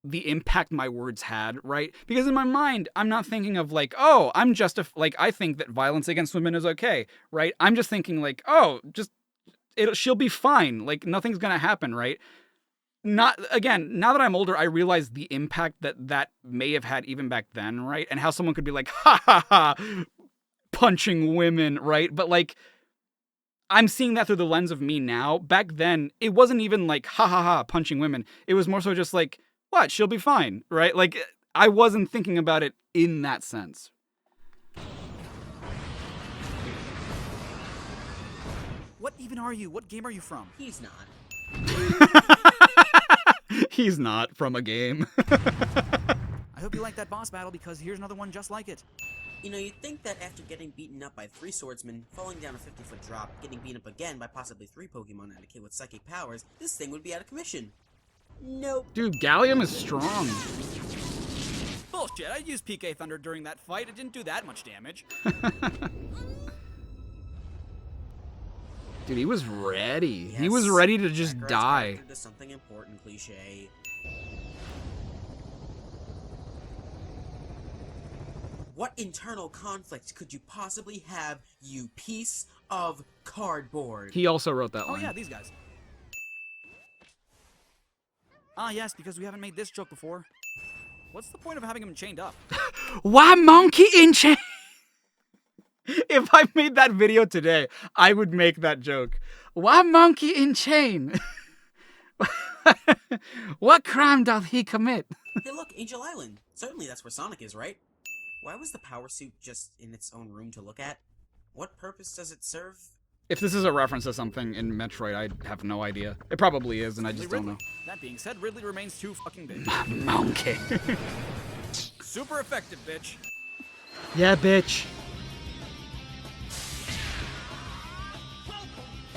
the impact my words had, right? Because in my mind, I'm not thinking of like, oh, I'm just like, I think that violence against women is okay, right? I'm just thinking like, oh, she'll be fine. Like, nothing's gonna happen, right? Not, again, now that I'm older, I realize the impact that may have had even back then, right? And how someone could be like, ha ha ha, punching women, right? But like, I'm seeing that through the lens of me now. Back then, it wasn't even like, ha ha ha, punching women. It was more so just like, what? She'll be fine, right? Like, I wasn't thinking about it in that sense. What even are you? What game are you from? He's not. He's not from a game. I hope you like that boss battle because here's another one just like it. You know, you'd think that after getting beaten up by 3 swordsmen, falling down a 50-foot drop, getting beaten up again by possibly 3 Pokemon and a kid with psychic powers, this thing would be out of commission. Nope. Dude, Gallium is strong. Bullshit, I used PK Thunder during that fight. It didn't do that much damage. Dude, he was ready. Yes, He was ready to just Kakarot's die. character does something important, cliche. What internal conflict could you possibly have, you piece of cardboard? He also wrote that Oh line. yeah, these guys. Ah yes, because we haven't made this joke before. What's the point of having him chained up? Why monkey in chain? If I made that video today, I would make that joke. Why monkey in chain? What crime doth he commit? Hey look, Angel Island. Certainly that's where Sonic is, right? Why was the power suit just in its own room to look at? What purpose does it serve? If this is a reference to something in Metroid, I have no idea. It probably is, and I just don't know. That being said, Ridley remains too fucking big. Monkey. Super effective, bitch. Yeah, bitch.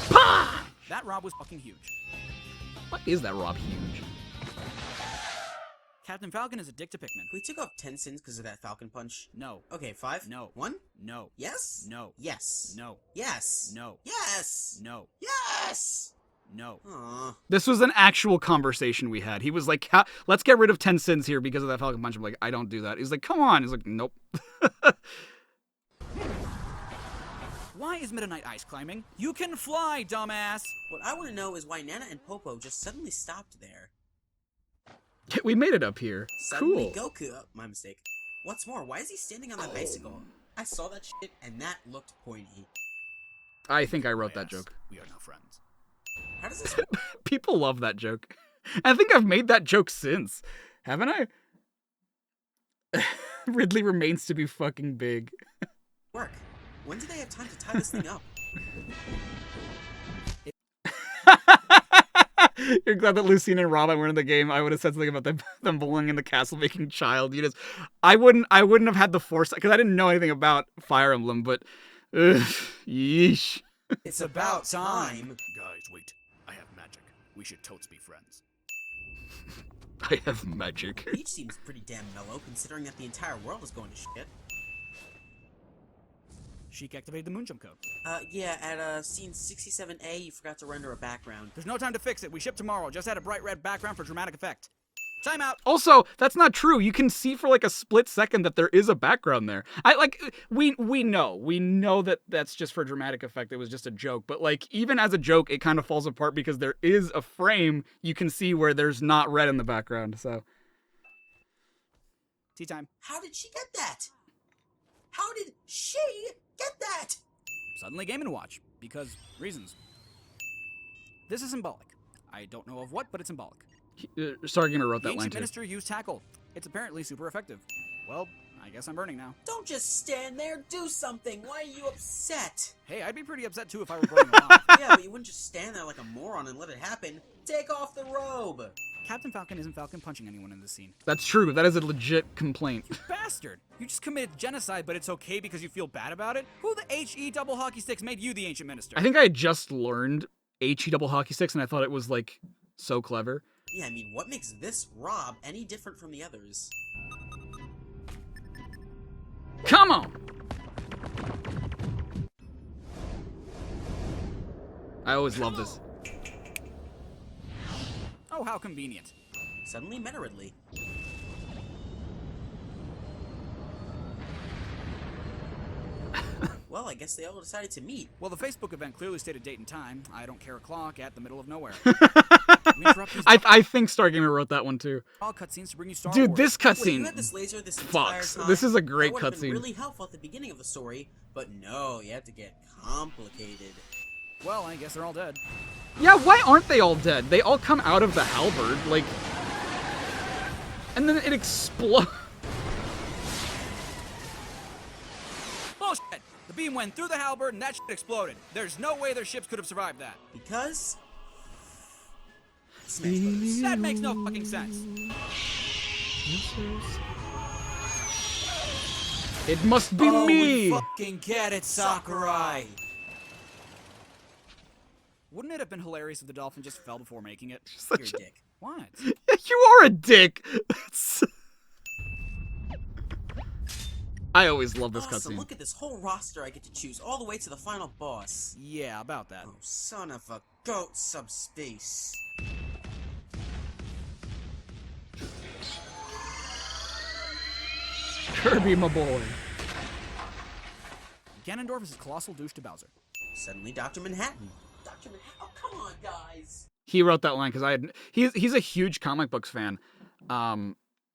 Pah! That Rob was fucking huge. What is that Rob huge? Captain Falcon is a dick to Pikmin. We took off 10 sins because of that Falcon punch. No. Okay, 5. No. 1. No. Yes. No. Yes. No. Yes. No. Yes. No. Yes. No. Aww. This was an actual conversation we had. He was like, let's get rid of 10 sins here because of that Falcon punch. I'm like, I don't do that. He's like, come on. He's like, nope. Why is Meta Knight ice climbing? You can fly, dumbass! What I want to know is why Nana and Popo just suddenly stopped there. We made it up here. Suddenly Cool. Goku... my mistake. What's more, why is he standing on that bicycle? I saw that shit and that looked pointy. I think I wrote that joke. We are now friends. How does this People love that joke. I think I've made that joke since. Haven't I? Ridley remains to be fucking big. work? When do they have time to tie this thing up? You're glad that Lucine and Robin were in the game. I would have said something about them belonging in the castle making child. You just, I wouldn't have had the foresight because I didn't know anything about Fire Emblem. But, yeesh. It's about time. Guys, wait. I have magic. We should totes be friends. I have magic. Peach seems pretty damn mellow considering that the entire world is going to shit. Sheik activated the Moonjump code. Yeah, at scene 67A, you forgot to render a background. There's no time to fix it. We ship tomorrow. Just add a bright red background for dramatic effect. Time out. Also, that's not true. You can see for like a split second that there is a background there. We know that that's just for dramatic effect. It was just a joke. But like even as a joke, it kind of falls apart because there is a frame you can see where there's not red in the background. So tea time. How did she get that? How did she get that? Suddenly Game & Watch. Because reasons. This is symbolic. I don't know of what, but it's symbolic. Stargamer wrote The that line ancient too. minister used tackle. It's apparently super effective. Well, I guess I'm burning now. Don't just stand there, do something. Why are you upset? Hey, I'd be pretty upset too if I were burning alive. Yeah, but you wouldn't just stand there like a moron and let it happen. Take off the robe. Captain Falcon isn't Falcon punching anyone in this scene. That's true. That is a legit complaint. You bastard! You just committed genocide, but it's okay because you feel bad about it? Who the HE double hockey sticks made you the ancient minister? I think I had just learned HE double hockey sticks and I thought it was like so clever. Yeah, I mean, what makes this Rob any different from the others? Come on! I always love this. Oh, how convenient. Suddenly Meta Ridley. Well, I guess they all decided to meet. Well, the Facebook event clearly stated date and time. I don't care o'clock at the middle of nowhere. I think Stargamer wrote that one too. All cutscenes to bring you Star Dude, Wars. this cutscene. You had this laser this entire Fucks. time. This is a great That would have been cutscene. really helpful at the beginning of the story, but no, you have to get complicated. Well, I guess they're all dead. Yeah, why aren't they all dead? They all come out of the halberd, like, and then it explodes. Bullshit! The beam went through the halberd and that shit exploded. There's no way their ships could have survived that. Because... That makes no fucking sense. It must be me. We fucking get it, Sakurai. Wouldn't it have been hilarious if the dolphin just fell before making it? You're a dick. What? You are a dick. I always love this Awesome, cutscene. look at this whole roster I get to choose, all the way to the final boss. Yeah, about that. Oh, son of a goat subspace. Kirby, my boy. Ganondorf is his colossal douche to Bowser. Suddenly, Dr. Manhattan. Dr. Manhattan. Oh, come on, guys. He wrote that line because he's a huge comic books fan.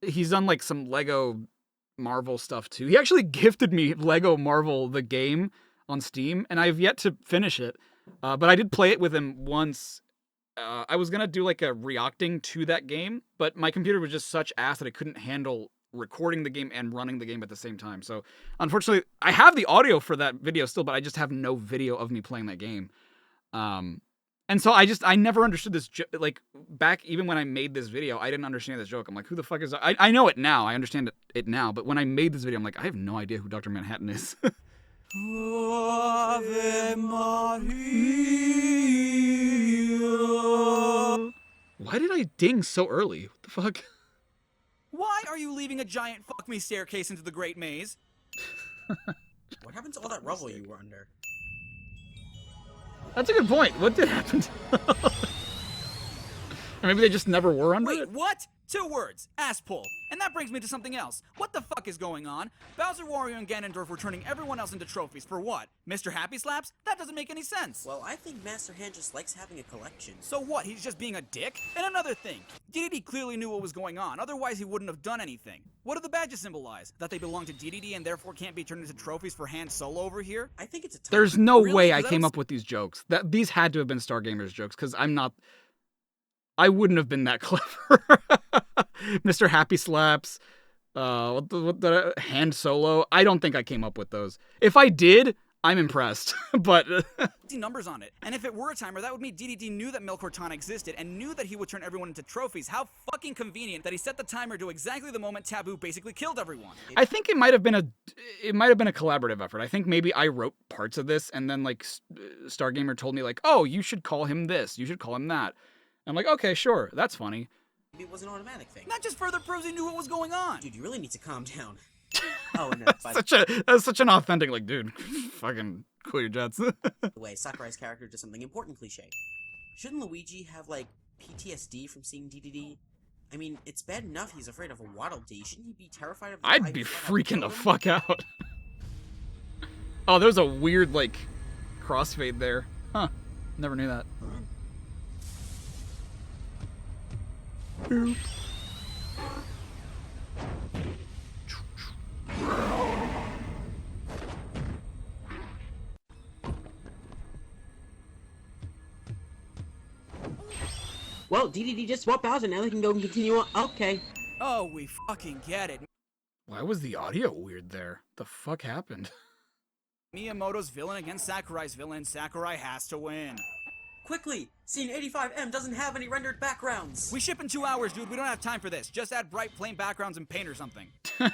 He's done like some Lego Marvel stuff too. He actually gifted me Lego Marvel the game on Steam, and I've yet to finish it. But I did play it with him once. I was gonna do like a reacting to that game, but my computer was just such ass that it couldn't handle recording the game and running the game at the same time. So unfortunately, I have the audio for that video still, but I just have no video of me playing that game. And so I never understood this, like, back even when I made this video, I didn't understand this joke. I'm like, who the fuck is that? I know it now. I understand it now. But when I made this video, I'm like, I have no idea who Dr. Manhattan is. Ave Maria. Why did I ding so early? What the fuck? Why are you leaving a giant fuck me staircase into the Great Maze? What happened to all that rubble you were under? That's a good point. What did happen to Or maybe they just never were under it? Wait, what? 2 words. Ass pull. And that brings me to something else. What the fuck is going on? Bowser, Wario, and Ganondorf were turning everyone else into trophies for what? Mr. Happy Slaps? That doesn't make any sense. Well, I think Master Hand just likes having a collection. So what? He's just being a dick? And another thing. DDD clearly knew what was going on. Otherwise, he wouldn't have done anything. What do the badges symbolize? That they belong to DDD and therefore can't be turned into trophies for Han Solo over here? I think it's a There's no Really? way I 'Cause came up with these jokes. These had to have been Stargamer's jokes, because I wouldn't have been that clever. Mr. Happy Slaps, Hand Solo. I don't think I came up with those. If I did, I'm impressed. But numbers on it. And if it were a timer, that would mean DDD knew that Milk Cortana existed and knew that he would turn everyone into trophies. How fucking convenient that he set the timer to exactly the moment Taboo basically killed everyone. I think it might have been a collaborative effort. I think maybe I wrote parts of this, and then like Stargamer told me like, oh, you should call him this, you should call him that. I'm like, okay, sure, that's funny. Maybe it was an automatic thing. That just further proves he knew what was going on. Dude, you really need to calm down. Oh, no. That's such an authentic, like, dude, fucking cool your jets. By the way, Sakurai's character does something important cliche. Shouldn't Luigi have, like, PTSD from seeing DDD? I mean, it's bad enough he's afraid of a Waddle Dee. Shouldn't he be terrified of the I'd be freaking the fuck out. Oh, there's a weird, like, crossfade there. Huh. Never knew that. Boop. Well, DDD just swapped Bowser, now they can go and continue on. Okay. Oh, we fucking get it. Why was the audio weird there? The fuck happened? Miyamoto's villain against Sakurai's villain. Sakurai has to win. Quickly! Scene 85M doesn't have any rendered backgrounds! We ship in 2 hours, dude. We don't have time for this. Just add bright, plain backgrounds and paint or something.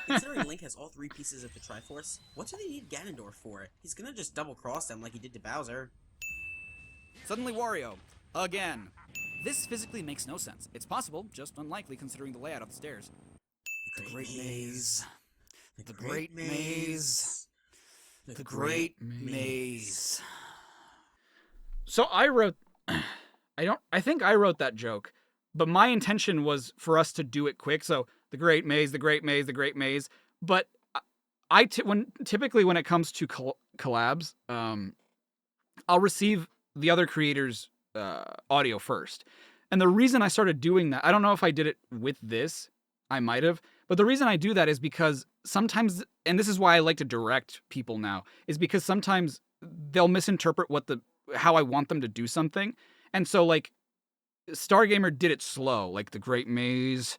Considering Link has all 3 pieces of the Triforce, what do they need Ganondorf for? He's gonna just double-cross them like he did to Bowser. Suddenly Wario. Again. This physically makes no sense. It's possible, just unlikely considering the layout of the stairs. The Great Maze. The Great Maze. The Great Maze. So I wrote, I think I wrote that joke, but my intention was for us to do it quick. So the Great Maze, the Great Maze, the Great Maze. But typically when it comes to collabs, I'll receive the other creators' audio first. And the reason I started doing that, I don't know if I did it with this, I might have, but the reason I do that is because sometimes, and this is why I like to direct people now, is because sometimes they'll misinterpret how I want them to do something. And so like Stargamer did it slow, like the Great Maze.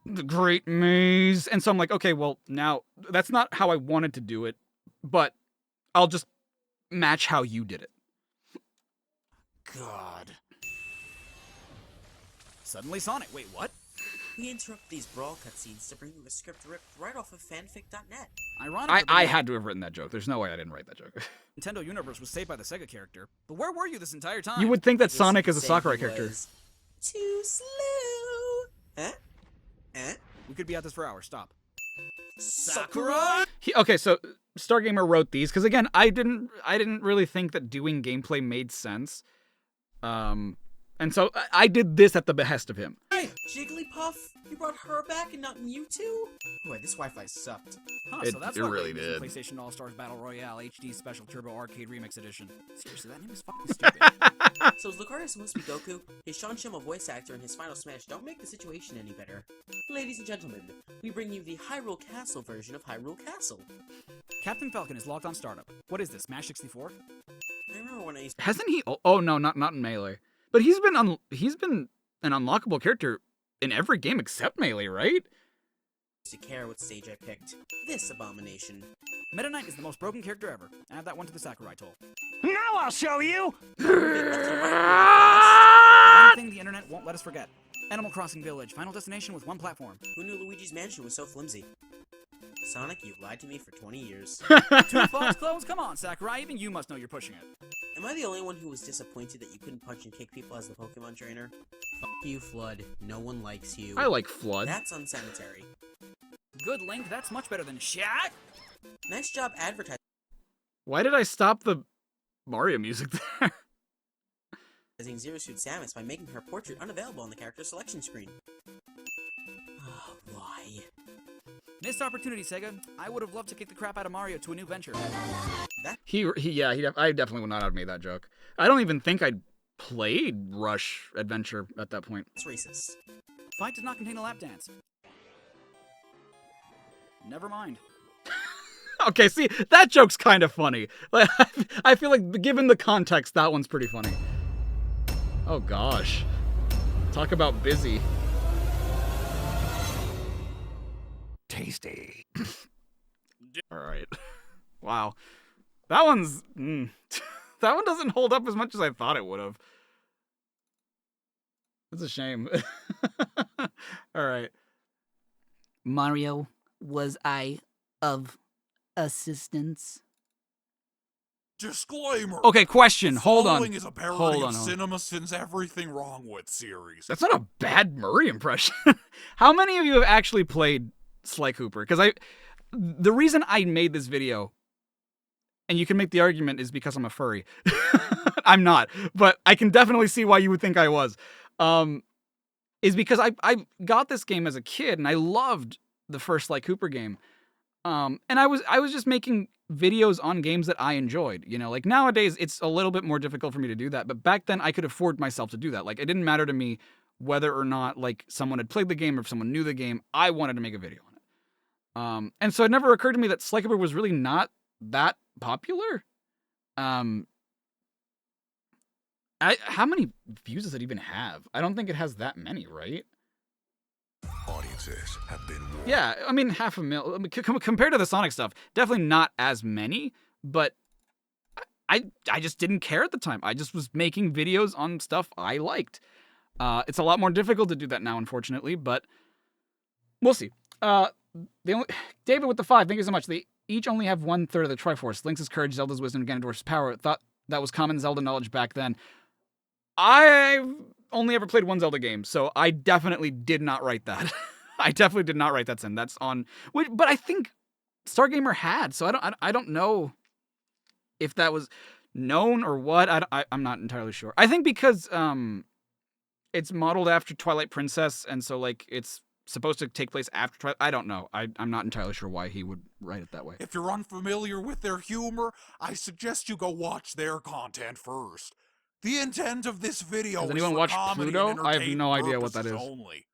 And so I'm like, okay, well now that's not how I wanted to do it, but I'll just match how you did it. God. Suddenly Sonic. Wait, what? We interrupt these brawl cutscenes to bring you a script ripped right off of fanfic.net. Ironically, I had to have written that joke. There's no way I didn't write that joke. Nintendo Universe was saved by the Sega character. But where were you this entire time? You would think that Sonic is a Sakurai character. Too slow. We could be at this for hours. Stop. Sakurai? Okay, so Stargamer wrote these because again, I didn't really think that doing gameplay made sense. And so I did this at the behest of him. Hey, Jigglypuff? You brought her back and not Mewtwo? Boy, this Wi-Fi sucked. Huh, so that's it what really it is in did. PlayStation All-Stars Battle Royale HD Special Turbo Arcade Remix Edition. Seriously, that name is fucking stupid. So is Lucario supposed to be Goku? His Sean Schimmel voice actor and his final smash don't make the situation any better. Ladies and gentlemen, we bring you the Hyrule Castle version of Hyrule Castle. Captain Falcon is locked on startup. What is this, Smash 64? I remember when I used to... Hasn't he? Oh no, not in Melee. But he's been an unlockable character in every game except Melee, right? to care what stage I picked. This abomination. Meta Knight is the most broken character ever. Add that one to the Sakurai toll. Now I'll show you! One thing the internet won't let us forget. Animal Crossing Village, final destination with one platform. Who knew Luigi's Mansion was so flimsy? Sonic, you've lied to me for 20 years. Two Fox clones? Come on, Sakurai, even you must know you're pushing it. Am I the only one who was disappointed that you couldn't punch and kick people as the Pokemon trainer? Fuck you, Flood. No one likes you. I like Flood. That's unsanitary. Good, Link, that's much better than Shaq. Nice job advertising. Why did I stop the Mario music there? Zero Suit Samus by making her portrait unavailable on the character selection screen. Oh, why? Missed opportunity, Sega. I would have loved to kick the crap out of Mario to a new venture. I definitely would not have made that joke. I don't even think I'd played Rush Adventure at that point. It's racist. Fight does not contain a lap dance. Never mind. Okay, see, that joke's kind of funny. Like, I feel like, given the context, that one's pretty funny. Oh gosh. Talk about busy. Tasty. Alright. Wow. That one's... that one doesn't hold up as much as I thought it would have. It's a shame. Alright. Mario, was I of assistance? Disclaimer. Okay, question. Hold on. Following is a parody of CinemaSins Everything Wrong With series. That's not a bad Murray impression. How many of you have actually played Sly Cooper? Because the reason I made this video, and you can make the argument, is because I'm a furry. I'm not, but I can definitely see why you would think I was. Is because I got this game as a kid, and I loved the first Sly Cooper game. And I was just making videos on games that I enjoyed, you know, like nowadays it's a little bit more difficult for me to do that, but back then I could afford myself to do that. Like, it didn't matter to me whether or not like someone had played the game or if someone knew the game. I wanted to make a video on it. And so it never occurred to me that Sly Cooper was really not that popular. How many views does it even have? I don't think it has that many, right? Audiences have been warned. Yeah, I mean, 500,000. Compared to the Sonic stuff, definitely not as many, but I just didn't care at the time. I just was making videos on stuff I liked. It's a lot more difficult to do that now, unfortunately, but we'll see. David with the 5, thank you so much. They each only have 1/3 of the Triforce. Link's courage, Zelda's wisdom, Ganondorf's power. Thought that was common Zelda knowledge back then. I've only ever played one Zelda game, so I definitely did not write that. I definitely did not write that sin. That's on, but I think Stargamer had, so I don't know if that was known or what. I'm not entirely sure. I think because it's modeled after Twilight Princess, and so like it's supposed to take place after Twilight. I don't know. I'm not entirely sure why he would write it that way. If you're unfamiliar with their humor, I suggest you go watch their content first. The intent of this video Has is anyone for watched comedy Pluto? and I have no entertainment idea what that is. purposes only.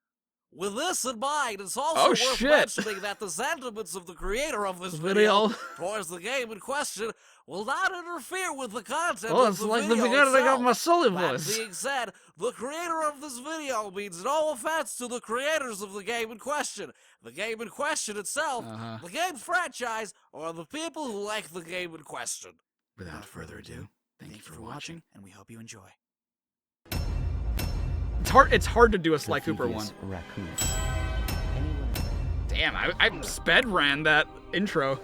With this in mind, it's also Oh, worth shit. mentioning that the sentiments of the creator of this video towards the game in question will not interfere with the content Oh, of it's the like the video beginning itself. of my sully That voice. being said, the creator of this video means no offense to the creators of the game in question, the game in question itself, the game franchise, or the people who like the game in question. Without further ado, thank you for watching, and we hope you enjoy. It's hard to do a Sly Cooper one. Damn, I sped ran that intro.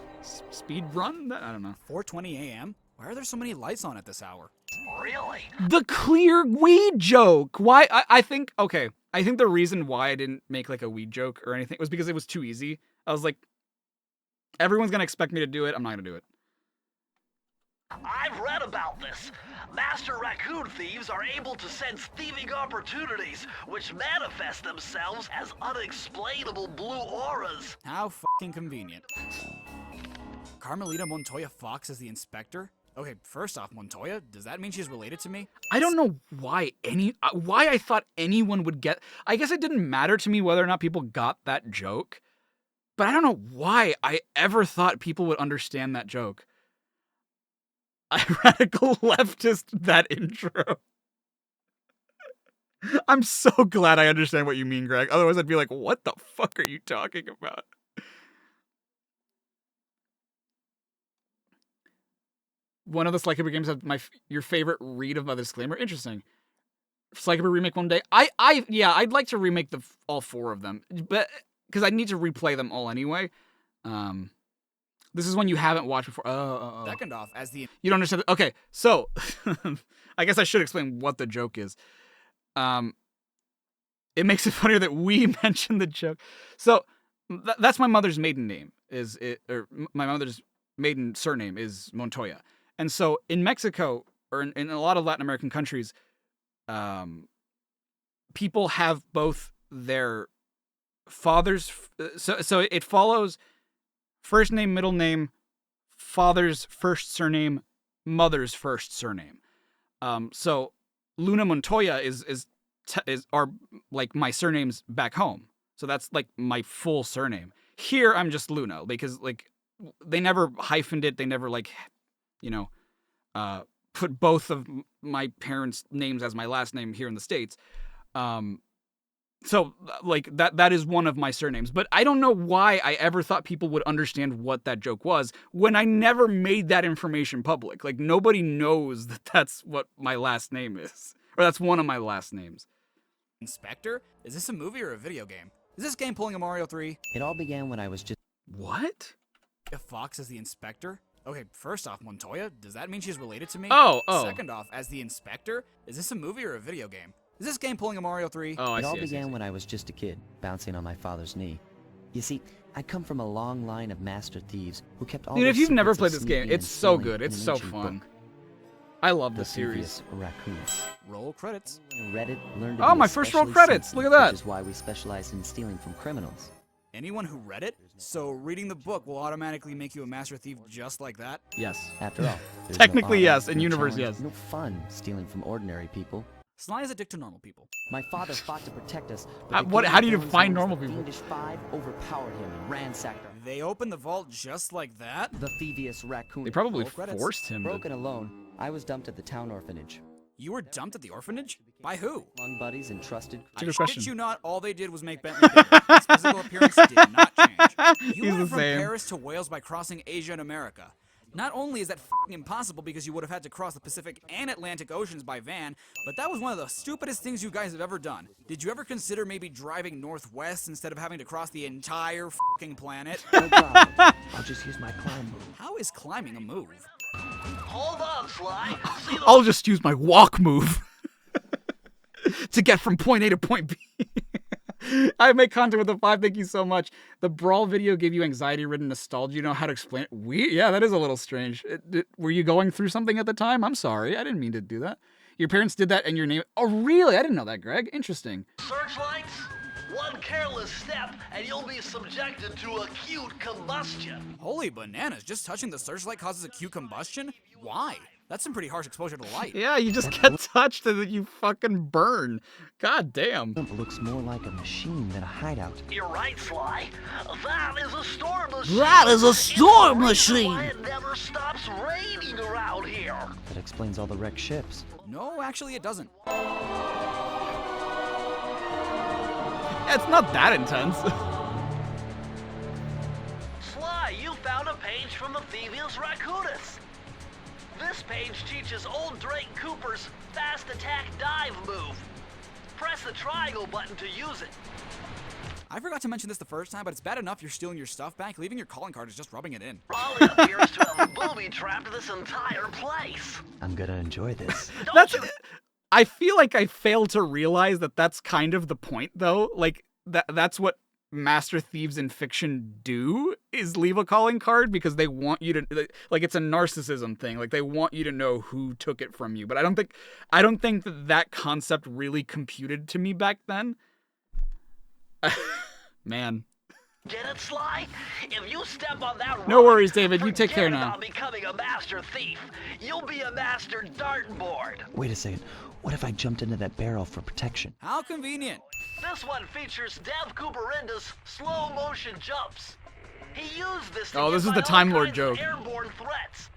Speed run? I don't know. 4:20 a.m.? Why are there so many lights on at this hour? Really? The clear weed joke. Why? I think the reason why I didn't make like a weed joke or anything was because it was too easy. I was like, Everyone's gonna expect me to do it. I'm not gonna do it. I've read about this. Master raccoon thieves are able to sense thieving opportunities, which manifest themselves as unexplainable blue auras. How fucking convenient. Carmelita Montoya Fox is the inspector? Okay, first off, Montoya, does that mean she's related to me? I don't know why why I thought anyone would get. I guess it didn't matter to me whether or not people got that joke, but I don't know why I ever thought people would understand that joke. I radical leftist that intro. I'm so glad I understand what you mean, Greg. Otherwise, I'd be like, what the fuck are you talking about? One of the Sly Cooper games have your favorite read of my disclaimer. Interesting. Sly Cooper remake one day. Yeah, I'd like to remake all 4 of them, but because I need to replay them all anyway. This is one you haven't watched before. Oh. Second off, as the... You don't understand. Okay, so I guess I should explain what the joke is. It makes it funnier that we mentioned the joke. So that's my mother's maiden name. My mother's maiden surname is Montoya. And so in Mexico, or in a lot of Latin American countries, people have both their father's... So it follows... First name, middle name, father's first surname, mother's first surname. So Luna Montoya are like my surnames back home. So that's like my full surname. Here I'm just Luna because like they never hyphened it. They never like, put both of my parents' names as my last name here in the States. So, like, that is one of my surnames. But I don't know why I ever thought people would understand what that joke was when I never made that information public. Like, nobody knows that that's what my last name is. Or that's one of my last names. Inspector? Is this a movie or a video game? Is this game pulling a Mario 3? It all began when I was just... What? If Fox is the inspector? Okay, first off, Montoya, does that mean she's related to me? Oh. Second off, as the inspector, is this a movie or a video game? Is this game pulling a Mario 3? Oh, I see. It all began when I was just a kid, bouncing on my father's knee. You see, I come from a long line of master thieves who kept all. Dude, their if you've never secrets played of this game, sneaking it's and so stealing good. in It's an so ancient fun. book. I love The this series. Raccoons. Roll credits. Read it, learned to Oh, be my first roll especially credits. sneaky, Look at that. Which is why we specialize in stealing from criminals. Anyone who read it? So reading the book will automatically make you a master thief just like that? Yes. After all, there's Technically, no yes. honor, In no universe, challenge, yes. No fun stealing from ordinary people. Sly is a dick to normal people. My father fought to protect us. But How do you Villains define knows normal the people? Fiendish Five overpowered him and ransacked our... They opened the vault just like that? The thievious raccoon. They probably Roll credits. forced him Broken alone, I was dumped at the town orphanage. You were dumped at the orphanage? By who? Among buddies and trusted... It's a good I question. shit you not, all they did was make Bentley bigger. His physical appearance did not change. You He's went the from same. Paris to Wales by crossing Asia and America. Not only is that f***ing impossible because you would have had to cross the Pacific and Atlantic Oceans by van, but that was one of the stupidest things you guys have ever done. Did you ever consider maybe driving northwest instead of having to cross the entire f***ing planet? No problem. I'll just use my climb move. How is climbing a move? Hold on, Sly. See the I'll just use my walk move to get from point A to point B. I make content with the 5. Thank you so much. The Brawl video gave you anxiety-ridden nostalgia. You know how to explain it? Yeah, that is a little strange. Were you going through something at the time? I'm sorry. I didn't mean to do that. Your parents did that and your name... Oh, really? I didn't know that, Greg. Interesting. searchlights? One careless step, and you'll be subjected to acute combustion. Holy bananas, just touching the searchlight causes acute combustion? Why? That's some pretty harsh exposure to light. Yeah, you just get touched and then you fucking burn. God damn. It looks more like a machine than a hideout. You're right, Sly. That is a storm machine. That is a storm It's the reason machine. why it never stops raining around here. That explains all the wrecked ships. No, actually it doesn't. It's not that intense. Sly, you found a page from the Thievius Raccoonus. This page teaches old Drake Cooper's fast attack dive move. Press the triangle button to use it. I forgot to mention this the first time, but it's bad enough you're stealing your stuff back. Leaving your calling card is just rubbing it in. Raleigh appears to have booby-trapped this entire place. I'm gonna enjoy this. I feel like I failed to realize that that's kind of the point, though. Like, that's what master thieves in fiction do is leave a calling card because they want you to, like, it's a narcissism thing. Like, they want you to know who took it from you. But I don't think that concept really computed to me back then. Man. Get it, Sly? If you step on that No worries, David. You take care now. about becoming a master thief. You'll be a master dartboard. Wait a second. What if I jumped into that barrel for protection? How convenient. This one features Dev Cooperinda's slow motion jumps. He used this to Oh, this get is the by Time all Lord kinds of joke. airborne threats.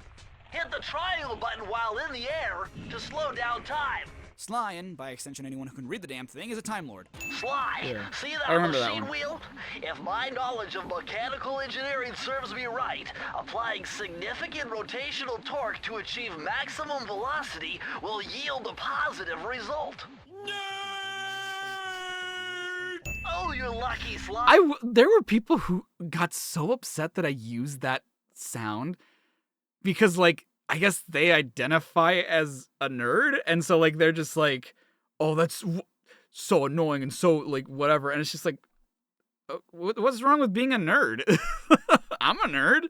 Hit the triangle button while in the air to slow down time. Sly, and by extension anyone who can read the damn thing, is a Time Lord. Sly, Yeah. see I that remember that machine one. wheel? If my knowledge of mechanical engineering serves me right, applying significant rotational torque to achieve maximum velocity will yield a positive result. Oh, you're lucky, Sly. There were people who got so upset that I used that sound because, like, I guess they identify as a nerd, and so, like, they're just like, oh, that's so annoying and so, like, whatever. And it's just like, what's wrong with being a nerd? I'm a nerd.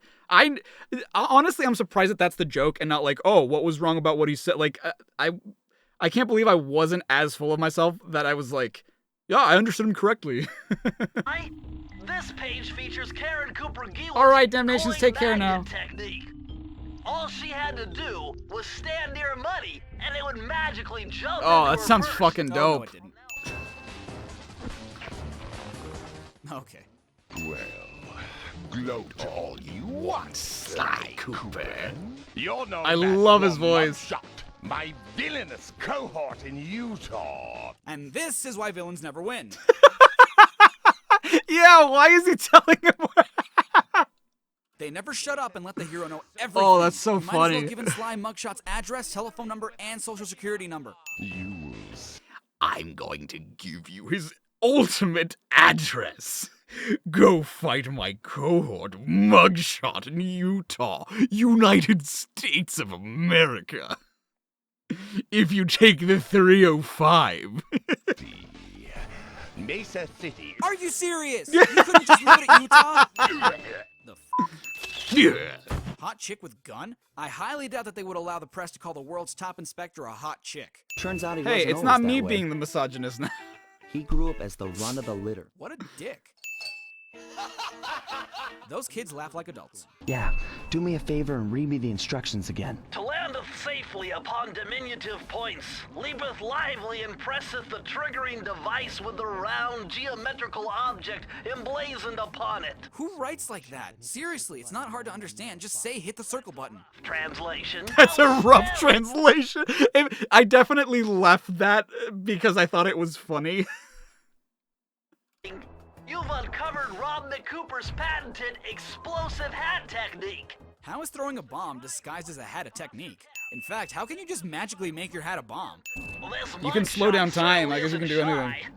Honestly, I'm surprised that that's the joke and not like, oh, what was wrong about what he said? Like, I can't believe I wasn't as full of myself that I was like, yeah, I understood him correctly. This page features Karen Cooper Gillis' All right, Damnations, coin take care now. magnet technique. All she had to do was stand near money, and it would magically jump Oh, into that her sounds purse. fucking dope. Oh, no, it didn't. Okay. Well, gloat all you want, Sly Cooper. You're no I match love for his voice. Mugshot, my villainous cohort in Utah. And this is why villains never win. Yeah, why is he telling him? They never shut up and let the hero know everything. Oh, that's so You might as funny. well give Sly Mugshot's address, telephone number, and social security number. I'm going to give you his ultimate address. Go fight my cohort, Mugshot, in Utah, United States of America. If you take the 305. Mesa City. Are you serious? You couldn't just leave it at Utah? The Hot chick with gun? I highly doubt that they would allow the press to call the world's top inspector a hot chick. Turns out he Hey, wasn't it's always not that me way. being the misogynist now. He grew up as the run of the litter. What a dick. Those kids laugh like adults. Yeah, do me a favor and read me the instructions again. To landeth safely upon diminutive points, leapeth lively and presseth the triggering device with the round geometrical object emblazoned upon it. Who writes like that? Seriously, it's not hard to understand. Just say hit the circle button. Translation. That's a rough translation. I definitely left that because I thought it was funny. You've uncovered Rob McCooper's patented explosive hat technique. How is throwing a bomb disguised as a hat a technique? In fact, how can you just magically make your hat a bomb? Well, this You can slow down time. I guess you can do anything.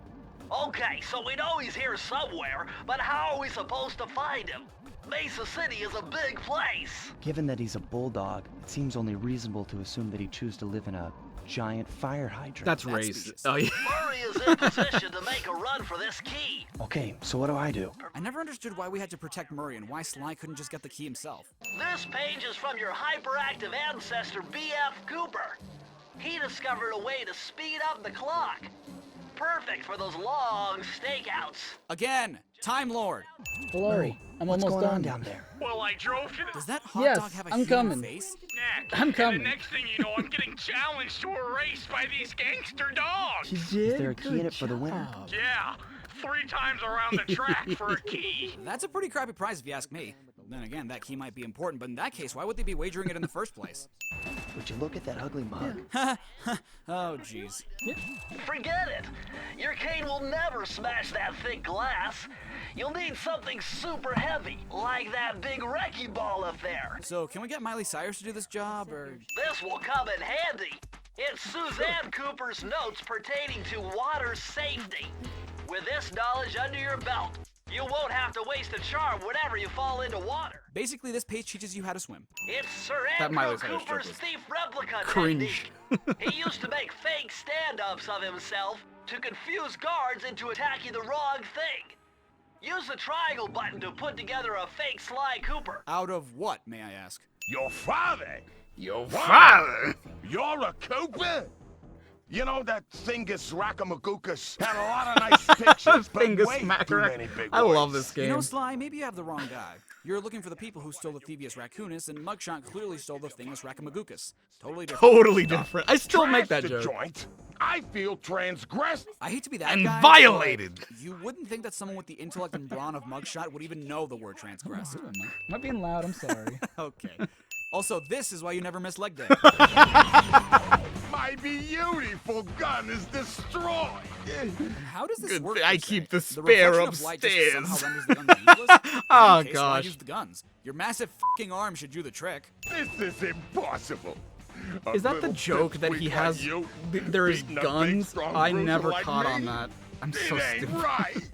Okay, so we know he's here somewhere, but how are we supposed to find him? Mesa City is a big place. Given that he's a bulldog, it seems only reasonable to assume that he chose to live in a giant fire hydrant. That's racist. Oh, yeah. Murray is in position to make a run for this key. Okay, so what do I do? I never understood why we had to protect Murray and why Sly couldn't just get the key himself. This page is from your hyperactive ancestor, B.F. Cooper. He discovered a way to speed up the clock. Perfect for those long stakeouts. Again, Time Lord. Blurry. I'm What's almost going done. on down there? Well, I drove to the... Does that hot Yes, dog have a I'm human coming. face? I'm coming. And the next thing you know, I'm getting challenged to a race by these gangster dogs. You did? Is there a key in it for the winner? Yeah, 3 times around the track for a key. That's a pretty crappy prize if you ask me. Then again, that key might be important, but in that case, why would they be wagering it in the first place? Would you look at that ugly mug? Oh, jeez. Forget it. Your cane will never smash that thick glass. You'll need something super heavy, like that big wrecking ball up there. So, can we get Miley Cyrus to do this job, or...? This will come in handy. It's Suzanne Cooper's notes pertaining to water safety. With this knowledge under your belt, you won't have to waste a charm whenever you fall into water. Basically, this page teaches you how to swim. It's Sir That Miley Andrew Cyrus joke Cooper's was thief replica cringe. technique. He used to make fake stand-ups of himself to confuse guards into attacking the wrong thing. Use the triangle button to put together a fake Sly Cooper. Out of what, may I ask? Your father? Your What? father? You're a Cooper? You know that Thingus Rackamagookus had a lot of nice pictures, but Thingus way too Macarac. many big I love words. this game. You know, Sly, maybe you have the wrong guy. You're looking for the people who stole the Thievius Raccoonus, and Mugshot clearly stole the Thingus Rackamagookus. Totally different. Totally different. I still make that Trash the joke. joint. I feel transgressed. I hate to be that And guy, violated. but you wouldn't think that someone with the intellect and brawn of Mugshot would even know the word transgressed. Am I being loud? I'm sorry. Okay. Also, this is why you never miss leg day. My beautiful gun is destroyed. How does this Good work? thing I per se? keep the The spare reflection of light just upstairs. somehow renders the guns useless? Oh, In case, why gosh. use the guns? Your massive f***ing arm should do the trick. This is impossible. A Is that the little joke that he pipsqueak has? like you, There's beating a big, guns? strong I bruiser never like caught me? on that. I'm It so ain't stupid. right.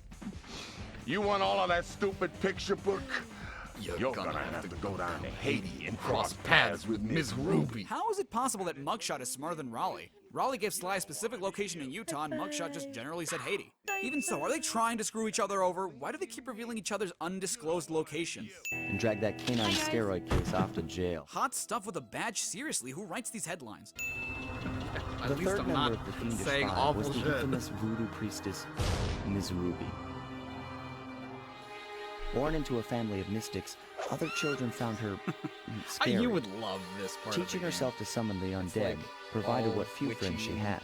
You want all of that stupid picture book? You're gonna have to go down to Haiti and cross paths with Miss Ruby. How is it possible that Mugshot is smarter than Raleigh? Raleigh gave Sly a specific location in Utah, and Mugshot just generally said Haiti. Even so, are they trying to screw each other over? Why do they keep revealing each other's undisclosed locations? And drag that canine steroid case off to jail. Hot stuff with a badge? Seriously, who writes these headlines? The least third I'm member not of the Fiendish saying Five awful was the shit. infamous voodoo priestess, Ms. Ruby. Born into a family of mystics, other children found her scary. You would love this part. of Teaching the herself to summon the undead like provided all what few friends she witchy. had.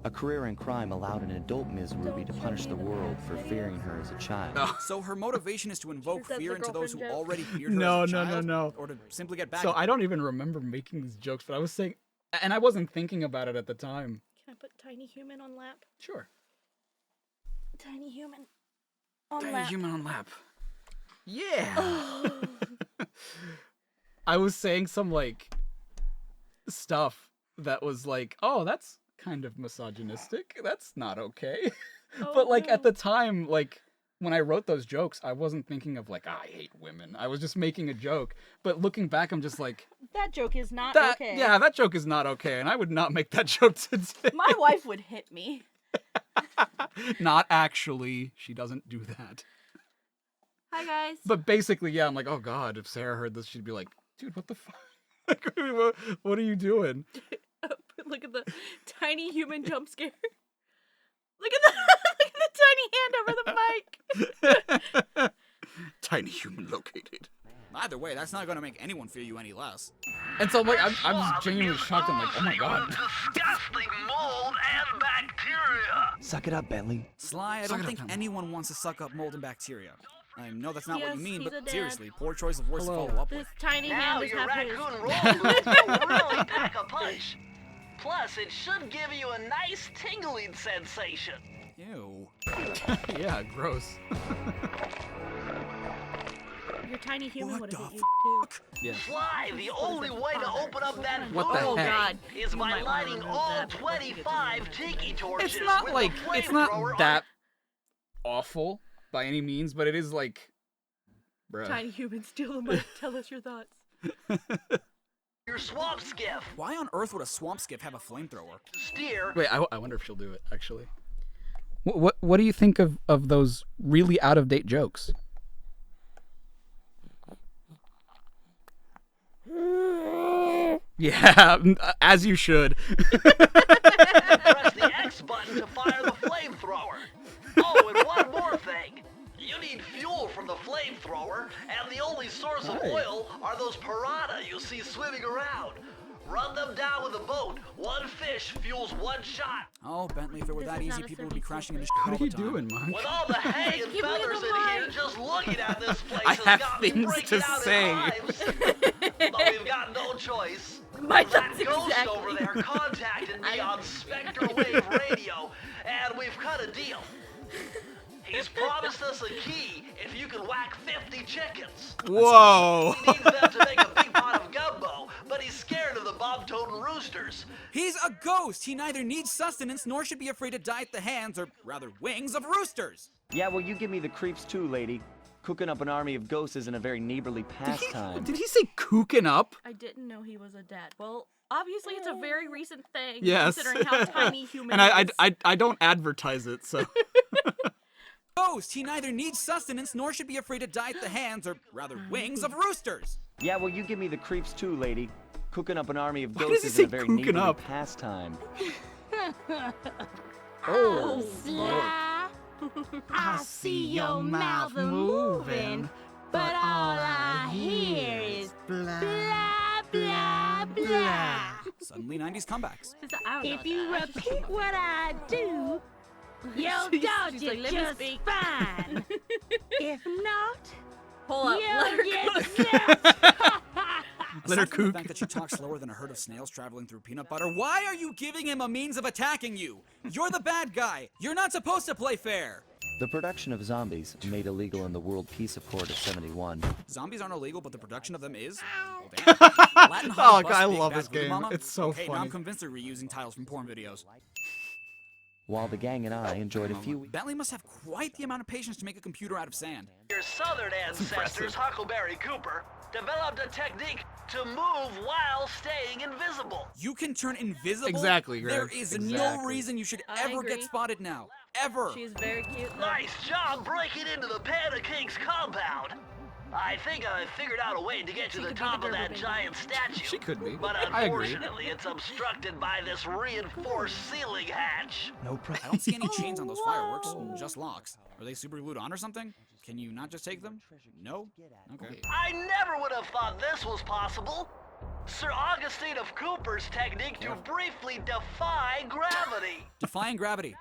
A career in crime allowed an adult Ms. Ruby to punish the world for fearing her as a child. So her motivation is to invoke Is that fear the into those who girlfriend joke? already feared her No, as a no, no, child? no. Or to simply get back So at I them? don't even remember making these jokes, but I was saying, and I wasn't thinking about it at the time. Can I put Tiny Human on lap? Sure. Tiny Human on Tiny lap. human on lap. Yeah. I was saying some like stuff that was like, oh, that's kind of misogynistic. That's not okay. But like at the time, like when I wrote those jokes, I wasn't thinking of like, I hate women. I was just making a joke. But looking back, I'm just like, That joke is not that okay. yeah, that joke is not okay, and I would not make that joke today. My wife would hit me. Not actually. She doesn't do that. Hi guys. But basically, yeah, I'm like, oh god, if Sarah heard this, she'd be like, dude, what the fuck? Like, what are you doing? Look at the tiny human jump scare. Look at the tiny hand over the mic. Tiny human located. Either way, that's not going to make anyone fear you any less. And so, like, I'm just genuinely shocked. I'm like, oh my god. Disgusting mold and bacteria. Suck it up, Bentley. Sly, I Suck don't it up, think Tom. anyone wants to suck up mold and bacteria. I know that's not what Yes, you mean, he's a but dad. seriously, poor choice of words to Hello. follow up This with. tiny Now hand is your half his. raccoon roll boots will really pack a punch. Plus, it should give you a nice tingling sensation. Ew. Yeah, gross. Your tiny human would have hit you too. Yeah. Fly, the only way to open up that What the voodoo heck? God. is You by might wanna lighting remove all that before you get to the 25 tiki torches. It's not with like, the it's not flamethrower that awful by any means, but it is like, bruh. Tiny human, steal the mic. Tell us your thoughts. your swamp skiff. Why on earth would a swamp skiff have a flamethrower? Steer. Wait, I wonder if she'll do it, actually. What do you think of those really out-of-date jokes? Yeah, as you should. Press the X button to fire the flamethrower. Oh, and one more thing. You need fuel from the flamethrower, and the only source of oil are those piranha you see swimming around. Run them down with a boat. One fish fuels one shot. Oh, Bentley, if it were This that is easy, not a people would be surfing crashing into What all are the you time. doing, Mom? With all the hay and Give me the feathers in here, mic. just looking at this place I has have got me things breaking to out say. in hives. But we've got no choice. My That thoughts ghost exactly. over there contacted me on Spectre Wave Radio, and we've cut a deal. He's promised us a key if you can whack 50 chickens. Whoa! He needs them to make a big pot of gumbo, but he's scared of the bob-toting roosters. He's a ghost! He neither needs sustenance nor should be afraid to die at the hands, or rather wings, of roosters! Yeah, well, you give me the creeps too, lady. Cooking up an army of ghosts isn't a very neighborly pastime. Did he say cooking up? I didn't know he was a dad. Well, obviously it's a very recent thing. Yes. Considering how tiny human And is. I don't advertise it, so. Ghost! He neither needs sustenance nor should be afraid to die at the hands, or rather wings, of roosters! Yeah, well, you give me the creeps too, lady. Cooking up an army of Why does ghosts he is say a very cooking neighborly up? pastime. Oh, Sly. I see your mouth moving, but all I hear is blah, blah, blah. Suddenly 90s comebacks. If you repeat what I do, you'll dodge she's like, it "Let me just speak." fine. If not, Hold up, let her you'll cook. get Let her Aside from the cook. fact that she talks slower than a herd of snails traveling through peanut butter, why are you giving him a means of attacking you? You're the bad guy. You're not supposed to play fair. The production of zombies, made illegal in the World Peace Accord of '71. Zombies aren't illegal, but the production of them is. Well, damn. Latin Oh, Holly God, bus, I big love bad this voodoo game. mama? It's so okay, now funny. I'm convinced they're reusing titles from porn videos. While the gang and I enjoyed a few Bentley must have quite the amount of patience to make a computer out of sand. Your southern ancestors, Huckleberry Cooper, developed a technique to move while staying invisible. You can turn invisible? Exactly, Greg. There is no Exactly. reason you should I ever agree. get spotted now. Ever. She's very cute. Nice job breaking into the Panda King's compound. I think I figured out a way to get to the top of that giant statue. She could be. But I agree. unfortunately, it's obstructed by this reinforced ceiling hatch. No I don't see any chains on those fireworks, just locks. Are they super glued on or something? Can you not just take them? No? Okay. I never would have thought this was possible. Sir Augustine of Cooper's technique to briefly defy gravity. Defying gravity.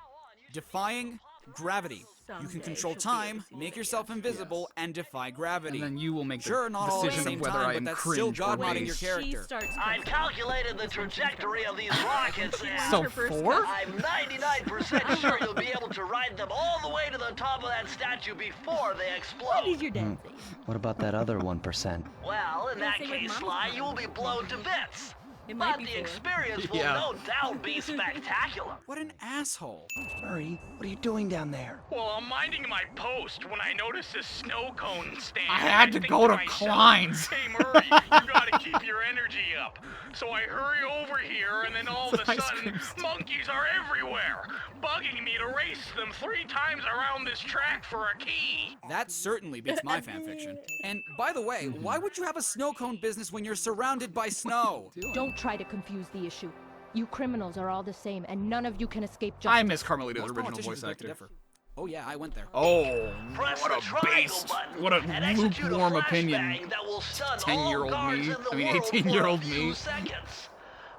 Defying gravity. You can control time, make yourself invisible, and defy gravity. And then you will make the sure, not all at the decision same of whether time, I but am that's cringe still or God-modding your base. character. I've calculated the trajectory of these rockets and So 4? I'm 99% sure you'll be able to ride them all the way to the top of that statue before they explode. your dad say? What about that other 1%? Well, in that Same with case, Mama's Sly, mom. you will be blown to bits. It might But be the 4. experience will Yeah. no doubt be spectacular. What an asshole. Murray, what are you doing down there? Well, I'm minding my post when I noticed this snow cone stand. I had to think go to myself, Klein's. Hey, Murray, you gotta keep your energy up. So I hurry over here, and then all of a Ice sudden, cream stand. monkeys are everywhere, bugging me to race them 3 times around this track for a key. That certainly beats my fanfiction. And by the way, why would you have a snow cone business when you're surrounded by snow? Don't try to confuse the issue. You criminals are all the same, and none of you can escape justice. I miss Carmelita's Most original politicians voice beg to actor. differ. Oh yeah, I went there. Oh, Press what the a triangle based, button what a and execute lukewarm a opinion. flashbang that will stun 10-year-old all guards me. in the I mean, world for a 18-year-old few me. seconds.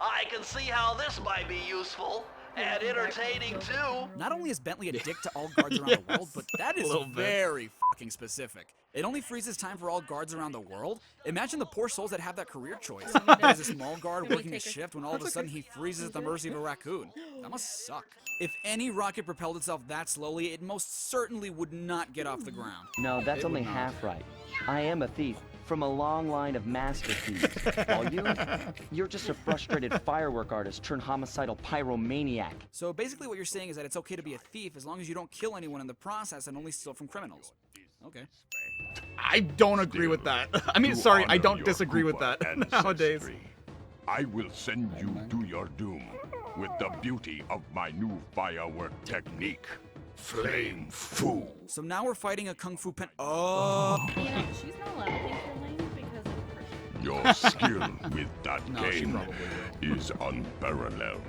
I can see how this might be useful and entertaining too. Not only is Bentley a dick to all guards around the world, but that is little bit. very fucking specific. It only freezes time for all guards around the world. Imagine the poor souls that have that career choice. There's a small guard working a shift when all of a sudden he freezes at the mercy of a raccoon. That must suck. If any rocket propelled itself that slowly, it most certainly would not get off the ground. No, that's It only would not. half right. I am a thief from a long line of master thieves. While you're just a frustrated firework artist turned homicidal pyromaniac. So basically what you're saying is that it's okay to be a thief as long as you don't kill anyone in the process and only steal from criminals. Okay. I don't agree with that. I mean, sorry, I don't disagree with that nowadays. Ancestry. I will send you to your doom with the beauty of my new firework technique. Flame Fu. So now we're fighting a kung fu pen. Oh. You know, she's not allowed to think her lane because of her. Your skill with that No, she game probably is unparalleled.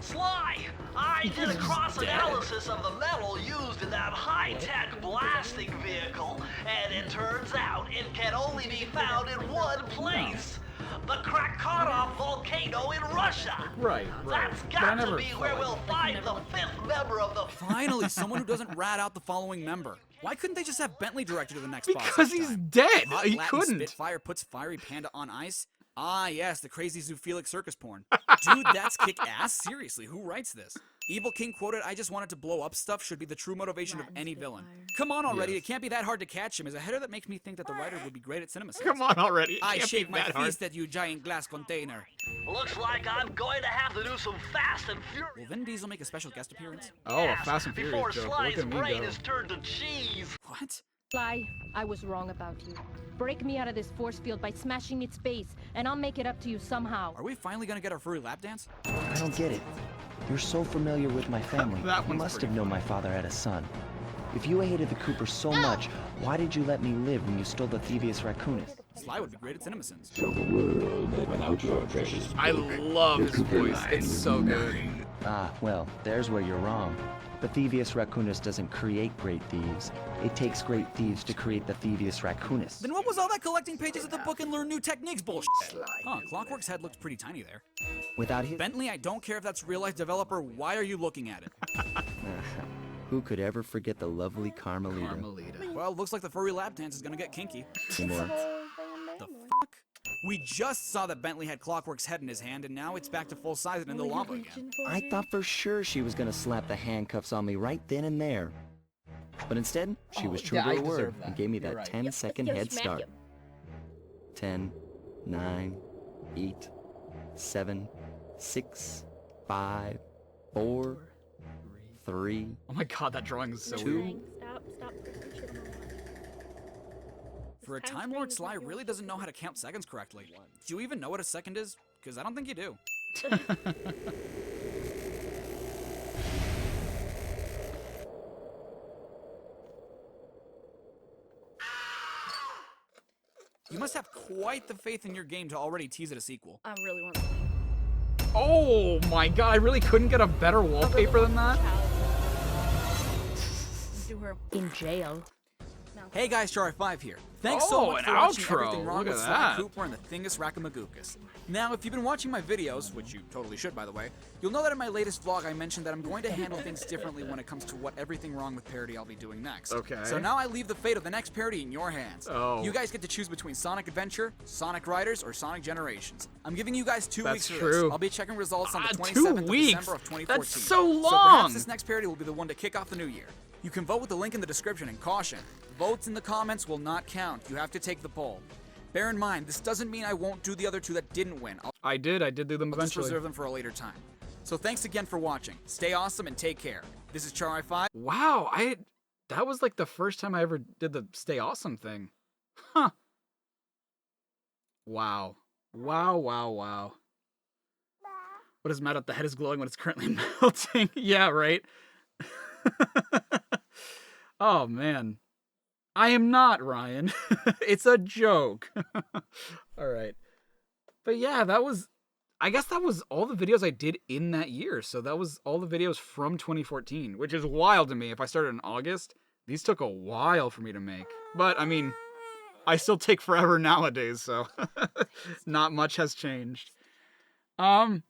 Sly, I did a cross-analysis of the metal used in that high-tech blasting vehicle, and it turns out it can only be found in one place. The Krakatoa volcano in Russia. Right. That's But I got to never be where we'll find the 5th member of the... Finally, someone who doesn't rat out the following member. Why couldn't they just have Bentley directed to the next boss? Because each he's time? dead. Hot He Latin couldn't. Spitfire puts fiery panda on ice. Ah, yes, the crazy zoophilic circus porn. Dude, that's kick-ass. Seriously, who writes this? Evil King quoted, "I just wanted to blow up stuff" should be the true motivation of any villain. Come on already, Yes. it can't be that hard to catch him. Is a header that makes me think that the writer would be great at cinema. Come on already. It I can't shake be my that hard. fist at you, giant glass container. Looks like I'm going to have to do some Fast and Furious. Will Vin Diesel make a special guest appearance? Oh, a Fast and Furious Before joke. Sly's Look at me brain go. is turned to cheese. What? Sly, I was wrong about you. Break me out of this force field by smashing its base, and I'll make it up to you somehow. Are we finally gonna get our furry lap dance? I don't get it. You're so familiar with my family. That You one's must pretty have known my father had a son. If you hated the Coopers so much, why did you let me live when you stole the Thievius Raccoonus? Sly would be great at CinemaSins. Without your precious I love his voice. It's so good. Ah, well, there's where you're wrong. The Thievius Raccoonus doesn't create great thieves. It takes great thieves to create the Thievius Raccoonus. Then what was all that collecting pages of the book and learn new techniques bullshit? Huh, Clockwork's head looks pretty tiny there. Without his... Bentley, I don't care if that's real-life developer, why are you looking at it? Who could ever forget the lovely Carmelita? Well, looks like the furry lap dance is gonna get kinky. Anymore. The fuck? We just saw that Bentley had Clockwork's head in his hand, and now it's back to full size and in the lava again. I thought for sure she was gonna slap the handcuffs on me right then and there. But instead, she was true to her word and gave me that 10-second head start. 10, 9, 8, 7, 6, 5, 4, 3. Oh my god, that drawing is so 2. weird. Stop. For a Time Lord, Sly really doesn't know how to count seconds correctly. Do you even know what a second is? Because I don't think you do. You must have quite the faith in your game to already tease it a sequel. I really want to. Oh my god, I really couldn't get a better wallpaper than that? Do her in jail. Hey guys, Charriii5 here. Thanks Oh, so much for an watching outro. Everything Wrong Look with at Sly that. Cooper and the Thingus Rackamagookus. Now, if you've been watching my videos, which you totally should by the way, you'll know that in my latest vlog I mentioned that I'm going to handle things differently when it comes to what Everything Wrong with parody I'll be doing next. Okay. So now I leave the fate of the next parody in your hands. Oh. You guys get to choose between Sonic Adventure, Sonic Riders, or Sonic Generations. I'm giving you guys 2 That's weeks for true. this. I'll be checking results on the 27th 2 of weeks? December of 2014. That's so So long! perhaps this next parody will be the one to kick off the new year. You can vote with the link in the description, and caution, votes in the comments will not count. You have to take the poll. Bear in mind, this doesn't mean I won't do the other 2 that didn't win. I did do them I'll just eventually. reserve them for a later time. So thanks again for watching. Stay awesome and take care. This is Charriii5. Wow, that was like the first time I ever did the Stay Awesome thing. Huh. Wow. Wow. What is Matt? The head is glowing when it's currently melting. Yeah, right? Oh, man. I am not, Ryan. It's a joke. All right. But yeah, I guess that was all the videos I did in that year. So that was all the videos from 2014, which is wild to me. If I started in August, these took a while for me to make. But, I mean, I still take forever nowadays, so not much has changed. I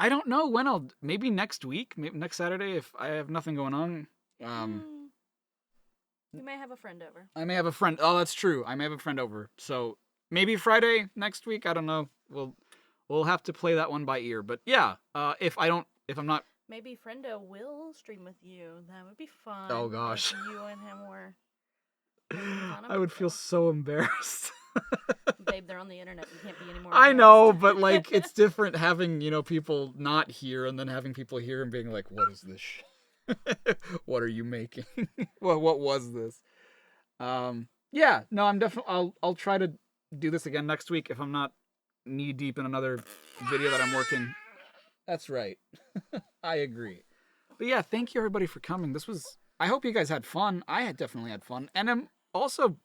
don't know when maybe next week, maybe next Saturday if I have nothing going on. You may have a friend over. I may have a friend. Oh, that's true. I may have a friend over. So maybe Friday next week. I don't know. We'll have to play that one by ear. But yeah, if I'm not. Maybe Friendo will stream with you. That would be fun. Oh gosh. If you and him were. I would feel so embarrassed. Babe, they're on the internet. You can't be any more. I know, but like it's different having people not here and then having people here and being like, "What is this shit? What are you making? What was this?" Yeah, no, I'm definitely. I'll try to do this again next week if I'm not knee deep in another video that I'm working. That's right. I agree. But yeah, thank you everybody for coming. I hope you guys had fun. I had definitely had fun, and I'm also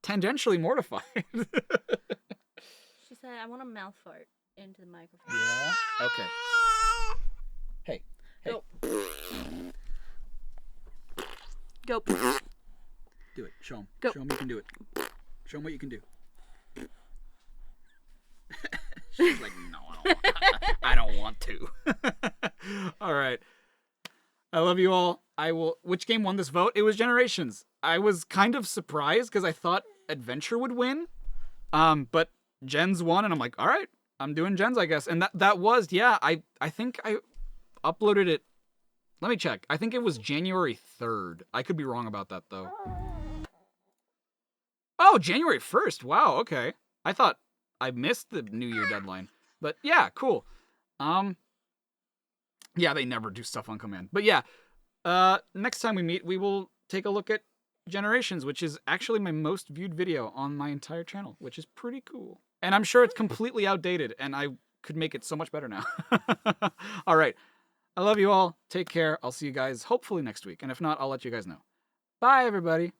tangentially mortified. She said, "I want to mouth fart into the microphone." Yeah. Okay. Hey. Go. Go. Do it. Show him. Go. Show him you can do it. Show him what you can do. She's like, no, I don't want to. All right. I love you all. Which game won this vote? It was Generations. I was kind of surprised because I thought Adventure would win. But Gens won, and I'm like, all right, I'm doing Gens, I guess. And that was, yeah, I think I uploaded it. Let me check. I think it was January 3rd. I could be wrong about that, though. Oh, January 1st. Wow, okay. I thought I missed the New Year deadline. But yeah, cool. Yeah, they never do stuff on command. But yeah, next time we meet, we will take a look at Generations, which is actually my most viewed video on my entire channel, which is pretty cool. And I'm sure it's completely outdated, and I could make it so much better now. All right. I love you all. Take care. I'll see you guys hopefully next week. And if not, I'll let you guys know. Bye, everybody.